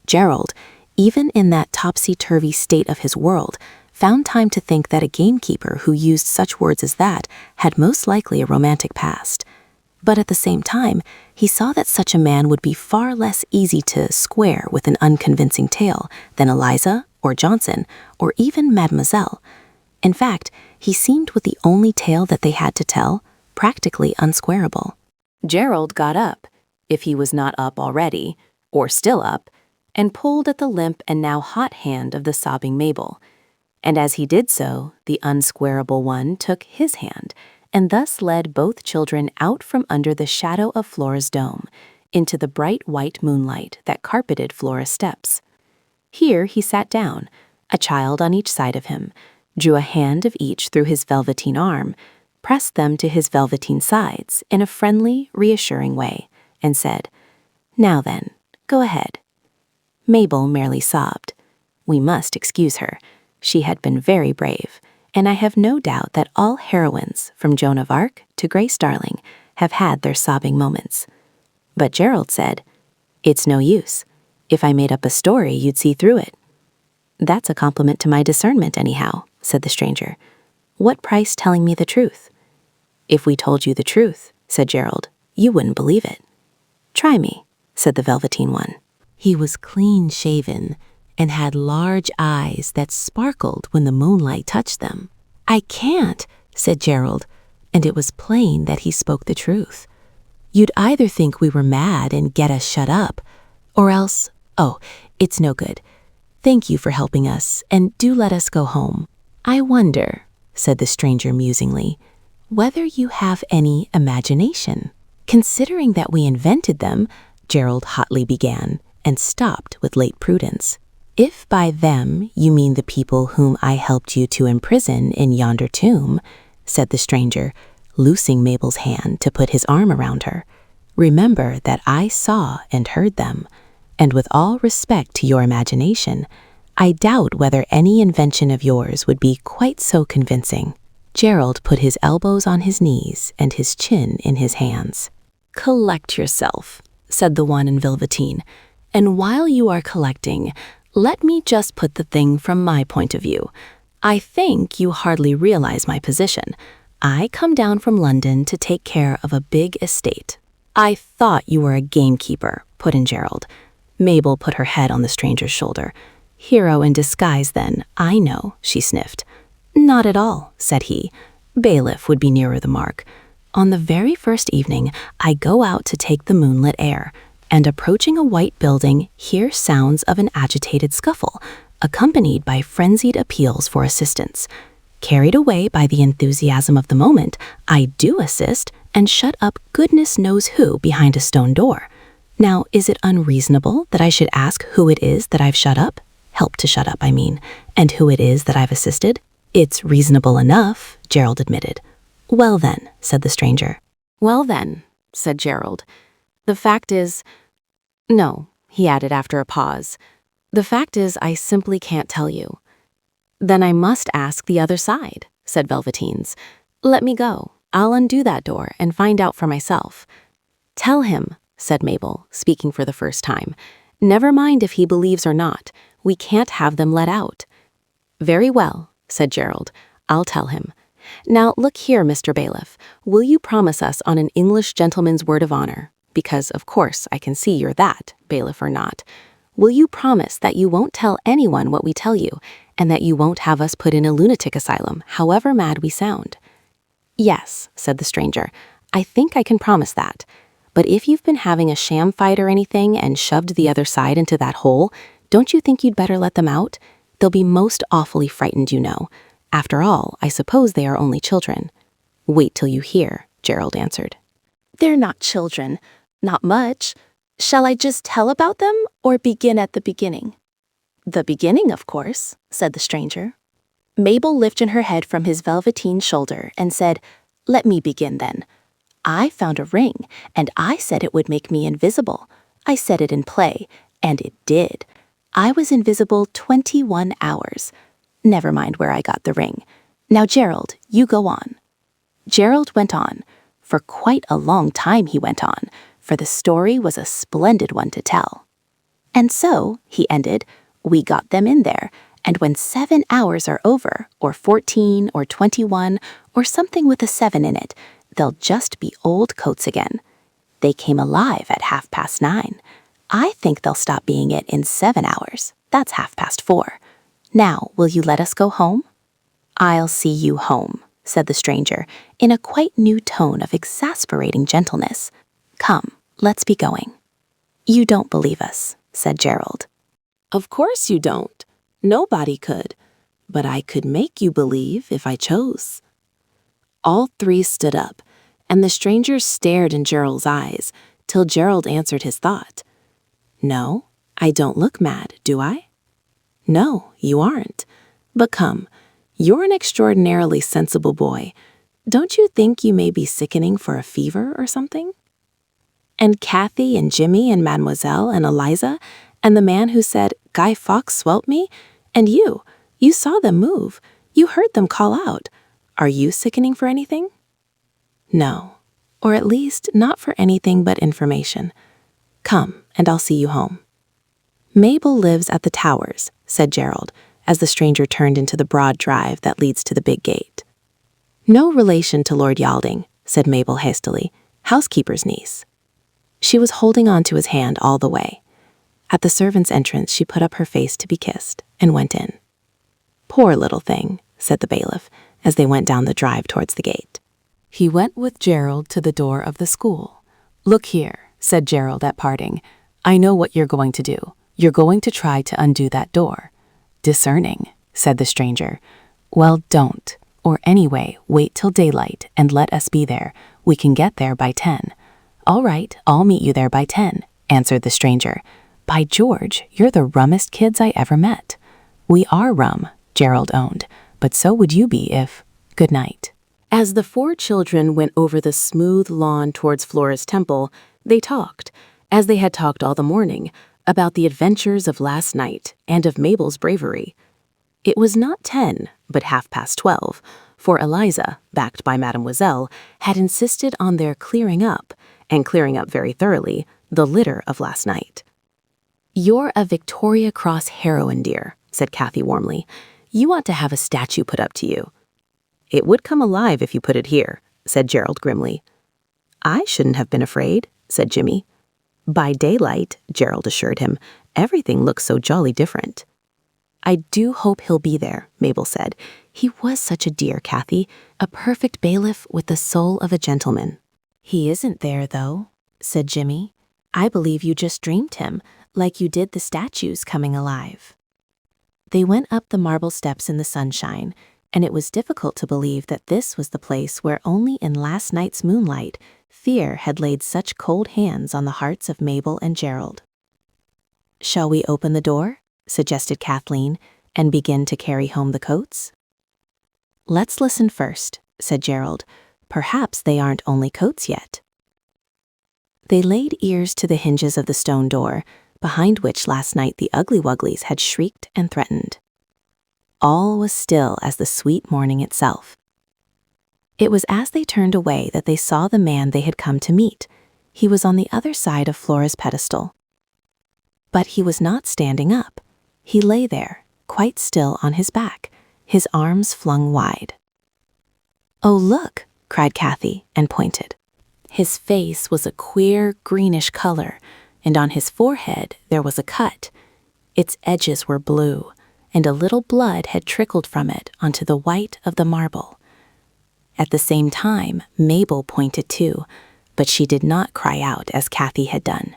Gerald, even in that topsy-turvy state of his world, found time to think that a gamekeeper who used such words as that had most likely a romantic past. But at the same time, he saw that such a man would be far less easy to square with an unconvincing tale than Eliza or Johnson or even Mademoiselle. In fact, he seemed with the only tale that they had to tell practically unsquareable. Gerald got up, if he was not up already, or still up, and pulled at the limp and now hot hand of the sobbing Mabel. And as he did so, the unsquareable one took his hand, and thus led both children out from under the shadow of Flora's dome, into the bright white moonlight that carpeted Flora's steps. Here he sat down, a child on each side of him, drew a hand of each through his velveteen arm, pressed them to his velveteen sides in a friendly, reassuring way, and said, "Now then, go ahead." Mabel merely sobbed. We must excuse her. She had been very brave, and I have no doubt that all heroines, from Joan of Arc to Grace Darling, have had their sobbing moments. But Gerald said, "It's no use. If I made up a story, you'd see through it." "That's a compliment to my discernment, anyhow," said the stranger. "What price telling me the truth?" "If we told you the truth," said Gerald, "you wouldn't believe it." "Try me," said the velveteen one. He was clean-shaven and had large eyes that sparkled when the moonlight touched them. "I can't," said Gerald, and it was plain that he spoke the truth. "You'd either think we were mad and get us shut up, or else, oh, it's no good. Thank you for helping us, and do let us go home. I wonder," said the stranger musingly, "whether you have any imagination." "Considering that we invented them," Gerald hotly began, and stopped with late prudence. "If by them you mean the people whom I helped you to imprison in yonder tomb," said the stranger, loosing Mabel's hand to put his arm around her, "remember that I saw and heard them, and with all respect to your imagination, I doubt whether any invention of yours would be quite so convincing." Gerald put his elbows on his knees and his chin in his hands. "Collect yourself," said the one in velveteen, "and while you are collecting, let me just put the thing from my point of view. I think you hardly realize my position. I come down from London to take care of a big estate." "I thought you were a gamekeeper," put in Gerald. Mabel put her head on the stranger's shoulder. "Hero in disguise, then, I know," she sniffed. "Not at all," said he. "Bailiff would be nearer the mark. On the very first evening, I go out to take the moonlit air, and approaching a white building, hear sounds of an agitated scuffle, accompanied by frenzied appeals for assistance. Carried away by the enthusiasm of the moment, I do assist and shut up goodness knows who behind a stone door. Now, is it unreasonable that I should ask who it is that I've shut up? Helped to shut up, I mean, and who it is that I've assisted? It's reasonable enough, Gerald admitted. "Well then," said the stranger. "Well then," said Gerald. "The fact is... No," he added after a pause. "The fact is I simply can't tell you." "Then I must ask the other side," said Velveteens. "Let me go. I'll undo that door and find out for myself." "Tell him," said Mabel, speaking for the first time. "Never mind if he believes or not. We can't have them let out." "Very well," said Gerald. "I'll tell him. Now look here, Mr. Bailiff, will you promise us on an English gentleman's word of honor, because of course I can see you're that, bailiff or not, will you promise that you won't tell anyone what we tell you, and that you won't have us put in a lunatic asylum, however mad we sound?" "Yes," said the stranger, "I think I can promise that. But if you've been having a sham fight or anything and shoved the other side into that hole, don't you think you'd better let them out? They'll be most awfully frightened, you know. After all, I suppose they are only children." "Wait till you hear," Gerald answered. They're not children. Not much. Shall I just tell about them or begin at the beginning?" "The beginning, of course," said the stranger. Mabel lifted her head from his velveteen shoulder and said, Let me begin then. I found a ring, and I said it would make me invisible. I said it in play, and it did. I was invisible 21 hours. Never mind where I got the ring. Now, Gerald, you go on." Gerald went on. For quite a long time he went on, for the story was a splendid one to tell. "And so," he ended, "we got them in there, and when 7 hours are over, or 14, or 21, or something with a 7 in it, they'll just be old coats again. They came alive at 9:30. I think they'll stop being it in 7 hours. That's 4:30. Now, will you let us go home?" "I'll see you home," said the stranger, in a quite new tone of exasperating gentleness. "Come, let's be going." "You don't believe us," said Gerald. "Of course you don't. Nobody could. But I could make you believe if I chose." All three stood up, and the stranger stared in Gerald's eyes till Gerald answered his thought. "No, I don't look mad, do I?" "No, you aren't. But come, you're an extraordinarily sensible boy. Don't you think you may be sickening for a fever or something?" And Kathy and Jimmy and Mademoiselle and Eliza and the man who said, "Guy Fawkes swelped me," and you saw them move. You heard them call out. Are you sickening for anything? No, or at least not for anything but information. Come, and I'll see you home. "Mabel lives at the Towers," said Gerald, as the stranger turned into the broad drive that leads to the big gate. "No relation to Lord Yalding," said Mabel hastily, "housekeeper's niece." She was holding on to his hand all the way. At the servant's entrance, she put up her face to be kissed and went in. "Poor little thing," said the bailiff, as they went down the drive towards the gate. He went with Gerald to the door of the school. "Look here," said Gerald at parting. "I know what you're going to do. You're going to try to undo that door." "Discerning," said the stranger. "Well, don't. Or anyway, wait till daylight and let us be there. We can get there by 10. "All right, I'll meet you there by 10, answered the stranger. "By George, you're the rummest kids I ever met." "We are rum," Gerald owned, "but so would you be if— Good night." As the four children went over the smooth lawn towards Flora's temple, they talked, as they had talked all the morning, about the adventures of last night and of Mabel's bravery. It was not 10, but 12:30, for Eliza, backed by Mademoiselle, had insisted on their clearing up, and clearing up very thoroughly, the litter of last night. "You're a Victoria Cross heroine, dear," said Kathy warmly. "You ought to have a statue put up to you." "It would come alive if you put it here," said Gerald grimly. "I shouldn't have been afraid," said Jimmy. "By daylight," Gerald assured him, "everything looks so jolly different." "I do hope he'll be there," Mabel said. "He was such a dear, Kathy, a perfect bailiff with the soul of a gentleman." "He isn't there, though," said Jimmy. "I believe you just dreamed him, like you did the statues coming alive." They went up the marble steps in the sunshine, and it was difficult to believe that this was the place where only in last night's moonlight fear had laid such cold hands on the hearts of Mabel and Gerald. "Shall we open the door?" suggested Kathleen, "and begin to carry home the coats?" "Let's listen first," said Gerald. "Perhaps they aren't only coats yet." They laid ears to the hinges of the stone door, behind which last night the Ugly Wugglies had shrieked and threatened. All was still as the sweet morning itself. It was as they turned away that they saw the man they had come to meet. He was on the other side of Flora's pedestal. But he was not standing up. He lay there, quite still on his back, his arms flung wide. "Oh, look!" cried Kathy, and pointed. His face was a queer greenish color, and on his forehead there was a cut. Its edges were blue, and a little blood had trickled from it onto the white of the marble. At the same time, Mabel pointed too, but she did not cry out as Kathy had done.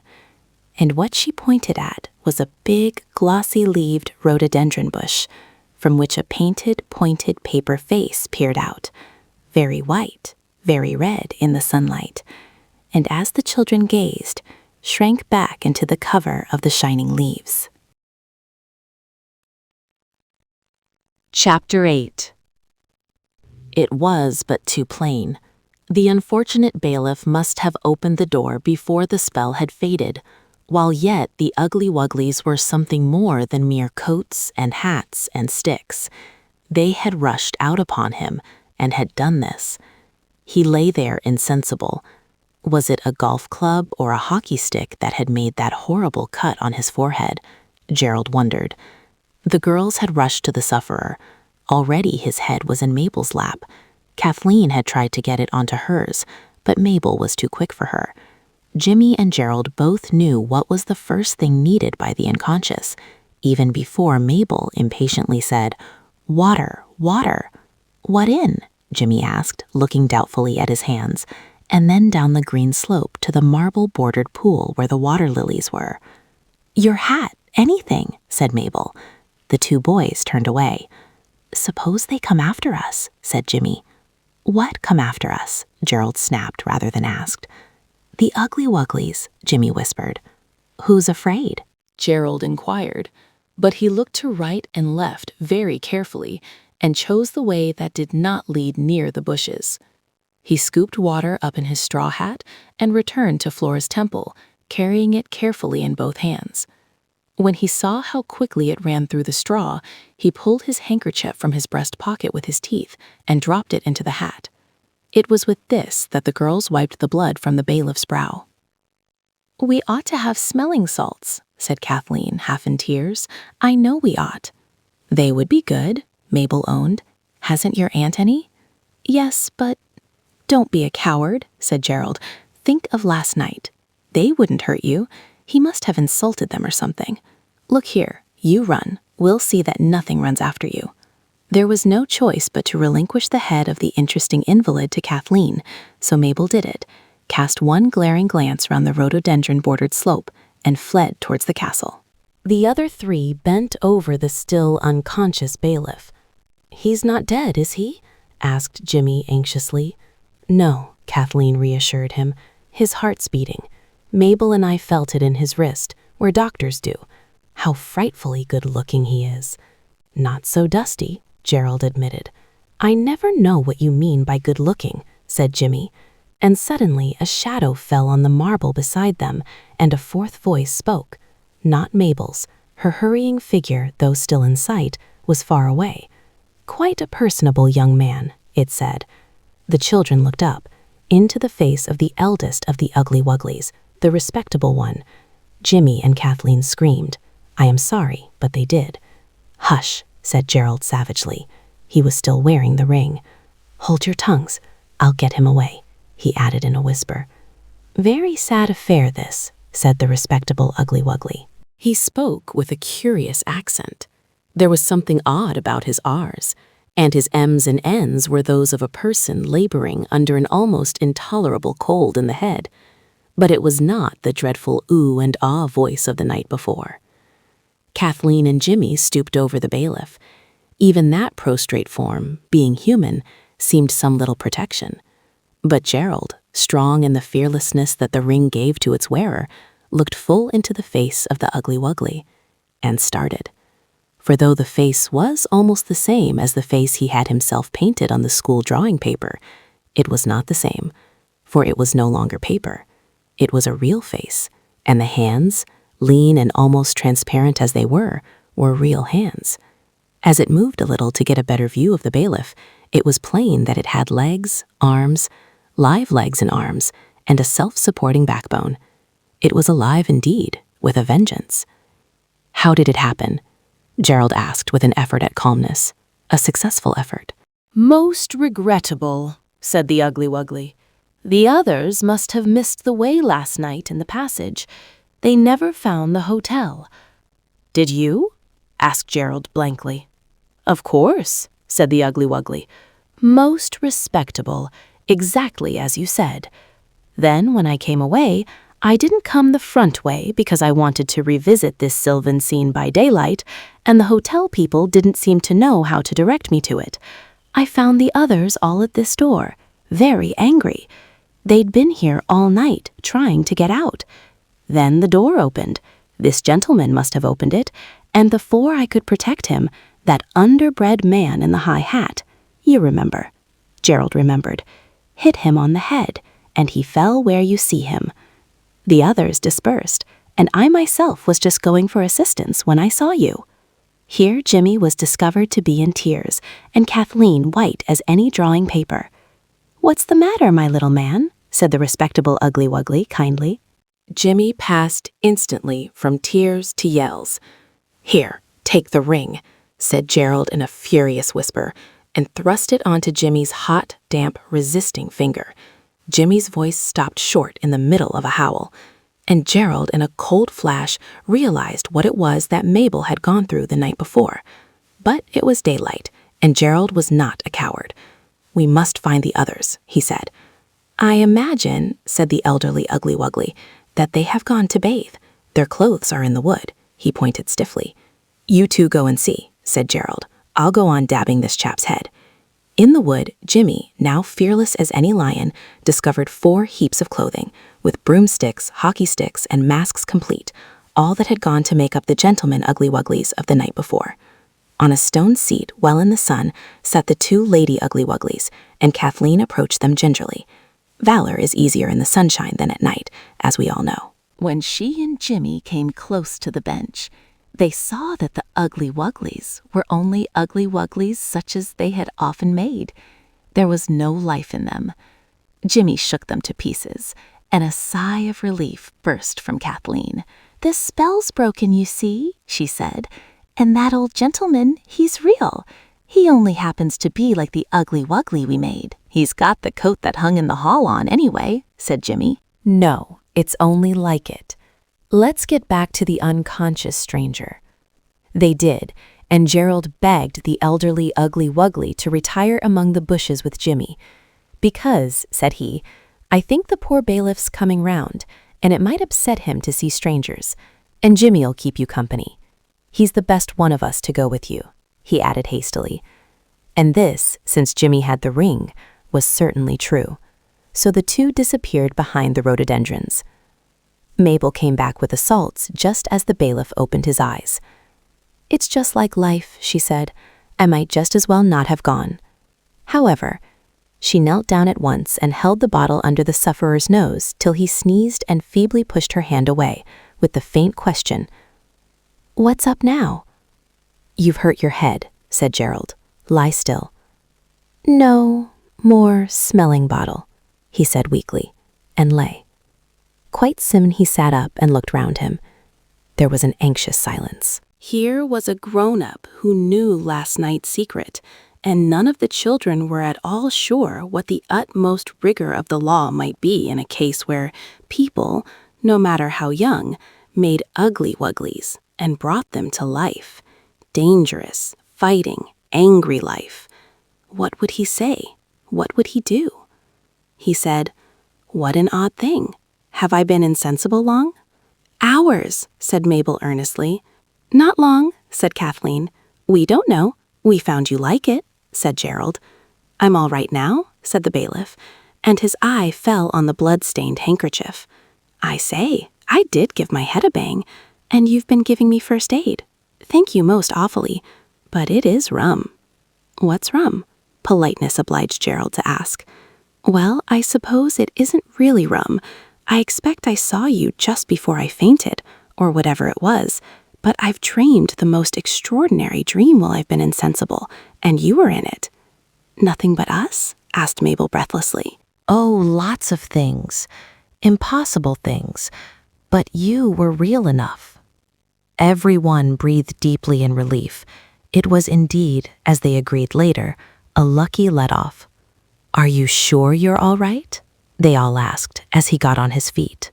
And what she pointed at was a big, glossy-leaved rhododendron bush, from which a painted, pointed paper face peered out, very white, very red in the sunlight, and as the children gazed, shrank back into the cover of the shining leaves. Chapter 8. It was but too plain. The unfortunate bailiff must have opened the door before the spell had faded, while yet the Ugly Wugglies were something more than mere coats and hats and sticks. They had rushed out upon him and had done this. He lay there insensible. Was it a golf club or a hockey stick that had made that horrible cut on his forehead? Gerald wondered. The girls had rushed to the sufferer. Already his head was in Mabel's lap. Kathleen had tried to get it onto hers, but Mabel was too quick for her. Jimmy and Gerald both knew what was the first thing needed by the unconscious, even before Mabel impatiently said, "Water, water." "What in?" Jimmy asked, looking doubtfully at his hands, and then down the green slope to the marble-bordered pool where the water lilies were. "Your hat, anything," said Mabel. The two boys turned away. "Suppose they come after us," said Jimmy. "What come after us?" Gerald snapped rather than asked. "The Ugly Wugglies," Jimmy whispered. "Who's afraid?" Gerald inquired, but he looked to right and left very carefully and chose the way that did not lead near the bushes. He scooped water up in his straw hat and returned to Flora's temple, carrying it carefully in both hands. When he saw how quickly it ran through the straw, he pulled his handkerchief from his breast pocket with his teeth and dropped it into the hat. It was with this that the girls wiped the blood from the bailiff's brow. "We ought to have smelling salts," said Kathleen, half in tears. "I know we ought." "They would be good," Mabel owned. "Hasn't your aunt any?" "Yes, but—" "Don't be a coward," said Gerald. "Think of last night. They wouldn't hurt you. He must have insulted them or something. Look here, you run. We'll see that nothing runs after you." There was no choice but to relinquish the head of the interesting invalid to Kathleen, so Mabel did it, cast one glaring glance round the rhododendron-bordered slope, and fled towards the castle. The other three bent over the still unconscious bailiff. "He's not dead, is he?" asked Jimmy anxiously. "No," Kathleen reassured him. "His heart's beating. Mabel and I felt it in his wrist, where doctors do. How frightfully good-looking he is." "Not so dusty," Gerald admitted. "I never know what you mean by good-looking," said Jimmy. And suddenly a shadow fell on the marble beside them, and a fourth voice spoke. Not Mabel's. Her hurrying figure, though still in sight, was far away. "Quite a personable young man," it said. The children looked up, into the face of the eldest of the Ugly Wugglies, the respectable one. Jimmy and Kathleen screamed. I am sorry, but they did. "Hush," said Gerald savagely. He was still wearing the ring. "Hold your tongues. I'll get him away," he added in a whisper. "Very sad affair, this," said the respectable Ugly Wuggly. He spoke with a curious accent. There was something odd about his R's, and his M's and N's were those of a person laboring under an almost intolerable cold in the head. But it was not the dreadful ooh and ah voice of the night before. Kathleen and Jimmy stooped over the bailiff. Even that prostrate form, being human, seemed some little protection. But Gerald, strong in the fearlessness that the ring gave to its wearer, looked full into the face of the Ugly Wuggly, and started. For though the face was almost the same as the face he had himself painted on the school drawing paper, it was not the same, for it was no longer paper. It was a real face, and the hands, lean and almost transparent as they were real hands. As it moved a little to get a better view of the bailiff, it was plain that it had legs, arms, live legs and arms, and a self-supporting backbone. It was alive indeed, with a vengeance. "How did it happen?" Gerald asked with an effort at calmness, a successful effort. "Most regrettable," said the Ugly Wuggly. "The others must have missed the way last night in the passage. They never found the hotel." "Did you?" asked Gerald blankly. "Of course," said the Ugly Wuggly. "Most respectable, exactly as you said. Then, when I came away, I didn't come the front way because I wanted to revisit this sylvan scene by daylight, and the hotel people didn't seem to know how to direct me to it. I found the others all at this door, very angry. They'd been here all night, trying to get out. Then the door opened. This gentleman must have opened it, and before I could protect him, that underbred man in the high hat, you remember." Gerald remembered. hit him on the head, and he fell where you see him. The others dispersed, and I myself was just going for assistance when I saw you." Here Jimmy was discovered to be in tears, and Kathleen white as any drawing paper. "What's the matter, my little man?" said the respectable Ugly Wuggly kindly. Jimmy passed instantly from tears to yells. "Here, take the ring," said Gerald in a furious whisper, and thrust it onto Jimmy's hot, damp, resisting finger. Jimmy's voice stopped short in the middle of a howl, and Gerald, in a cold flash, realized what it was that Mabel had gone through the night before. But it was daylight, and Gerald was not a coward. "We must find the others," he said. "I imagine," said the elderly Ugly Wuggly, "that they have gone to bathe. Their clothes are in the wood." He pointed stiffly. "You two go and see," said Gerald. "I'll go on dabbing this chap's head." In the wood, Jimmy, now fearless as any lion, discovered 4 heaps of clothing, with broomsticks, hockey sticks, and masks complete, all that had gone to make up the gentleman Ugly Wugglies of the night before. On a stone seat, well in the sun, sat the 2 lady Ugly Wugglies, and Kathleen approached them gingerly. Valor is easier in the sunshine than at night, as we all know. When she and Jimmy came close to the bench, they saw that the Ugly Wugglies were only Ugly Wugglies such as they had often made. There was no life in them. Jimmy shook them to pieces, and a sigh of relief burst from Kathleen. "The spell's broken, you see," she said, "and that old gentleman, he's real. He only happens to be like the Ugly Wuggly we made." "He's got the coat that hung in the hall on anyway," said Jimmy. "No, it's only like it. Let's get back to the unconscious stranger." They did, and Gerald begged the elderly Ugly Wuggly to retire among the bushes with Jimmy. "Because," said he, "I think the poor bailiff's coming round, and it might upset him to see strangers, and Jimmy'll keep you company. He's the best one of us to go with you," he added hastily. And this, since Jimmy had the ring, was certainly true. So the 2 disappeared behind the rhododendrons. Mabel came back with the salts just as the bailiff opened his eyes. "It's just like life," she said. "I might just as well not have gone." However, she knelt down at once and held the bottle under the sufferer's nose till he sneezed and feebly pushed her hand away, with the faint question, "What's up now?" "You've hurt your head," said Gerald. "Lie still." "No, more smelling bottle," he said weakly, and lay. Quite soon he sat up and looked round him. There was an anxious silence. Here was a grown-up who knew last night's secret, and none of the children were at all sure what the utmost rigor of the law might be in a case where people, no matter how young, made Ugly Wugglies and brought them to life. Dangerous, fighting, angry life. What would he say? What would he do? He said, "What an odd thing. Have I been insensible long?" "Hours," said Mabel earnestly. "Not long," said Kathleen. "We don't know. We found you like it," said Gerald. "I'm all right now," said the bailiff, and his eye fell on the blood-stained handkerchief. "I say, I did give my head a bang, and you've been giving me first aid. Thank you most awfully, but it is rum." "What's rum?" politeness obliged Gerald to ask. "Well, I suppose it isn't really rum. I expect I saw you just before I fainted, or whatever it was, but I've dreamed the most extraordinary dream while I've been insensible, and you were in it." "Nothing but us?" asked Mabel breathlessly. Oh, lots of things. Impossible things. But you were real enough. Everyone breathed deeply in relief. It was indeed, as they agreed later, a lucky let-off. "Are you sure you're all right?" they all asked as he got on his feet.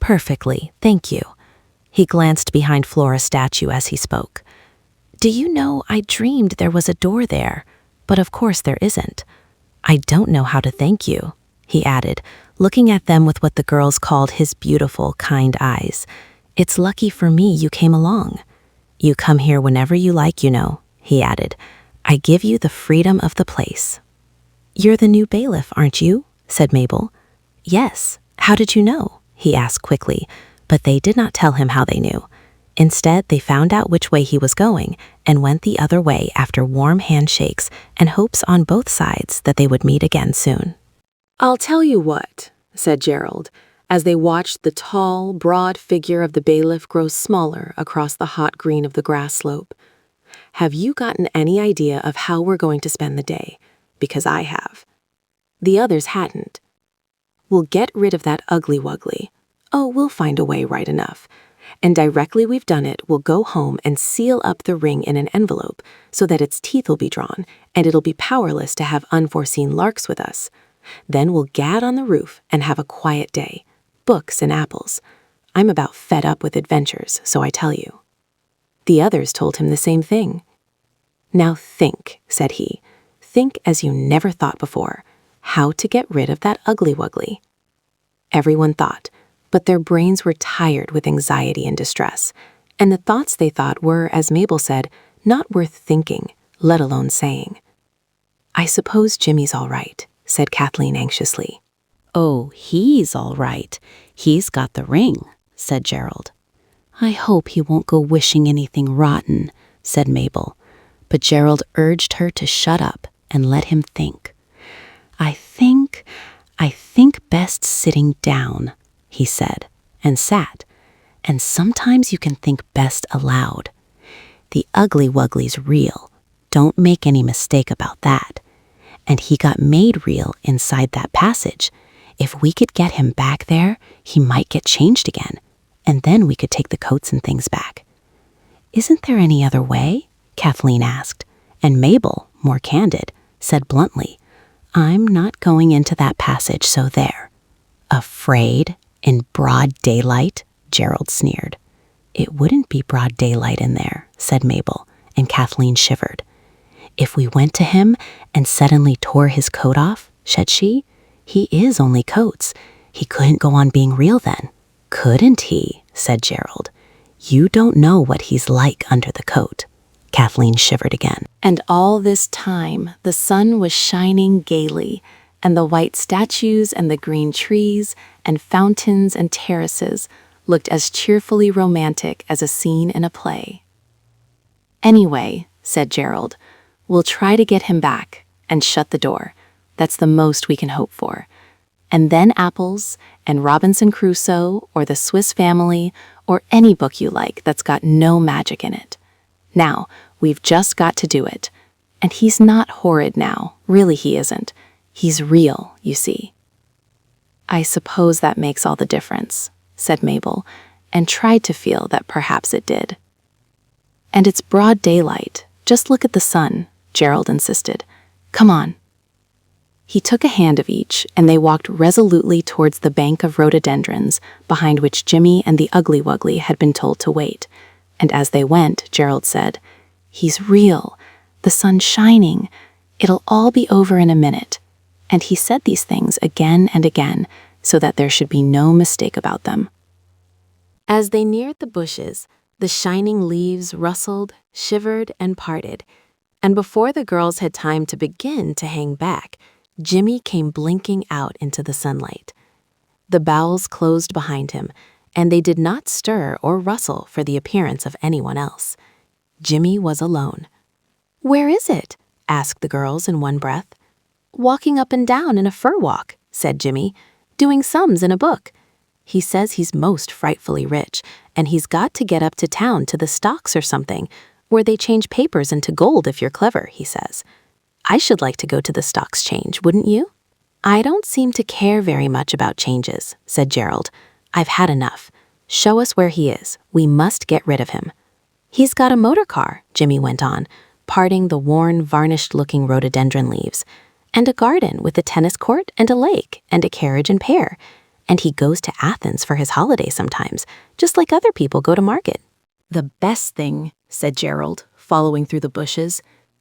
"Perfectly, thank you." He glanced behind Flora's statue as he spoke. "Do you know, I dreamed there was a door there, but of course there isn't. I don't know how to thank you," he added, looking at them with what the girls called his beautiful, kind eyes. "It's lucky for me you came along. You come here whenever you like, you know," he added. "I give you the freedom of the place." "You're the new bailiff, aren't you?" said Mabel. "Yes. How did you know?" he asked quickly, but they did not tell him how they knew. Instead, they found out which way he was going and went the other way after warm handshakes and hopes on both sides that they would meet again soon. "I'll tell you what," said Gerald, as they watched the tall, broad figure of the bailiff grow smaller across the hot green of the grass slope. "Have you gotten any idea of how we're going to spend the day? Because I have." The others hadn't. "We'll get rid of that ugly-wuggly. Oh, we'll find a way right enough. And directly we've done it, we'll go home and seal up the ring in an envelope so that its teeth will be drawn and it'll be powerless to have unforeseen larks with us. Then we'll gad on the roof and have a quiet day. Books and apples. I'm about fed up with adventures, so I tell you." The others told him the same thing. "Now think," said he. "Think as you never thought before. How to get rid of that ugly-wuggly." Everyone thought, but their brains were tired with anxiety and distress, and the thoughts they thought were, as Mabel said, not worth thinking, let alone saying. "I suppose Jimmy's all right," said Kathleen anxiously. "Oh, he's all right. He's got the ring," said Gerald. "I hope he won't go wishing anything rotten," said Mabel, but Gerald urged her to shut up and let him think. I think best sitting down," he said, and sat. "And sometimes you can think best aloud. The ugly-wuggly's real. Don't make any mistake about that. And he got made real inside that passage. If we could get him back there, he might get changed again, and then we could take the coats and things back." "Isn't there any other way?" Kathleen asked, and Mabel, more candid, said bluntly, "I'm not going into that passage, so there." "Afraid? In broad daylight?" Gerald sneered. "It wouldn't be broad daylight in there," said Mabel, and Kathleen shivered. "If we went to him and suddenly tore his coat off," said she, "he is only coats. He couldn't go on being real then." "Couldn't he?" said Gerald. "You don't know what he's like under the coat." Kathleen shivered again. And all this time, the sun was shining gaily, and the white statues and the green trees and fountains and terraces looked as cheerfully romantic as a scene in a play. "Anyway," said Gerald, "we'll try to get him back and shut the door. That's the most we can hope for. And then apples and Robinson Crusoe or the Swiss Family or any book you like that's got no magic in it. Now, we've just got to do it. And he's not horrid now. Really, he isn't. He's real, you see." "I suppose that makes all the difference," said Mabel, and tried to feel that perhaps it did. "And it's broad daylight. Just look at the sun," Gerald insisted. "Come on." He took a hand of each, and they walked resolutely towards the bank of rhododendrons, behind which Jimmy and the ugly-wuggly had been told to wait. And as they went, Gerald said, "He's real. The sun's shining. It'll all be over in a minute." And he said these things again and again, so that there should be no mistake about them. As they neared the bushes, the shining leaves rustled, shivered, and parted, and before the girls had time to begin to hang back, Jimmy came blinking out into the sunlight. The boughs closed behind him, and they did not stir or rustle for the appearance of anyone else. Jimmy was alone. "Where is it?" asked the girls in one breath. "Walking up and down in a fur walk," said Jimmy, "doing sums in a book. He says he's most frightfully rich, and he's got to get up to town to the stocks or something, where they change papers into gold if you're clever, he says. I should like to go to the stocks change, wouldn't you?" "I don't seem to care very much about changes," said Gerald. "I've had enough. Show us where he is. We must get rid of him." "He's got a motor car," Jimmy went on, parting the worn, varnished-looking rhododendron leaves, "and a garden with a tennis court and a lake and a carriage and pair. And he goes to Athens for his holiday sometimes, just like other people go to market." "The best thing," said Gerald, following through the bushes,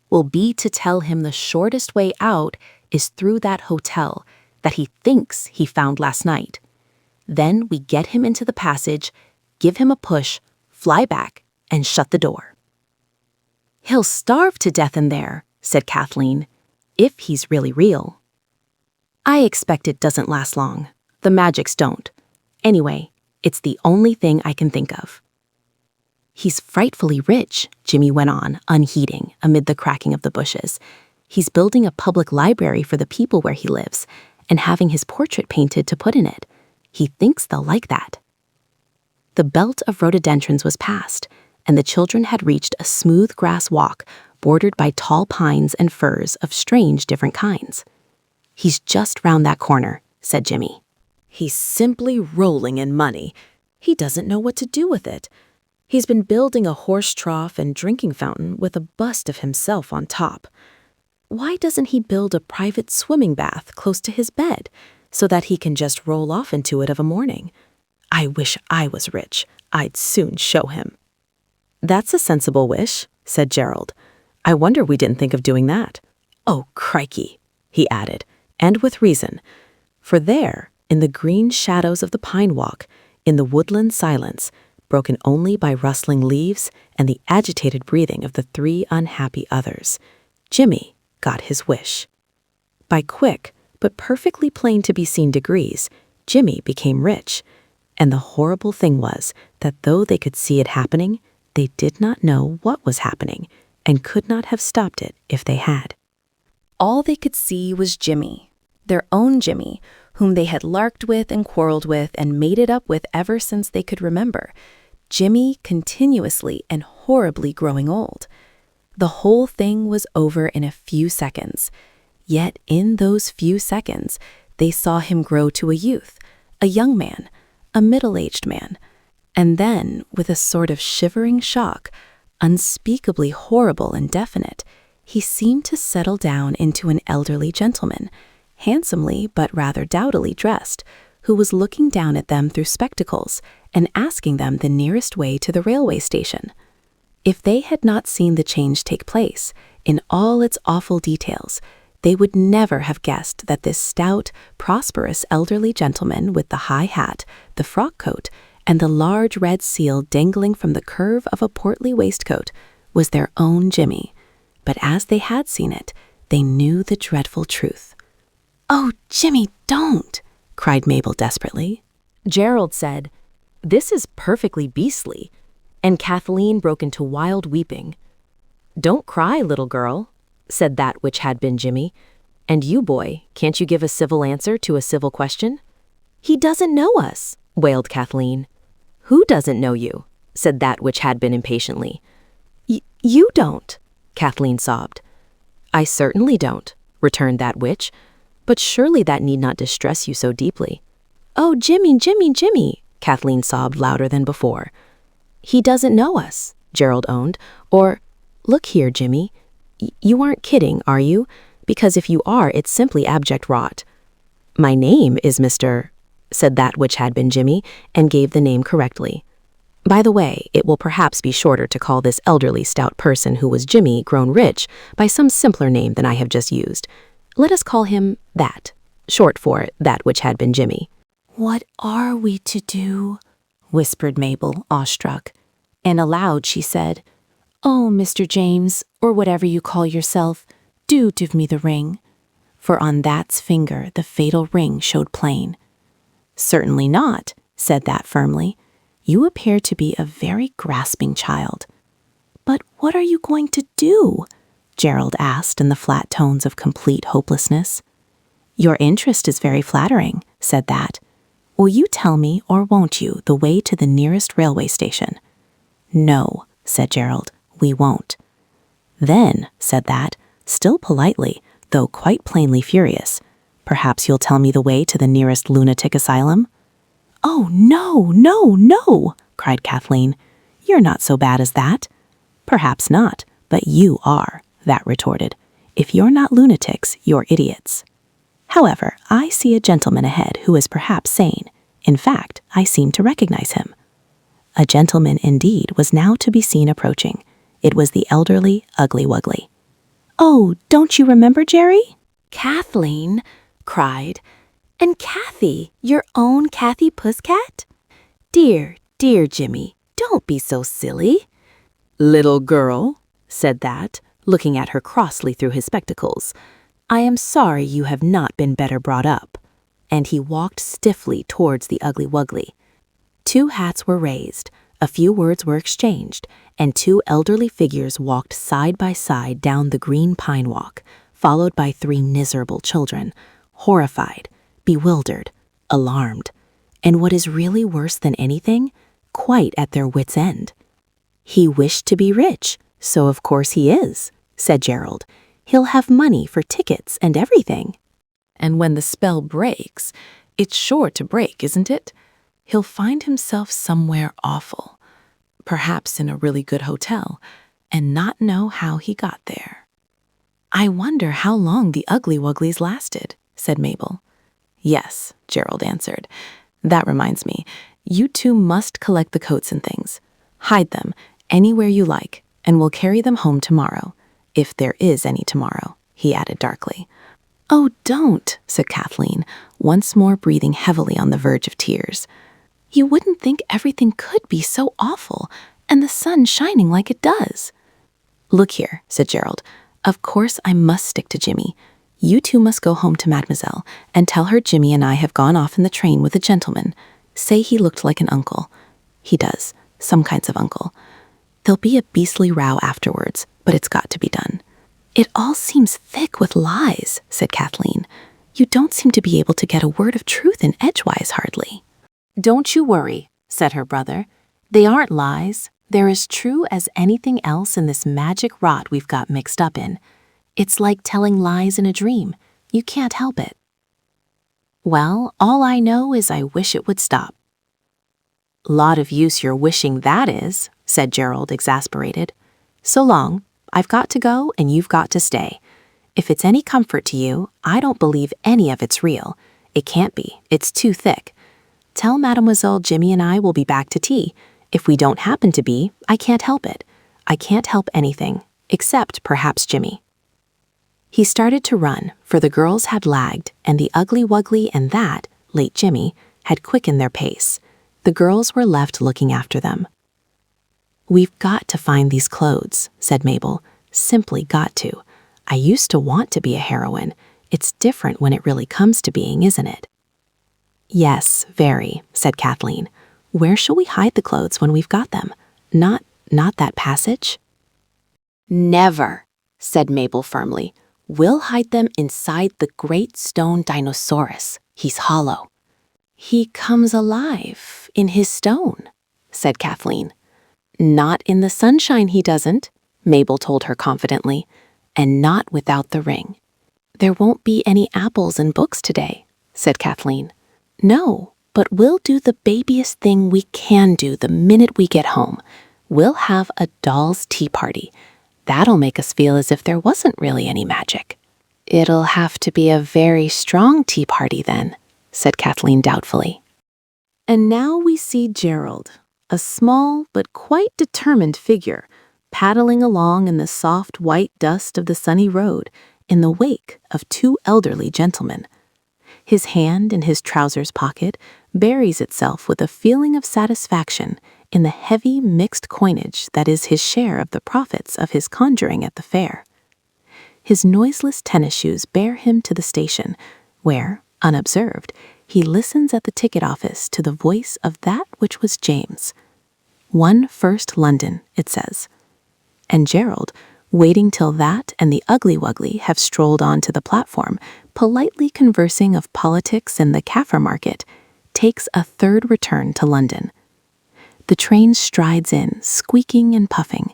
"will be to tell him the shortest way out is through that hotel that he thinks he found last night. Then we get him into the passage, give him a push, fly back, and shut the door." "He'll starve to death in there," said Kathleen, "if he's really real." "I expect it doesn't last long. The magics don't. Anyway, it's the only thing I can think of." "He's frightfully rich," Jimmy went on, unheeding, amid the cracking of the bushes. "He's building a public library for the people where he lives, and having his portrait painted to put in it. He thinks they'll like that. The belt of rhododendrons was past, and the children had reached a smooth grass walk bordered by tall pines and firs of strange different kinds. "He's just round that corner," said Jimmy. He's simply rolling in money. He doesn't know what to do with it. He's been building a horse trough and drinking fountain with a bust of himself on top. Why doesn't he build a private swimming bath close to his bed so that he can just roll off into it of a morning? I wish I was rich. I'd soon show him." "That's a sensible wish," said Gerald. "I wonder we didn't think of doing that. Oh, crikey," he added, and with reason. For there, in the green shadows of the pine walk, in the woodland silence, broken only by rustling leaves and the agitated breathing of the 3 unhappy others, Jimmy got his wish. By quick, but perfectly plain to be seen degrees, Jimmy became rich. And the horrible thing was that though they could see it happening, they did not know what was happening and could not have stopped it if they had. All they could see was Jimmy, their own Jimmy, whom they had larked with and quarreled with and made it up with ever since they could remember. Jimmy continuously and horribly growing old. The whole thing was over in a few seconds. Yet in those few seconds, they saw him grow to a youth, a young man, a middle-aged man, and then, with a sort of shivering shock, unspeakably horrible and definite, he seemed to settle down into an elderly gentleman, handsomely but rather dowdily dressed, who was looking down at them through spectacles and asking them the nearest way to the railway station. If they had not seen the change take place, in all its awful details, they would never have guessed that this stout, prosperous elderly gentleman with the high hat, the frock coat, and the large red seal dangling from the curve of a portly waistcoat was their own Jimmy. But as they had seen it, they knew the dreadful truth. "Oh, Jimmy, don't!" cried Mabel desperately. Gerald said, "This is perfectly beastly," and Kathleen broke into wild weeping. "Don't cry, little girl," said that which had been Jimmy. "And you, boy, can't you give a civil answer to a civil question?" "He doesn't know us," wailed Kathleen. "Who doesn't know you?" said that which had been impatiently. You don't," Kathleen sobbed. "I certainly don't," returned that witch. "But surely that need not distress you so deeply." "Oh, Jimmy, Jimmy, Jimmy," Kathleen sobbed louder than before. "He doesn't know us," Gerald owned. "Or, look here, Jimmy, you aren't kidding, are you? Because if you are, it's simply abject rot." "My name is Mr. said that which had been Jimmy, and gave the name correctly. "By the way, it will perhaps be shorter to call this elderly stout person who was Jimmy grown rich by some simpler name than I have just used. Let us call him that, short for that which had been Jimmy." "What are we to do?" whispered Mabel, awestruck. And aloud she said, "Oh, Mr. James, or whatever you call yourself, do give me the ring." For on That's finger the fatal ring showed plain. "Certainly not," said that firmly. "You appear to be a very grasping child." "But what are you going to do?" Gerald asked in the flat tones of complete hopelessness. "Your interest is very flattering," said that. "Will you tell me, or won't you, the way to the nearest railway station?" "No," said Gerald, "we won't." "Then," said that, still politely, though quite plainly furious, "perhaps you'll tell me the way to the nearest lunatic asylum?" "Oh, no, no, no," cried Kathleen. "You're not so bad as that." "Perhaps not, but you are," that retorted. "If you're not lunatics, you're idiots. However, I see a gentleman ahead who is perhaps sane. In fact, I seem to recognize him." A gentleman indeed was now to be seen approaching. It was the elderly Ugly Wuggly. "Oh, don't you remember, Jerry?" Kathleen cried. "And Kathy, your own Kathy Pusscat? Dear, dear Jimmy, don't be so silly." "Little girl," said that, looking at her crossly through his spectacles, "I am sorry you have not been better brought up." And he walked stiffly towards the Ugly Wuggly. 2 hats were raised, a few words were exchanged, and 2 elderly figures walked side by side down the green pine walk, followed by 3 miserable children, horrified, bewildered, alarmed, and what is really worse than anything, quite at their wits' end. "He wished to be rich, so of course he is," said Gerald. "He'll have money for tickets and everything." And when the spell breaks, it's sure to break, isn't it? He'll find himself somewhere awful, perhaps in a really good hotel, and not know how he got there. "I wonder how long the Ugly Wugglies lasted," said Mabel. "Yes," Gerald answered. "That reminds me, you two must collect the coats and things. Hide them anywhere you like, and we'll carry them home tomorrow, if there is any tomorrow," he added darkly. "Oh, don't," said Kathleen, once more breathing heavily on the verge of tears. "You wouldn't think everything could be so awful, and the sun shining like it does." "Look here," said Gerald. "Of course I must stick to Jimmy. You two must go home to Mademoiselle and tell her Jimmy and I have gone off in the train with a gentleman. Say he looked like an uncle. He does, some kinds of uncle. There'll be a beastly row afterwards, but it's got to be done." "It all seems thick with lies," said Kathleen. "You don't seem to be able to get a word of truth in edgewise hardly." "Don't you worry," said her brother. "They aren't lies. They're as true as anything else in this magic rot we've got mixed up in. It's like telling lies in a dream. You can't help it." "Well, all I know is I wish it would stop." "Lot of use you're wishing that is," said Gerald, exasperated. "So long. I've got to go and you've got to stay. If it's any comfort to you, I don't believe any of it's real. It can't be. It's too thick. Tell Mademoiselle Jimmy and I will be back to tea. If we don't happen to be, I can't help it. I can't help anything, except perhaps Jimmy." He started to run, for the girls had lagged, and the Ugly Wuggly and that, late Jimmy, had quickened their pace. The girls were left looking after them. "We've got to find these clothes," said Mabel. "Simply got to. I used to want to be a heroine. It's different when it really comes to being, isn't it?" "Yes, very," said Kathleen. "Where shall we hide the clothes when we've got them? Not that passage?" "Never," said Mabel firmly. "We'll hide them inside the great stone dinosaurus. He's hollow." "He comes alive in his stone," said Kathleen. "Not in the sunshine he doesn't," Mabel told her confidently, "and not without the ring." "There won't be any apples and books today," said Kathleen. "No, but we'll do the babiest thing we can do the minute we get home. We'll have a doll's tea party. That'll make us feel as if there wasn't really any magic." "It'll have to be a very strong tea party then," said Kathleen doubtfully. And now we see Gerald, a small but quite determined figure, paddling along in the soft white dust of the sunny road in the wake of two elderly gentlemen. His hand in his trousers pocket buries itself with a feeling of satisfaction in the heavy mixed coinage that is his share of the profits of his conjuring at the fair. His noiseless tennis shoes bear him to the station, where, unobserved, he listens at the ticket office to the voice of that which was James. 1 First London, it says. And Gerald, waiting till that and the Ugly Wuggly have strolled on to the platform, politely conversing of politics and the Kaffir market, takes a third return to London. The train strides in, squeaking and puffing.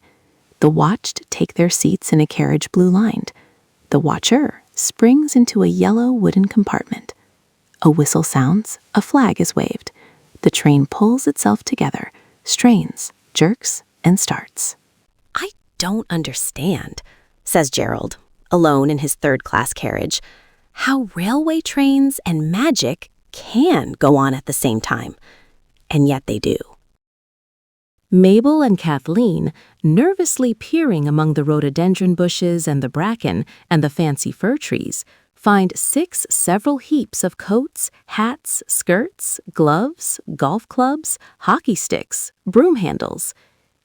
The watched take their seats in a carriage blue-lined. The watcher springs into a yellow wooden compartment. A whistle sounds, a flag is waved. The train pulls itself together, strains, jerks, and starts. "I don't understand," says Gerald, alone in his third-class carriage, "how railway trains and magic can go on at the same time. And yet they do." Mabel and Kathleen, nervously peering among the rhododendron bushes and the bracken and the fancy fir trees, find 6 several heaps of coats, hats, skirts, gloves, golf clubs, hockey sticks, broom handles.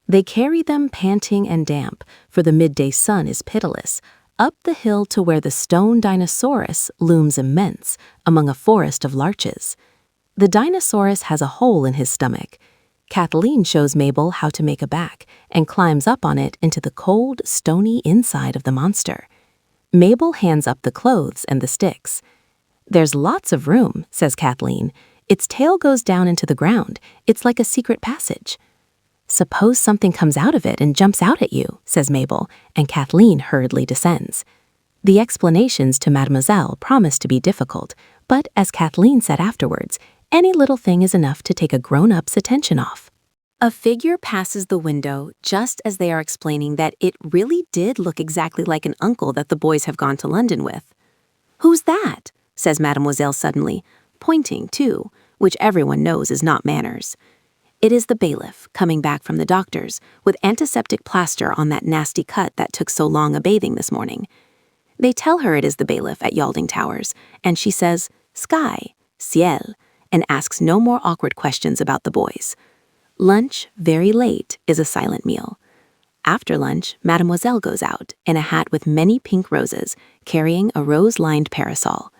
They carry them panting and damp, for the midday sun is pitiless, up the hill to where the stone dinosaurus looms immense among a forest of larches. The dinosaurus has a hole in his stomach. Kathleen shows Mabel how to make a back and climbs up on it into the cold, stony inside of the monster. Mabel hands up the clothes and the sticks. There's lots of room, says Kathleen. Its tail goes down into the ground. It's like a secret passage. Suppose something comes out of it and jumps out at you, says Mabel, and Kathleen hurriedly descends. The explanations to Mademoiselle promise to be difficult, but as Kathleen said afterwards, any little thing is enough to take a grown-up's attention off. A figure passes the window just as they are explaining that it really did look exactly like an uncle that the boys have gone to London with. "Who's that?" says Mademoiselle suddenly, pointing, too, which everyone knows is not manners. It is the bailiff, coming back from the doctor's, with antiseptic plaster on that nasty cut that took so long a bathing this morning. They tell her it is the bailiff at Yalding Towers, and she says, "Sky, ciel," and asks no more awkward questions about the boys. Lunch, very late, is a silent meal. After lunch, Mademoiselle goes out, in a hat with many pink roses, carrying a rose-lined parasol.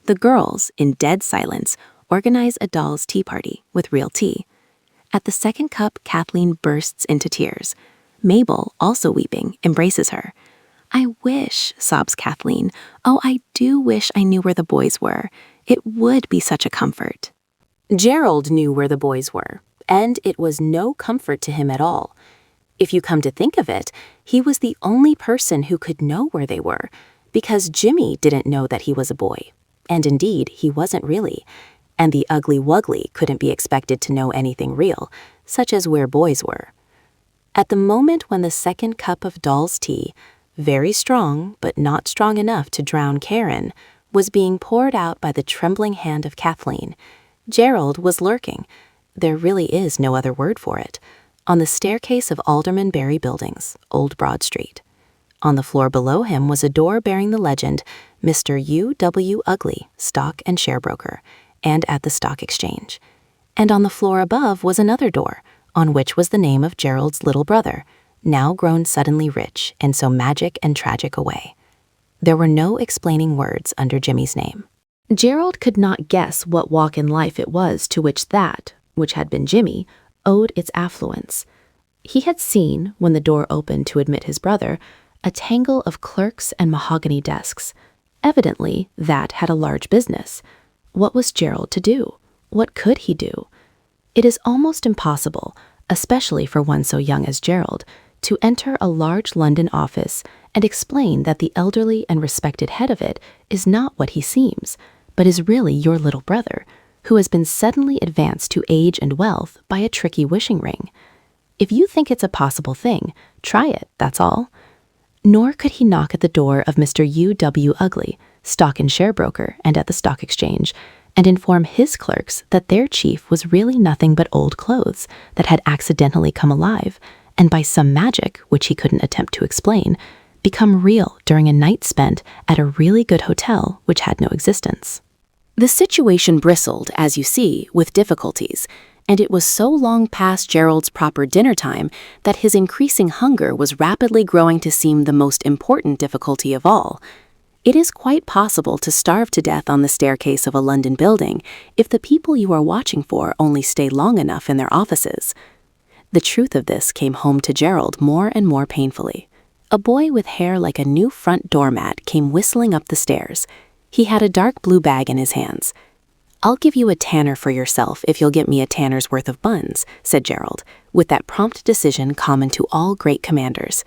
The girls, in dead silence, organize a doll's tea party with real tea. At the second cup, Kathleen bursts into tears. Mabel, also weeping, embraces her. "I wish," sobs Kathleen. "Oh, I do wish I knew where the boys were. It would be such a comfort." Gerald knew where the boys were, and it was no comfort to him at all. If you come to think of it, he was the only person who could know where they were, because Jimmy didn't know that he was a boy. And indeed, he wasn't really. And the ugly wuggly couldn't be expected to know anything real, such as where boys were. At the moment when the second cup of doll's tea, very strong but not strong enough to drown Karen, was being poured out by the trembling hand of Kathleen, Gerald was lurking, there really is no other word for it, on the staircase of Alderman Barry Buildings, Old Broad Street. On the floor below him was a door bearing the legend, Mr. U.W. Ugly, Stock and Share Broker, and at the Stock Exchange. And on the floor above was another door, on which was the name of Gerald's little brother, now grown suddenly rich and so magic and tragic a way. There were no explaining words under Jimmy's name. Gerald could not guess what walk in life it was to which that, which had been Jimmy, owed its affluence. He had seen, when the door opened to admit his brother, a tangle of clerks and mahogany desks. Evidently, that had a large business. What was Gerald to do? What could he do? It is almost impossible, especially for one so young as Gerald, to enter a large London office and explain that the elderly and respected head of it is not what he seems, but is really your little brother, who has been suddenly advanced to age and wealth by a tricky wishing ring. If you think it's a possible thing, try it, that's all. Nor could he knock at the door of Mr. U.W. Ugly, Stock and Share Broker, and at the Stock Exchange, and inform his clerks that their chief was really nothing but old clothes that had accidentally come alive, and by some magic, which he couldn't attempt to explain, become real during a night spent at a really good hotel which had no existence. The situation bristled, as you see, with difficulties, and it was so long past Gerald's proper dinner time that his increasing hunger was rapidly growing to seem the most important difficulty of all. It is quite possible to starve to death on the staircase of a London building if the people you are watching for only stay long enough in their offices. The truth of this came home to Gerald more and more painfully. A boy with hair like a new front doormat came whistling up the stairs. He had a dark blue bag in his hands. "I'll give you a tanner for yourself if you'll get me a tanner's worth of buns," said Gerald, with that prompt decision common to all great commanders.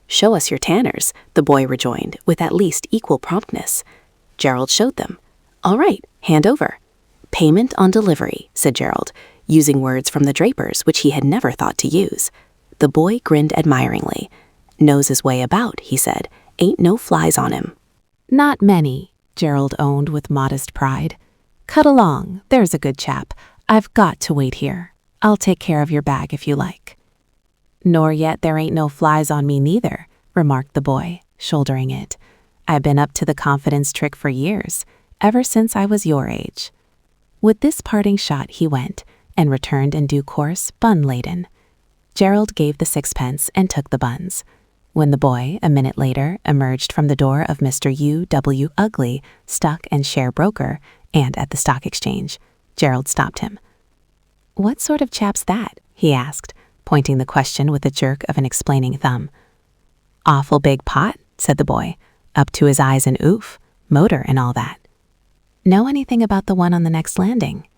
"Show us your tanners," the boy rejoined, with at least equal promptness. Gerald showed them. "All right, hand over." "Payment on delivery," said Gerald, using words from the drapers which he had never thought to use. The boy grinned admiringly. "Knows his way about," he said. "Ain't no flies on him." Not many, Gerald owned with modest pride. Cut along, there's a good chap. I've got to wait here. I'll take care of your bag if you like. Nor yet there ain't no flies on me neither, remarked the boy, shouldering it. I've been up to the confidence trick for years, ever since I was your age. With this parting shot he went, and returned in due course bun-laden. Gerald gave the sixpence and took the buns. When the boy, a minute later, emerged from the door of Mr. U.W. Ugly, Stock and Share Broker, and at the Stock Exchange, Gerald stopped him. "What sort of chap's that?" he asked, pointing the question with a jerk of an explaining thumb. "Awful big pot," said the boy, "up to his eyes in oof, motor and all that." Know anything about the one on the next landing?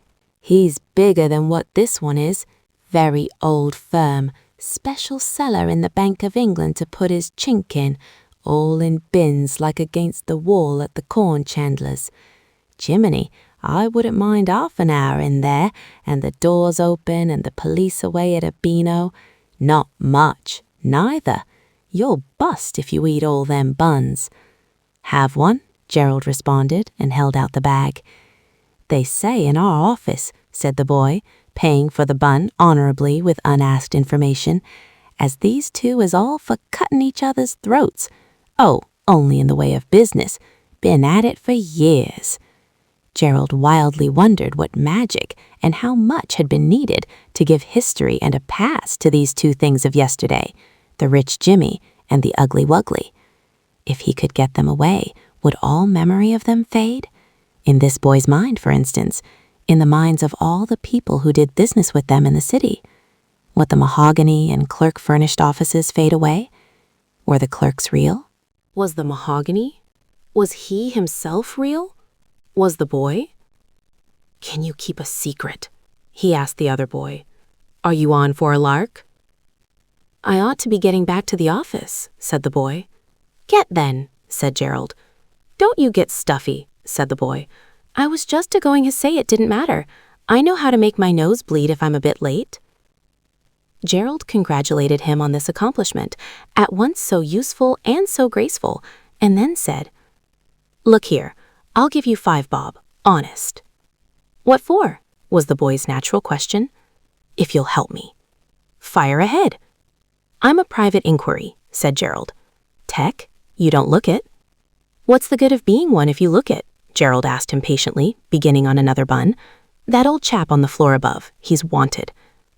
He's bigger than what this one is. Very old firm. Special cellar in the Bank of England to put his chink in. All in bins like against the wall at the corn chandler's. Jiminy, I wouldn't mind half an hour in there, and the doors open and the police away at a beano. Not much, neither. You'll bust if you eat all them buns. Have one? Gerald responded and held out the bag. They say in our office, said the boy, paying for the bun honorably with unasked information, as these two is all for cutting each other's throats. Oh, only in the way of business. Been at it for years. Gerald wildly wondered what magic and how much had been needed to give history and a past to these two things of yesterday, the rich Jimmy and the ugly Wuggly. If he could get them away, would all memory of them fade? In this boy's mind, for instance, in the minds of all the people who did business with them in the city. Would the mahogany and clerk-furnished offices fade away? Were the clerks real? Was the mahogany? Was he himself real? Was the boy? Can you keep a secret? He asked the other boy. Are you on for a lark? I ought to be getting back to the office, said the boy. Get then, said Gerald. Don't you get stuffy, said the boy. I was just going to say it didn't matter. I know how to make my nose bleed if I'm a bit late. Gerald congratulated him on this accomplishment, at once so useful and so graceful, and then said, Look here, I'll give you 5 bob, honest. What for? Was the boy's natural question. If you'll help me. Fire ahead. I'm a private inquiry, said Gerald. Tech? You don't look it. What's the good of being one if you look it? Gerald asked impatiently, beginning on another bun. That old chap on the floor above, he's wanted.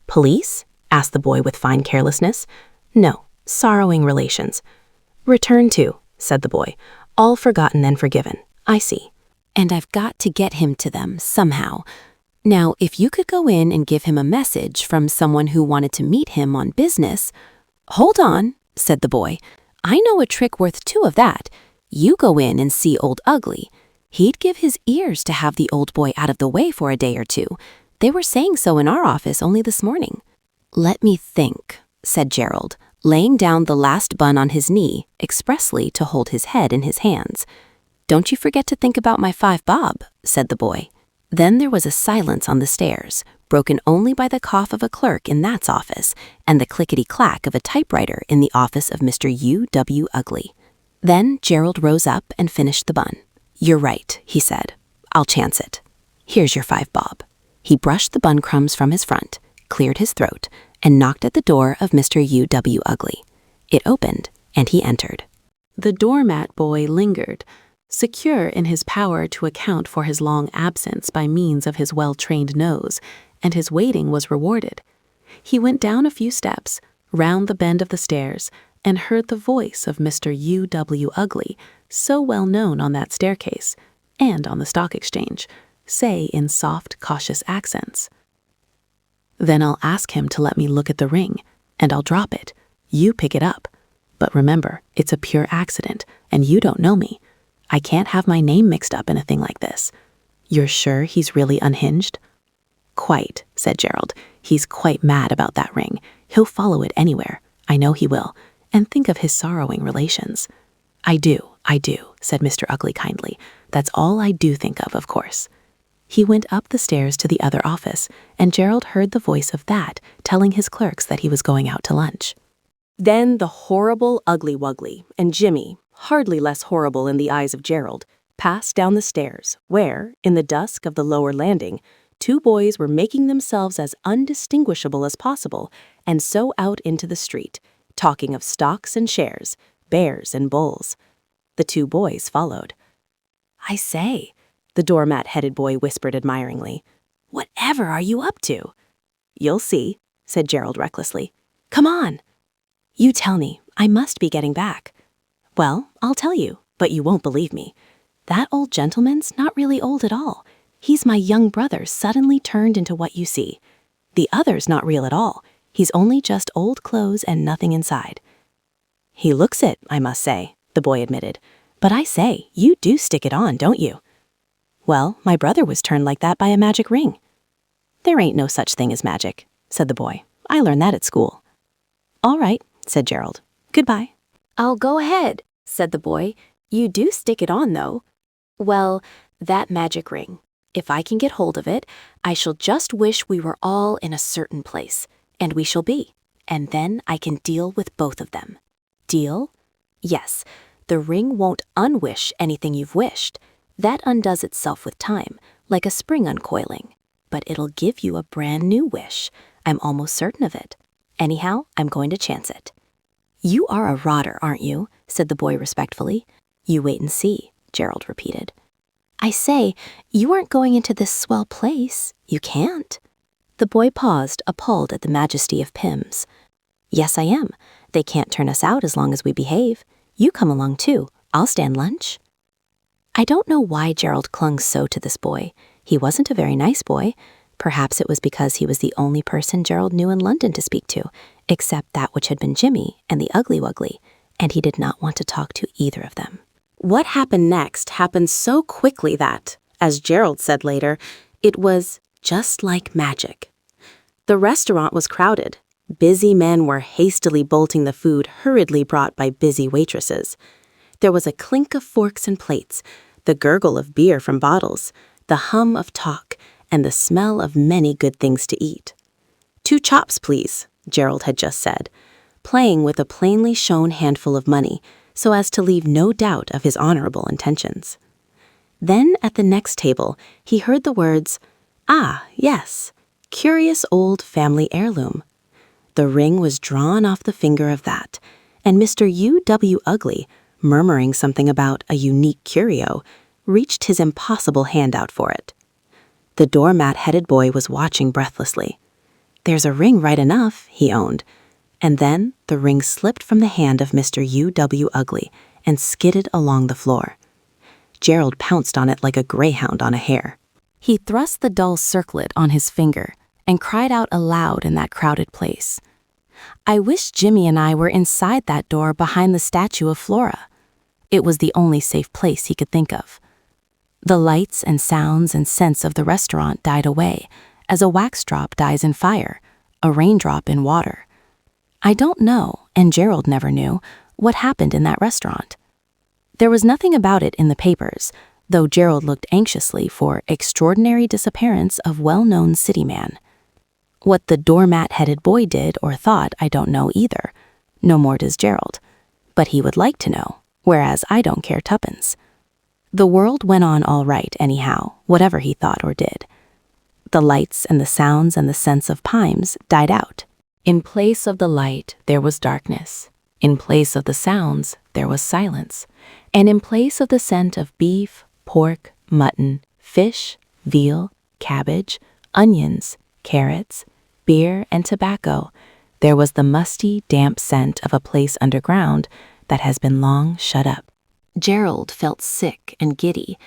Police? Asked the boy with fine carelessness. No, sorrowing relations. Return to, said the boy. All forgotten and forgiven. I see. And I've got to get him to them somehow. Now, if you could go in and give him a message from someone who wanted to meet him on business. Hold on, said the boy. I know a trick worth 2 of that. You go in and see Old Ugly. He'd give his ears to have the old boy out of the way for a day or 2. They were saying so in our office only this morning. Let me think, said Gerald, laying down the last bun on his knee, expressly to hold his head in his hands. Don't you forget to think about my 5 bob, said the boy. Then there was a silence on the stairs, broken only by the cough of a clerk in that's office and the clickety-clack of a typewriter in the office of Mr. U.W. Ugly. Then Gerald rose up and finished the bun. You're right, he said. I'll chance it. Here's your 5 bob. He brushed the bun crumbs from his front, cleared his throat, and knocked at the door of Mr. U.W. Ugly. It opened, and he entered. The doormat boy lingered, secure in his power to account for his long absence by means of his well-trained nose, and his waiting was rewarded. He went down a few steps, round the bend of the stairs, and heard the voice of Mr. U.W. Ugly, so well known on that staircase, and on the stock exchange, say in soft, cautious accents. Then I'll ask him to let me look at the ring, and I'll drop it. You pick it up. But remember, it's a pure accident, and you don't know me. I can't have my name mixed up in a thing like this. You're sure he's really unhinged? Quite, said Gerald. He's quite mad about that ring. He'll follow it anywhere. I know he will. And think of his sorrowing relations. I do, said Mr. Ugly kindly. That's all I do think of course. He went up the stairs to the other office, and Gerald heard the voice of that telling his clerks that he was going out to lunch. Then the horrible Ugly Wuggly and Jimmy, hardly less horrible in the eyes of Gerald, passed down the stairs where, in the dusk of the lower landing, 2 boys were making themselves as undistinguishable as possible and so out into the street, talking of stocks and shares, bears and bulls. The 2 boys followed. I say, the doormat-headed boy whispered admiringly, whatever are you up to? You'll see, said Gerald recklessly. Come on. You tell me, I must be getting back. Well, I'll tell you, but you won't believe me. That old gentleman's not really old at all. He's my young brother suddenly turned into what you see. The other's not real at all. He's only just old clothes and nothing inside. He looks it, I must say, the boy admitted. But I say, you do stick it on, don't you? Well, my brother was turned like that by a magic ring. There ain't no such thing as magic, said the boy. I learned that at school. All right, said Gerald. Goodbye. I'll go ahead, said the boy. You do stick it on, though. Well, that magic ring. If I can get hold of it, I shall just wish we were all in a certain place, and we shall be. And then I can deal with both of them. Deal? Yes, the ring won't unwish anything you've wished. That undoes itself with time, like a spring uncoiling. But it'll give you a brand new wish. I'm almost certain of it. Anyhow, I'm going to chance it. You are a rotter, aren't you? Said the boy respectfully. You wait and see, Gerald repeated. I say, you aren't going into this swell place. You can't. The boy paused, appalled at the majesty of Pimm's. Yes, I am. They can't turn us out as long as we behave. You come along too. I'll stand lunch. I don't know why Gerald clung so to this boy. He wasn't a very nice boy. Perhaps it was because he was the only person Gerald knew in London to speak to, except that which had been Jimmy and the Ugly Wuggly, and he did not want to talk to either of them. What happened next happened so quickly that, as Gerald said later, it was just like magic. The restaurant was crowded. Busy men were hastily bolting the food hurriedly brought by busy waitresses. There was a clink of forks and plates, the gurgle of beer from bottles, the hum of talk, and the smell of many good things to eat. 2 chops, please, Gerald had just said, playing with a plainly shown handful of money so as to leave no doubt of his honorable intentions. Then at the next table, he heard the words, "Ah, yes, curious old family heirloom." The ring was drawn off the finger of that, and Mr. U.W. Ugly, murmuring something about a unique curio, reached his impossible hand out for it. The doormat-headed boy was watching breathlessly. There's a ring right enough, he owned. And then the ring slipped from the hand of Mr. U.W. Ugly and skidded along the floor. Gerald pounced on it like a greyhound on a hare. He thrust the dull circlet on his finger and cried out aloud in that crowded place. I wish Jimmy and I were inside that door behind the statue of Flora. It was the only safe place he could think of. The lights and sounds and scents of the restaurant died away, as a wax drop dies in fire, a raindrop in water. I don't know, and Gerald never knew, what happened in that restaurant. There was nothing about it in the papers, though Gerald looked anxiously for extraordinary disappearance of well-known city man. What the doormat-headed boy did or thought, I don't know either. No more does Gerald. But he would like to know, whereas I don't care tuppence. The world went on all right, anyhow, whatever he thought or did. The lights and the sounds and the scents of Pimes died out. In place of the light, there was darkness. In place of the sounds, there was silence. And in place of the scent of beef, pork, mutton, fish, veal, cabbage, onions, carrots, beer, and tobacco, there was the musty, damp scent of a place underground that has been long shut up. Gerald felt sick and giddy,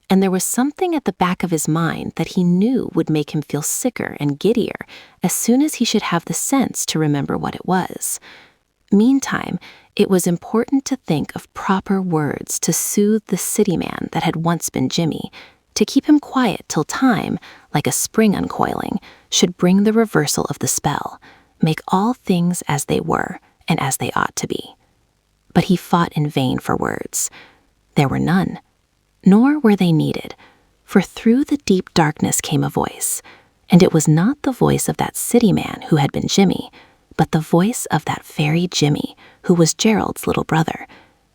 and there was something at the back of his mind that he knew would make him feel sicker and giddier as soon as he should have the sense to remember what it was. Meantime, it was important to think of proper words to soothe the city man that had once been Jimmy, to keep him quiet till time, like a spring uncoiling, should bring the reversal of the spell, make all things as they were and as they ought to be. But he fought in vain for words. There were none, nor were they needed, for through the deep darkness came a voice, and it was not the voice of that city man who had been Jimmy, but the voice of that very Jimmy who was Gerald's little brother,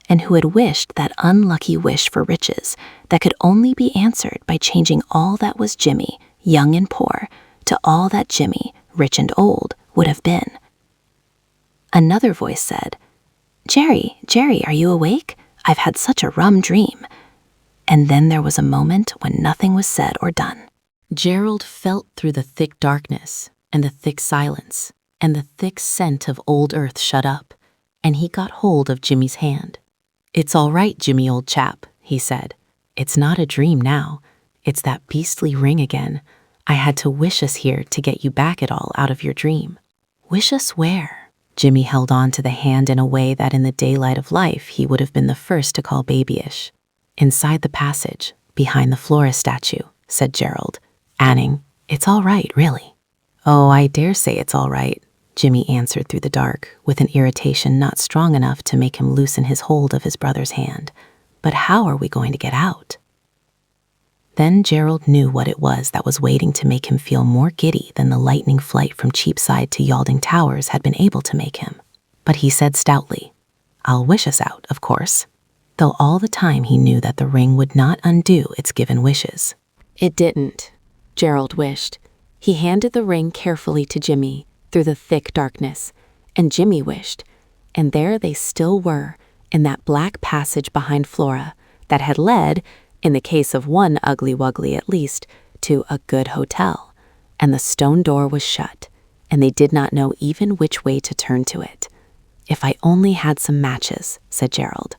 and who had wished that unlucky wish for riches that could only be answered by changing all that was Jimmy, young and poor, to all that Jimmy, rich and old, would have been. Another voice said, Jerry, are you awake? I've had such a rum dream." And then there was a moment when nothing was said or done. Gerald felt through the thick darkness and the thick silence and the thick scent of old earth shut up, and he got hold of Jimmy's hand. "It's all right, Jimmy, old chap," he said. "It's not a dream now. It's that beastly ring again. I had to wish us here to get you back it all out of your dream." "Wish us where?" Jimmy held on to the hand in a way that in the daylight of life he would have been the first to call babyish. "Inside the passage, behind the Flora statue, said Gerald, adding, "It's all right, really." "Oh, I dare say it's all right," Jimmy answered through the dark, with an irritation not strong enough to make him loosen his hold of his brother's hand. "But how are we going to get out?" Then Gerald knew what it was that was waiting to make him feel more giddy than the lightning flight from Cheapside to Yalding Towers had been able to make him. But he said stoutly, "I'll wish us out, of course," though all the time he knew that the ring would not undo its given wishes. It didn't, Gerald wished. He handed the ring carefully to Jimmy through the thick darkness, and Jimmy wished. And there they still were, in that black passage behind Flora that had led, in the case of one Ugly Wuggly at least, to a good hotel. And the stone door was shut, and they did not know even which way to turn to it. "If I only had some matches," said Gerald.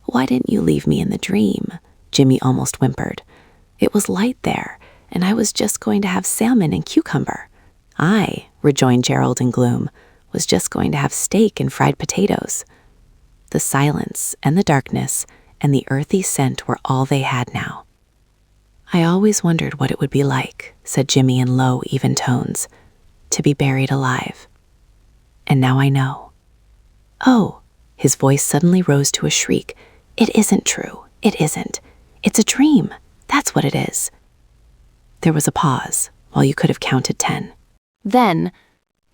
"Why didn't you leave me in the dream?" Jimmy almost whimpered. "It was light there, and I was just going to have salmon and cucumber." "I," rejoined Gerald in gloom, "was just going to have steak and fried potatoes." The silence and the darkness and the earthy scent were all they had now. "I always wondered what it would be like," said Jimmy in low, even tones, "to be buried alive. And now I know." "Oh," his voice suddenly rose to a shriek. "It isn't true. It isn't. It's a dream. That's what it is." There was a pause, while you could have counted 10. Then,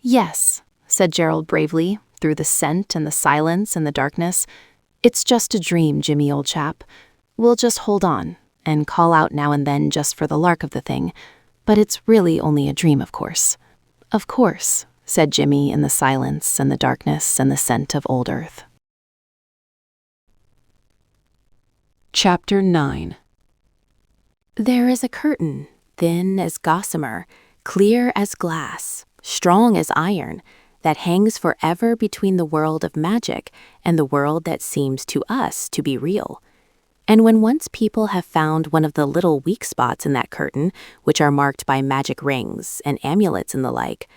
"Yes," said Gerald bravely, through the scent and the silence and the darkness. "It's just a dream, Jimmy, old chap. We'll just hold on and call out now and then just for the lark of the thing. But it's really only a dream, of course." "Of course," said Jimmy in the silence and the darkness and the scent of old earth. Chapter 9. There is a curtain, thin as gossamer, clear as glass, strong as iron, that hangs forever between the world of magic and the world that seems to us to be real. And when once people have found one of the little weak spots in that curtain, which are marked by magic rings and amulets and the like,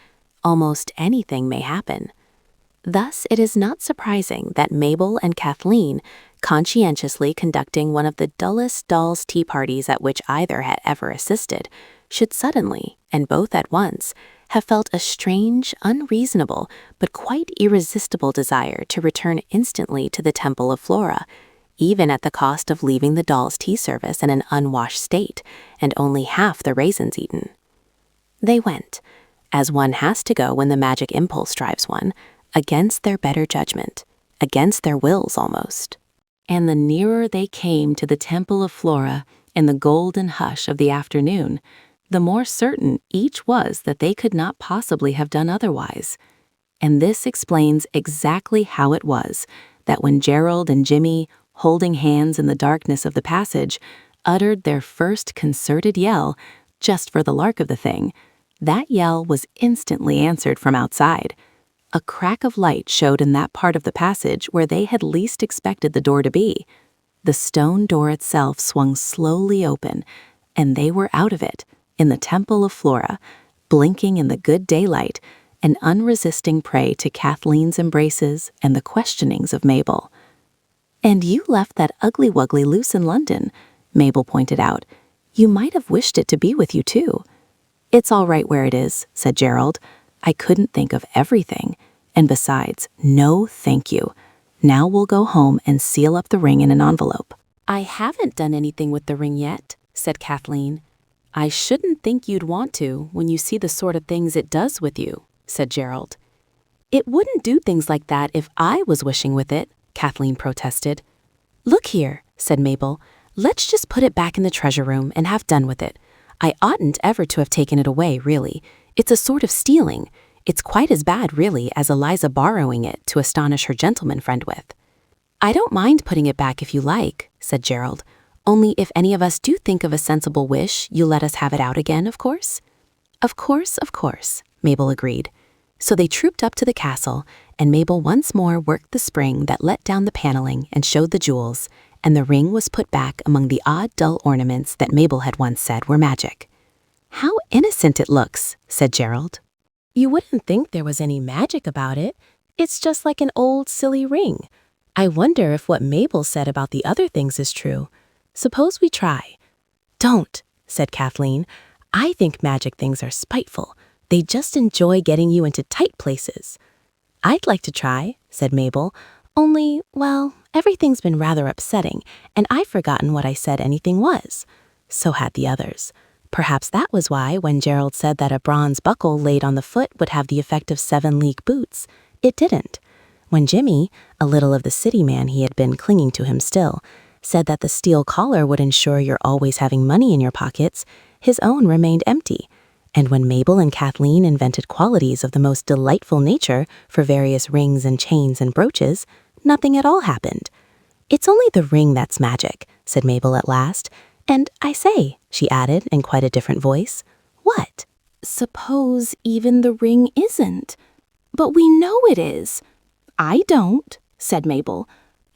almost anything may happen. Thus, it is not surprising that Mabel and Kathleen, conscientiously conducting one of the dullest dolls' tea parties at which either had ever assisted, should suddenly, and both at once, have felt a strange, unreasonable, but quite irresistible desire to return instantly to the Temple of Flora, even at the cost of leaving the dolls' tea service in an unwashed state, and only half the raisins eaten. They went, as one has to go when the magic impulse drives one, against their better judgment, against their wills almost. And the nearer they came to the Temple of Flora in the golden hush of the afternoon, the more certain each was that they could not possibly have done otherwise. And this explains exactly how it was that when Gerald and Jimmy, holding hands in the darkness of the passage, uttered their first concerted yell, just for the lark of the thing, that yell was instantly answered from outside. A crack of light showed in that part of the passage where they had least expected the door to be. The stone door itself swung slowly open, and they were out of it, in the Temple of Flora, blinking in the good daylight, an unresisting prey to Kathleen's embraces and the questionings of Mabel. "And you left that Ugly Wuggly loose in London," Mabel pointed out. "You might have wished it to be with you, too." "It's all right where it is," said Gerald. "I couldn't think of everything. And besides, no thank you. Now we'll go home and seal up the ring in an envelope." "I haven't done anything with the ring yet," said Kathleen. "I shouldn't think you'd want to when you see the sort of things it does with you," said Gerald. "It wouldn't do things like that if I was wishing with it," Kathleen protested. "Look here," said Mabel. "Let's just put it back in the treasure room and have done with it. I oughtn't ever to have taken it away, really. It's a sort of stealing. It's quite as bad, really, as Eliza borrowing it to astonish her gentleman friend with." "I don't mind putting it back if you like," said Gerald. "Only if any of us do think of a sensible wish, you'll let us have it out again, of course?" Of course," Mabel agreed. So they trooped up to the castle, and Mabel once more worked the spring that let down the paneling and showed the jewels, and the ring was put back among the odd, dull ornaments that Mabel had once said were magic. "How innocent it looks," said Gerald. "You wouldn't think there was any magic about it. It's just like an old, silly ring. I wonder if what Mabel said about the other things is true. Suppose we try. Don't, said Kathleen. I think magic things are spiteful. They just enjoy getting you into tight places. I'd like to try, said Mabel. Only, well, everything's been rather upsetting, and I've forgotten what I said anything was. So had the others. Perhaps that was why, when Gerald said that a bronze buckle laid on the foot would have the effect of 7-league boots, it didn't. When Jimmy, a little of the city man he had been clinging to him still, said that the steel collar would ensure you're always having money in your pockets, his own remained empty. And when Mabel and Kathleen invented qualities of the most delightful nature for various rings and chains and brooches, nothing at all happened. It's only the ring that's magic, said Mabel at last. And I say, she added in quite a different voice, what? Suppose even the ring isn't. But we know it is. I don't, said Mabel.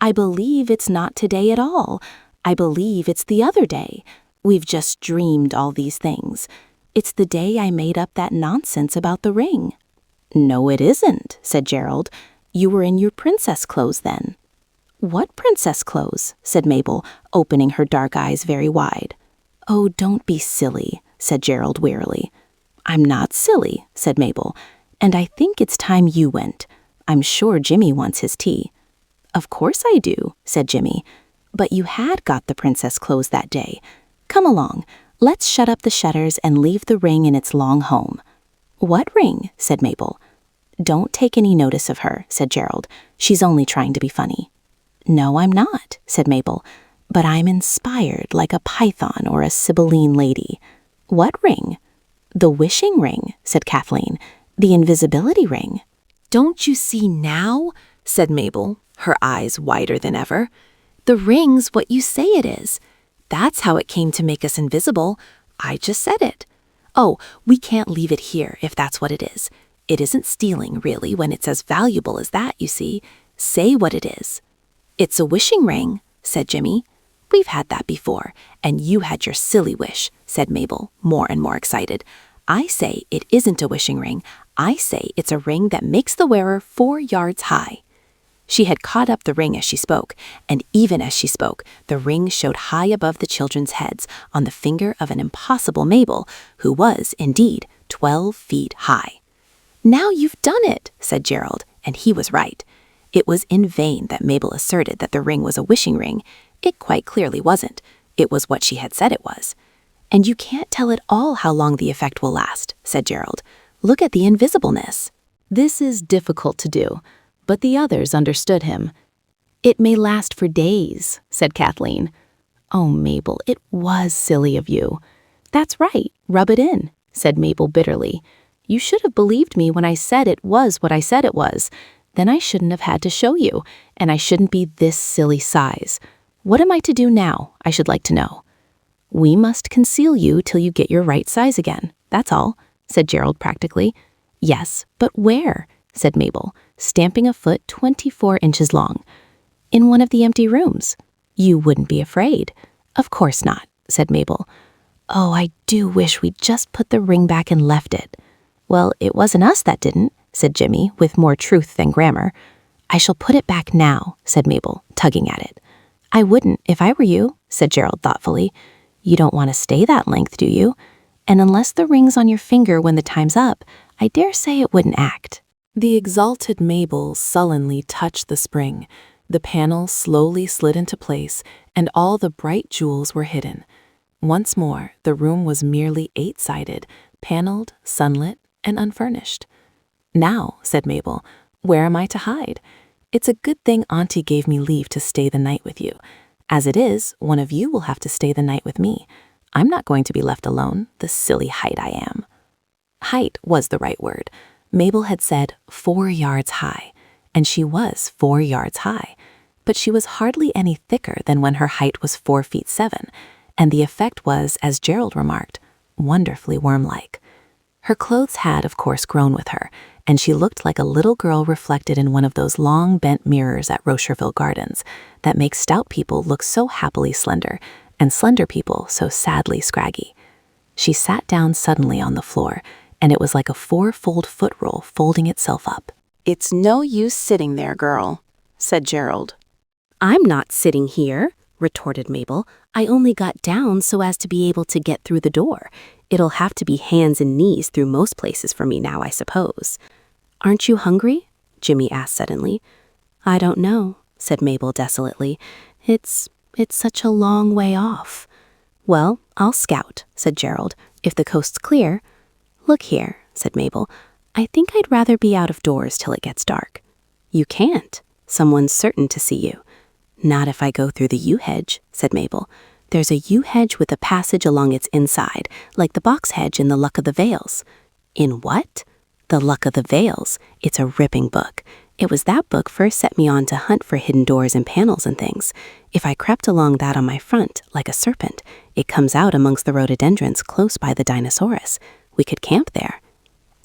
I believe it's not today at all. I believe it's the other day. We've just dreamed all these things. It's the day I made up that nonsense about the ring. No, it isn't, said Gerald. You were in your princess clothes then. What princess clothes? Said Mabel, opening her dark eyes very wide. Oh, don't be silly, said Gerald wearily. I'm not silly, said Mabel, and I think it's time you went. I'm sure Jimmy wants his tea. Of course I do, said Jimmy, but you had got the princess clothes that day. Come along, let's shut up the shutters and leave the ring in its long home. What ring? Said Mabel. Don't take any notice of her, said Gerald. She's only trying to be funny. No, I'm not, said Mabel, but I'm inspired like a python or a Sibylline lady. What ring? The wishing ring, said Kathleen. The invisibility ring. Don't you see now? Said Mabel, her eyes wider than ever. The ring's what you say it is. That's how it came to make us invisible. I just said it. Oh, we can't leave it here if that's what it is. It isn't stealing, really, when it's as valuable as that, you see. Say what it is. It's a wishing ring, said Jimmy. We've had that before, and you had your silly wish, said Mabel, more and more excited. I say it isn't a wishing ring. I say it's a ring that makes the wearer 4 yards high. She had caught up the ring as she spoke, and even as she spoke, the ring showed high above the children's heads on the finger of an impossible Mabel, who was, indeed, 12 feet high. Now you've done it, said Gerald, and he was right. It was in vain that Mabel asserted that the ring was a wishing ring. It quite clearly wasn't. It was what she had said it was. And you can't tell at all how long the effect will last, said Gerald. Look at the invisibleness. This is difficult to do, but the others understood him. It may last for days, said Kathleen. Oh, Mabel, it was silly of you. That's right, rub it in, said Mabel bitterly. You should have believed me when I said it was what I said it was. Then I shouldn't have had to show you, and I shouldn't be this silly size. What am I to do now, I should like to know? We must conceal you till you get your right size again, that's all, said Gerald practically. Yes, but where? Said Mabel, stamping a foot 24 inches long. In one of the empty rooms. You wouldn't be afraid. Of course not, said Mabel. Oh, I do wish we'd just put the ring back and left it. Well, it wasn't us that didn't, said Jimmy, with more truth than grammar. I shall put it back now, said Mabel, tugging at it. I wouldn't if I were you, said Gerald thoughtfully. You don't want to stay that length, do you? And unless the ring's on your finger when the time's up, I dare say it wouldn't act. The exalted Mabel sullenly touched the spring. The panel slowly slid into place, and all the bright jewels were hidden. Once more, the room was merely 8-sided, paneled, sunlit, and unfurnished. Now, said Mabel, where am I to hide? It's a good thing Auntie gave me leave to stay the night with you. As it is, one of you will have to stay the night with me. I'm not going to be left alone, the silly height I am. Height was the right word. Mabel had said 4 yards high, and she was 4 yards high, but she was hardly any thicker than when her height was 4 feet 7, and the effect was, as Gerald remarked, wonderfully worm-like. Her clothes had, of course, grown with her, and she looked like a little girl reflected in one of those long bent mirrors at Rocherville Gardens that make stout people look so happily slender, and slender people so sadly scraggy. She sat down suddenly on the floor, and it was like a 4-fold foot roll folding itself up. It's no use sitting there, girl, said Gerald. I'm not sitting here. retorted Mabel. "I only got down so as to be able to get through the door. It'll have to be hands and knees through most places for me now, I suppose." "Aren't you hungry?" Jimmy asked suddenly. "I don't know," said Mabel desolately. It's such a long way off." "Well, I'll scout," said Gerald, "if the coast's clear." "Look here," said Mabel, "I think I'd rather be out of doors till it gets dark." "You can't. Someone's certain to see you." "Not if I go through the yew hedge," said Mabel. "There's a yew hedge with a passage along its inside, like the box hedge in The Luck of the Vales." "In what?" "The Luck of the Vales. It's a ripping book. It was that book first set me on to hunt for hidden doors and panels and things. If I crept along that on my front, like a serpent, it comes out amongst the rhododendrons close by the Dinosaurus. We could camp there."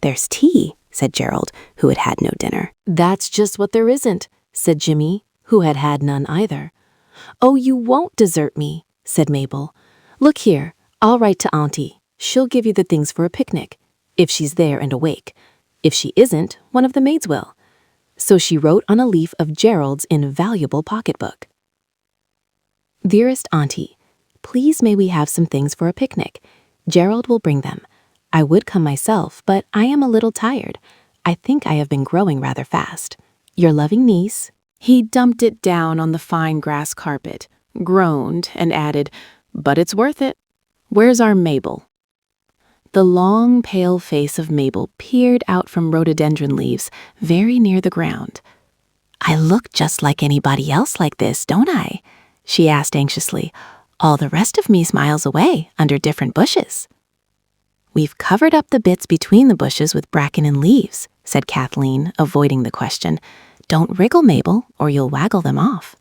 "There's tea," said Gerald, who had had no dinner. "That's just what there isn't," said Jimmy, who had had none either. "Oh, you won't desert me," said Mabel. "Look here, I'll write to Auntie. She'll give you the things for a picnic, if she's there and awake. If she isn't, one of the maids will." So she wrote on a leaf of Gerald's invaluable pocketbook. "Dearest Auntie, please may we have some things for a picnic. Gerald will bring them. I would come myself, but I am a little tired. I think I have been growing rather fast. Your loving niece." He dumped it down on the fine grass carpet, groaned, and added, "But it's worth it. Where's our Mabel?" The long, pale face of Mabel peered out from rhododendron leaves very near the ground. "I look just like anybody else like this, don't I?" she asked anxiously. "All the rest of me's miles away, under different bushes." "We've covered up the bits between the bushes with bracken and leaves," said Kathleen, avoiding the question. "Don't wriggle, Mabel, or you'll waggle them off."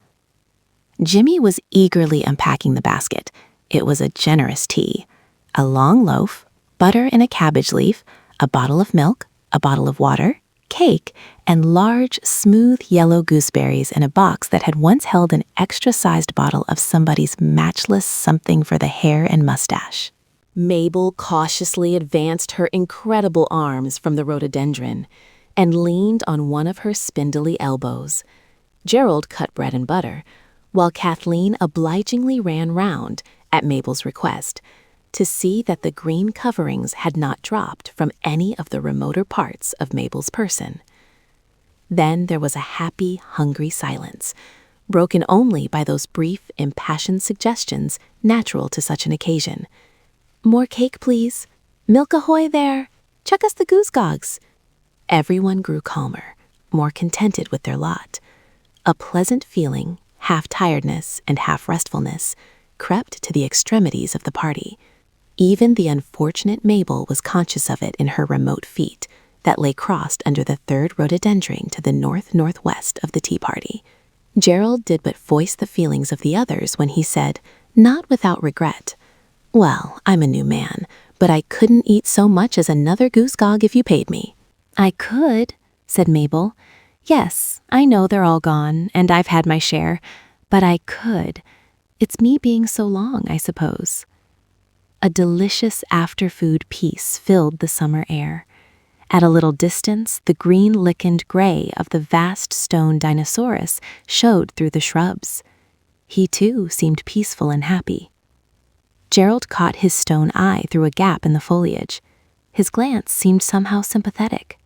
Jimmy was eagerly unpacking the basket. It was a generous tea. A long loaf, butter in a cabbage leaf, a bottle of milk, a bottle of water, cake, and large, smooth yellow gooseberries in a box that had once held an extra-sized bottle of somebody's matchless something for the hair and mustache. Mabel cautiously advanced her incredible arms from the rhododendron and leaned on one of her spindly elbows. Gerald cut bread and butter, while Kathleen obligingly ran round, at Mabel's request, to see that the green coverings had not dropped from any of the remoter parts of Mabel's person. Then there was a happy, hungry silence, broken only by those brief, impassioned suggestions natural to such an occasion. "More cake, please. Milk ahoy there. Chuck us the goosegogs." Everyone grew calmer, more contented with their lot. A pleasant feeling, half tiredness and half restfulness, crept to the extremities of the party. Even the unfortunate Mabel was conscious of it in her remote feet that lay crossed under the third rhododendron to the north-northwest of the tea party. Gerald did but voice the feelings of the others when he said, not without regret, "Well, I'm a new man, but I couldn't eat so much as another goosegog if you paid me." "I could," said Mabel. "Yes, I know they're all gone, and I've had my share, but I could. It's me being so long, I suppose." A delicious after-food peace filled the summer air. At a little distance, the green lichened gray of the vast stone Dinosaurus showed through the shrubs. He, too, seemed peaceful and happy. Gerald caught his stone eye through a gap in the foliage. His glance seemed somehow sympathetic.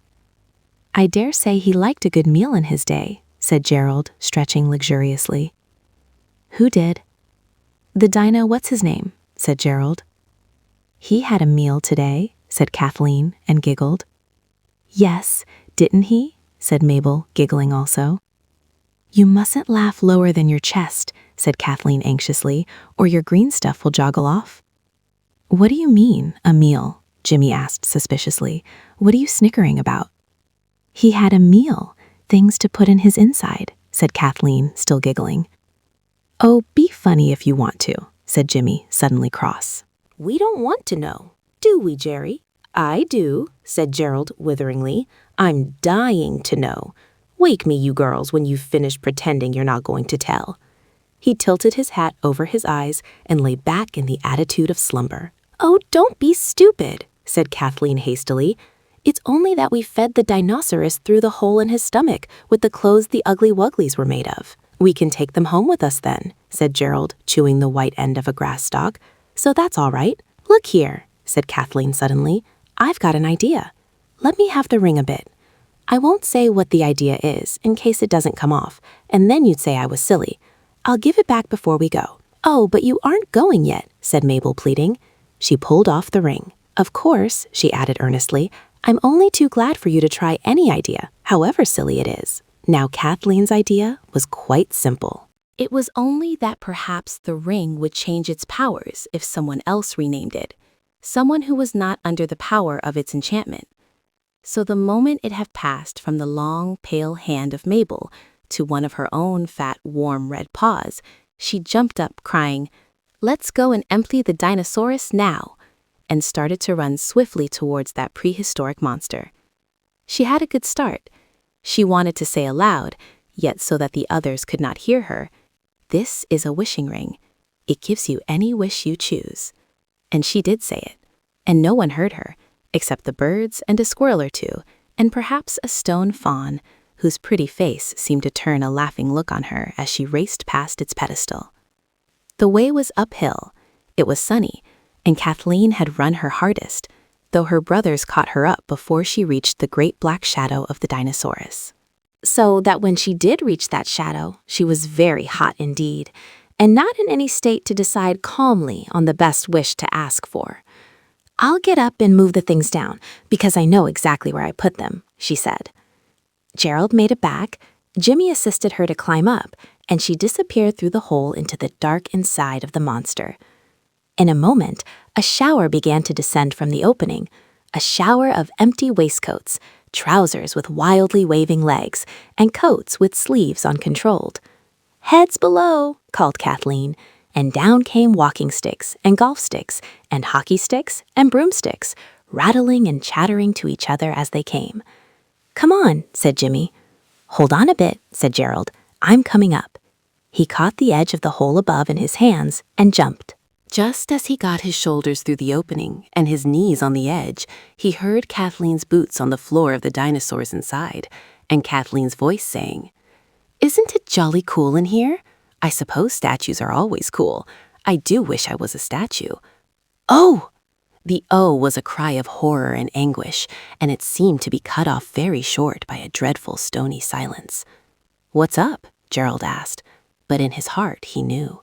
"I dare say he liked a good meal in his day," said Gerald, stretching luxuriously. "Who did?" "The dino what's-his-name," said Gerald. "He had a meal today," said Kathleen, and giggled. "Yes, didn't he?" said Mabel, giggling also. "You mustn't laugh lower than your chest," said Kathleen anxiously, "or your green stuff will joggle off." "What do you mean, a meal?" Jimmy asked suspiciously. "What are you snickering about?" "He had a meal, things to put in his inside," said Kathleen, still giggling. "Oh, be funny if you want to," said Jimmy, suddenly cross. "We don't want to know, do we, Jerry?" "I do," said Gerald witheringly. "I'm dying to know. Wake me, you girls, when you've finished pretending you're not going to tell." He tilted his hat over his eyes and lay back in the attitude of slumber. "Oh, don't be stupid," said Kathleen hastily. "It's only that we fed the Dinosaurus through the hole in his stomach with the clothes the Ugly Wuglies were made of. We can take them home with us then, said Gerald, chewing the white end of a grass stalk. So that's all right. Look here, said Kathleen suddenly. I've got an idea. Let me have the ring a bit. I won't say what the idea is, in case it doesn't come off, and then you'd say I was silly. I'll give it back before we go. Oh, but you aren't going yet, said Mabel, pleading. She pulled off the ring. Of course, she added earnestly, I'm only too glad for you to try any idea, however silly it is. Now Kathleen's idea was quite simple. It was only that perhaps the ring would change its powers if someone else renamed it, someone who was not under the power of its enchantment. So the moment it had passed from the long, pale hand of Mabel to one of her own fat, warm red paws, she jumped up, crying, "Let's go and empty the Dinosaurus now," and started to run swiftly towards that prehistoric monster. She had a good start. She wanted to say aloud, yet so that the others could not hear her, "This is a wishing ring. It gives you any wish you choose." And she did say it, and no one heard her, except the birds and a squirrel or two, and perhaps a stone fawn, whose pretty face seemed to turn a laughing look on her as she raced past its pedestal. The way was uphill. It was sunny, and Kathleen had run her hardest, though her brothers caught her up before she reached the great black shadow of the Dinosaurus. So that when she did reach that shadow, she was very hot indeed, and not in any state to decide calmly on the best wish to ask for. I'll get up and move the things down, because I know exactly where I put them, she said. Gerald made it back, Jimmy assisted her to climb up, and she disappeared through the hole into the dark inside of the monster. In a moment, a shower began to descend from the opening, a shower of empty waistcoats, trousers with wildly waving legs, and coats with sleeves uncontrolled. "Heads below," called Kathleen, and down came walking sticks and golf sticks and hockey sticks and broomsticks, rattling and chattering to each other as they came. "Come on," said Jimmy. "Hold on a bit," said Gerald. "I'm coming up." He caught the edge of the hole above in his hands and jumped. Just as he got his shoulders through the opening and his knees on the edge, he heard Kathleen's boots on the floor of the dinosaurs inside, and Kathleen's voice saying, "Isn't it jolly cool in here? I suppose statues are always cool. I do wish I was a statue." "Oh!" The "oh" was a cry of horror and anguish, and it seemed to be cut off very short by a dreadful stony silence. "What's up?" Gerald asked, but in his heart he knew.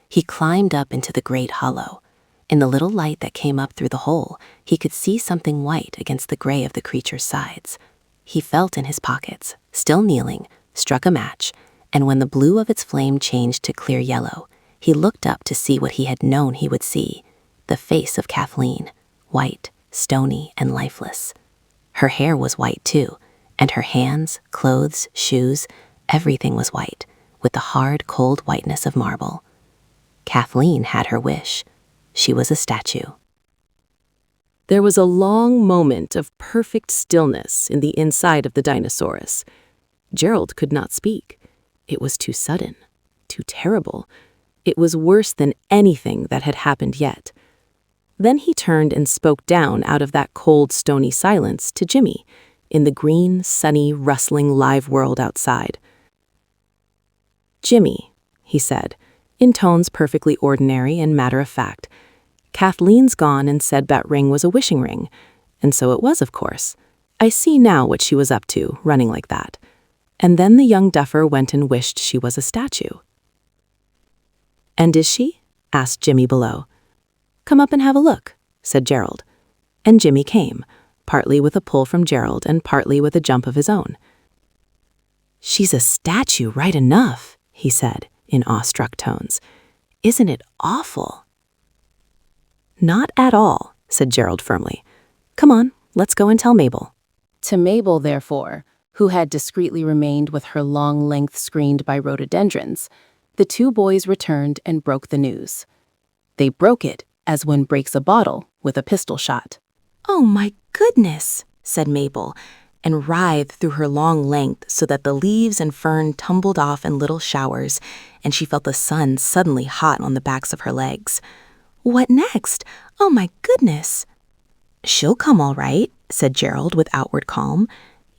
He climbed up into the great hollow. In the little light that came up through the hole, he could see something white against the gray of the creature's sides. He felt in his pockets, still kneeling, struck a match, and when the blue of its flame changed to clear yellow, he looked up to see what he had known he would see, the face of Kathleen, white, stony, and lifeless. Her hair was white too, and her hands, clothes, shoes, everything was white, with the hard, cold whiteness of marble. Kathleen had her wish. She was a statue. There was a long moment of perfect stillness in the inside of the Dinosaurus. Gerald could not speak. It was too sudden, too terrible. It was worse than anything that had happened yet. Then he turned and spoke down out of that cold, stony silence to Jimmy, in the green, sunny, rustling live world outside. "Jimmy," he said, in tones perfectly ordinary and matter-of-fact, "Kathleen's gone and said that ring was a wishing ring, and so it was, of course. I see now what she was up to, running like that. And then the young duffer went and wished she was a statue." "And is she?" asked Jimmy below. "Come up and have a look," said Gerald. And Jimmy came, partly with a pull from Gerald and partly with a jump of his own. "She's a statue right enough," he said, in awestruck tones. "Isn't it awful?" "Not at all," said Gerald firmly. "Come on, let's go and tell Mabel." To Mabel, therefore, who had discreetly remained with her long length screened by rhododendrons, the two boys returned and broke the news. They broke it as one breaks a bottle with a pistol shot. "Oh my goodness," said Mabel, and writhed through her long length so that the leaves and fern tumbled off in little showers, and she felt the sun suddenly hot on the backs of her legs. "What next? Oh my goodness." "She'll come all right," said Gerald with outward calm.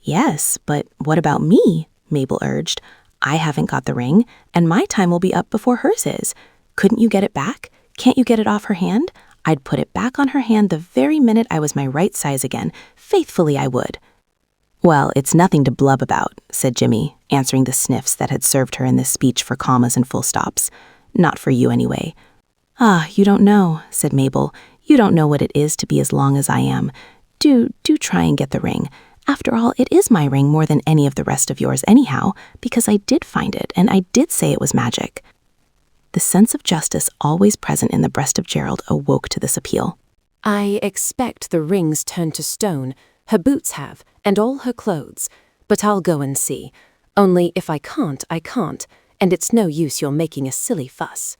"Yes, but what about me?" Mabel urged. I haven't got the ring, and my time will be up before hers is. Couldn't you get it back? Can't you get it off her hand? I'd put it back on her hand the very minute I was my right size again. Faithfully I would." "Well, it's nothing to blub about," said Jimmy, answering the sniffs that had served her in this speech for commas and full stops. "Not for you anyway." "Ah, you don't know," said Mabel. "You don't know what it is to be as long as I am. Do try and get the ring. After all, it is my ring more than any of the rest of yours anyhow, because I did find it, and I did say it was magic." The sense of justice always present in the breast of Gerald awoke to this appeal. "I expect the ring's turned to stone, her boots have, and all her clothes. But I'll go and see. Only if I can't, I can't, and it's no use your making a silly fuss."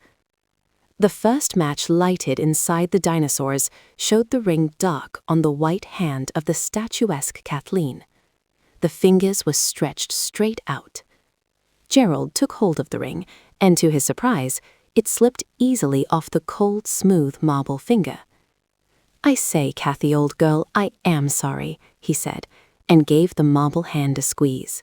The first match lighted inside the dinosaurs showed the ring dark on the white hand of the statuesque Kathleen. The fingers were stretched straight out. Gerald took hold of the ring, and to his surprise, it slipped easily off the cold, smooth marble finger. "I say, Kathy, old girl, I am sorry," he said, and gave the marble hand a squeeze.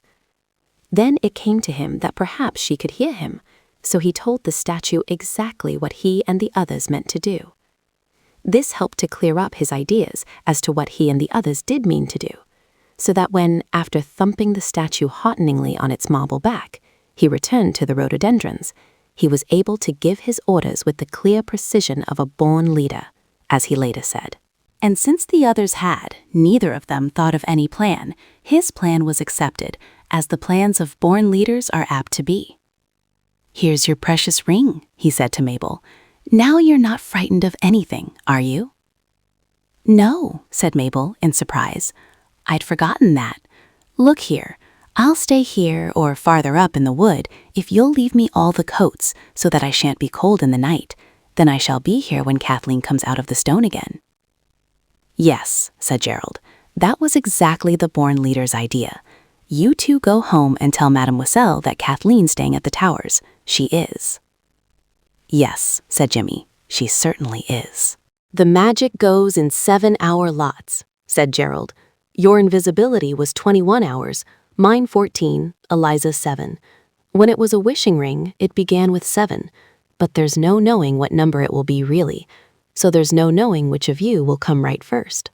Then it came to him that perhaps she could hear him, so he told the statue exactly what he and the others meant to do. This helped to clear up his ideas as to what he and the others did mean to do, so that when, after thumping the statue hearteningly on its marble back, he returned to the rhododendrons, he was able to give his orders with the clear precision of a born leader, as he later said. And since the others had, neither of them thought of any plan, his plan was accepted, as the plans of born leaders are apt to be. "Here's your precious ring," he said to Mabel. "Now you're not frightened of anything, are you?" "No," said Mabel in surprise. "I'd forgotten that. Look here, I'll stay here or farther up in the wood if you'll leave me all the coats so that I shan't be cold in the night. Then I shall be here when Kathleen comes out of the stone again." "Yes," said Gerald. "That was exactly the born leader's idea. You two go home and tell Mademoiselle that Kathleen's staying at the towers. She is." "Yes," said Jimmy. "She certainly is." "The magic goes in 7-hour lots," said Gerald. "Your invisibility was 21 hours, mine 14, Eliza 7. When it was a wishing ring, it began with 7, but there's no knowing what number it will be really, so there's no knowing which of you will come right first.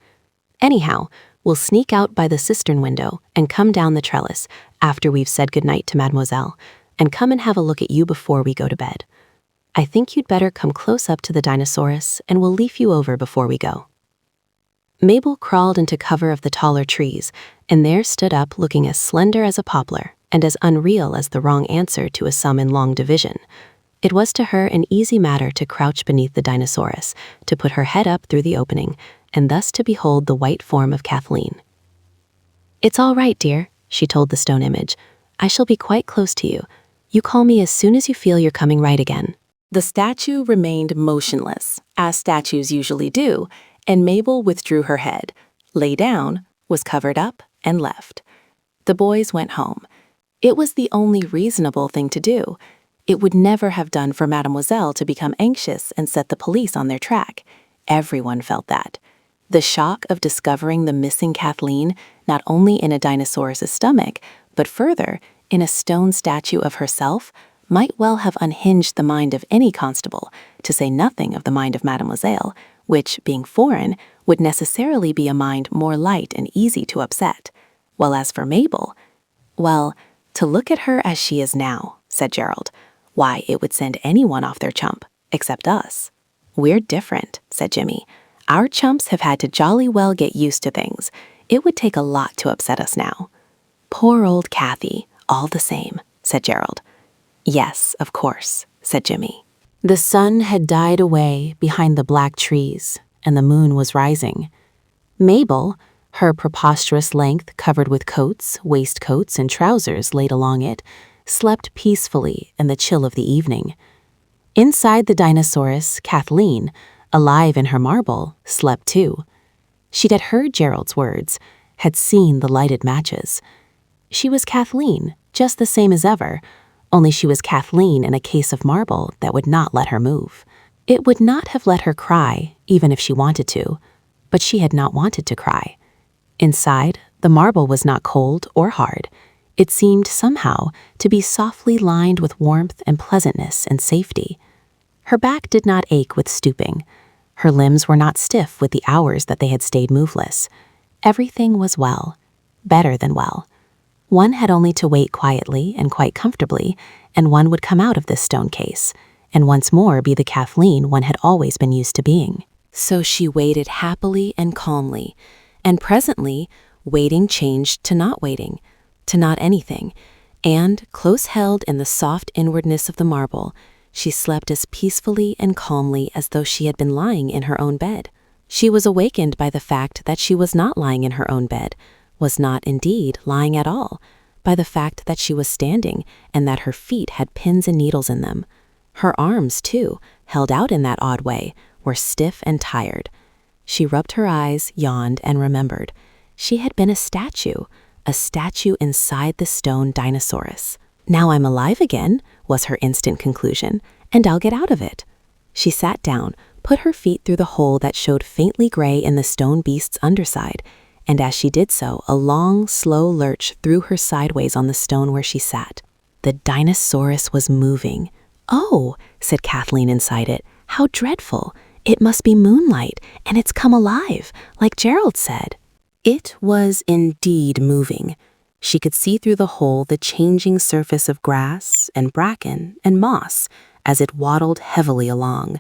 Anyhow, we'll sneak out by the cistern window and come down the trellis after we've said goodnight to Mademoiselle, and come and have a look at you before we go to bed. I think you'd better come close up to the Dinosaurus, and we'll leaf you over before we go." Mabel crawled into cover of the taller trees, and there stood up looking as slender as a poplar and as unreal as the wrong answer to a sum in long division. It was to her an easy matter to crouch beneath the Dinosaurus, to put her head up through the opening, and thus to behold the white form of Kathleen. "It's all right, dear," she told the stone image. "I shall be quite close to you. You call me as soon as you feel you're coming right again." The statue remained motionless, as statues usually do, and Mabel withdrew her head, lay down, was covered up, and left. The boys went home. It was the only reasonable thing to do. It would never have done for Mademoiselle to become anxious and set the police on their track. Everyone felt that. The shock of discovering the missing Kathleen, not only in a dinosaurus' stomach, but further, in a stone statue of herself, might well have unhinged the mind of any constable, to say nothing of the mind of Mademoiselle, which, being foreign, would necessarily be a mind more light and easy to upset. While as for Mabel, well, to look at her as she is now, said Gerald, why, it would send anyone off their chump, except us. We're different, said Jimmy. Our chumps have had to jolly well get used to things. It would take a lot to upset us now. Poor old Kathy, all the same, said Gerald. Yes, of course, said Jimmy. The sun had died away behind the black trees, and the moon was rising. Mabel, her preposterous length covered with coats, waistcoats, and trousers laid along it, slept peacefully in the chill of the evening. Inside the Dinosaurus, Kathleen, alive in her marble, slept too. She'd had heard Gerald's words, had seen the lighted matches. She was Kathleen, just the same as ever, only she was Kathleen in a case of marble that would not let her move. It would not have let her cry, even if she wanted to, but she had not wanted to cry. Inside, the marble was not cold or hard. It seemed somehow to be softly lined with warmth and pleasantness and safety. Her back did not ache with stooping. Her limbs were not stiff with the hours that they had stayed moveless. Everything was well, better than well. One had only to wait quietly and quite comfortably, and one would come out of this stone case, and once more be the Kathleen one had always been used to being. So she waited happily and calmly, and presently, waiting changed to not waiting, to not anything, and, close held in the soft inwardness of the marble, she slept as peacefully and calmly as though she had been lying in her own bed. She was awakened by the fact that she was not lying in her own bed, was not indeed lying at all, by the fact that she was standing and that her feet had pins and needles in them. Her arms, too, held out in that odd way, were stiff and tired. She rubbed her eyes, yawned, and remembered. She had been a statue inside the stone dinosaurus. Now I'm alive again, was her instant conclusion, and I'll get out of it. She sat down, put her feet through the hole that showed faintly gray in the stone beast's underside, and as she did so, a long, slow lurch threw her sideways on the stone where she sat. The dinosaurus was moving. "Oh," said Kathleen inside it, "how dreadful. It must be moonlight, and it's come alive, like Gerald said." It was indeed moving. She could see through the hole the changing surface of grass and bracken and moss as it waddled heavily along.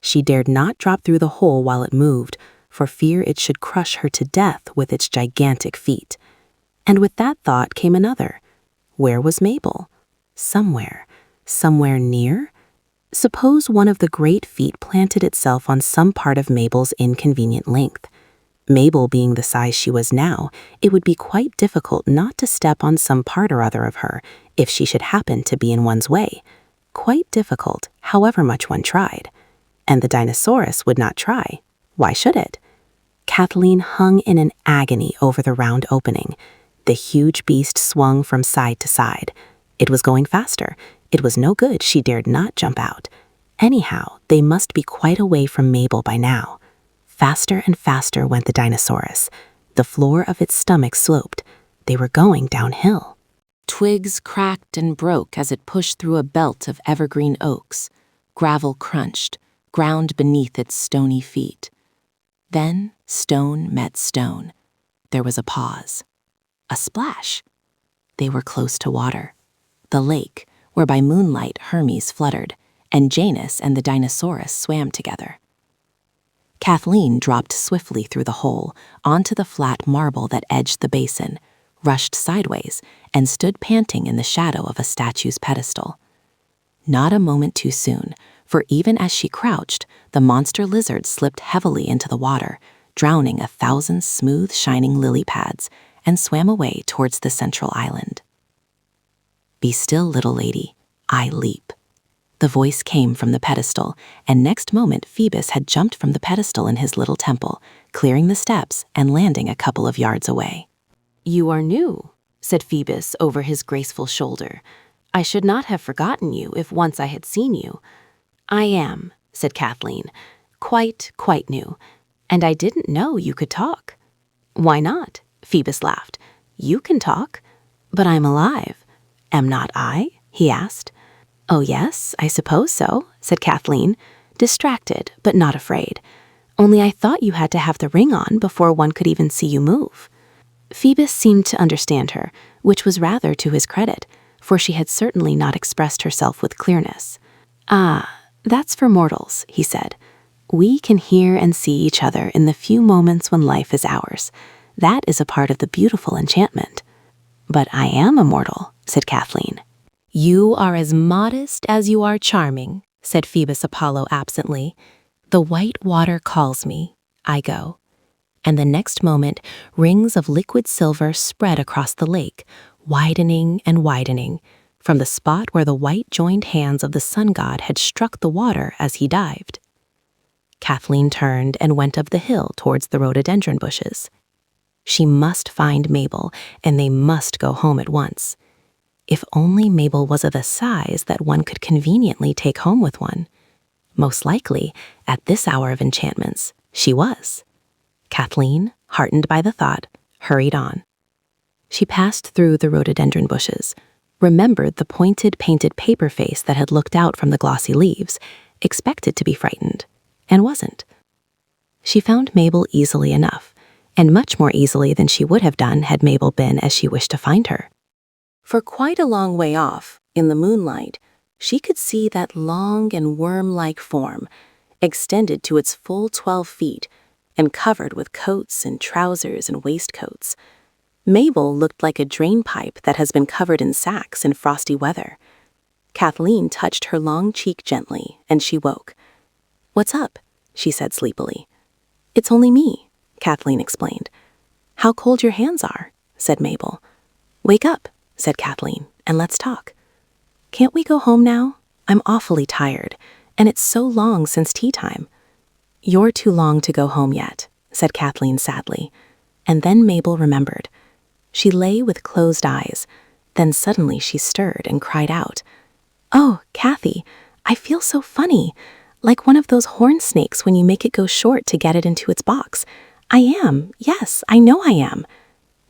She dared not drop through the hole while it moved, for fear it should crush her to death with its gigantic feet. And with that thought came another. Where was Mabel? Somewhere near? Suppose one of the great feet planted itself on some part of Mabel's inconvenient length. Mabel being the size she was now, it would be quite difficult not to step on some part or other of her if she should happen to be in one's way. Quite difficult, however much one tried. And the dinosaurus would not try. Why should it? Kathleen hung in an agony over the round opening. The huge beast swung from side to side. It was going faster. It was no good she dared not jump out. Anyhow, they must be quite away from Mabel by now. Faster and faster went the dinosaurus. The floor of its stomach sloped. They were going downhill. Twigs cracked and broke as it pushed through a belt of evergreen oaks. Gravel crunched, ground beneath its stony feet. Then stone met stone. There was a pause. A splash. They were close to water. The lake, where by moonlight Hermes fluttered, and Janus and the dinosaurus swam together. Kathleen dropped swiftly through the hole onto the flat marble that edged the basin, rushed sideways, and stood panting in the shadow of a statue's pedestal. Not a moment too soon, for even as she crouched, the monster lizard slipped heavily into the water, drowning 1,000 smooth, shining lily pads, and swam away towards the central island. "Be still, little lady, I leap." The voice came from the pedestal, and next moment Phoebus had jumped from the pedestal in his little temple, clearing the steps and landing a couple of yards away. "You are new," said Phoebus over his graceful shoulder. "I should not have forgotten you if once I had seen you." "I am," said Kathleen, quite new, "and I didn't know you could talk." "Why not?" Phoebus laughed. "You can talk." "But I'm alive. Am not I?" he asked. "Oh yes, I suppose so," said Kathleen, distracted but not afraid. "Only I thought you had to have the ring on before one could even see you move." Phoebus seemed to understand her, which was rather to his credit, for she had certainly not expressed herself with clearness. "Ah, that's for mortals," he said. "We can hear and see each other in the few moments when life is ours. That is a part of the beautiful enchantment." "But I am immortal," said Kathleen. "You are as modest as you are charming," said Phoebus Apollo absently. "The white water calls me. I go." And the next moment, rings of liquid silver spread across the lake, widening and widening, from the spot where the white joined hands of the sun god had struck the water as he dived. Kathleen turned and went up the hill towards the rhododendron bushes. She must find Mabel, and they must go home at once. If only Mabel was of the size that one could conveniently take home with one. Most likely, at this hour of enchantments, she was. Kathleen, heartened by the thought, hurried on. She passed through the rhododendron bushes, remembered the pointed painted paper face that had looked out from the glossy leaves, expected to be frightened, and wasn't. She found Mabel easily enough, and much more easily than she would have done had Mabel been as she wished to find her. For quite a long way off, in the moonlight, she could see that long and worm-like form, extended to its full 12 feet, and covered with coats and trousers and waistcoats. Mabel looked like a drain pipe that has been covered in sacks in frosty weather. Kathleen touched her long cheek gently, and she woke. "What's up?" she said sleepily. "It's only me," Kathleen explained. "How cold your hands are," said Mabel. "Wake up," said Kathleen, "and let's talk." "Can't we go home now? I'm awfully tired, and it's so long since tea time." "You're too long to go home yet," said Kathleen sadly. And then Mabel remembered. She lay with closed eyes. Then suddenly she stirred and cried out, "Oh, Kathy, I feel so funny, like one of those horn snakes when you make it go short to get it into its box. I am, yes, I know I am."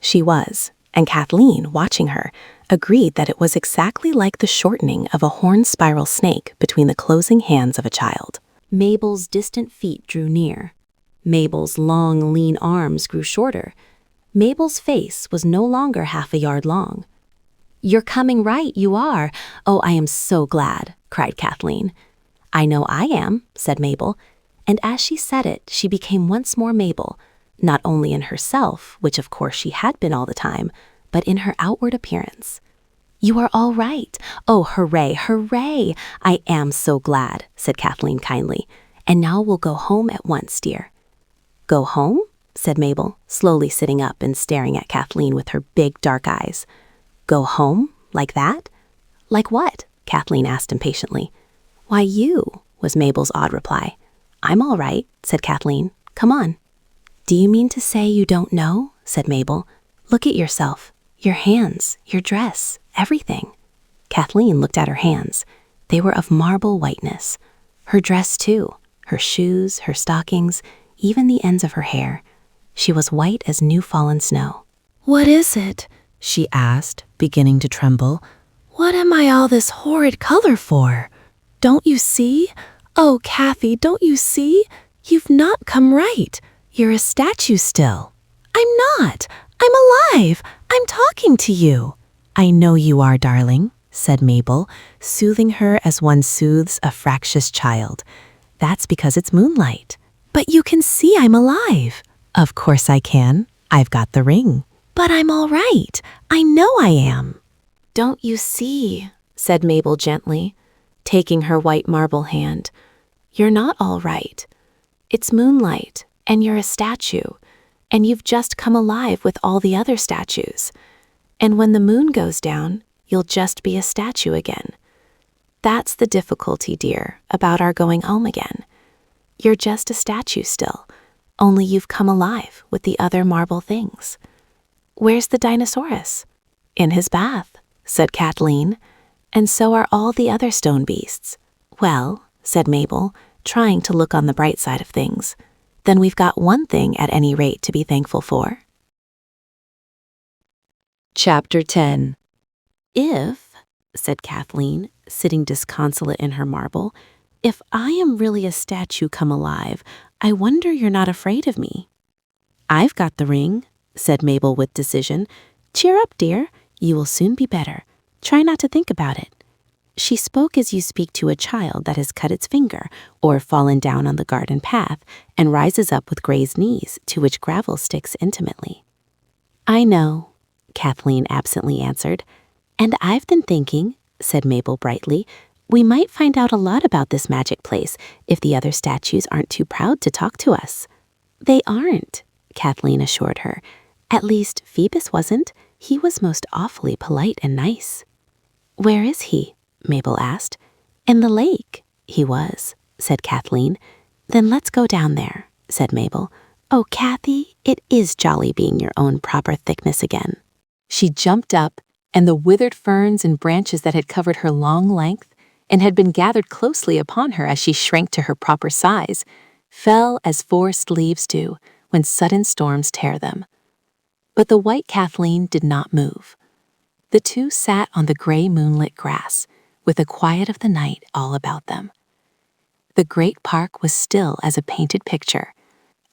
She was, and Kathleen, watching her, agreed that it was exactly like the shortening of a horn spiral snake between the closing hands of a child. Mabel's distant feet drew near. Mabel's long, lean arms grew shorter. Mabel's face was no longer half a yard long. "You're coming right, you are. Oh, I am so glad," cried Kathleen. "I know I am," said Mabel, and as she said it, she became once more Mabel, not only in herself, which of course she had been all the time, but in her outward appearance. "You are all right. Oh, hooray, hooray! I am so glad," said Kathleen kindly. "And now we'll go home at once, dear." "Go home?" said Mabel, slowly sitting up and staring at Kathleen with her big dark eyes. "Go home? Like that?" "Like what?" Kathleen asked impatiently. "Why, you," was Mabel's odd reply. "I'm all right," said Kathleen. "Come on." "Do you mean to say you don't know?" said Mabel. "Look at yourself, your hands, your dress, everything." Kathleen looked at her hands. They were of marble whiteness. Her dress, too, her shoes, her stockings, even the ends of her hair. She was white as new-fallen snow. "What is it?" she asked, beginning to tremble. "What am I all this horrid color for? Don't you see? Oh, Kathy, don't you see? You've not come right. You're a statue still." "I'm not. I'm alive. I'm talking to you." "I know you are, darling," said Mabel, soothing her as one soothes a fractious child. "That's because it's moonlight." "But you can see I'm alive." "Of course I can. I've got the ring." "But I'm all right. I know I am." "Don't you see," said Mabel gently, taking her white marble hand. "You're not all right. It's moonlight, and you're a statue, and you've just come alive with all the other statues. And when the moon goes down, you'll just be a statue again. That's the difficulty, dear, about our going home again. You're just a statue still, only you've come alive with the other marble things." "Where's the dinosaurus?" "In his bath," said Kathleen, "and so are all the other stone beasts." "Well," said Mabel, trying to look on the bright side of things, "then we've got one thing at any rate to be thankful for." Chapter 10. "If," said Kathleen, sitting disconsolate in her marble, "if I am really a statue come alive, I wonder you're not afraid of me." "I've got the ring," said Mabel with decision. "Cheer up, dear. You will soon be better. Try not to think about it." She spoke as you speak to a child that has cut its finger or fallen down on the garden path and rises up with grazed knees to which gravel sticks intimately. "I know," Kathleen absently answered. "And I've been thinking," said Mabel brightly, "we might find out a lot about this magic place if the other statues aren't too proud to talk to us." "They aren't," Kathleen assured her. "At least, Phoebus wasn't. He was most awfully polite and nice." "Where is he?" Mabel asked. "In the lake." "He was," said Kathleen. "Then let's go down there," said Mabel. "Oh, Kathy, it is jolly being your own proper thickness again." She jumped up, and the withered ferns and branches that had covered her long length and had been gathered closely upon her as she shrank to her proper size, fell as forest leaves do when sudden storms tear them. But the white Kathleen did not move. The two sat on the gray moonlit grass, with the quiet of the night all about them. The great park was still as a painted picture.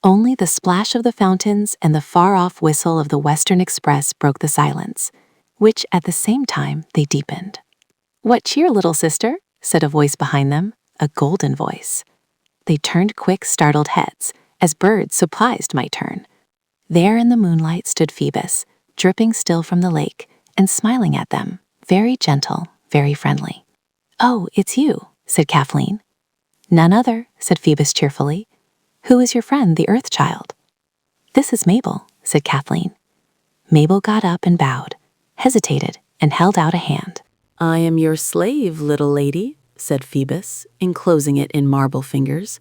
Only the splash of the fountains and the far-off whistle of the Western Express broke the silence, which at the same time they deepened. "What cheer, little sister?" said a voice behind them, a golden voice. They turned quick, startled heads, as birds surprised might turn. There in the moonlight stood Phoebus, dripping still from the lake, and smiling at them, very gentle, very friendly. "Oh, it's you," said Kathleen. "None other," said Phoebus cheerfully. "Who is your friend, the Earth Child?" "This is Mabel," said Kathleen. Mabel got up and bowed, hesitated, and held out a hand. "I am your slave, little lady," said Phoebus, enclosing it in marble fingers.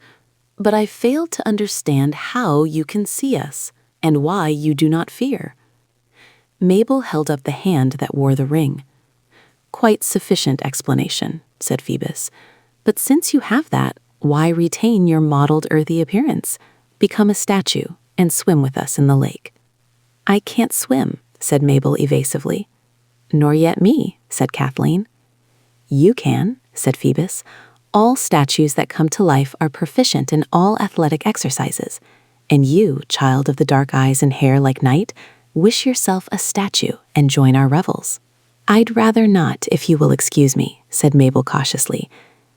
"But I fail to understand how you can see us, and why you do not fear." Mabel held up the hand that wore the ring. "Quite sufficient explanation," said Phoebus. "But since you have that, why retain your mottled earthy appearance? Become a statue and swim with us in the lake." "I can't swim," said Mabel evasively. "Nor yet me," said Kathleen. "You can," said Phoebus. "All statues that come to life are proficient in all athletic exercises. And you, child of the dark eyes and hair like night, wish yourself a statue and join our revels." "I'd rather not, if you will excuse me," said Mabel cautiously.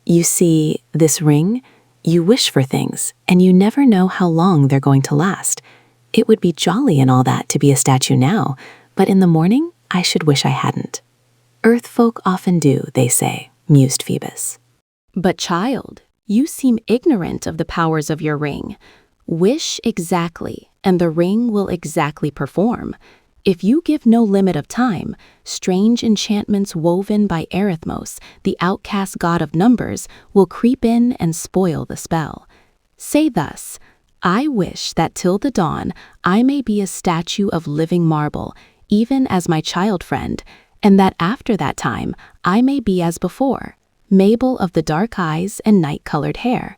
"You see, this ring, you wish for things, and you never know how long they're going to last. It would be jolly and all that to be a statue now, but in the morning, I should wish I hadn't." "Earth folk often do, they say," mused Phoebus. "But child, you seem ignorant of the powers of your ring. Wish exactly, and the ring will exactly perform. If you give no limit of time, strange enchantments woven by Erithmos, the outcast god of numbers, will creep in and spoil the spell. Say thus, 'I wish that till the dawn I may be a statue of living marble, even as my child friend, and that after that time I may be as before, Mabel of the dark eyes and night-colored hair.'"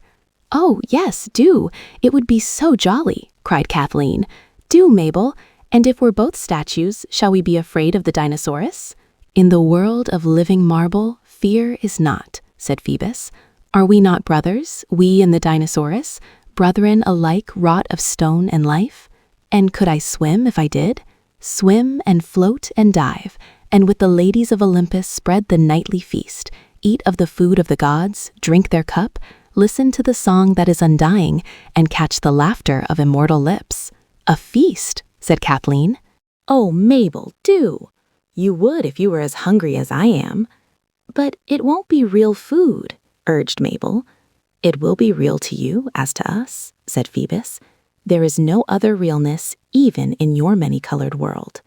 "Oh, yes, do. It would be so jolly," cried Kathleen. "Do, Mabel. And if we're both statues, shall we be afraid of the Dinosaurus?" "In the world of living marble, fear is not," said Phoebus. "Are we not brothers, we and the Dinosaurus, brethren alike wrought of stone and life? And could I swim if I did? Swim and float and dive, and with the ladies of Olympus spread the nightly feast, eat of the food of the gods, drink their cup, listen to the song that is undying, and catch the laughter of immortal lips." "A feast," said Kathleen. "Oh, Mabel, do. You would if you were as hungry as I am." "But it won't be real food," urged Mabel. "It will be real to you as to us," said Phoebus. "There is no other realness even in your many-colored world."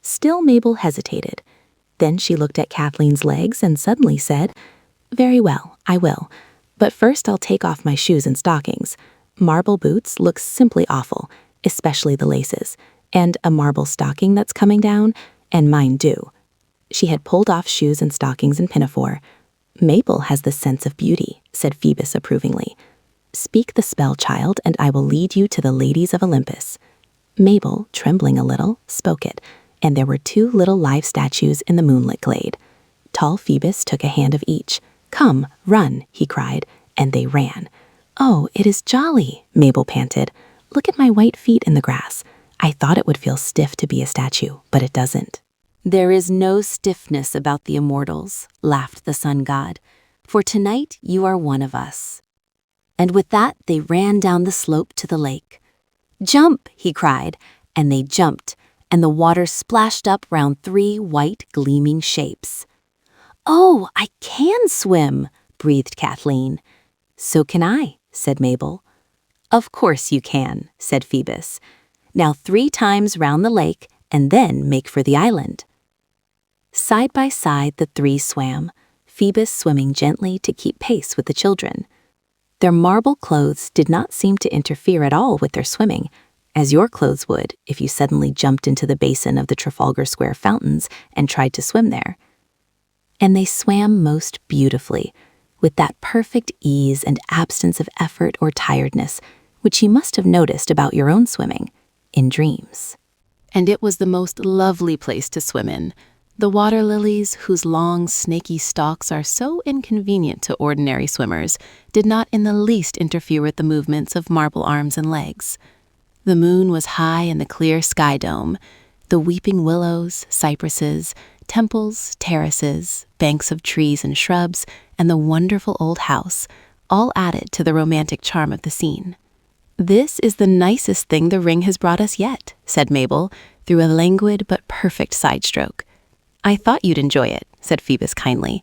Still Mabel hesitated. Then she looked at Kathleen's legs and suddenly said, "Very well, I will. But first I'll take off my shoes and stockings. Marble boots look simply awful, especially the laces, and a marble stocking that's coming down, and mine do." She had pulled off shoes and stockings and pinafore. "Mabel has the sense of beauty," said Phoebus approvingly. "Speak the spell, child, and I will lead you to the ladies of Olympus." Mabel, trembling a little, spoke it, and there were two little live statues in the moonlit glade. Tall Phoebus took a hand of each. "Come, run," he cried, and they ran. "Oh, it is jolly," Mabel panted. "Look at my white feet in the grass. I thought it would feel stiff to be a statue, but it doesn't." "There is no stiffness about the immortals," laughed the sun god, "for tonight you are one of us." And with that they ran down the slope to the lake. "Jump," he cried, and they jumped, and the water splashed up round three white gleaming shapes. "Oh, I can swim," breathed Kathleen. "So can I," said Mabel. "Of course you can," said Phoebus. "Now 3 times round the lake, and then make for the island." Side by side the 3 swam, Phoebus swimming gently to keep pace with the children. Their marble clothes did not seem to interfere at all with their swimming, as your clothes would if you suddenly jumped into the basin of the Trafalgar Square fountains and tried to swim there. And they swam most beautifully, with that perfect ease and absence of effort or tiredness, which you must have noticed about your own swimming, in dreams. And it was the most lovely place to swim in. The water lilies, whose long, snaky stalks are so inconvenient to ordinary swimmers, did not in the least interfere with the movements of marble arms and legs. The moon was high in the clear sky dome. The weeping willows, cypresses, temples, terraces, banks of trees and shrubs, and the wonderful old house, all added to the romantic charm of the scene. "This is the nicest thing the ring has brought us yet," said Mabel, through a languid but perfect side stroke. "I thought you'd enjoy it," said Phoebus kindly.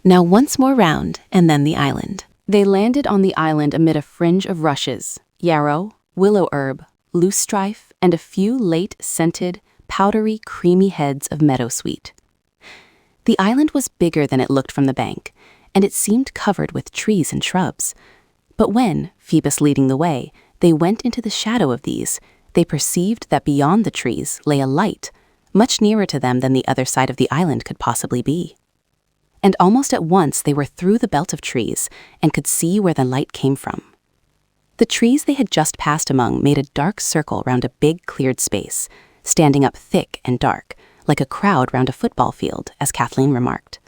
"Now once more round, and then the island." They landed on the island amid a fringe of rushes, yarrow, willow herb, loosestrife, and a few late scented, powdery, creamy heads of meadowsweet. The island was bigger than it looked from the bank, and it seemed covered with trees and shrubs. But when, Phoebus leading the way, they went into the shadow of these, they perceived that beyond the trees lay a light, much nearer to them than the other side of the island could possibly be. And almost at once they were through the belt of trees and could see where the light came from. The trees they had just passed among made a dark circle round a big cleared space, standing up thick and dark, like a crowd round a football field, as Kathleen remarked.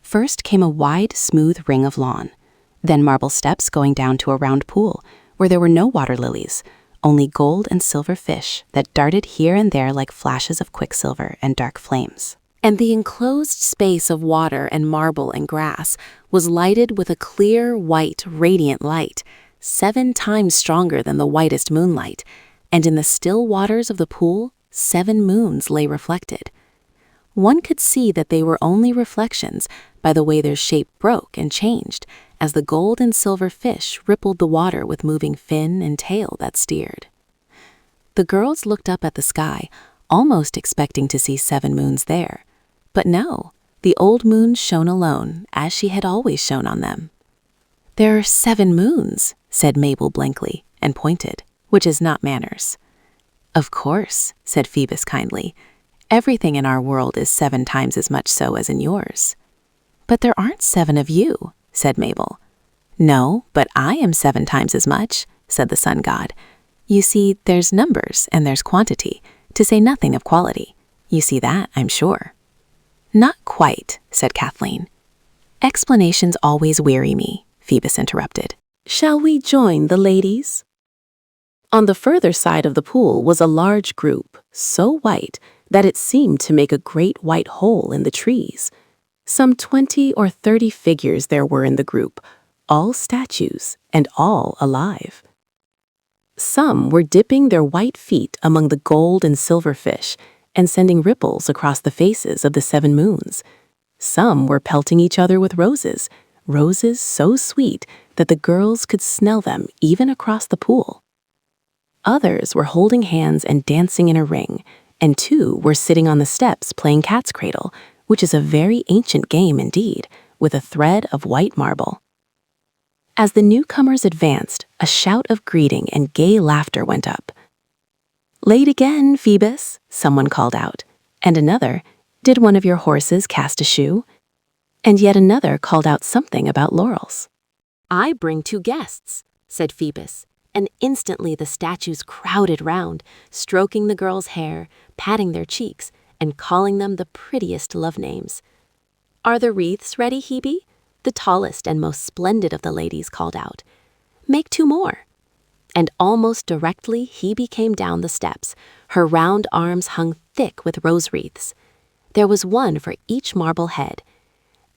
First came a wide, smooth ring of lawn, then marble steps going down to a round pool, where there were no water lilies, only gold and silver fish that darted here and there like flashes of quicksilver and dark flames. And the enclosed space of water and marble and grass was lighted with a clear, white, radiant light, 7 times stronger than the whitest moonlight, and in the still waters of the pool, 7 moons lay reflected. One could see that they were only reflections by the way their shape broke and changed as the gold and silver fish rippled the water with moving fin and tail that steered. The girls looked up at the sky, almost expecting to see 7 moons there. But no, the old moon shone alone, as she had always shone on them. "There are 7 moons," said Mabel blankly, and pointed, which is not manners. "Of course," said Phoebus kindly. "Everything in our world is 7 times as much so as in yours." "But there aren't 7 of you," said Mabel. "No, but I am 7 times as much," said the sun god. "You see, there's numbers and there's quantity, to say nothing of quality. You see that, I'm sure." "Not quite," said Kathleen. "Explanations always weary me," Phoebus interrupted. "Shall we join the ladies?" On the further side of the pool was a large group, so white that it seemed to make a great white hole in the trees. Some 20 or 30 figures there were in the group, all statues and all alive. Some were dipping their white feet among the gold and silver fish and sending ripples across the faces of the 7 moons. Some were pelting each other with roses, roses so sweet that the girls could smell them even across the pool. Others were holding hands and dancing in a ring, and 2 were sitting on the steps playing cat's cradle, which is a very ancient game indeed, with a thread of white marble. As the newcomers advanced, a shout of greeting and gay laughter went up. "Late again, Phoebus," someone called out, and another, "Did one of your horses cast a shoe?" And yet another called out something about laurels. "I bring 2 guests," said Phoebus, and instantly the statues crowded round, stroking the girls' hair, patting their cheeks, and calling them the prettiest love names. "Are the wreaths ready, Hebe?" The tallest and most splendid of the ladies called out. "Make 2 more." And almost directly Hebe came down the steps, her round arms hung thick with rose wreaths. There was one for each marble head.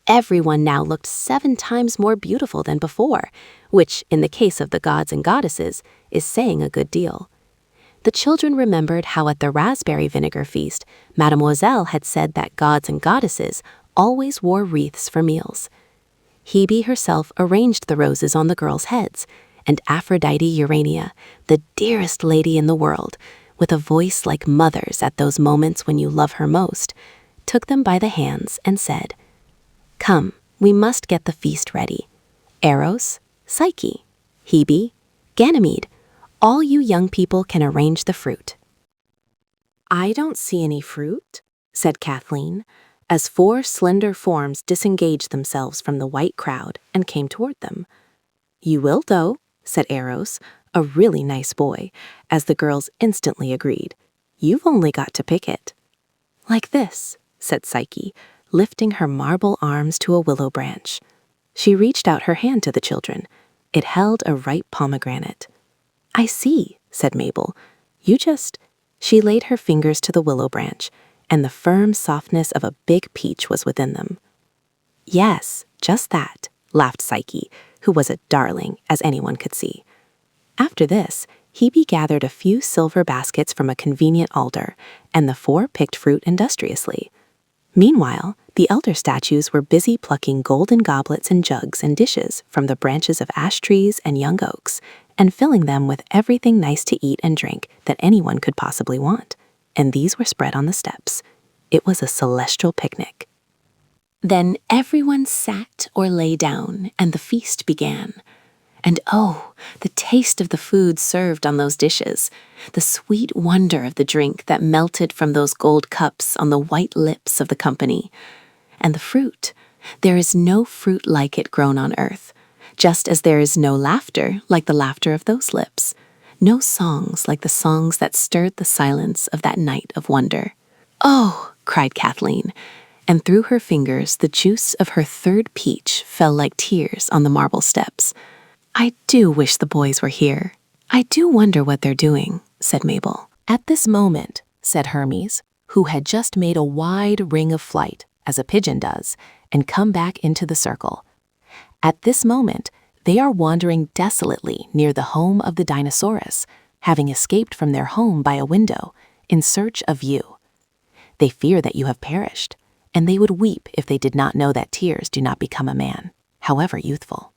Everyone now looked 7 times more beautiful than before, which, in the case of the gods and goddesses, is saying a good deal. The children remembered how at the raspberry vinegar feast, Mademoiselle had said that gods and goddesses always wore wreaths for meals. Hebe herself arranged the roses on the girls' heads, and Aphrodite Urania, the dearest lady in the world, with a voice like mother's at those moments when you love her most, took them by the hands and said, "Come, we must get the feast ready. Eros, Psyche, Hebe, Ganymede, all you young people can arrange the fruit." "I don't see any fruit," said Kathleen, as 4 slender forms disengaged themselves from the white crowd and came toward them. "You will, though," said Eros, a really nice boy, as the girls instantly agreed. You've only got to pick it. Like this, said Psyche, lifting her marble arms to a willow branch. She reached out her hand to the children. It held a ripe pomegranate. I see, said Mabel. She laid her fingers to the willow branch, and the firm softness of a big peach was within them. Yes, just that, laughed Psyche, who was a darling, as anyone could see. After this, Hebe gathered a few silver baskets from a convenient altar, and the four picked fruit industriously. Meanwhile, the elder statues were busy plucking golden goblets and jugs and dishes from the branches of ash trees and young oaks, and filling them with everything nice to eat and drink that anyone could possibly want. And these were spread on the steps. It was a celestial picnic. Then everyone sat or lay down, and the feast began. And oh, the taste of the food served on those dishes, the sweet wonder of the drink that melted from those gold cups on the white lips of the company. And the fruit. There is no fruit like it grown on earth, just as there is no laughter like the laughter of those lips, no songs like the songs that stirred the silence of that night of wonder. Oh, cried Kathleen, and through her fingers the juice of her third peach fell like tears on the marble steps. I do wish the boys were here. I do wonder what they're doing, said Mabel. At this moment, said Hermes, who had just made a wide ring of flight, as a pigeon does, and come back into the circle. At this moment, they are wandering desolately near the home of the Dinosaurus, having escaped from their home by a window, in search of you. They fear that you have perished, and they would weep if they did not know that tears do not become a man, however youthful.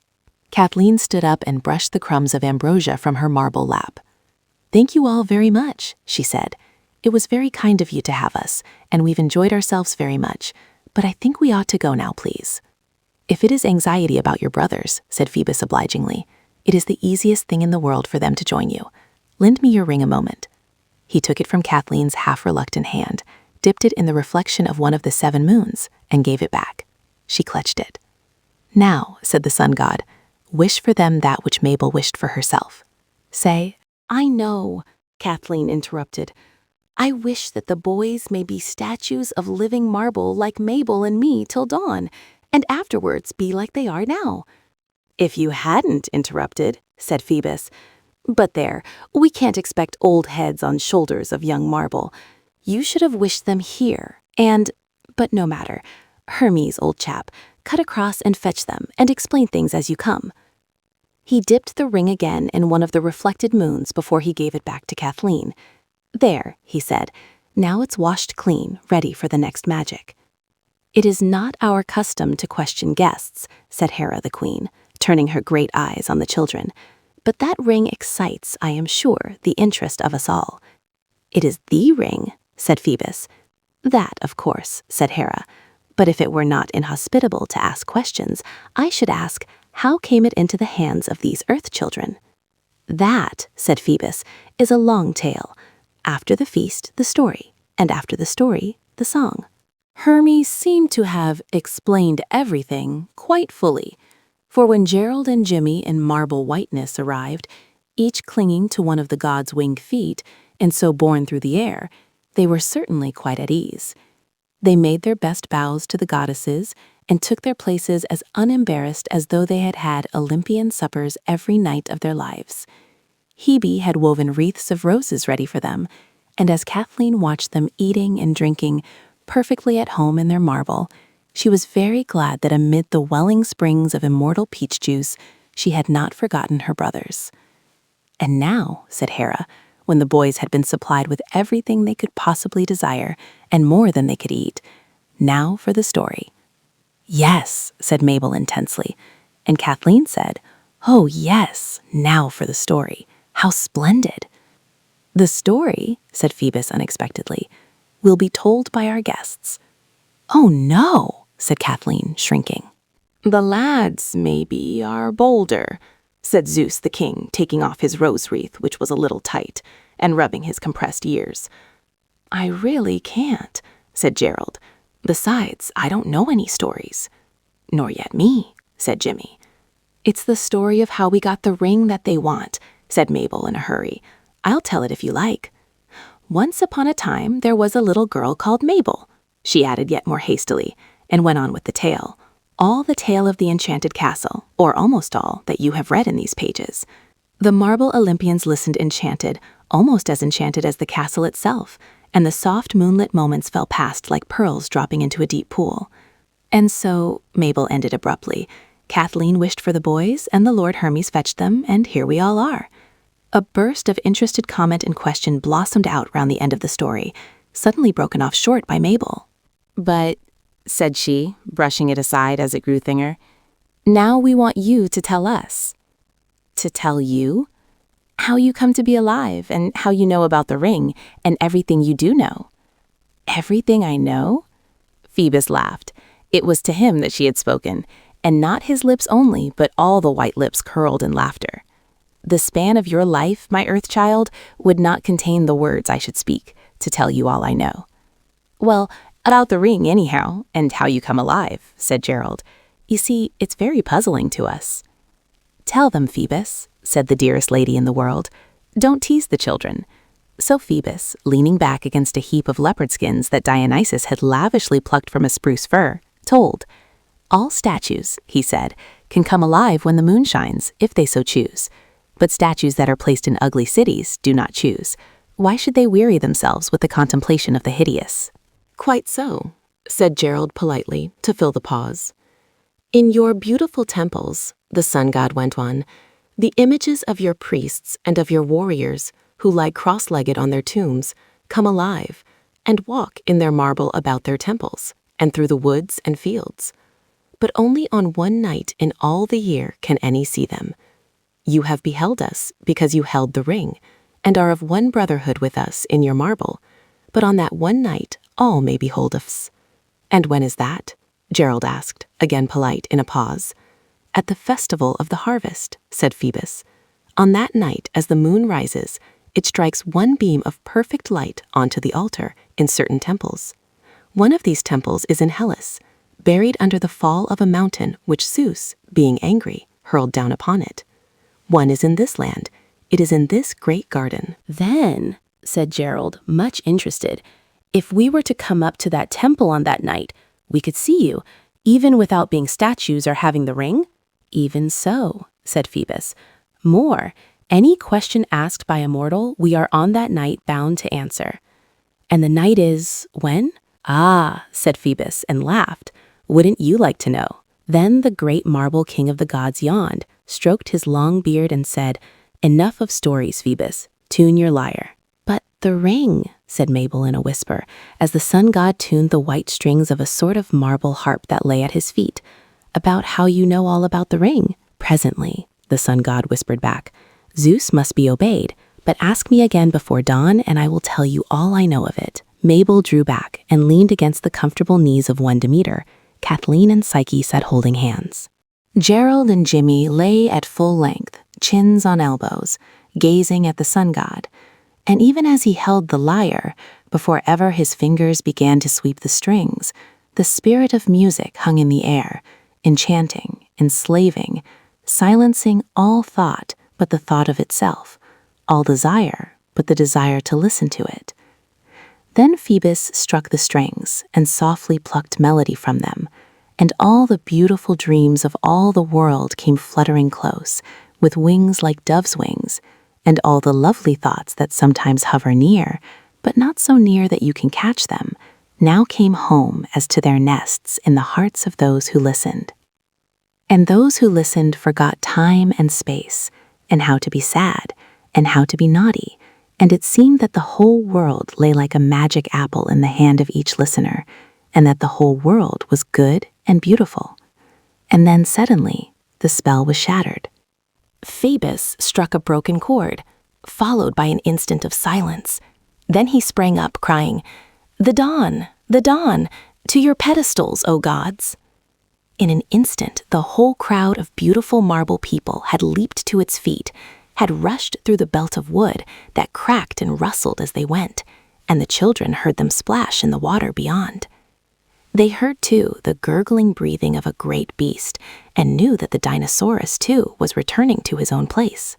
Kathleen stood up and brushed the crumbs of ambrosia from her marble lap. Thank you all very much, she said. It was very kind of you to have us, and we've enjoyed ourselves very much, but I think we ought to go now, please. If it is anxiety about your brothers, said Phoebus obligingly, it is the easiest thing in the world for them to join you. Lend me your ring a moment. He took it from Kathleen's half-reluctant hand, dipped it in the reflection of one of the 7 moons, and gave it back. She clutched it. Now, said the sun god, wish for them that which Mabel wished for herself. Say, I know, Kathleen interrupted. I wish that the boys may be statues of living marble like Mabel and me till dawn, and afterwards be like they are now. If you hadn't interrupted, said Phoebus. But there, we can't expect old heads on shoulders of young marble. You should have wished them here, but no matter. Hermes, old chap, cut across and fetch them, and explain things as you come. He dipped the ring again in one of the reflected moons before he gave it back to Kathleen. There, he said, now it's washed clean, ready for the next magic. It is not our custom to question guests, said Hera the queen, turning her great eyes on the children. But that ring excites, I am sure, the interest of us all. It is the ring, said Phoebus. That, of course, said Hera. But if it were not inhospitable to ask questions, I should ask, how came it into the hands of these earth children? That, said Phoebus, is a long tale. After the feast, the story, and after the story, the song. Hermes seemed to have explained everything quite fully, for when Gerald and Jimmy in marble whiteness arrived, each clinging to one of the god's winged feet, and so borne through the air, they were certainly quite at ease. They made their best bows to the goddesses and took their places as unembarrassed as though they had had Olympian suppers every night of their lives. Hebe had woven wreaths of roses ready for them, and as Kathleen watched them eating and drinking, perfectly at home in their marble, she was very glad that amid the welling springs of immortal peach juice, she had not forgotten her brothers. And now, said Hera, when the boys had been supplied with everything they could possibly desire, and more than they could eat, now for the story. Yes, said Mabel intensely, and Kathleen said, oh yes, now for the story. How splendid. The story, said Phoebus unexpectedly, will be told by our guests. Oh no, said Kathleen, shrinking. The lads, maybe, are bolder, said Zeus the king, taking off his rose wreath, which was a little tight, and rubbing his compressed ears. I really can't, said Gerald. Besides, I don't know any stories. Nor yet me, said Jimmy. It's the story of how we got the ring that they want, said Mabel in a hurry. I'll tell it if you like. Once upon a time, there was a little girl called Mabel, she added yet more hastily, and went on with the tale. All the tale of the Enchanted Castle, or almost all, that you have read in these pages. The marble Olympians listened enchanted, almost as enchanted as the castle itself, and the soft moonlit moments fell past like pearls dropping into a deep pool. And so, Mabel ended abruptly. Kathleen wished for the boys, and the Lord Hermes fetched them, and here we all are. A burst of interested comment and question blossomed out round the end of the story, suddenly broken off short by Mabel. But, said she, brushing it aside as it grew thinner, now we want you to tell us. To tell you? How you come to be alive, and how you know about the ring, and everything you do know. Everything I know? Phoebus laughed. It was to him that she had spoken, and not his lips only, but all the white lips curled in laughter. The span of your life, my earth child, would not contain the words I should speak to tell you all I know. Well, about the ring anyhow, and how you come alive, said Gerald. You see, it's very puzzling to us. Tell them, Phoebus, said the dearest lady in the world. Don't tease the children. So Phoebus, leaning back against a heap of leopard skins that Dionysus had lavishly plucked from a spruce fir, told. All statues, he said, can come alive when the moon shines, if they so choose. But statues that are placed in ugly cities do not choose. Why should they weary themselves with the contemplation of the hideous? Quite so, said Gerald politely, to fill the pause. In your beautiful temples, the sun god went on, the images of your priests and of your warriors, who lie cross-legged on their tombs, come alive, and walk in their marble about their temples, and through the woods and fields. But only on one night in all the year can any see them. You have beheld us because you held the ring, and are of one brotherhood with us in your marble, but on that one night all may behold us. And when is that? Gerald asked, again polite in a pause. At the festival of the harvest, said Phoebus. On that night, as the moon rises, it strikes one beam of perfect light onto the altar in certain temples. One of these temples is in Hellas, buried under the fall of a mountain which Zeus, being angry, hurled down upon it. One is in this land. It is in this great garden. Then, said Gerald, much interested, if we were to come up to that temple on that night, we could see you, even without being statues or having the ring? Even so, said Phoebus. More, any question asked by a mortal, we are on that night bound to answer. And the night is when? Ah, said Phoebus, and laughed. Wouldn't you like to know? Then the great marble king of the gods yawned, stroked his long beard, and said, Enough of stories, Phoebus. Tune your lyre. But the ring, said Mabel in a whisper, as the sun god tuned the white strings of a sort of marble harp that lay at his feet. About how you know all about the ring. Presently, the sun god whispered back. Zeus must be obeyed, but ask me again before dawn, and I will tell you all I know of it. Mabel drew back and leaned against the comfortable knees of one Demeter. Kathleen and Psyche sat holding hands. Gerald and Jimmy lay at full length, chins on elbows, gazing at the sun god. And even as he held the lyre, before ever his fingers began to sweep the strings, the spirit of music hung in the air, enchanting, enslaving, silencing all thought but the thought of itself, all desire but the desire to listen to it. Then Phoebus struck the strings and softly plucked melody from them, and all the beautiful dreams of all the world came fluttering close, with wings like dove's wings, and all the lovely thoughts that sometimes hover near, but not so near that you can catch them, now came home as to their nests in the hearts of those who listened. And those who listened forgot time and space, and how to be sad, and how to be naughty, and it seemed that the whole world lay like a magic apple in the hand of each listener, and that the whole world was good and beautiful. And then suddenly, the spell was shattered. Phoebus struck a broken chord, followed by an instant of silence. Then he sprang up, crying, the dawn, to your pedestals, O gods!" In an instant, the whole crowd of beautiful marble people had leaped to its feet, had rushed through the belt of wood that cracked and rustled as they went, and the children heard them splash in the water beyond. They heard, too, the gurgling breathing of a great beast, and knew that the Dinosaurus, too, was returning to his own place.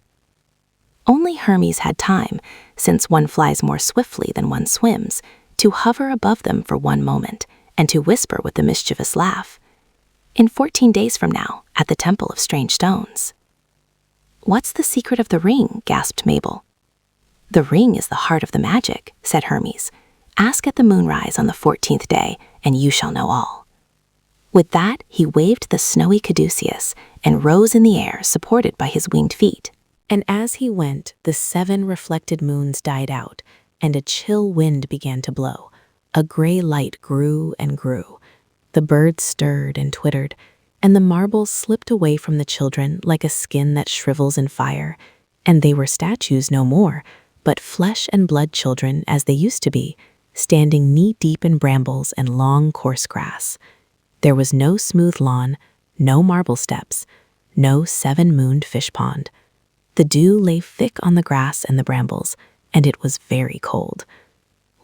Only Hermes had time, since one flies more swiftly than one swims, to hover above them for one moment and to whisper with a mischievous laugh. In 14 days from now, at the Temple of Strange Stones. What's the secret of the ring? Gasped Mabel. The ring is the heart of the magic, said Hermes. Ask at the moonrise on the 14th day, and you shall know all. With that, he waved the snowy caduceus and rose in the air, supported by his winged feet. And as he went, the 7 reflected moons died out, and a chill wind began to blow. A gray light grew and grew. The birds stirred and twittered, and the marbles slipped away from the children like a skin that shrivels in fire, and they were statues no more, but flesh and blood children as they used to be, standing knee-deep in brambles and long, coarse grass. There was no smooth lawn, no marble steps, no 7-mooned fish pond. The dew lay thick on the grass and the brambles, and it was very cold.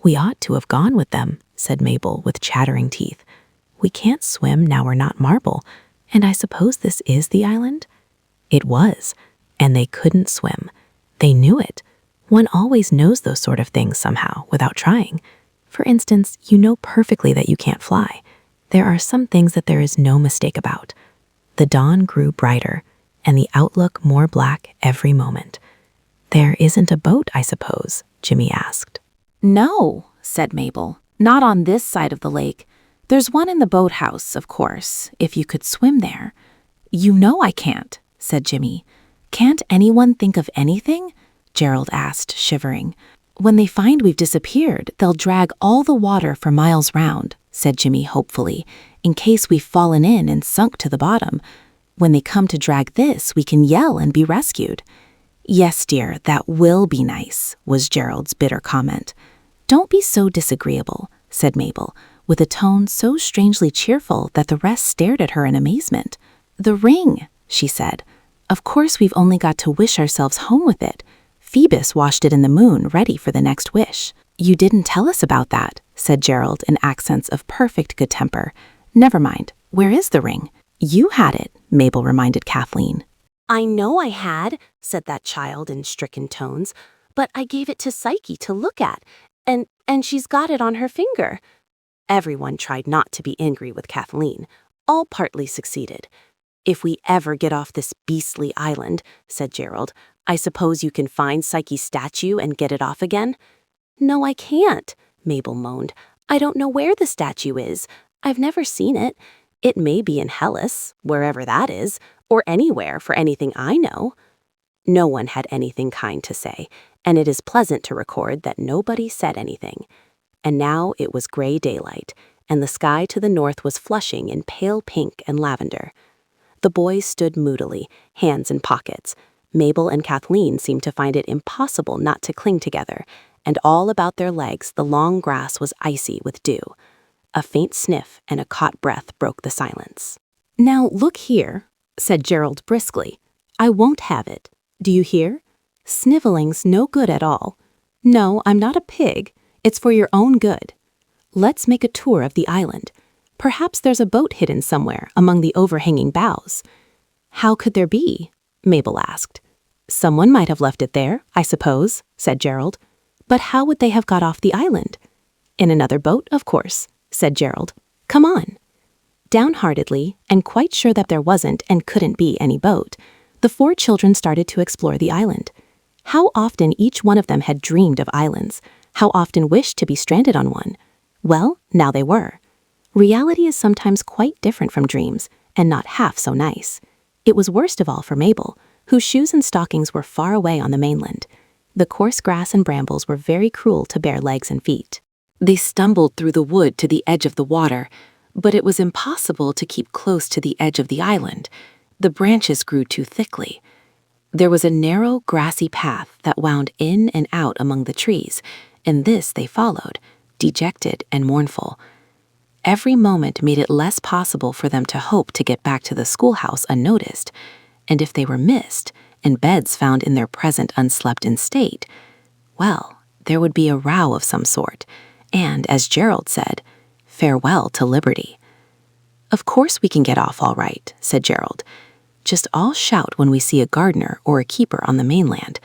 We ought to have gone with them, said Mabel with chattering teeth. We can't swim now we're not marble, and I suppose this is the island? It was, and they couldn't swim. They knew it. One always knows those sort of things somehow, without trying. For instance, you know perfectly that you can't fly. There are some things that there is no mistake about. The dawn grew brighter, and the outlook more black every moment. There isn't a boat, I suppose? Jimmy asked. No, said Mabel, not on this side of the lake. There's one in the boathouse, of course, if you could swim there. You know I can't, said Jimmy. Can't anyone think of anything? Gerald asked, shivering. When they find we've disappeared, they'll drag all the water for miles round, said Jimmy hopefully, in case we've fallen in and sunk to the bottom. When they come to drag this, we can yell and be rescued. Yes, dear, that will be nice, was Gerald's bitter comment. Don't be so disagreeable, said Mabel, with a tone so strangely cheerful that the rest stared at her in amazement. The ring, she said. Of course we've only got to wish ourselves home with it. Phoebus washed it in the moon, ready for the next wish. You didn't tell us about that, said Gerald in accents of perfect good temper. Never mind, where is the ring? You had it, Mabel reminded Kathleen. I know I had, said that child in stricken tones, but I gave it to Psyche to look at, and she's got it on her finger. Everyone tried not to be angry with Kathleen. All partly succeeded. If we ever get off this beastly island, said Gerald, I suppose you can find Psyche's statue and get it off again? No, I can't, Mabel moaned. I don't know where the statue is. I've never seen it. It may be in Hellas, wherever that is, or anywhere for anything I know. No one had anything kind to say, and it is pleasant to record that nobody said anything. And now it was gray daylight, and the sky to the north was flushing in pale pink and lavender. The boys stood moodily, hands in pockets. Mabel and Kathleen seemed to find it impossible not to cling together, and all about their legs the long grass was icy with dew. A faint sniff and a caught breath broke the silence. Now look here, said Gerald briskly. I won't have it. Do you hear? Sniveling's no good at all. No, I'm not a pig. It's for your own good. Let's make a tour of the island. Perhaps there's a boat hidden somewhere among the overhanging boughs. How could there be? Mabel asked. Someone might have left it there, I suppose, said Gerald. But how would they have got off the island? In another boat, of course, said Gerald. Come on. Downheartedly, and quite sure that there wasn't and couldn't be any boat, the 4 children started to explore the island. How often each one of them had dreamed of islands, how often wished to be stranded on one. Well, now they were. Reality is sometimes quite different from dreams, and not half so nice. It was worst of all for Mabel, whose shoes and stockings were far away on the mainland. The coarse grass and brambles were very cruel to bare legs and feet. They stumbled through the wood to the edge of the water, but it was impossible to keep close to the edge of the island. The branches grew too thickly. There was a narrow, grassy path that wound in and out among the trees, and this they followed, dejected and mournful. Every moment made it less possible for them to hope to get back to the schoolhouse unnoticed, and if they were missed, and beds found in their present unslept-in state, well, there would be a row of some sort, and, as Gerald said, farewell to liberty. Of course we can get off all right, said Gerald. Just all shout when we see a gardener or a keeper on the mainland.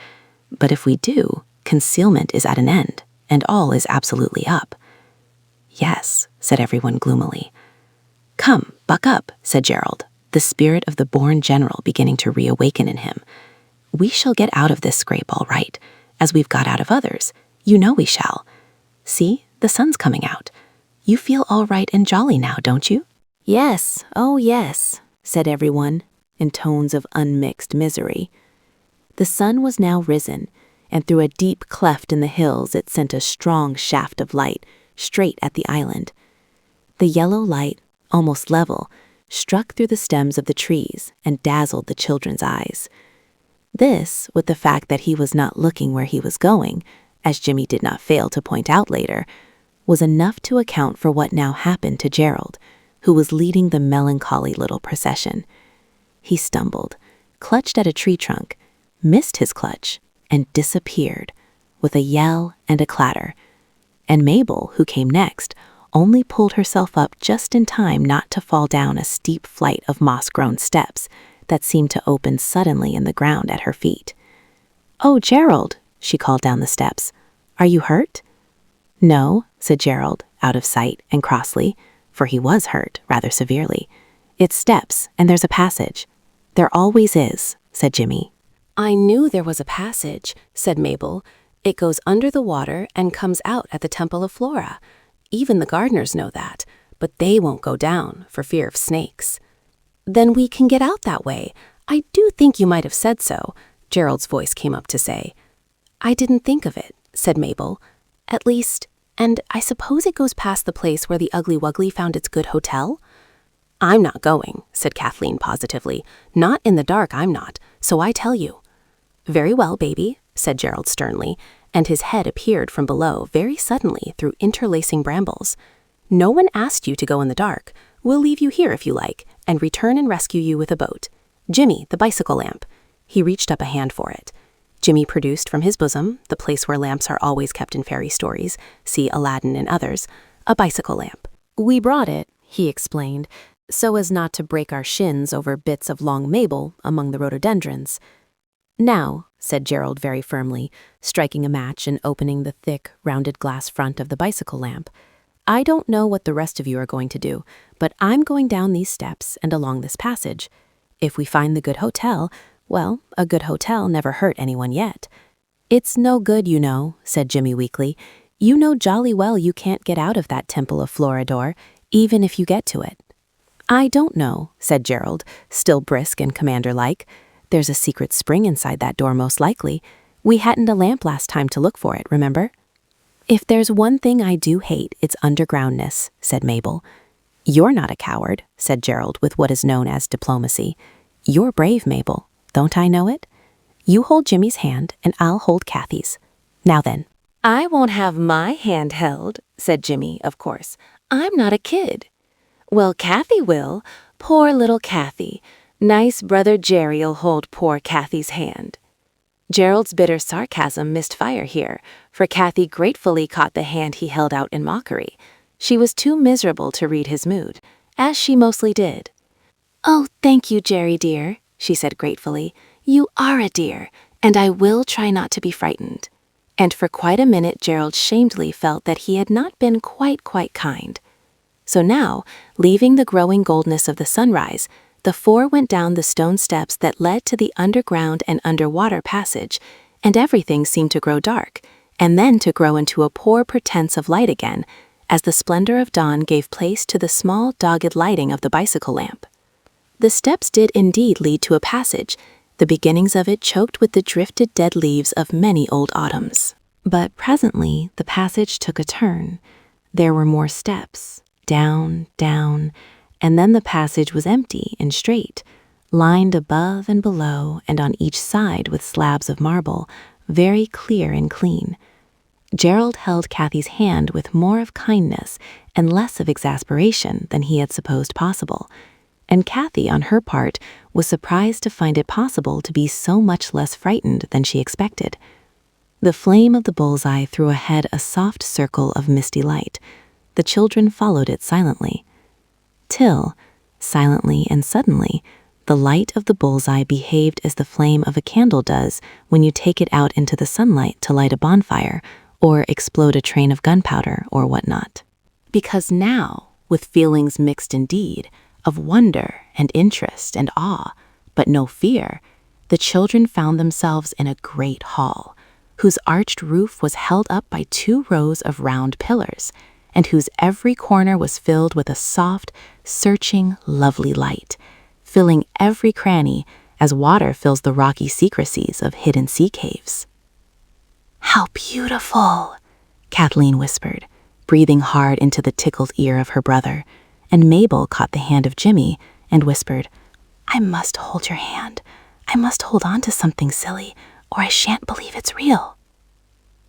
But if we do, concealment is at an end, and all is absolutely up. Yes, said everyone gloomily. Come, buck up, said Gerald, the spirit of the born general beginning to reawaken in him. We shall get out of this scrape all right, as we've got out of others. You know we shall. See, the sun's coming out. You feel all right and jolly now, don't you? Yes, oh yes, said everyone, in tones of unmixed misery. The sun was now risen, and through a deep cleft in the hills it sent a strong shaft of light straight at the island. The yellow light, almost level, struck through the stems of the trees and dazzled the children's eyes. This, with the fact that he was not looking where he was going, as Jimmy did not fail to point out later, was enough to account for what now happened to Gerald, who was leading the melancholy little procession. He stumbled, clutched at a tree trunk, missed his clutch, and disappeared, with a yell and a clatter. And Mabel, who came next, only pulled herself up just in time not to fall down a steep flight of moss-grown steps that seemed to open suddenly in the ground at her feet. "Oh, Gerald," she called down the steps. "Are you hurt?" "No," said Gerald, out of sight and crossly, for he was hurt, rather severely. "It's steps, and there's a passage." "There always is," said Jimmy. I knew there was a passage, said Mabel. It goes under the water and comes out at the Temple of Flora. Even the gardeners know that, but they won't go down for fear of snakes. Then we can get out that way. I do think you might have said so, Gerald's voice came up to say. I didn't think of it, said Mabel. At least, and I suppose it goes past the place where the Ugly Wuggly found its good hotel? I'm not going, said Kathleen positively. Not in the dark, I'm not, so I tell you. Very well, baby, said Gerald sternly, and his head appeared from below very suddenly through interlacing brambles. No one asked you to go in the dark. We'll leave you here if you like, and return and rescue you with a boat. Jimmy, the bicycle lamp. He reached up a hand for it. Jimmy produced from his bosom, the place where lamps are always kept in fairy stories, see Aladdin and others, a bicycle lamp. We brought it, he explained, so as not to break our shins over bits of long Mabel among the rhododendrons. Now, said Gerald very firmly, striking a match and opening the thick, rounded glass front of the bicycle lamp, I don't know what the rest of you are going to do, but I'm going down these steps and along this passage. If we find the good hotel, well, a good hotel never hurt anyone yet. It's no good, you know, said Jimmy weakly. You know jolly well you can't get out of that Temple of Flora door, even if you get to it. I don't know, said Gerald, still brisk and commander-like. There's a secret spring inside that door most likely. We hadn't a lamp last time to look for it, remember? If there's one thing I do hate, it's undergroundness, said Mabel. You're not a coward, said Gerald with what is known as diplomacy. You're brave, Mabel. Don't I know it? You hold Jimmy's hand, and I'll hold Kathy's. Now then. I won't have my hand held, said Jimmy, of course. I'm not a kid. Well, Kathy will. Poor little Kathy. Nice brother Jerry'll hold poor Kathy's hand. Gerald's bitter sarcasm missed fire here, for Kathy gratefully caught the hand he held out in mockery. She was too miserable to read his mood, as she mostly did. Oh, thank you, Jerry dear, she said gratefully. You are a dear, and I will try not to be frightened. And for quite a minute Gerald shamedly felt that he had not been quite kind. So now, leaving the growing goldness of the sunrise, the four went down the stone steps that led to the underground and underwater passage, and everything seemed to grow dark, and then to grow into a poor pretense of light again, as the splendor of dawn gave place to the small, dogged lighting of the bicycle lamp. The steps did indeed lead to a passage, the beginnings of it choked with the drifted dead leaves of many old autumns. But presently the passage took a turn. There were more steps, down, and then the passage was empty and straight, lined above and below and on each side with slabs of marble, very clear and clean. Gerald held Kathy's hand with more of kindness and less of exasperation than he had supposed possible, and Kathy, on her part, was surprised to find it possible to be so much less frightened than she expected. The flame of the bullseye threw ahead a soft circle of misty light. The children followed it silently. Till, silently and suddenly, The light of the bullseye behaved as the flame of a candle does when you take it out into the sunlight to light a bonfire or explode a train of gunpowder or whatnot. Because now, with feelings mixed indeed, of wonder and interest and awe, but no fear, the children found themselves in a great hall, whose arched roof was held up by 2 rows of round pillars, and whose every corner was filled with a soft, searching, lovely light, filling every cranny as water fills the rocky secrecies of hidden sea caves. "How beautiful!" Kathleen whispered, breathing hard into the tickled ear of her brother, and Mabel caught the hand of Jimmy and whispered, "I must hold your hand. I must hold on to something silly, or I shan't believe it's real."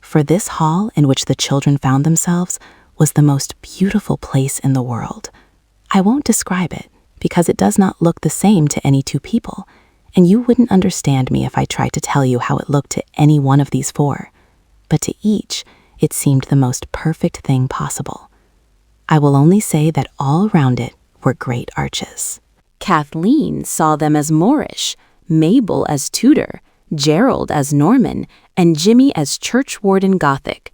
For this hall in which the children found themselves was the most beautiful place in the world. I won't describe it, because it does not look the same to any 2 people, and you wouldn't understand me if I tried to tell you how it looked to any one of these 4, but to each it seemed the most perfect thing possible. I will only say that all around it were great arches. Kathleen saw them as Moorish, Mabel as Tudor, Gerald as Norman, and Jimmy as churchwarden Gothic.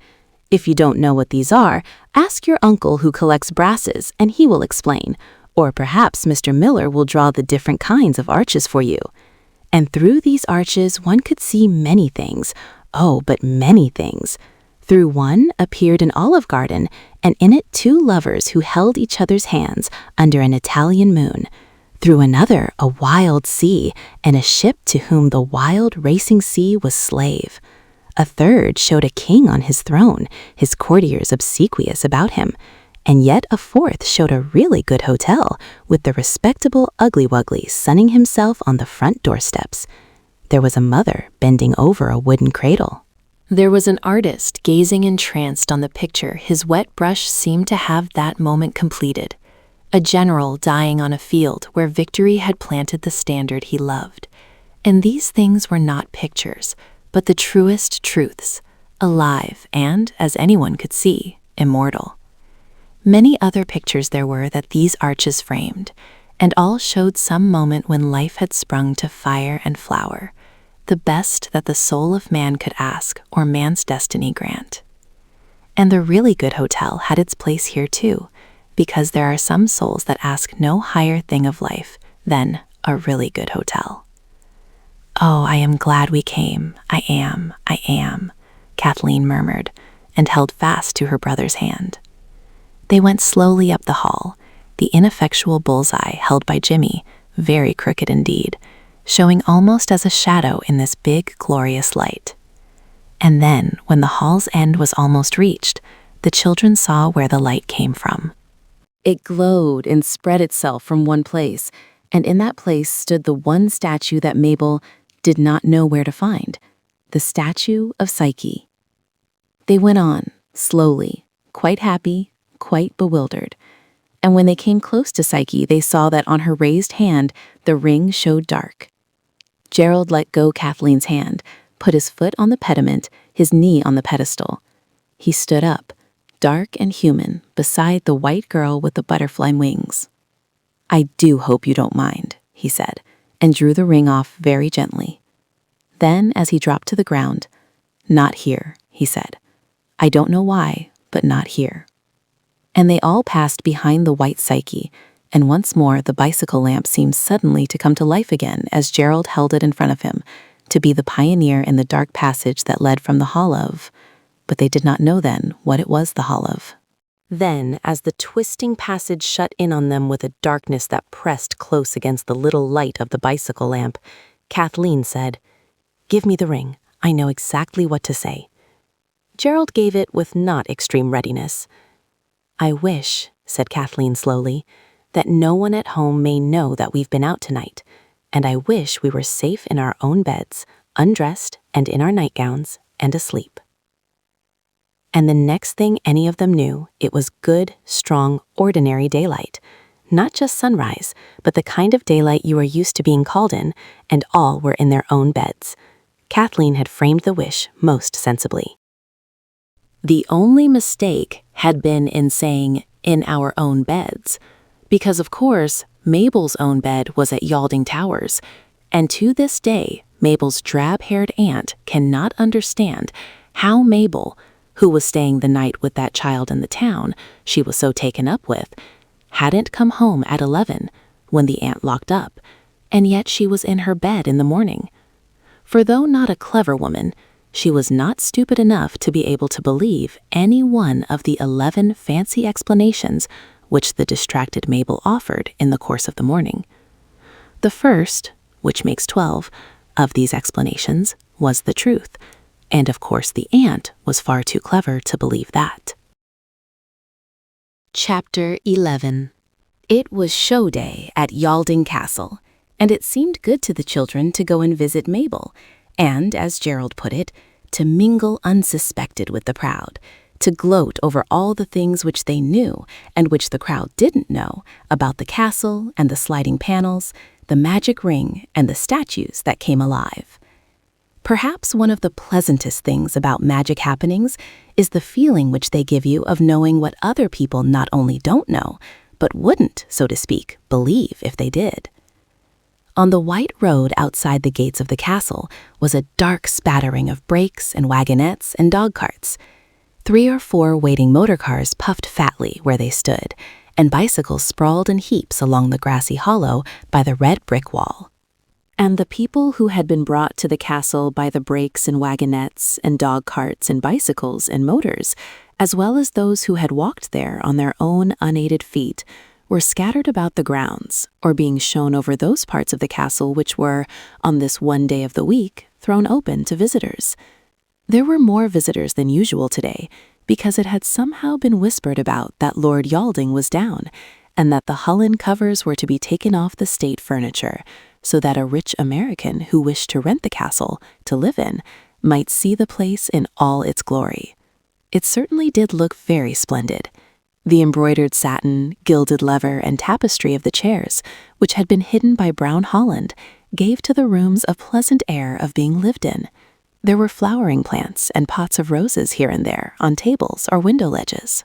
If you don't know what these are, ask your uncle who collects brasses and he will explain, or perhaps Mr. Miller will draw the different kinds of arches for you. And through these arches one could see many things, oh, but many things. Through one appeared an olive garden, and in it 2 lovers who held each other's hands under an Italian moon. Through another, a wild sea, and a ship to whom the wild racing sea was slave. A third showed a king on his throne, his courtiers obsequious about him. And yet a fourth showed a really good hotel, with the respectable Ugly Wuggly sunning himself on the front doorsteps. There was a mother bending over a wooden cradle. There was an artist gazing entranced on the picture his wet brush seemed to have that moment completed. A general dying on a field where victory had planted the standard he loved. And these things were not pictures, but the truest truths, alive and, as anyone could see, immortal. Many other pictures there were that these arches framed, and all showed some moment when life had sprung to fire and flower, the best that the soul of man could ask or man's destiny grant. And the really good hotel had its place here too, because there are some souls that ask no higher thing of life than a really good hotel. "Oh, I am glad we came. I am, Kathleen murmured, and held fast to her brother's hand. They went slowly up the hall, the ineffectual bullseye held by Jimmy, very crooked indeed, showing almost as a shadow in this big, glorious light. And then, when the hall's end was almost reached, the children saw where the light came from. It glowed and spread itself from one place, and in that place stood the one statue that Mabel did not know where to find, the statue of Psyche. They went on, slowly, quite happy, quite bewildered, and when they came close to Psyche, they saw that on her raised hand the ring showed dark. Gerald let go Kathleen's hand, put his foot on the pediment, his knee on the pedestal. He stood up, dark and human, beside the white girl with the butterfly wings. "I do hope you don't mind," he said, and drew the ring off very gently. Then, as he dropped to the ground, "Not here," he said. "I don't know why, but not here." And they all passed behind the white Psyche, and once more the bicycle lamp seemed suddenly to come to life again as Gerald held it in front of him, to be the pioneer in the dark passage that led from the hall of, but they did not know then what it was the hall of. Then, as the twisting passage shut in on them with a darkness that pressed close against the little light of the bicycle lamp, Kathleen said, "Give me the ring. I know exactly what to say." Gerald gave it with not extreme readiness. "I wish," said Kathleen slowly, "that no one at home may know that we've been out tonight, and I wish we were safe in our own beds, undressed and in our nightgowns, and asleep." And the next thing any of them knew, it was good, strong, ordinary daylight. Not just sunrise, but the kind of daylight you are used to being called in, and all were in their own beds. Kathleen had framed the wish most sensibly. The only mistake had been in saying, "in our own beds," because of course, Mabel's own bed was at Yalding Towers, and to this day, Mabel's drab-haired aunt cannot understand how Mabel, who was staying the night with that child in the town she was so taken up with, hadn't come home at 11 when the aunt locked up, and yet she was in her bed in the morning. For though not a clever woman, she was not stupid enough to be able to believe any one of the 11 fancy explanations which the distracted Mabel offered in the course of the morning. The first, which makes 12, of these explanations was the truth, and of course the aunt was far too clever to believe that. Chapter 11. It was show day at Yalding Castle, and it seemed good to the children to go and visit Mabel, and, as Gerald put it, to mingle unsuspected with the proud, to gloat over all the things which they knew and which the crowd didn't know about the castle and the sliding panels, the magic ring, and the statues that came alive. Perhaps one of the pleasantest things about magic happenings is the feeling which they give you of knowing what other people not only don't know, but wouldn't, so to speak, believe if they did. On the white road outside the gates of the castle was a dark spattering of brakes and wagonettes and dog carts. 3 or 4 waiting motor cars puffed fatly where they stood, and bicycles sprawled in heaps along the grassy hollow by the red brick wall. And the people who had been brought to the castle by the brakes and wagonettes and dog carts and bicycles and motors, as well as those who had walked there on their own unaided feet, were scattered about the grounds, or being shown over those parts of the castle which were, on this one day of the week, thrown open to visitors. There were more visitors than usual today, because it had somehow been whispered about that Lord Yalding was down, and that the Hullen covers were to be taken off the state furniture, so that a rich American who wished to rent the castle to live in might see the place in all its glory. It certainly did look very splendid. The embroidered satin, gilded leather, and tapestry of the chairs, which had been hidden by brown holland, gave to the rooms a pleasant air of being lived in. There were flowering plants and pots of roses here and there on tables or window ledges.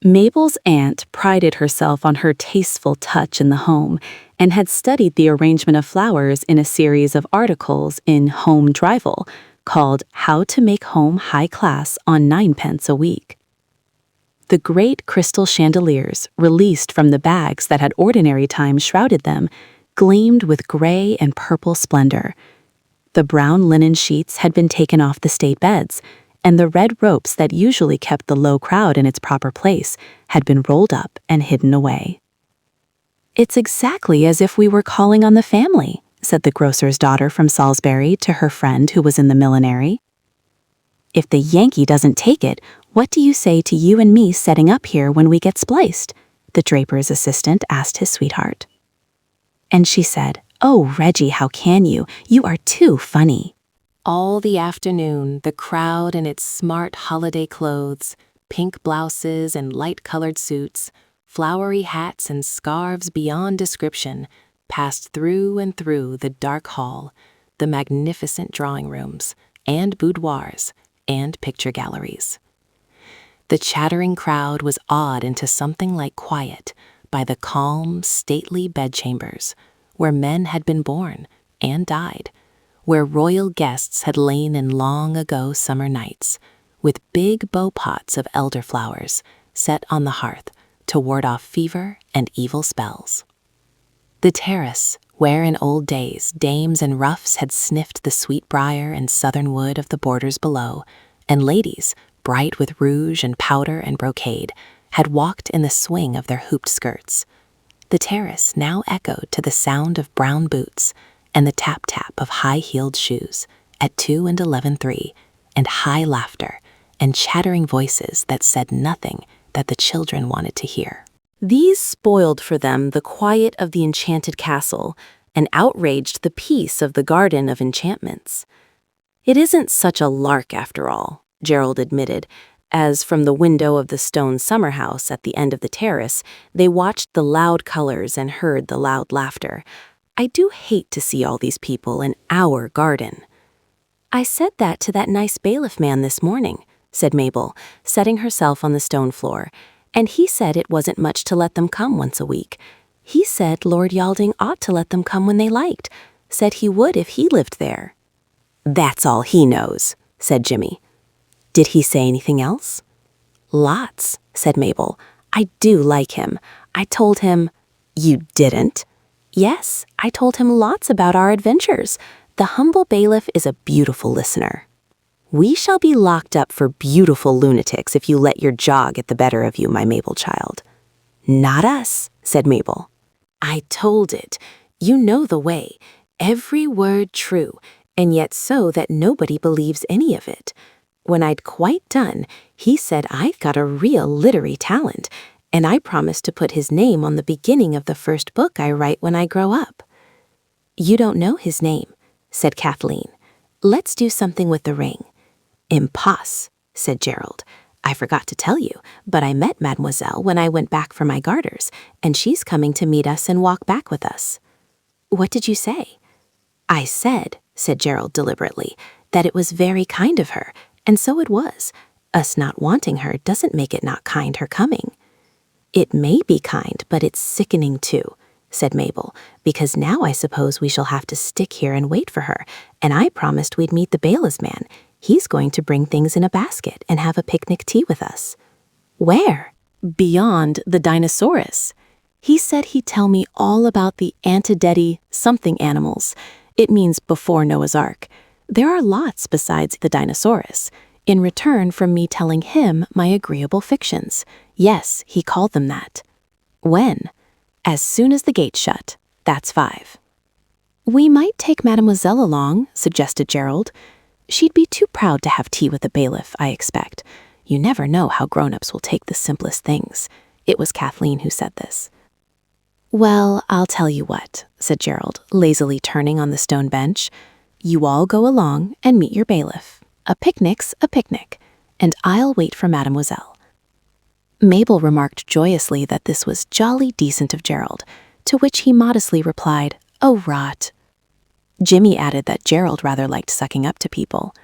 Mabel's aunt prided herself on her tasteful touch in the home and had studied the arrangement of flowers in a series of articles in Home Drivel called How to Make Home High Class on 9d a week. The great crystal chandeliers, released from the bags that had ordinary times shrouded them, gleamed with gray and purple splendor. The brown linen sheets had been taken off the state beds, and the red ropes that usually kept the low crowd in its proper place had been rolled up and hidden away. "It's exactly as if we were calling on the family," said the grocer's daughter from Salisbury to her friend who was in the millinery. "If the Yankee doesn't take it, what do you say to you and me setting up here when we get spliced?" the draper's assistant asked his sweetheart. And she said, "Oh, Reggie, how can you? You are too funny." All the afternoon, the crowd in its smart holiday clothes, pink blouses and light-colored suits, flowery hats and scarves beyond description, passed through and through the dark hall, the magnificent drawing rooms, and boudoirs, and picture galleries. The chattering crowd was awed into something like quiet by the calm, stately bedchambers, where men had been born and died, where royal guests had lain in long-ago summer nights, with big bow pots of elderflowers set on the hearth to ward off fever and evil spells. The terrace, where in old days dames and roughs had sniffed the sweet briar and southern wood of the borders below, and ladies, bright with rouge and powder and brocade, had walked in the swing of their hooped skirts. The terrace now echoed to the sound of brown boots and the tap-tap of high-heeled shoes at 2 and 11:3, and high laughter and chattering voices that said nothing that the children wanted to hear. These spoiled for them the quiet of the Enchanted Castle and outraged the peace of the Garden of Enchantments. "It isn't such a lark after all," Gerald admitted, as from the window of the stone summer house at the end of the terrace, they watched the loud colors and heard the loud laughter. "I do hate to see all these people in our garden." "I said that to that nice bailiff man this morning," said Mabel, setting herself on the stone floor, "and he said it wasn't much to let them come once a week. He said Lord Yalding ought to let them come when they liked. Said he would if he lived there. That's all he knows, said Jimmy. Did he say anything else? Lots, said Mabel. I do like him. I told him... You didn't? Yes, I told him lots about our adventures. The humble bailiff is a beautiful listener. We shall be locked up for beautiful lunatics if you let your jaw get the better of you, my Mabel child. Not us, said Mabel. I told it. You know the way. Every word true, and yet so that nobody believes any of it. When I'd quite done, he said I'd got a real literary talent, and I promised to put his name on the beginning of the first book I write when I grow up. You don't know his name, said Kathleen. Let's do something with the ring. Imposs, said Gerald. I forgot to tell you, but I met Mademoiselle when I went back for my garters, and she's coming to meet us and walk back with us. What did you say? I said Gerald deliberately, that it was very kind of her, and so it was. Us not wanting her doesn't make it not kind her coming. It may be kind, but it's sickening too, said Mabel, because now I suppose we shall have to stick here and wait for her, and I promised we'd meet the bailiff's man. He's going to bring things in a basket and have a picnic tea with us. Where? Beyond the Dinosaurus. He said he'd tell me all about the antediddly something animals. It means before Noah's Ark. There are lots besides the Dinosaurus, in return for me telling him my agreeable fictions. Yes, he called them that. When? As soon as the gates shut. That's 5. We might take Mademoiselle along, suggested Gerald. She'd be too proud to have tea with a bailiff, I expect. You never know how grown-ups will take the simplest things. It was Kathleen who said this. Well, I'll tell you what, said Gerald, lazily turning on the stone bench. You all go along and meet your bailiff. A picnic's a picnic, and I'll wait for Mademoiselle. Mabel remarked joyously that this was jolly decent of Gerald, to which he modestly replied, Oh, rot. Jimmy added that Gerald rather liked sucking up to people.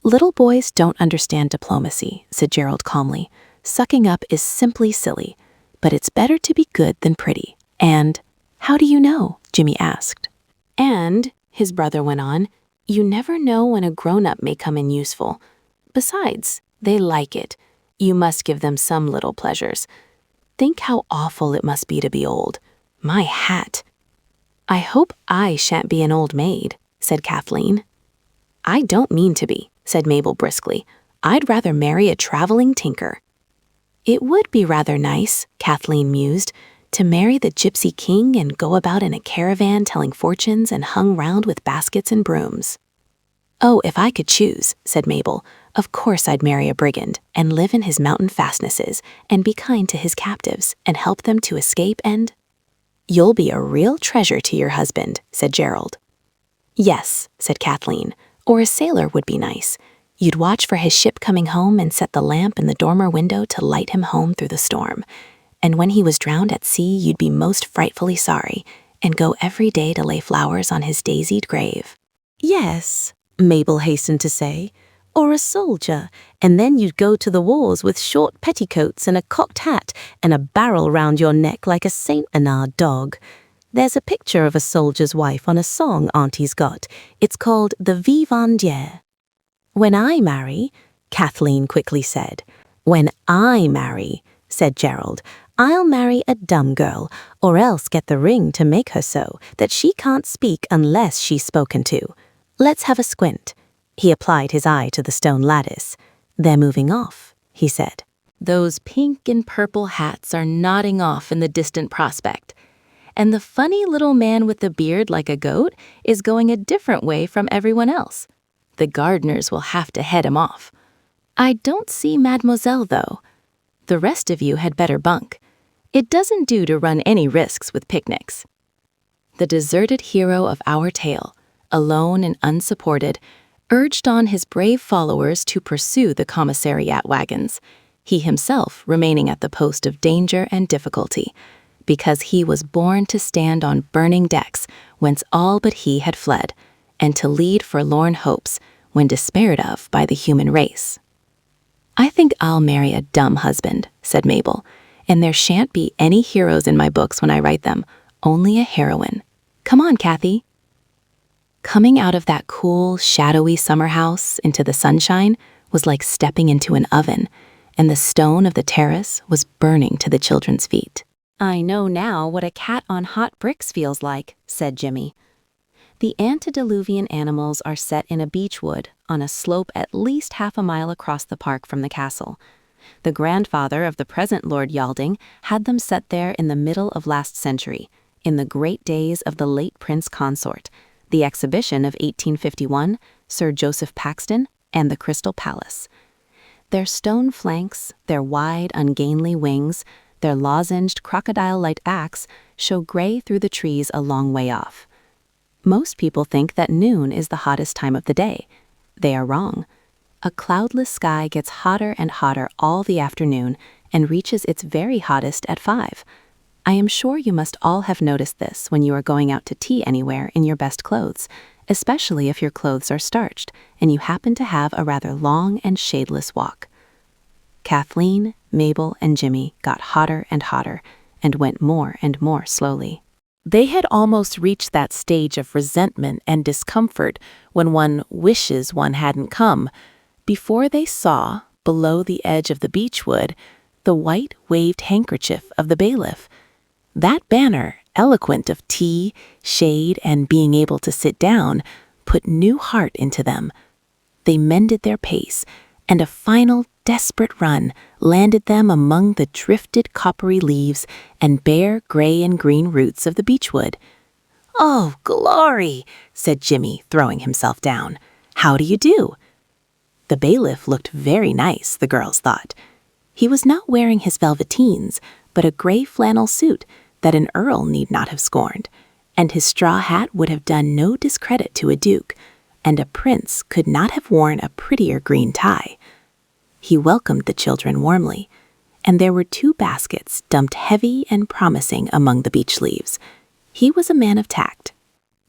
Little boys don't understand diplomacy, said Gerald calmly. Sucking up is simply silly, but it's better to be good than pretty. And, how do you know? Jimmy asked. And, his brother went on, you never know when a grown-up may come in useful. Besides, they like it. You must give them some little pleasures. Think how awful it must be to be old. My hat. I hope I shan't be an old maid, said Kathleen. I don't mean to be, said Mabel briskly. I'd rather marry a traveling tinker. It would be rather nice, Kathleen mused, to marry the gypsy king and go about in a caravan telling fortunes and hung round with baskets and brooms. Oh, if I could choose, said Mabel, of course I'd marry a brigand and live in his mountain fastnesses and be kind to his captives and help them to escape and... You'll be a real treasure to your husband, said Gerald. Yes, said Kathleen, or a sailor would be nice. You'd watch for his ship coming home and set the lamp in the dormer window to light him home through the storm. And when he was drowned at sea, you'd be most frightfully sorry and go every day to lay flowers on his daisied grave. Yes, Mabel hastened to say, or a soldier, and then you'd go to the wars with short petticoats and a cocked hat and a barrel round your neck like a Saint Bernard dog. There's a picture of a soldier's wife on a song Auntie's got. It's called the Vivandière. When I marry, Kathleen quickly said. When I marry, said Gerald, I'll marry a dumb girl, or else get the ring to make her so that she can't speak unless she's spoken to. Let's have a squint. He applied his eye to the stone lattice. They're moving off, he said. Those pink and purple hats are nodding off in the distant prospect. And the funny little man with the beard like a goat is going a different way from everyone else. The gardeners will have to head him off. I don't see Mademoiselle, though. The rest of you had better bunk. It doesn't do to run any risks with picnics. The deserted hero of our tale, alone and unsupported, urged on his brave followers to pursue the commissariat wagons, he himself remaining at the post of danger and difficulty, because he was born to stand on burning decks whence all but he had fled, and to lead forlorn hopes when despaired of by the human race. I think I'll marry a dumb husband, said Mabel, And there shan't be any heroes in my books when I write them, only a heroine. Come on, Kathy." Coming out of that cool, shadowy summer house into the sunshine was like stepping into an oven, and the stone of the terrace was burning to the children's feet. "I know now what a cat on hot bricks feels like," said Jimmy. The antediluvian animals are set in a beech wood on a slope at least half a mile across the park from the castle. The grandfather of the present Lord Yalding had them set there in the middle of last century, in the great days of the late Prince Consort, the exhibition of 1851, Sir Joseph Paxton, and the Crystal Palace. Their stone flanks, their wide, ungainly wings, their lozenged, crocodile-like backs show gray through the trees a long way off. Most people think that noon is the hottest time of the day. They are wrong. A cloudless sky gets hotter and hotter all the afternoon and reaches its very hottest at 5. I am sure you must all have noticed this when you are going out to tea anywhere in your best clothes, especially if your clothes are starched and you happen to have a rather long and shadeless walk. Kathleen, Mabel, and Jimmy got hotter and hotter and went more and more slowly. They had almost reached that stage of resentment and discomfort when one wishes one hadn't come, before they saw, below the edge of the beechwood, the white waved handkerchief of the bailiff. That banner, eloquent of tea, shade, and being able to sit down, put new heart into them. They mended their pace, and a final desperate run landed them among the drifted coppery leaves and bare gray and green roots of the beechwood. "Oh, glory," said Jimmy, throwing himself down. "How do you do?" The bailiff looked very nice, the girls thought. He was not wearing his velveteens, but a gray flannel suit that an earl need not have scorned, and his straw hat would have done no discredit to a duke, and a prince could not have worn a prettier green tie. He welcomed the children warmly, and there were 2 baskets dumped heavy and promising among the beech leaves. He was a man of tact.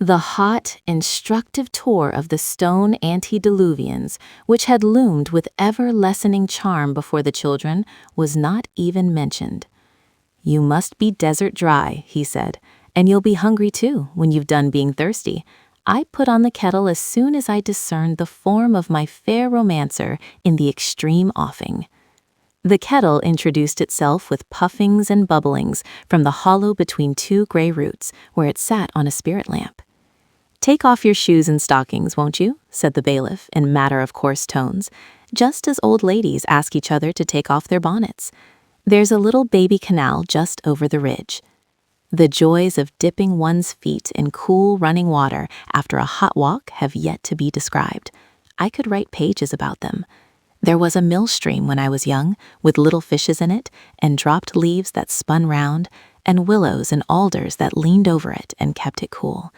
The hot, instructive tour of the stone antediluvians, which had loomed with ever-lessening charm before the children, was not even mentioned. "You must be desert dry," he said, "and you'll be hungry too when you've done being thirsty. I put on the kettle as soon as I discerned the form of my fair romancer in the extreme offing." The kettle introduced itself with puffings and bubblings from the hollow between 2 gray roots, where it sat on a spirit lamp. "Take off your shoes and stockings, won't you?" said the bailiff in matter-of-course tones, just as old ladies ask each other to take off their bonnets. "There's a little baby canal just over the ridge." The joys of dipping one's feet in cool running water after a hot walk have yet to be described. I could write pages about them. There was a mill stream when I was young, with little fishes in it, and dropped leaves that spun round, and willows and alders that leaned over it and kept it cool.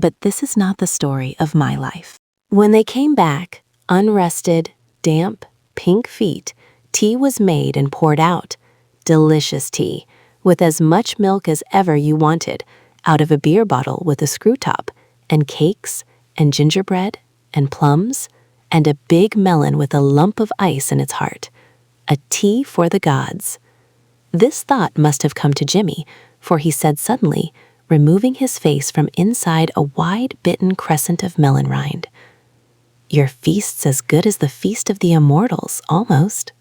But this is not the story of my life. When they came back, unrested, damp, pink feet, tea was made and poured out. Delicious tea, with as much milk as ever you wanted, out of a beer bottle with a screw top, and cakes, and gingerbread, and plums, and a big melon with a lump of ice in its heart. A tea for the gods. This thought must have come to Jimmy, for he said suddenly, removing his face from inside a wide bitten crescent of melon rind, "Your feast's as good as the feast of the immortals, almost."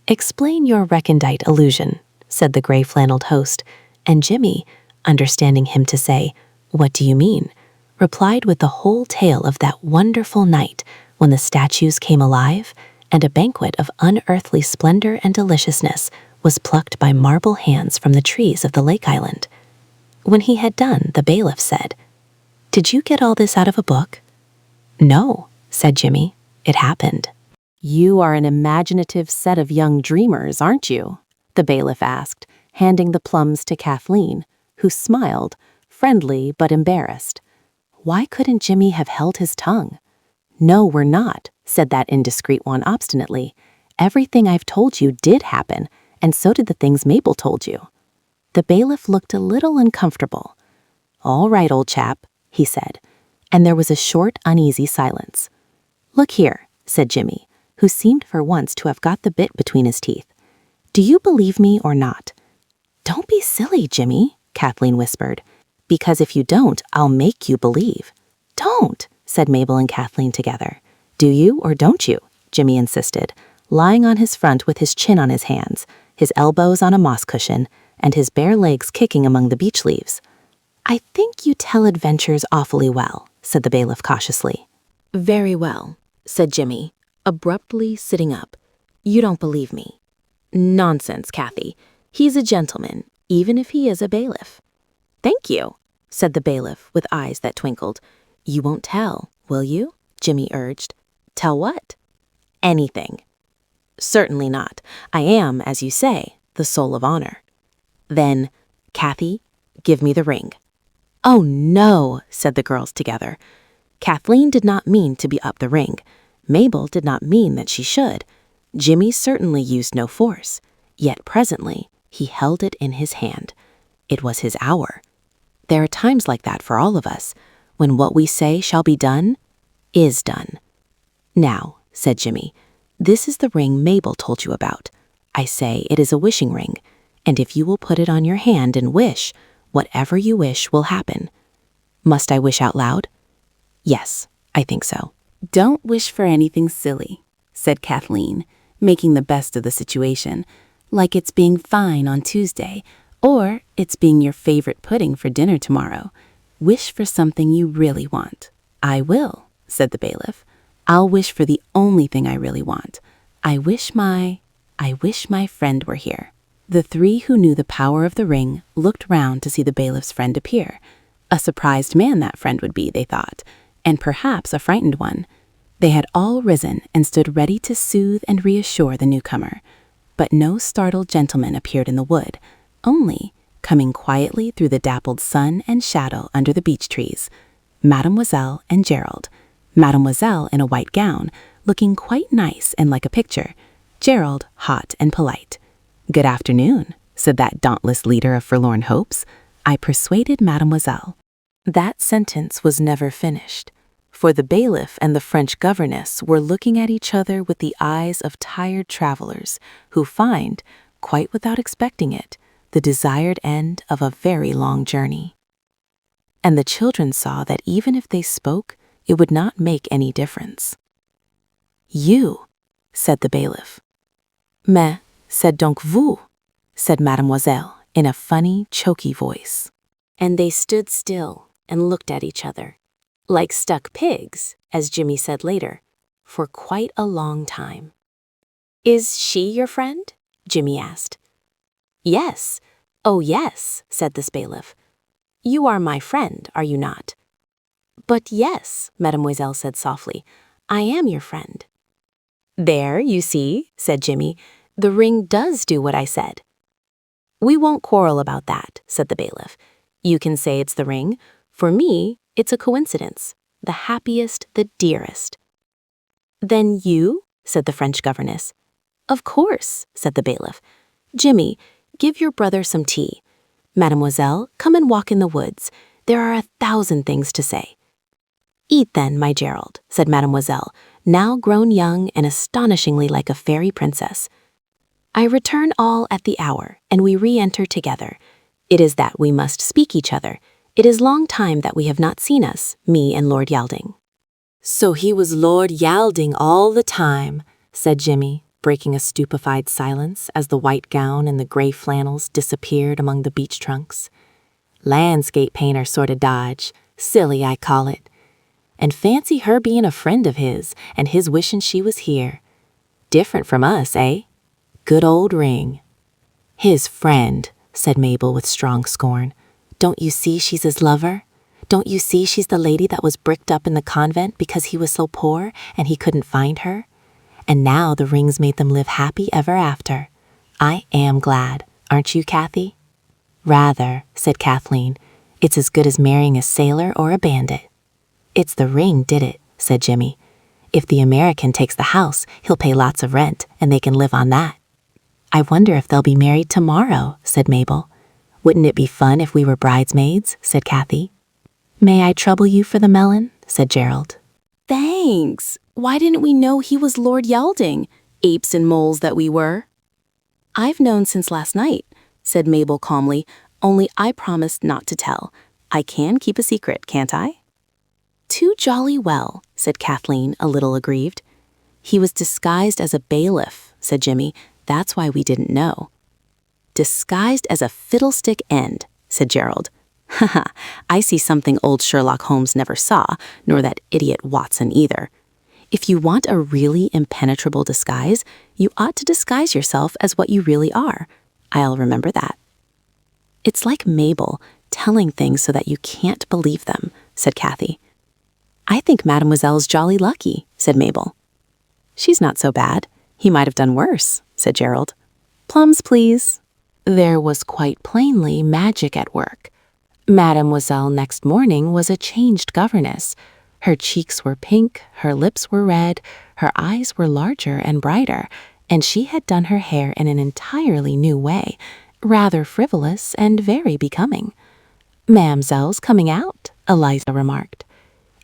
"Explain your recondite illusion," said the gray-flanneled host, and Jimmy, understanding him to say, "What do you mean?" replied with the whole tale of that wonderful night when the statues came alive and a banquet of unearthly splendor and deliciousness was plucked by marble hands from the trees of the lake island. When he had done, the bailiff said, "Did you get all this out of a book?" "No," said Jimmy. "It happened." "You are an imaginative set of young dreamers, aren't you?" the bailiff asked, handing the plums to Kathleen, who smiled, friendly but embarrassed. Why couldn't Jimmy have held his tongue? "No, we're not," said that indiscreet one obstinately. "Everything I've told you did happen, and so did the things Mabel told you." The bailiff looked a little uncomfortable. "All right, old chap," he said, and there was a short, uneasy silence. "Look here," said Jimmy, who seemed for once to have got the bit between his teeth. Do you believe me or not?" "Don't be silly, Jimmy," Kathleen whispered. "Because if you don't, I'll make you believe." "Don't," said Mabel and Kathleen together. "Do you or don't you?" Jimmy insisted, lying on his front with his chin on his hands, his elbows on a moss cushion, and his bare legs kicking among the beech leaves. "I think you tell adventures awfully well," said the bailiff cautiously. "Very well," said Jimmy, abruptly sitting up. "You don't believe me." "Nonsense, Kathy. He's a gentleman, even if he is a bailiff." "Thank you," said the bailiff with eyes that twinkled. "You won't tell, will you?" Jimmy urged. "Tell what?" "Anything." "Certainly not. I am, as you say, the soul of honor." "Then, Kathy, give me the ring." "Oh, no," said the girls together. Kathleen did not mean to be up the ring. Mabel did not mean that she should. Jimmy certainly used no force. Yet presently, he held it in his hand. It was his hour. There are times like that for all of us, when what we say shall be done is done. "Now," said Jimmy, "this is the ring Mabel told you about. I say it is a wishing ring, and if you will put it on your hand and wish, whatever you wish will happen." "Must I wish out loud?" "Yes, I think so." "Don't wish for anything silly," said Kathleen, making the best of the situation, like it's being fine on Tuesday, or it's being your favorite pudding for dinner tomorrow. Wish for something you really want. "I will," said the bailiff. "I'll wish for the only thing I really want. I wish my friend were here." The three who knew the power of the ring looked round to see the bailiff's friend appear. A surprised man that friend would be, they thought, and perhaps a frightened one. They had all risen and stood ready to soothe and reassure the newcomer. But no startled gentleman appeared in the wood, only, coming quietly through the dappled sun and shadow under the beech trees, Mademoiselle and Gerald. Mademoiselle in a white gown, looking quite nice and like a picture. Gerald hot and polite. "Good afternoon," said that dauntless leader of forlorn hopes. "I persuaded Mademoiselle." That sentence was never finished, for the bailiff and the French governess were looking at each other with the eyes of tired travelers who find, quite without expecting it, the desired end of a very long journey. And the children saw that even if they spoke, it would not make any difference. "You," said the bailiff. "Mais, c'est donc vous," said Mademoiselle in a funny, choky voice. And they stood still and looked at each other, like stuck pigs, as Jimmy said later, for quite a long time. "Is she your friend?" Jimmy asked. "Yes. Oh, yes," said this bailiff. "You are my friend, are you not?" "But yes," Mademoiselle said softly, "I am your friend." "There, you see," said Jimmy, "the ring does do what I said." "We won't quarrel about that," said the bailiff. "You can say it's the ring. For me, it's a coincidence, the happiest, the dearest." "Then you?" said the French governess. "Of course," said the bailiff. "Jimmy, give your brother some tea. Mademoiselle, come and walk in the woods. There are 1,000 things to say." "Eat then, my Gerald," said Mademoiselle, now grown young and astonishingly like a fairy princess. "I return all at the hour, and we re-enter together. It is that we must speak each other. It is long time that we have not seen us, me and Lord Yalding." "So he was Lord Yalding all the time," said Jimmy, breaking a stupefied silence as the white gown and the gray flannels disappeared among the beech trunks. "Landscape painter sort of dodge. Silly, I call it. And fancy her being a friend of his, and his wishing she was here. Different from us, eh? Good old ring." "His friend," said Mabel with strong scorn. "Don't you see she's his lover? Don't you see she's the lady that was bricked up in the convent because he was so poor and he couldn't find her? And now the ring's made them live happy ever after. I am glad, aren't you, Kathy?" "Rather," said Kathleen. "It's as good as marrying a sailor or a bandit." "It's the ring did it," said Jimmy. "If the American takes the house, he'll pay lots of rent, and they can live on that." "I wonder if they'll be married tomorrow," said Mabel. "Wouldn't it be fun if we were bridesmaids?" said Kathy. "May I trouble you for the melon?" said Gerald. "Thanks. Why didn't we know he was Lord Yalding, apes and moles that we were?" I've known since last night, said Mabel calmly, only I promised not to tell. I can keep a secret, can't I? Too jolly well, said Kathleen, a little aggrieved. He was disguised as a bailiff, said Jimmy. That's why we didn't know. Disguised as a fiddlestick end, said Gerald. Haha, I see something old Sherlock Holmes never saw, nor that idiot Watson either. If you want a really impenetrable disguise, you ought to disguise yourself as what you really are. I'll remember that. It's like Mabel, telling things so that you can't believe them, said Kathy. I think Mademoiselle's jolly lucky, said Mabel. She's not so bad. He might have done worse, said Gerald. Plums, please. There was quite plainly magic at work. Mademoiselle next morning was a changed governess. Her cheeks were pink, her lips were red, her eyes were larger and brighter, and she had done her hair in an entirely new way, rather frivolous and very becoming. Mamselle's coming out, Eliza remarked.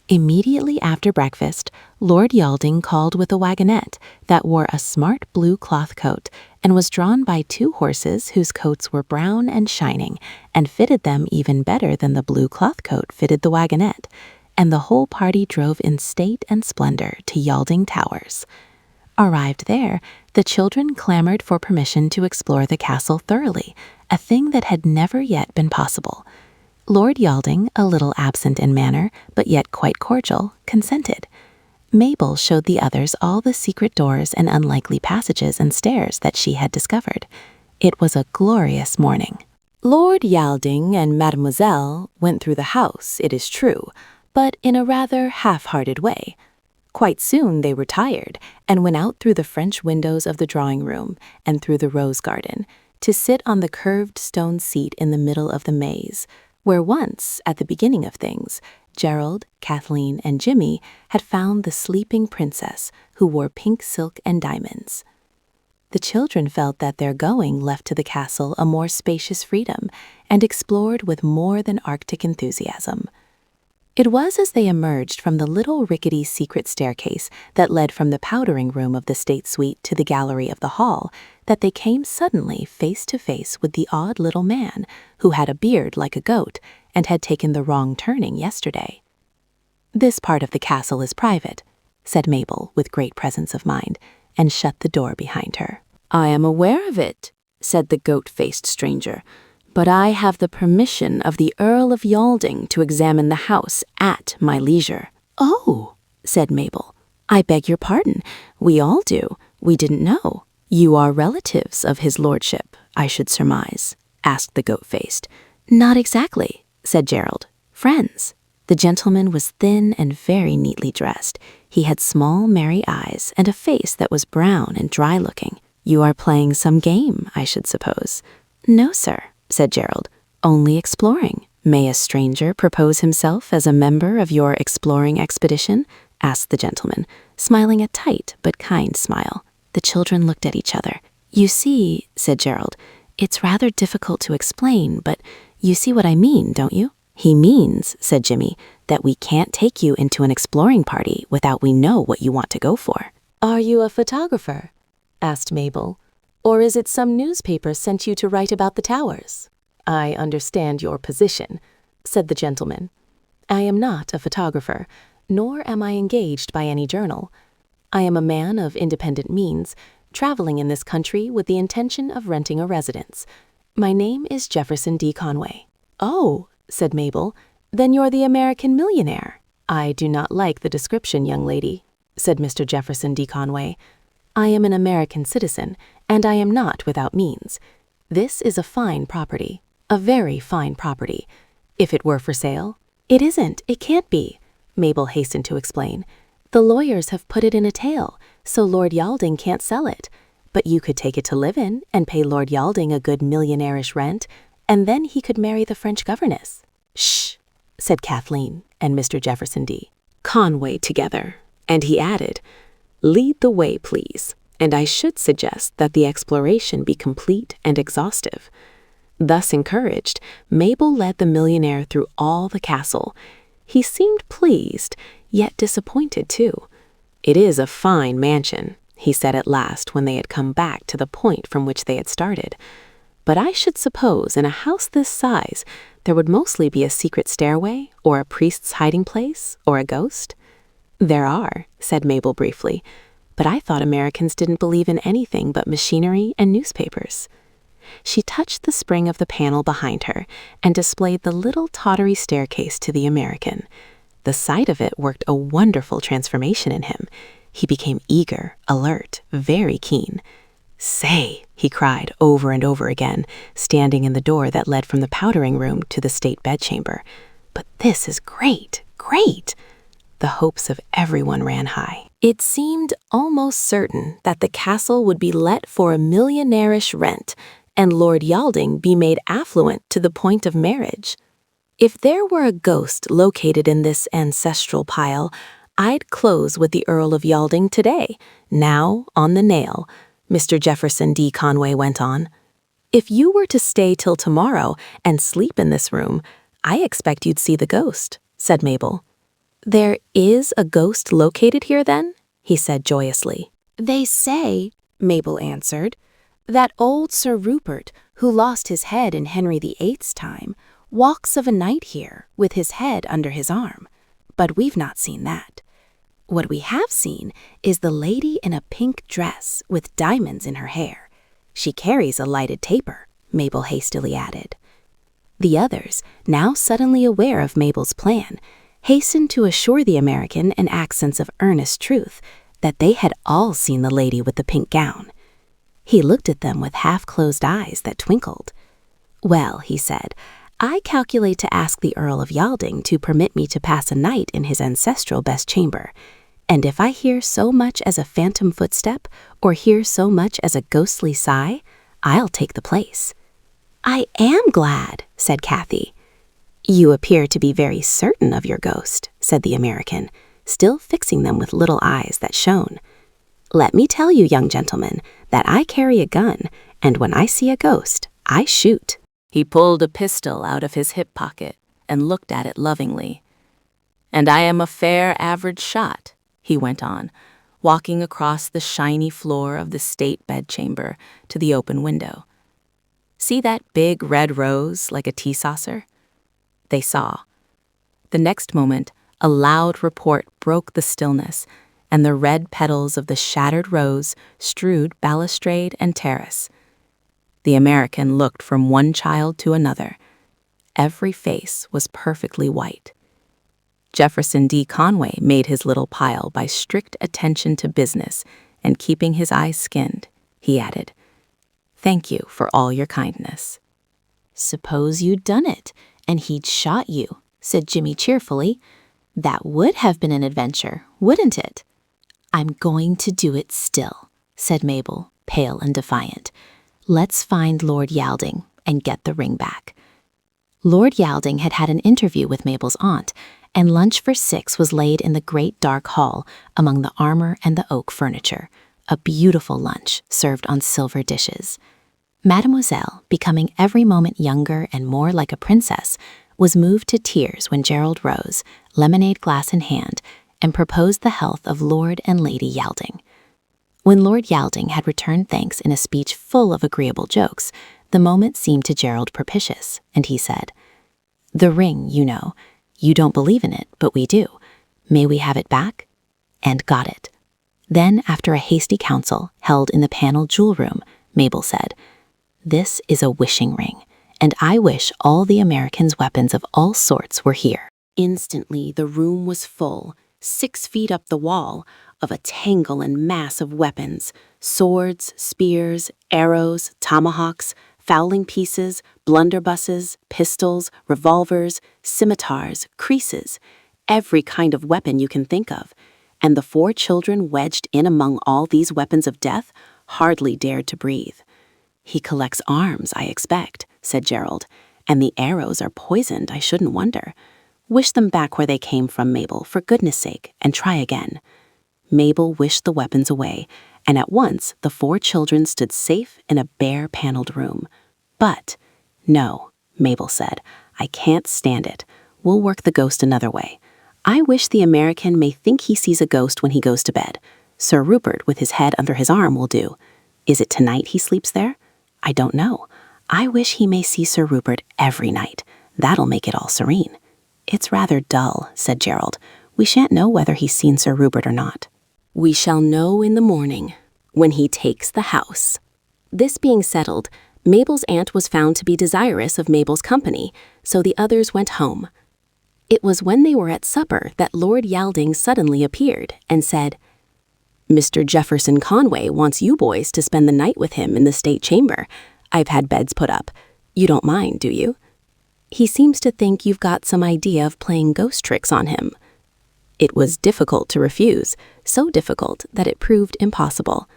Immediately after breakfast, Lord Yalding called with a wagonette that wore a smart blue cloth coat and was drawn by 2 horses whose coats were brown and shining and fitted them even better than the blue cloth coat fitted the wagonette, and the whole party drove in state and splendor to Yalding Towers. Arrived there, the children clamored for permission to explore the castle thoroughly, a thing that had never yet been possible. Lord Yalding, a little absent in manner, but yet quite cordial, consented. Mabel showed the others all the secret doors and unlikely passages and stairs that she had discovered. It was a glorious morning. Lord Yalding and Mademoiselle went through the house, it is true, but in a rather half-hearted way. Quite soon they were tired and went out through the French windows of the drawing-room and through the rose garden to sit on the curved stone seat in the middle of the maze, where once, at the beginning of things, Gerald, Kathleen, and Jimmy had found the sleeping princess who wore pink silk and diamonds. The children felt that their going left to the castle a more spacious freedom and explored with more than Arctic enthusiasm. It was as they emerged from the little rickety secret staircase that led from the powdering room of the state suite to the gallery of the hall that they came suddenly face to face with the odd little man who had a beard like a goat and had taken the wrong turning yesterday. This part of the castle is private, said Mabel with great presence of mind, and shut the door behind her. I am aware of it, said the goat-faced stranger, but I have the permission of the Earl of Yalding to examine the house at my leisure. Oh, said Mabel. I beg your pardon. We all do. We didn't know. You are relatives of his lordship, I should surmise, asked the goat-faced. Not exactly, said Gerald. Friends. The gentleman was thin and very neatly dressed. He had small, merry eyes and a face that was brown and dry-looking. You are playing some game, I should suppose. No, sir, said Gerald. Only exploring. May a stranger propose himself as a member of your exploring expedition? Asked the gentleman, smiling a tight but kind smile. The children looked at each other. You see, said Gerald, it's rather difficult to explain, but you see what I mean, don't you? He means, said Jimmy, that we can't take you into an exploring party without we know what you want to go for. Are you a photographer? Asked Mabel. Or is it some newspaper sent you to write about the towers? I understand your position, said the gentleman. I am not a photographer, nor am I engaged by any journal. I am a man of independent means, traveling in this country with the intention of renting a residence. My name is Jefferson D. Conway. Oh, said Mabel, then you're the American millionaire. I do not like the description, young lady, said Mr. Jefferson D. Conway. I am an American citizen, and I am not without means. This is a fine property, a very fine property. If it were for sale, it isn't, it can't be, Mabel hastened to explain. The lawyers have put it in a tale, so Lord Yalding can't sell it. But you could take it to live in and pay Lord Yalding a good millionaire-ish rent, and then he could marry the French governess. Shh, said Kathleen and Mr. Jefferson D. Conway together, and he added, lead the way, please, and I should suggest that the exploration be complete and exhaustive. Thus encouraged, Mabel led the millionaire through all the castle. He seemed pleased, yet disappointed too. It is a fine mansion, he said at last when they had come back to the point from which they had started. "But I should suppose in a house this size there would mostly be a secret stairway, or a priest's hiding place, or a ghost?" "There are," said Mabel briefly, "but I thought Americans didn't believe in anything but machinery and newspapers." She touched the spring of the panel behind her and displayed the little tottery staircase to the American. The sight of it worked a wonderful transformation in him. He became eager, alert, very keen. "Say," he cried over and over again, standing in the door that led from the powdering room to the state bedchamber. "But this is great, great!" The hopes of everyone ran high. It seemed almost certain that the castle would be let for a millionairish rent, and Lord Yalding be made affluent to the point of marriage. If there were a ghost located in this ancestral pile, I'd close with the Earl of Yalding today, now on the nail, Mr. Jefferson D. Conway went on. "If you were to stay till tomorrow and sleep in this room, I expect you'd see the ghost," said Mabel. "There is a ghost located here, then?" he said joyously. "They say," Mabel answered, "that old Sir Rupert, who lost his head in Henry VIII's time, walks of a night here with his head under his arm. But we've not seen that. What we have seen is the lady in a pink dress with diamonds in her hair. She carries a lighted taper," Mabel hastily added. The others, now suddenly aware of Mabel's plan, hastened to assure the American in accents of earnest truth that they had all seen the lady with the pink gown. He looked at them with half-closed eyes that twinkled. "Well," he said, "I calculate to ask the Earl of Yalding to permit me to pass a night in his ancestral best chamber, and if I hear so much as a phantom footstep or hear so much as a ghostly sigh, I'll take the place." "I am glad," said Kathy. "You appear to be very certain of your ghost," said the American, still fixing them with little eyes that shone. "Let me tell you, young gentlemen, that I carry a gun, and when I see a ghost, I shoot." He pulled a pistol out of his hip pocket and looked at it lovingly. "And I am a fair average shot," he went on, walking across the shiny floor of the state bedchamber to the open window. "See that big red rose like a tea saucer?" They saw. The next moment, a loud report broke the stillness, and the red petals of the shattered rose strewed balustrade and terrace. The American looked from one child to another. Every face was perfectly white. Jefferson D. Conway made his little pile by strict attention to business and keeping his eyes skinned. He added, "Thank you for all your kindness." "Suppose you'd done it, and he'd shot you," said Jimmy cheerfully. "That would have been an adventure, wouldn't it?" "I'm going to do it still," said Mabel, pale and defiant. "Let's find Lord Yalding and get the ring back." Lord Yalding had had an interview with Mabel's aunt, and lunch for 6 was laid in the great dark hall among the armor and the oak furniture, a beautiful lunch served on silver dishes. Mademoiselle, becoming every moment younger and more like a princess, was moved to tears when Gerald rose, lemonade glass in hand, and proposed the health of Lord and Lady Yalding. When Lord Yalding had returned thanks in a speech full of agreeable jokes, the moment seemed to Gerald propitious, and he said, "The ring, you know. You don't believe in it, but we do. May we have it back?" And got it. Then, after a hasty council held in the paneled jewel room, Mabel said, "This is a wishing ring, and I wish all the Americans' weapons of all sorts were here." Instantly, the room was full, 6 feet up the wall, of a tangle and mass of weapons: swords, spears, arrows, tomahawks, fowling pieces, blunderbusses, pistols, revolvers, scimitars, creases, every kind of weapon you can think of. And the 4 children wedged in among all these weapons of death hardly dared to breathe. "He collects arms, I expect," said Gerald, "and the arrows are poisoned, I shouldn't wonder. Wish them back where they came from, Mabel, for goodness sake, and try again." Mabel wished the weapons away, and at once the 4 children stood safe in a bare paneled room. "But, no," Mabel said, "I can't stand it. We'll work the ghost another way. I wish the American may think he sees a ghost when he goes to bed. Sir Rupert with his head under his arm will do. Is it tonight he sleeps there? I don't know. I wish he may see Sir Rupert every night. That'll make it all serene. It's rather dull, said Gerald. We shan't know whether he's seen Sir Rupert or not. We shall know in the morning, when he takes the house. This being settled, Mabel's aunt was found to be desirous of Mabel's company, so the others went home. It was when they were at supper that Lord Yalding suddenly appeared and said, Mr. Jefferson Conway wants you boys to spend the night with him in the state chamber. I've had beds put up. You don't mind, do you? He seems to think you've got some idea of playing ghost tricks on him. It was difficult to refuse, so difficult that it proved impossible.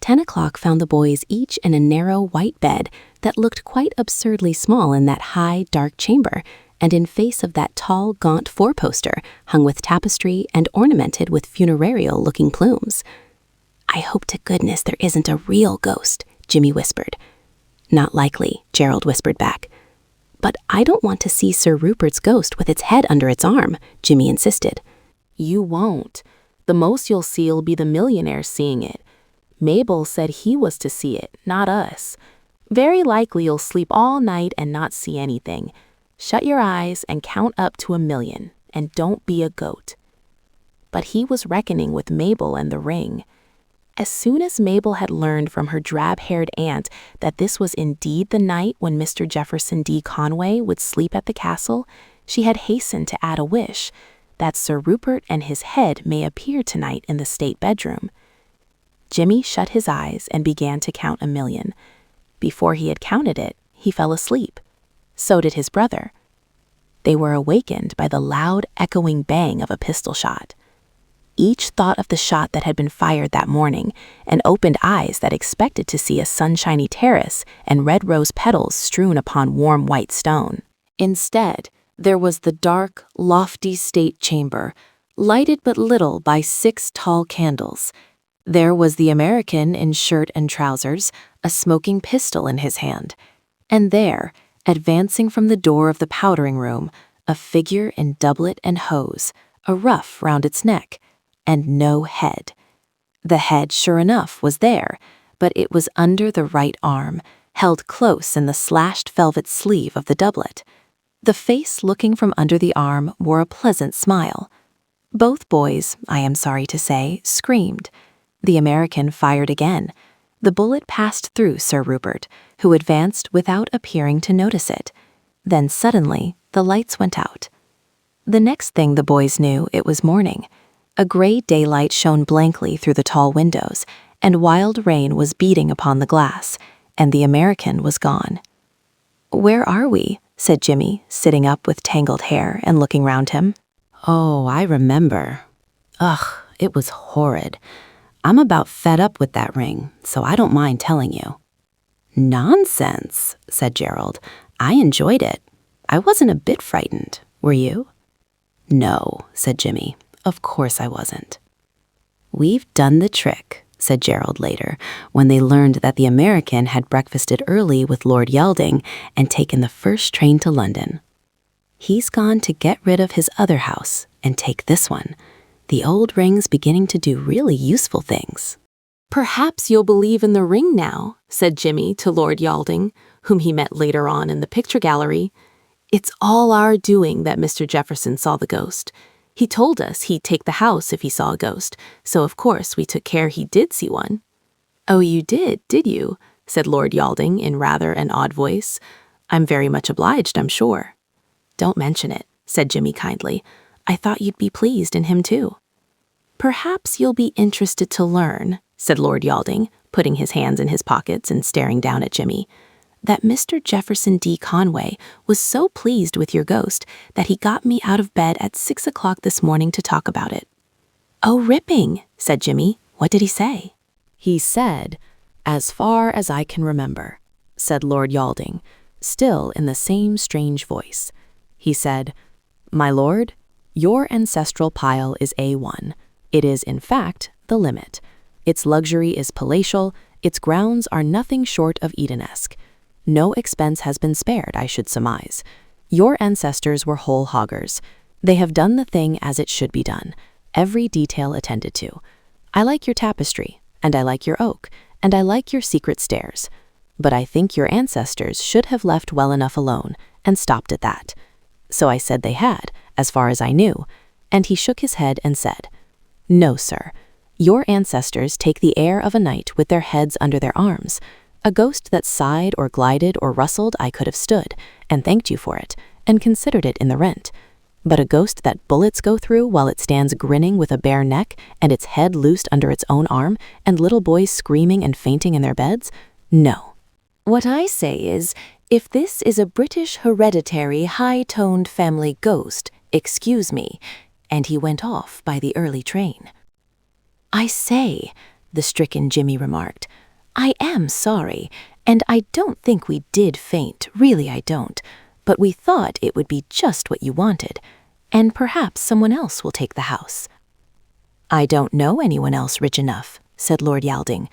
10 o'clock found the boys each in a narrow white bed that looked quite absurdly small in that high, dark chamber, and in face of that tall, gaunt four-poster hung with tapestry and ornamented with funerarial-looking plumes. I hope to goodness there isn't a real ghost, Jimmy whispered. Not likely, Gerald whispered back. But I don't want to see Sir Rupert's ghost with its head under its arm, Jimmy insisted. You won't. The most you'll see'll be the millionaire seeing it. Mabel said he was to see it, not us. Very likely you'll sleep all night and not see anything. Shut your eyes and count up to 1,000,000, and don't be a goat. But he was reckoning with Mabel and the ring. As soon as Mabel had learned from her drab-haired aunt that this was indeed the night when Mr. Jefferson D. Conway would sleep at the castle, she had hastened to add a wish, that Sir Rupert and his head may appear tonight in the state bedroom. Jimmy shut his eyes and began to count 1,000,000. Before he had counted it, he fell asleep. So did his brother. They were awakened by the loud, echoing bang of a pistol shot. Each thought of the shot that had been fired that morning, and opened eyes that expected to see a sunshiny terrace and red rose petals strewn upon warm white stone. Instead, there was the dark, lofty state chamber, lighted but little by 6 tall candles. There was the American in shirt and trousers, a smoking pistol in his hand. And there, advancing from the door of the powdering room, a figure in doublet and hose, a ruff round its neck, and no head. The head, sure enough, was there, but it was under the right arm, held close in the slashed velvet sleeve of the doublet. The face looking from under the arm wore a pleasant smile. Both boys, I am sorry to say, screamed. The American fired again. The bullet passed through Sir Rupert, who advanced without appearing to notice it. Then suddenly, the lights went out. The next thing the boys knew, it was morning. A gray daylight shone blankly through the tall windows, and wild rain was beating upon the glass, and the American was gone. "Where are we?" said Jimmy, sitting up with tangled hair and looking round him. Oh, I remember. Ugh, it was horrid. I'm about fed up with that ring, so I don't mind telling you. Nonsense, said Gerald. I enjoyed it. I wasn't a bit frightened. Were you? No, said Jimmy. Of course I wasn't. We've done the trick, said Gerald later, when they learned that the American had breakfasted early with Lord Yalding and taken the first train to London. He's gone to get rid of his other house and take this one. The old ring's beginning to do really useful things. Perhaps you'll believe in the ring now, said Jimmy to Lord Yalding, whom he met later on in the picture gallery. It's all our doing that Mr. Jefferson saw the ghost. He told us he'd take the house if he saw a ghost, so of course we took care he did see one. Oh, you did you? Said Lord Yalding in rather an odd voice. I'm very much obliged, I'm sure. Don't mention it, said Jimmy kindly. I thought you'd be pleased in him too. Perhaps you'll be interested to learn, said Lord Yalding, putting his hands in his pockets and staring down at Jimmy, that Mr. Jefferson D. Conway was so pleased with your ghost that he got me out of bed at 6 o'clock this morning to talk about it. Oh, ripping, said Jimmy. What did he say? He said, as far as I can remember, said Lord Yalding, still in the same strange voice. He said, My lord, your ancestral pile is A1. It is, in fact, the limit. Its luxury is palatial, its grounds are nothing short of Edenesque. No expense has been spared, I should surmise. Your ancestors were whole hoggers. They have done the thing as it should be done, every detail attended to. I like your tapestry, and I like your oak, and I like your secret stairs. But I think your ancestors should have left well enough alone and stopped at that. So I said they had, as far as I knew, and he shook his head and said, No, sir. Your ancestors take the air of a night with their heads under their arms. A ghost that sighed or glided or rustled I could have stood, and thanked you for it, and considered it in the rent. But a ghost that bullets go through while it stands grinning with a bare neck and its head loosed under its own arm, and little boys screaming and fainting in their beds? No. What I say is, if this is a British hereditary high-toned family ghost, excuse me, and he went off by the early train. I say, the stricken Jimmy remarked, I am sorry, and I don't think we did faint, really I don't, but we thought it would be just what you wanted, and perhaps someone else will take the house. I don't know anyone else rich enough, said Lord Yalding.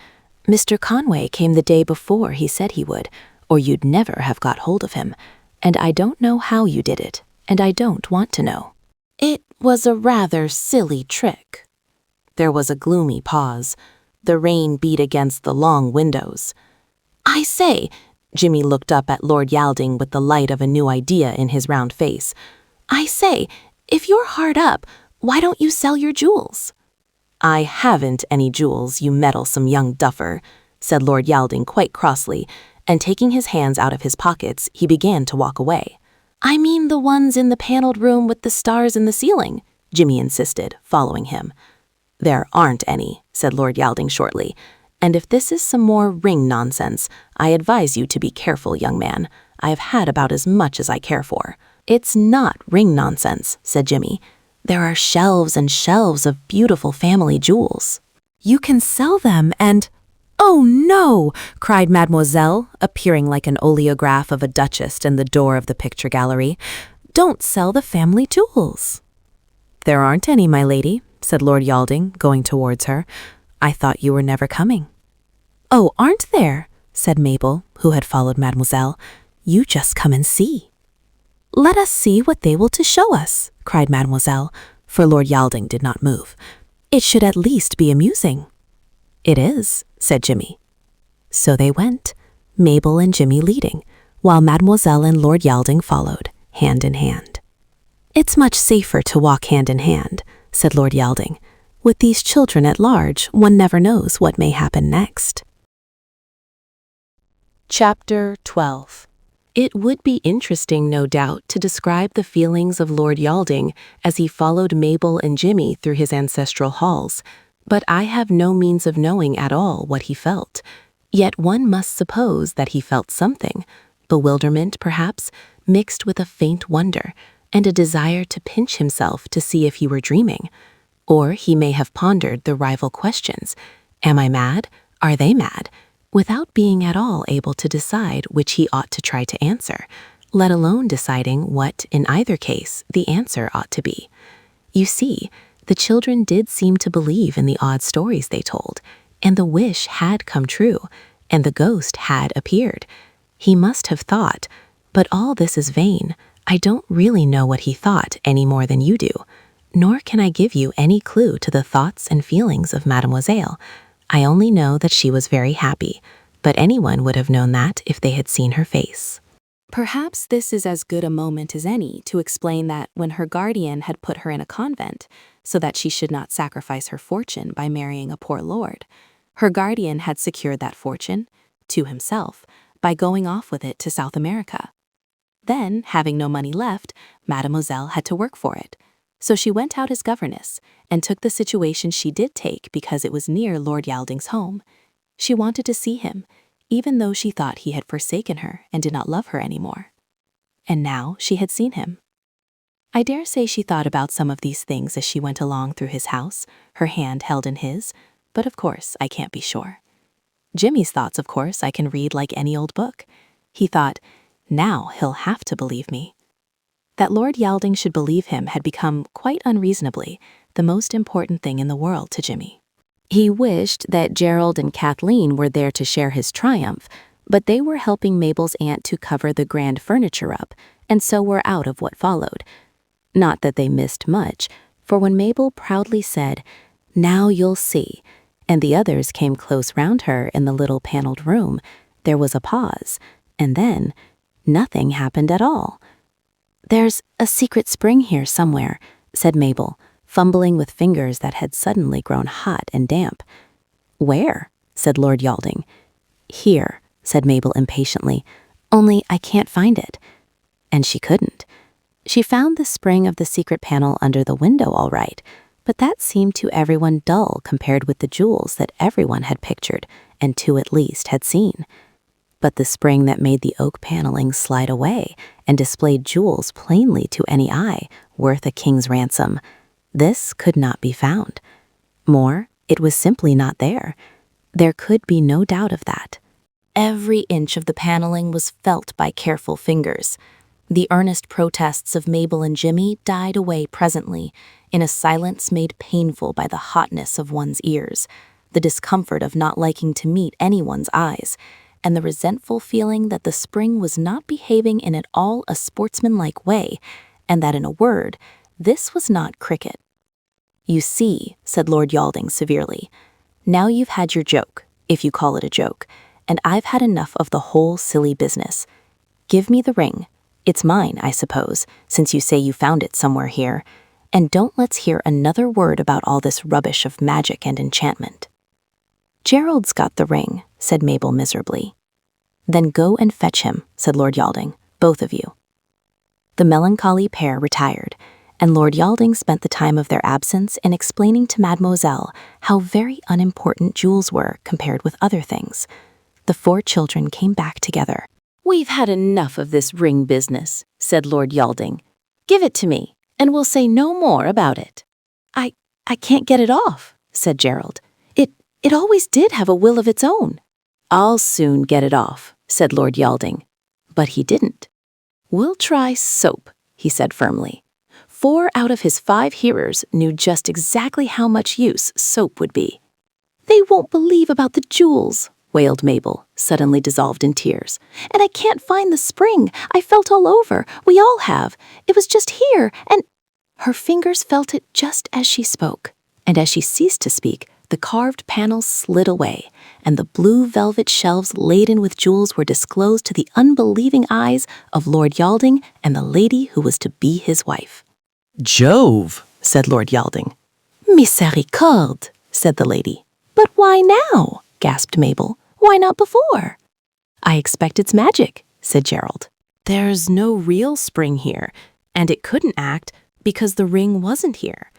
Mr. Conway came the day before he said he would, or you'd never have got hold of him, and I don't know how you did it, and I don't want to know. It was a rather silly trick. There was a gloomy pause. The rain beat against the long windows. I say, Jimmy looked up at Lord Yalding with the light of a new idea in his round face. I say, if you're hard up, why don't you sell your jewels? I haven't any jewels, you meddlesome young duffer, said Lord Yalding quite crossly, and taking his hands out of his pockets, he began to walk away. I mean the ones in the paneled room with the stars in the ceiling, Jimmy insisted, following him. There aren't any, said Lord Yalding shortly, and if this is some more ring nonsense, I advise you to be careful, young man. I have had about as much as I care for. It's not ring nonsense, said Jimmy. There are shelves and shelves of beautiful family jewels. You can sell them and— Oh no, cried Mademoiselle, appearing like an oleograph of a duchess in the door of the picture gallery. Don't sell the family jewels. There aren't any, my lady, said Lord Yalding, going towards her. I thought you were never coming. Oh, aren't there? Said Mabel, who had followed Mademoiselle. You just come and see. Let us see what they will to show us, cried Mademoiselle, for Lord Yalding did not move. It should at least be amusing. It is, said Jimmy. So they went, Mabel and Jimmy leading, while Mademoiselle and Lord Yalding followed, hand in hand. It's much safer to walk hand in hand, said Lord Yalding. With these children at large, one never knows what may happen next. Chapter 12. It would be interesting, no doubt, to describe the feelings of Lord Yalding as he followed Mabel and Jimmy through his ancestral halls, but I have no means of knowing at all what he felt. Yet one must suppose that he felt something, bewilderment perhaps, mixed with a faint wonder, and a desire to pinch himself to see if he were dreaming. Or he may have pondered the rival questions. Am I mad? Are they mad? Without being at all able to decide which he ought to try to answer, let alone deciding what, in either case, the answer ought to be. You see, the children did seem to believe in the odd stories they told, and the wish had come true, and the ghost had appeared. He must have thought, but all this is vain. I don't really know what he thought any more than you do, nor can I give you any clue to the thoughts and feelings of Mademoiselle. I only know that she was very happy, but anyone would have known that if they had seen her face. Perhaps this is as good a moment as any to explain that when her guardian had put her in a convent, so that she should not sacrifice her fortune by marrying a poor lord, her guardian had secured that fortune, to himself, by going off with it to South America. Then, having no money left, Mademoiselle had to work for it. So she went out as governess, and took the situation she did take because it was near Lord Yalding's home. She wanted to see him, even though she thought he had forsaken her and did not love her any more. And now she had seen him. I dare say she thought about some of these things as she went along through his house, her hand held in his, but of course I can't be sure. Jimmy's thoughts, of course, I can read like any old book. He thought, now he'll have to believe me. That Lord Yalding should believe him had become, quite unreasonably, the most important thing in the world to Jimmy. He wished that Gerald and Kathleen were there to share his triumph, but they were helping Mabel's aunt to cover the grand furniture up, and so were out of what followed. Not that they missed much, for when Mabel proudly said, Now you'll see." And the others came close round her in the little paneled room. There was a pause, and then nothing happened at all. "There's a secret spring here somewhere," said Mabel, fumbling with fingers that had suddenly grown hot and damp. "Where?" said Lord Yalding. "Here," said Mabel impatiently, "only I can't find it." And she couldn't. She found the spring of the secret panel under the window all right, but that seemed to everyone dull compared with the jewels that everyone had pictured, and two at least had seen. But the spring that made the oak paneling slide away and displayed jewels plainly to any eye, worth a king's ransom, this could not be found. More, it was simply not there. There could be no doubt of that. Every inch of the paneling was felt by careful fingers. The earnest protests of Mabel and Jimmy died away presently, in a silence made painful by the hotness of one's ears, the discomfort of not liking to meet anyone's eyes, and the resentful feeling that the spring was not behaving in at all a sportsmanlike way, and that, in a word, this was not cricket. "You see," said Lord Yalding severely, "now you've had your joke, if you call it a joke, and I've had enough of the whole silly business. Give me the ring. It's mine, I suppose, since you say you found it somewhere here, and don't let's hear another word about all this rubbish of magic and enchantment." "Gerald's got the ring," said Mabel miserably. "Then go and fetch him," said Lord Yalding, "both of you." The melancholy pair retired, and Lord Yalding spent the time of their absence in explaining to Mademoiselle how very unimportant jewels were compared with other things. The four children came back together. "We've had enough of this ring business," said Lord Yalding. "Give it to me, and we'll say no more about it." I can't get it off," said Gerald. It always did have a will of its own." "I'll soon get it off," said Lord Yalding. But he didn't. "We'll try soap," he said firmly. 4 out of his 5 hearers knew just exactly how much use soap would be. "They won't believe about the jewels," wailed Mabel, suddenly dissolved in tears. "And I can't find the spring. I felt all over. We all have. It was just here, and—" Her fingers felt it just as she spoke, and as she ceased to speak, the carved panels slid away, and the blue velvet shelves laden with jewels were disclosed to the unbelieving eyes of Lord Yalding and the lady who was to be his wife. Jove, said Lord Yalding. "Miséricorde," said the lady. "But why now?" gasped Mabel. "Why not before?" "I expect it's magic," said Gerald. "There's no real spring here, and it couldn't act because the ring wasn't here.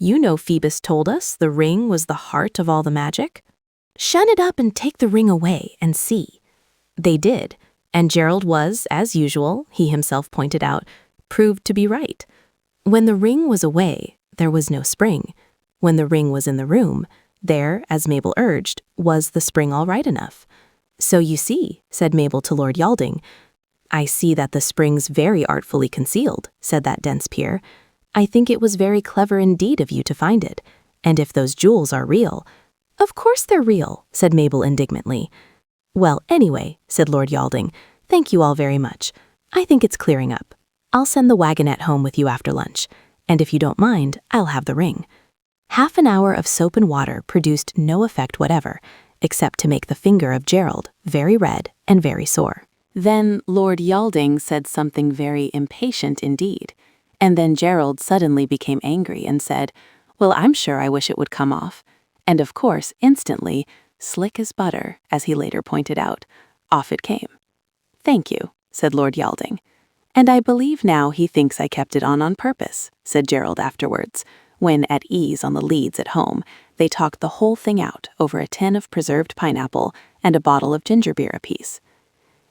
You know Phoebus told us the ring was the heart of all the magic. Shun it up and take the ring away and see." They did, and Gerald was, as usual, he himself pointed out, proved to be right. When the ring was away, there was no spring. When the ring was in the room, there, as Mabel urged, was the spring all right enough. "So you see," said Mabel to Lord Yalding. "I see that the spring's very artfully concealed," said that dense peer. "I think it was very clever indeed of you to find it. And if those jewels are real—" "Of course they're real," said Mabel indignantly. "Well, anyway," said Lord Yalding, "thank you all very much. I think it's clearing up. I'll send the wagonette home with you after lunch, and if you don't mind, I'll have the ring." Half an hour of soap and water produced no effect whatever, except to make the finger of Gerald very red and very sore. Then Lord Yalding said something very impatient indeed, and then Gerald suddenly became angry and said, "Well, I'm sure I wish it would come off." And of course, instantly, slick as butter, as he later pointed out, off it came. "Thank you," said Lord Yalding. "And I believe now he thinks I kept it on purpose," said Gerald afterwards, when, at ease on the leads at home, they talked the whole thing out over a tin of preserved pineapple and a bottle of ginger beer apiece.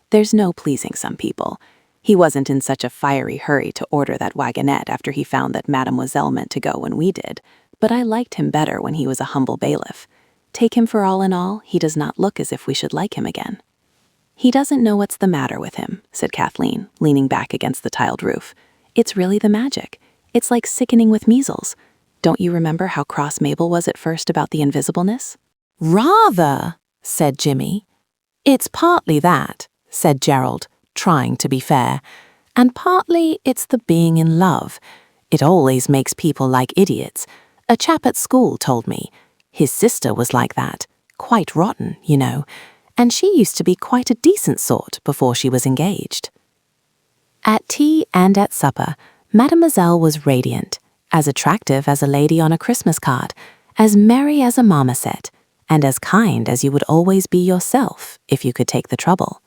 There's no pleasing some people. He wasn't in such a fiery hurry to order that wagonette after he found that Mademoiselle meant to go when we did, but I liked him better when he was a humble bailiff. Take him for all in all, he does not look as if we should like him again. "He doesn't know what's the matter with him," said Kathleen, leaning back against the tiled roof. "It's really the magic. It's like sickening with measles. Don't you remember how cross Mabel was at first about the invisibleness?" rather, said Jimmy. "It's partly that," said Gerald, trying to be fair, "and partly it's the being in love. It always makes people like idiots. A chap at school told me. His sister was like that, quite rotten, you know, and she used to be quite a decent sort before she was engaged. At tea and at supper, Mademoiselle was radiant, as attractive as a lady on a Christmas card, as merry as a marmoset, and as kind as you would always be yourself if you could take the trouble.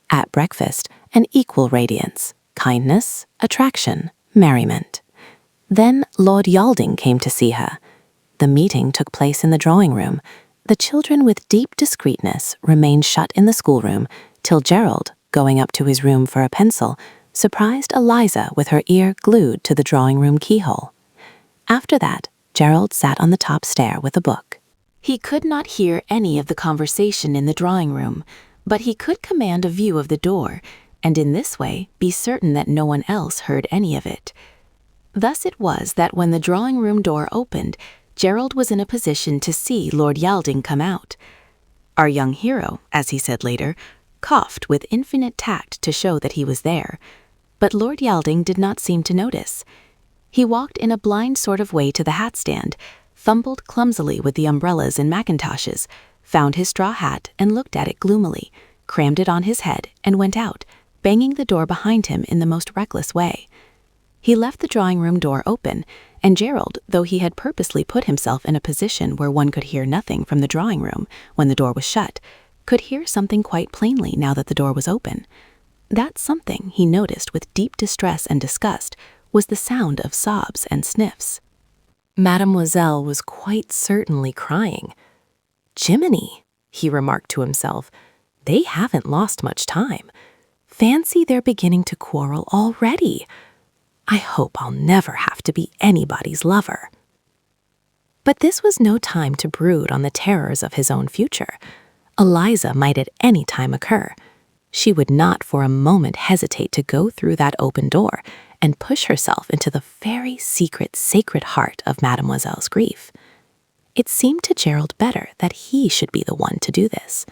At breakfast, an equal radiance, kindness, attraction, merriment. Then Lord Yalding came to see her. The meeting took place in the drawing room. The children with deep discreetness remained shut in the schoolroom till Gerald, going up to his room for a pencil, surprised Eliza with her ear glued to the drawing room keyhole. After that, Gerald sat on the top stair with a book. He could not hear any of the conversation in the drawing room, but he could command a view of the door, and in this way be certain that no one else heard any of it. Thus it was that when the drawing room door opened, Gerald was in a position to see Lord Yalding come out. Our young hero, as he said later, coughed with infinite tact to show that he was there, but Lord Yalding did not seem to notice. He walked in a blind sort of way to the hat stand, fumbled clumsily with the umbrellas and mackintoshes, found his straw hat and looked at it gloomily, crammed it on his head, and went out, banging the door behind him in the most reckless way. He left the drawing room door open, and Gerald, though he had purposely put himself in a position where one could hear nothing from the drawing room when the door was shut, could hear something quite plainly now that the door was open. That something, he noticed with deep distress and disgust, was the sound of sobs and sniffs. Mademoiselle was quite certainly crying. "Jiminy," he remarked to himself, "they haven't lost much time. Fancy they're beginning to quarrel already. I hope I'll never have to be anybody's lover." But this was no time to brood on the terrors of his own future. Eliza might at any time occur. She would not for a moment hesitate to go through that open door and push herself into the very secret, sacred heart of Mademoiselle's grief. It seemed to Gerald better that he should be the one to do this.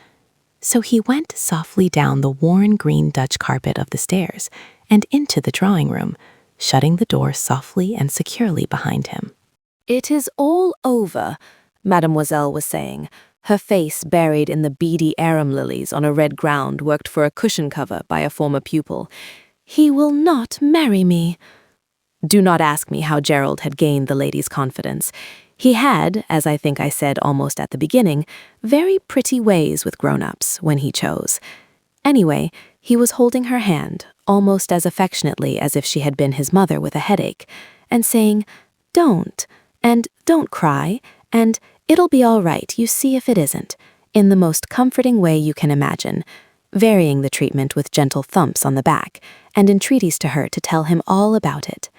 So he went softly down the worn green Dutch carpet of the stairs and into the drawing room, shutting the door softly and securely behind him. "It is all over," Mademoiselle was saying, her face buried in the beady arum lilies on a red ground worked for a cushion cover by a former pupil. "He will not marry me." Do not ask me how Gerald had gained the lady's confidence. He had, as I think I said almost at the beginning, very pretty ways with grown-ups when he chose. Anyway, he was holding her hand, almost as affectionately as if she had been his mother with a headache, and saying, "Don't, and don't cry, and it'll be all right, you see if it isn't," in the most comforting way you can imagine, varying the treatment with gentle thumps on the back and entreaties to her to tell him all about it.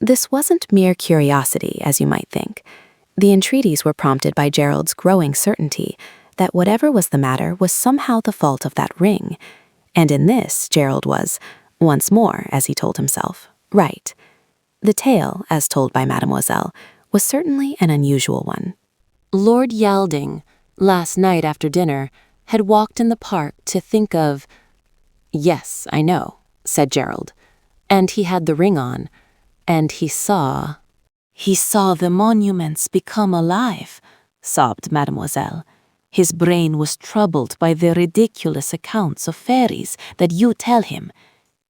This wasn't mere curiosity, as you might think. The entreaties were prompted by Gerald's growing certainty that whatever was the matter was somehow the fault of that ring, and in this Gerald was, once more, as he told himself, right. The tale, as told by Mademoiselle, was certainly an unusual one. Lord Yalding, last night after dinner, had walked in the park to think of— "Yes, I know," said Gerald, "and he had the ring on, and he saw—" "He saw the monuments become alive," sobbed Mademoiselle. "His brain was troubled by the ridiculous accounts of fairies that you tell him.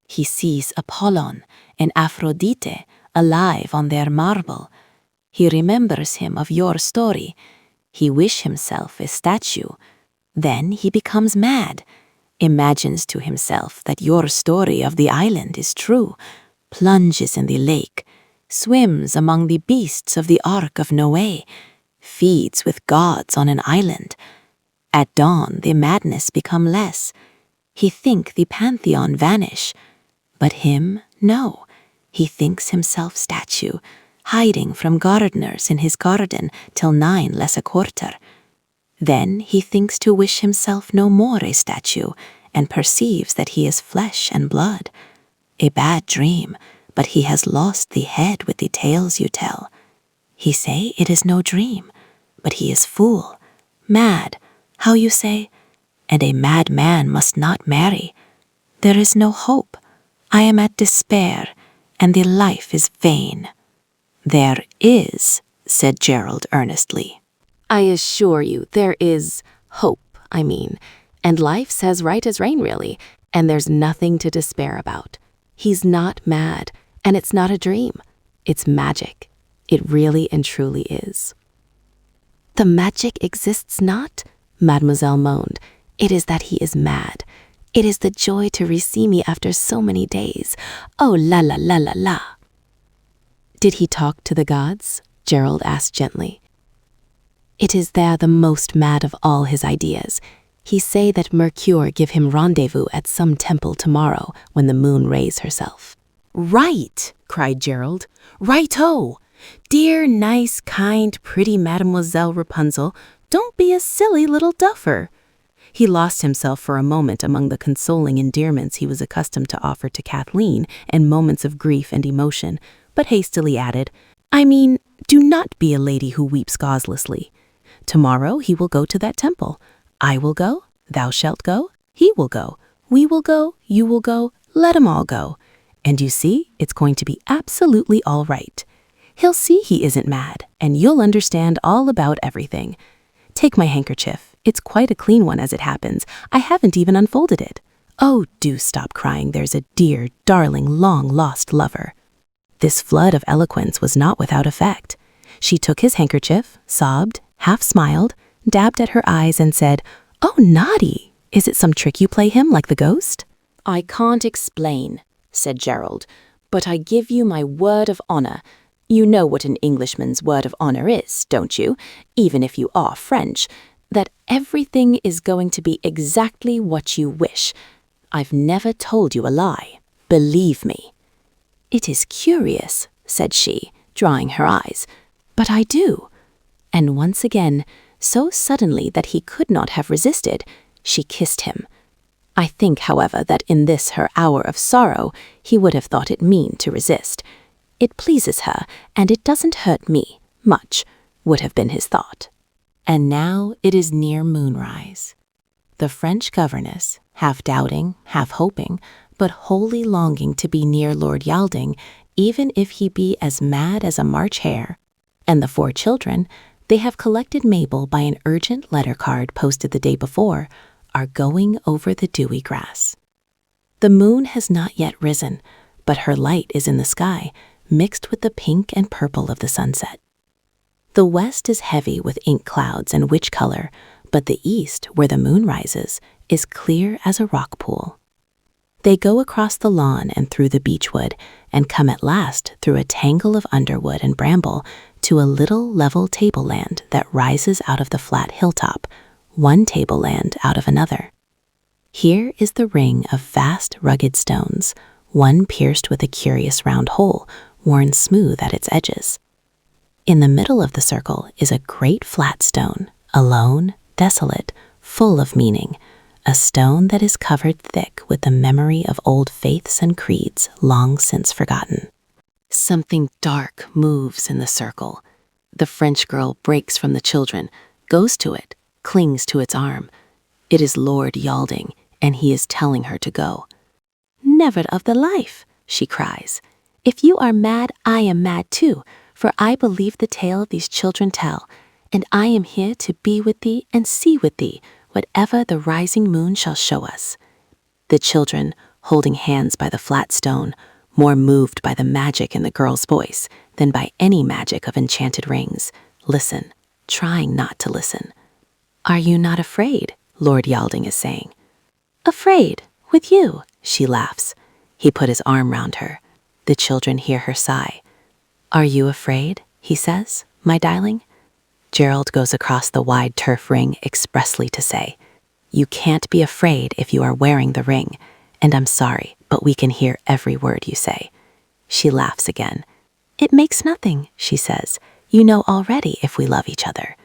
He sees Apollon and Aphrodite alive on their marble. He remembers him of your story. He wish himself a statue. Then he becomes mad, imagines to himself that your story of the island is true, plunges in the lake, swims among the beasts of the Ark of Noé, feeds with gods on an island. At dawn the madness become less. He think the pantheon vanish. But him, no. He thinks himself statue, hiding from gardeners in his garden till 9 less a quarter. Then he thinks to wish himself no more a statue, and perceives that he is flesh and blood. A bad dream, but he has lost the head with the tales you tell. He say it is no dream, but he is fool, mad, how you say? And a mad man must not marry. There is no hope. I am at despair, and the life is vain." "There is," said Gerald earnestly. I assure you, there is hope, and life's as right as rain, really, and there's nothing to despair about. He's not mad, and it's not a dream. It's magic. It really and truly is. The magic exists not, Mademoiselle moaned. It is that he is mad. It is the joy to re-see me after so many days. Oh, la la la la la. Did he talk to the gods? Gerald asked gently. It is there the most mad of all his ideas. He say that Mercure give him rendezvous at some temple tomorrow when the moon raise herself. Right, cried Gerald. Right-o! Dear, nice, kind, pretty Mademoiselle Rapunzel, don't be a silly little duffer. He lost himself for a moment among the consoling endearments he was accustomed to offer to Kathleen in moments of grief and emotion, but hastily added, do not be a lady who weeps causelessly. Tomorrow he will go to that temple. I will go, thou shalt go, he will go, we will go, you will go, let 'em all go. And you see, it's going to be absolutely all right. He'll see he isn't mad, and you'll understand all about everything. Take my handkerchief. It's quite a clean one as it happens. I haven't even unfolded it. Oh, do stop crying. There's a dear, darling, long-lost lover. This flood of eloquence was not without effect. She took his handkerchief, sobbed, half smiled, dabbed at her eyes and said, Oh, naughty! Is it some trick you play him like the ghost? I can't explain, said Gerald, but I give you my word of honor. You know what an Englishman's word of honor is, don't you, even if you are French, that everything is going to be exactly what you wish. I've never told you a lie. Believe me. It is curious, said she, drying her eyes, but I do. And once again, so suddenly that he could not have resisted, she kissed him. I think, however, that in this her hour of sorrow, he would have thought it mean to resist. It pleases her, and it doesn't hurt me, much, would have been his thought. And now it is near moonrise. The French governess, half doubting, half hoping, but wholly longing to be near Lord Yalding, even if he be as mad as a March hare, and the 4 children, they have collected Mabel by an urgent letter card posted the day before, are going over the dewy grass. The moon has not yet risen, but her light is in the sky, mixed with the pink and purple of the sunset. The west is heavy with ink clouds and witch color, but the east, where the moon rises, is clear as a rock pool. They go across the lawn and through the beechwood, and come at last through a tangle of underwood and bramble to a little level tableland that rises out of the flat hilltop, one tableland out of another. Here is the ring of vast rugged stones, one pierced with a curious round hole, worn smooth at its edges. In the middle of the circle is a great flat stone, alone, desolate, full of meaning, a stone that is covered thick with the memory of old faiths and creeds long since forgotten. Something dark moves in the circle. The French girl breaks from the children, goes to it, clings to its arm. It is Lord Yalding, and he is telling her to go. Never of the life, she cries. If you are mad, I am mad too, for I believe the tale these children tell, and I am here to be with thee and see with thee whatever the rising moon shall show us. The children, holding hands by the flat stone, more moved by the magic in the girl's voice than by any magic of enchanted rings, listen, trying not to listen. Are you not afraid? Lord Yalding is saying. Afraid? With you? She laughs. He put his arm round her. The children hear her sigh. Are you afraid? He says, my darling. Gerald goes across the wide turf ring expressly to say, you can't be afraid if you are wearing the ring, and I'm sorry, but we can hear every word you say. She laughs again. It makes nothing, she says. You know already if we love each other.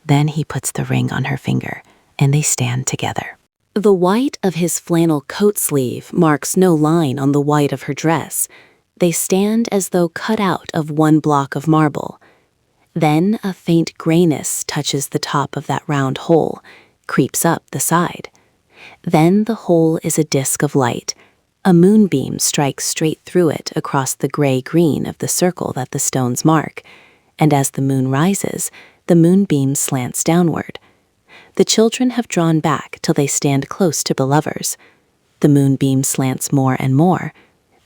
Then he puts the ring on her finger, and they stand together. The white of his flannel coat sleeve marks no line on the white of her dress. They stand as though cut out of one block of marble. Then a faint grayness touches the top of that round hole, creeps up the side. Then the hole is a disk of light. A moonbeam strikes straight through it across the gray-green of the circle that the stones mark, and as the moon rises, the moonbeam slants downward. The children have drawn back till they stand close to the lovers. The moonbeam slants more and more.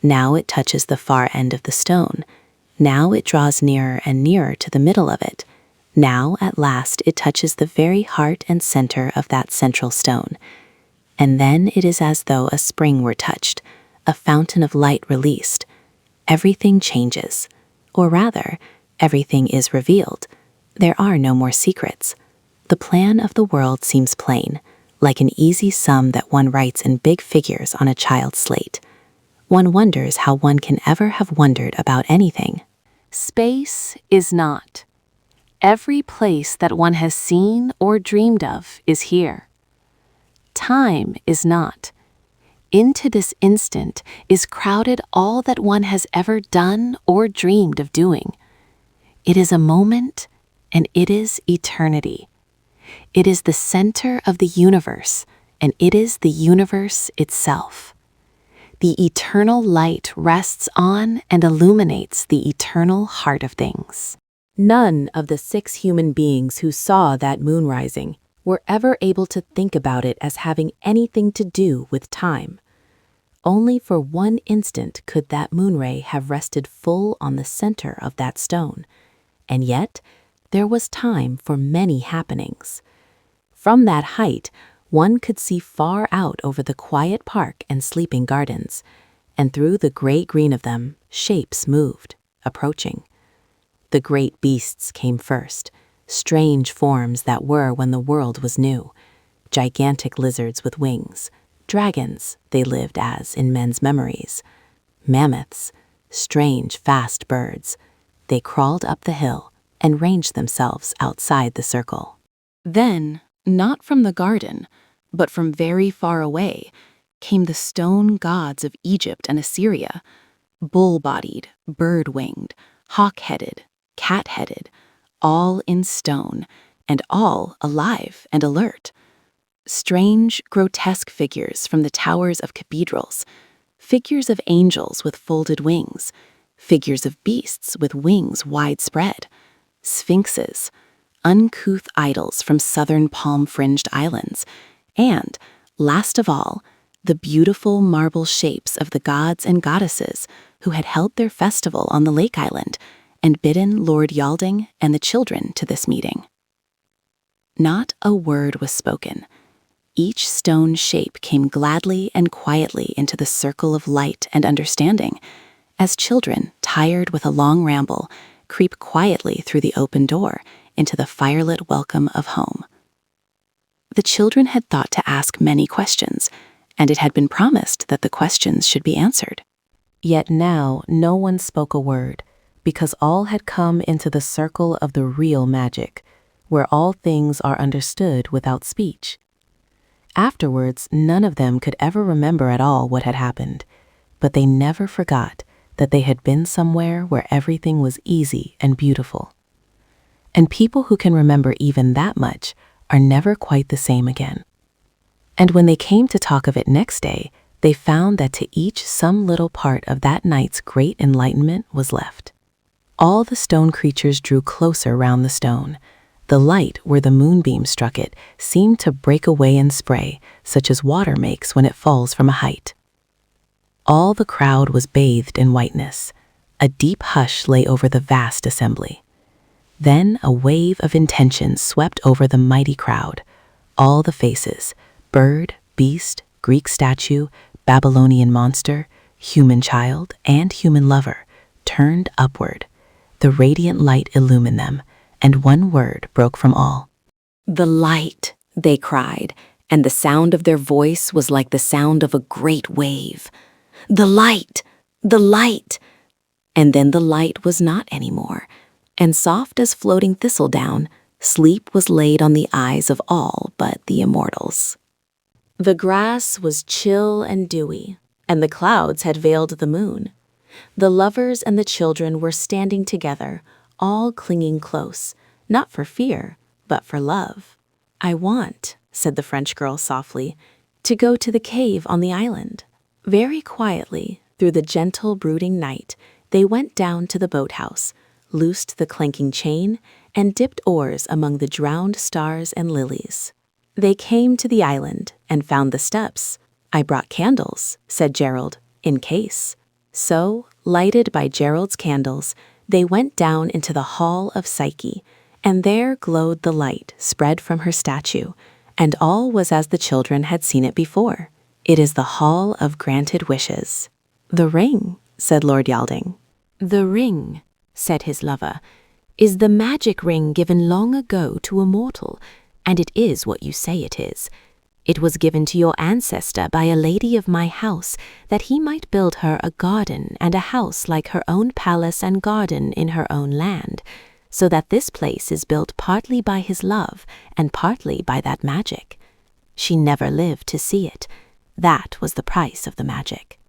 Now it touches the far end of the stone. Now it draws nearer and nearer to the middle of it. Now, at last, it touches the very heart and center of that central stone. And then it is as though a spring were touched, a fountain of light released. Everything changes. Or rather, everything is revealed. There are no more secrets. The plan of the world seems plain, like an easy sum that one writes in big figures on a child's slate. One wonders how one can ever have wondered about anything. Space is not. Every place that one has seen or dreamed of is here. Time is not. Into this instant is crowded all that one has ever done or dreamed of doing. It is a moment, and it is eternity. It is the center of the universe, and it is the universe itself. The eternal light rests on and illuminates the eternal heart of things. None of the 6 human beings who saw that moon rising were ever able to think about it as having anything to do with time. Only for one instant could that moonray have rested full on the center of that stone, and yet there was time for many happenings. From that height, one could see far out over the quiet park and sleeping gardens, and through the gray green of them, shapes moved, approaching. The great beasts came first, strange forms that were when the world was new, gigantic lizards with wings, dragons they lived as in men's memories, mammoths, strange fast birds. They crawled up the hill and ranged themselves outside the circle. Then, not from the garden, but from very far away, came the stone gods of Egypt and Assyria, bull-bodied, bird-winged, hawk-headed, cat-headed, all in stone, and all alive and alert. Strange, grotesque figures from the towers of cathedrals, figures of angels with folded wings, figures of beasts with wings widespread, sphinxes, uncouth idols from southern palm-fringed islands, and, last of all, the beautiful marble shapes of the gods and goddesses who had held their festival on the lake island and bidden Lord Yalding and the children to this meeting. Not a word was spoken. Each stone shape came gladly and quietly into the circle of light and understanding, as children, tired with a long ramble, creep quietly through the open door into the firelit welcome of home. The children had thought to ask many questions, and it had been promised that the questions should be answered. Yet now no one spoke a word, because all had come into the circle of the real magic, where all things are understood without speech. Afterwards, none of them could ever remember at all what had happened, but they never forgot that they had been somewhere where everything was easy and beautiful. And people who can remember even that much are never quite the same again. And when they came to talk of it next day, they found that to each some little part of that night's great enlightenment was left. All the stone creatures drew closer round the stone. The light where the moonbeam struck it seemed to break away in spray, such as water makes when it falls from a height. All the crowd was bathed in whiteness. A deep hush lay over the vast assembly. Then a wave of intention swept over the mighty crowd. All the faces, bird, beast, Greek statue, Babylonian monster, human child, and human lover, turned upward. The radiant light illumined them, and one word broke from all. "The light," they cried, and the sound of their voice was like the sound of a great wave. "The light! The light!" And then the light was not anymore, and soft as floating thistledown, sleep was laid on the eyes of all but the immortals. The grass was chill and dewy, and the clouds had veiled the moon. The lovers and the children were standing together, all clinging close, not for fear, but for love. "I want," said the French girl softly, "to go to the cave on the island." Very quietly, through the gentle brooding night, they went down to the boathouse, loosed the clanking chain, and dipped oars among the drowned stars and lilies. They came to the island and found the steps. "I brought candles," said Gerald, "in case." So, lighted by Gerald's candles, they went down into the Hall of Psyche, and there glowed the light spread from her statue, and all was as the children had seen it before. "It is the Hall of Granted Wishes." "The ring," said Lord Yalding. "The ring," said his lover, "is the magic ring given long ago to a mortal, and it is what you say it is. It was given to your ancestor by a lady of my house, that he might build her a garden and a house like her own palace and garden in her own land, so that this place is built partly by his love and partly by that magic. She never lived to see it. That was the price of the magic."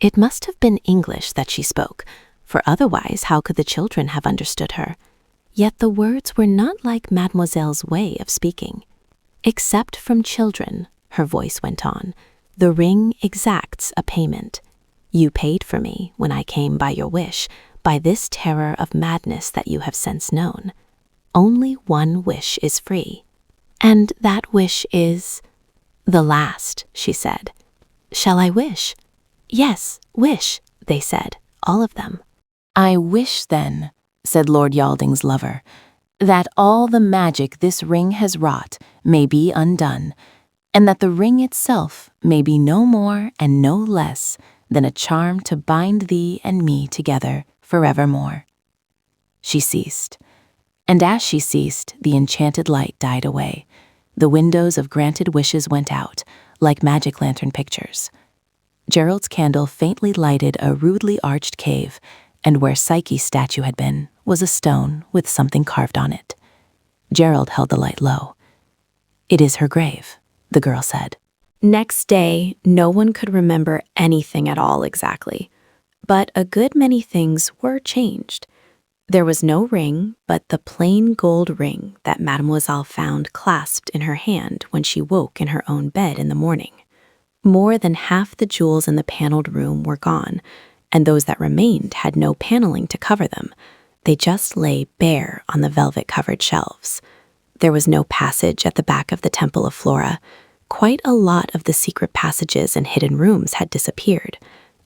It must have been English that she spoke, for otherwise how could the children have understood her? Yet the words were not like Mademoiselle's way of speaking. "Except from children," her voice went on, "the ring exacts a payment. You paid for me when I came by your wish, by this terror of madness that you have since known. Only one wish is free. And that wish is—" "The last," she said. "Shall I wish?" "Yes, wish," they said, all of them. "I wish, then," said Lord Yalding's lover, "that all the magic this ring has wrought may be undone, and that the ring itself may be no more and no less than a charm to bind thee and me together forevermore." She ceased, and as she ceased, the enchanted light died away. The windows of granted wishes went out, like magic lantern pictures. Gerald's candle faintly lighted a rudely arched cave, and where Psyche's statue had been was a stone with something carved on it. Gerald held the light low. "It is her grave," the girl said. Next day, no one could remember anything at all exactly, but a good many things were changed. There was no ring, but the plain gold ring that Mademoiselle found clasped in her hand when she woke in her own bed in the morning. More than half the jewels in the paneled room were gone, and those that remained had no paneling to cover them. They just lay bare on the velvet-covered shelves. There was no passage at the back of the Temple of Flora. Quite a lot of the secret passages and hidden rooms had disappeared,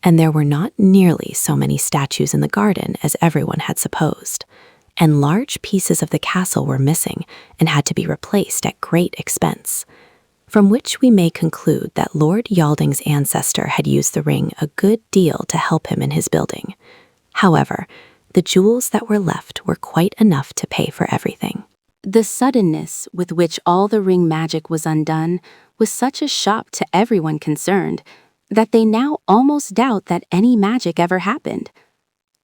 and there were not nearly so many statues in the garden as everyone had supposed. And large pieces of the castle were missing and had to be replaced at great expense. From which we may conclude that Lord Yalding's ancestor had used the ring a good deal to help him in his building. However, the jewels that were left were quite enough to pay for everything. The suddenness with which all the ring magic was undone was such a shock to everyone concerned that they now almost doubt that any magic ever happened.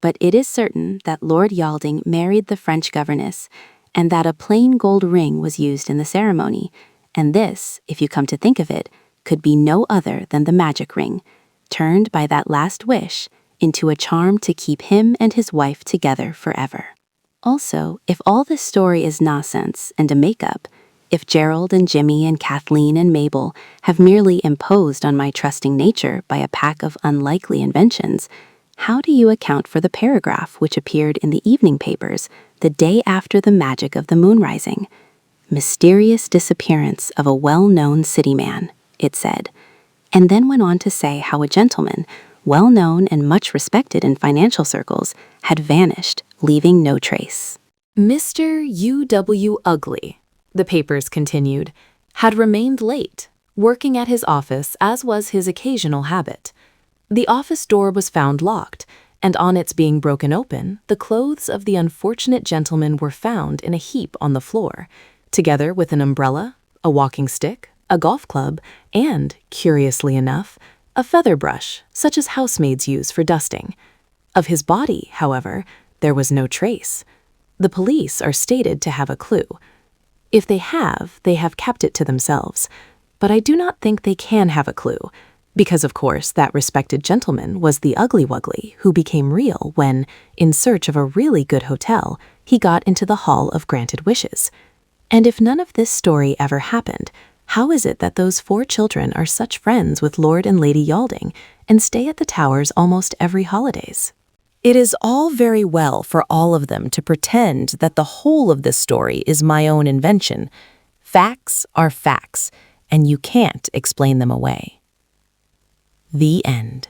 But it is certain that Lord Yalding married the French governess, and that a plain gold ring was used in the ceremony, and this, if you come to think of it, could be no other than the magic ring, turned by that last wish into a charm to keep him and his wife together forever. Also, if all this story is nonsense and a make-up, if Gerald and Jimmy and Kathleen and Mabel have merely imposed on my trusting nature by a pack of unlikely inventions, how do you account for the paragraph which appeared in the evening papers the day after the magic of the moon rising? "Mysterious disappearance of a well-known city man," it said, and then went on to say how a gentleman, well known and much respected in financial circles, had vanished, leaving no trace. Mr. U.W. Ugly, the papers continued, had remained late, working at his office as was his occasional habit. The office door was found locked, and on its being broken open, the clothes of the unfortunate gentleman were found in a heap on the floor, together with an umbrella, a walking stick, a golf club, and, curiously enough, a feather brush, such as housemaids use for dusting. Of his body, however, there was no trace. The police are stated to have a clue. If they have kept it to themselves. But I do not think they can have a clue, because of course that respected gentleman was the Ugly Wuggly who became real when, in search of a really good hotel, he got into the Hall of Granted Wishes. And if none of this story ever happened, how is it that those 4 children are such friends with Lord and Lady Yalding and stay at the Towers almost every holidays? It is all very well for all of them to pretend that the whole of this story is my own invention. Facts are facts, and you can't explain them away. The end.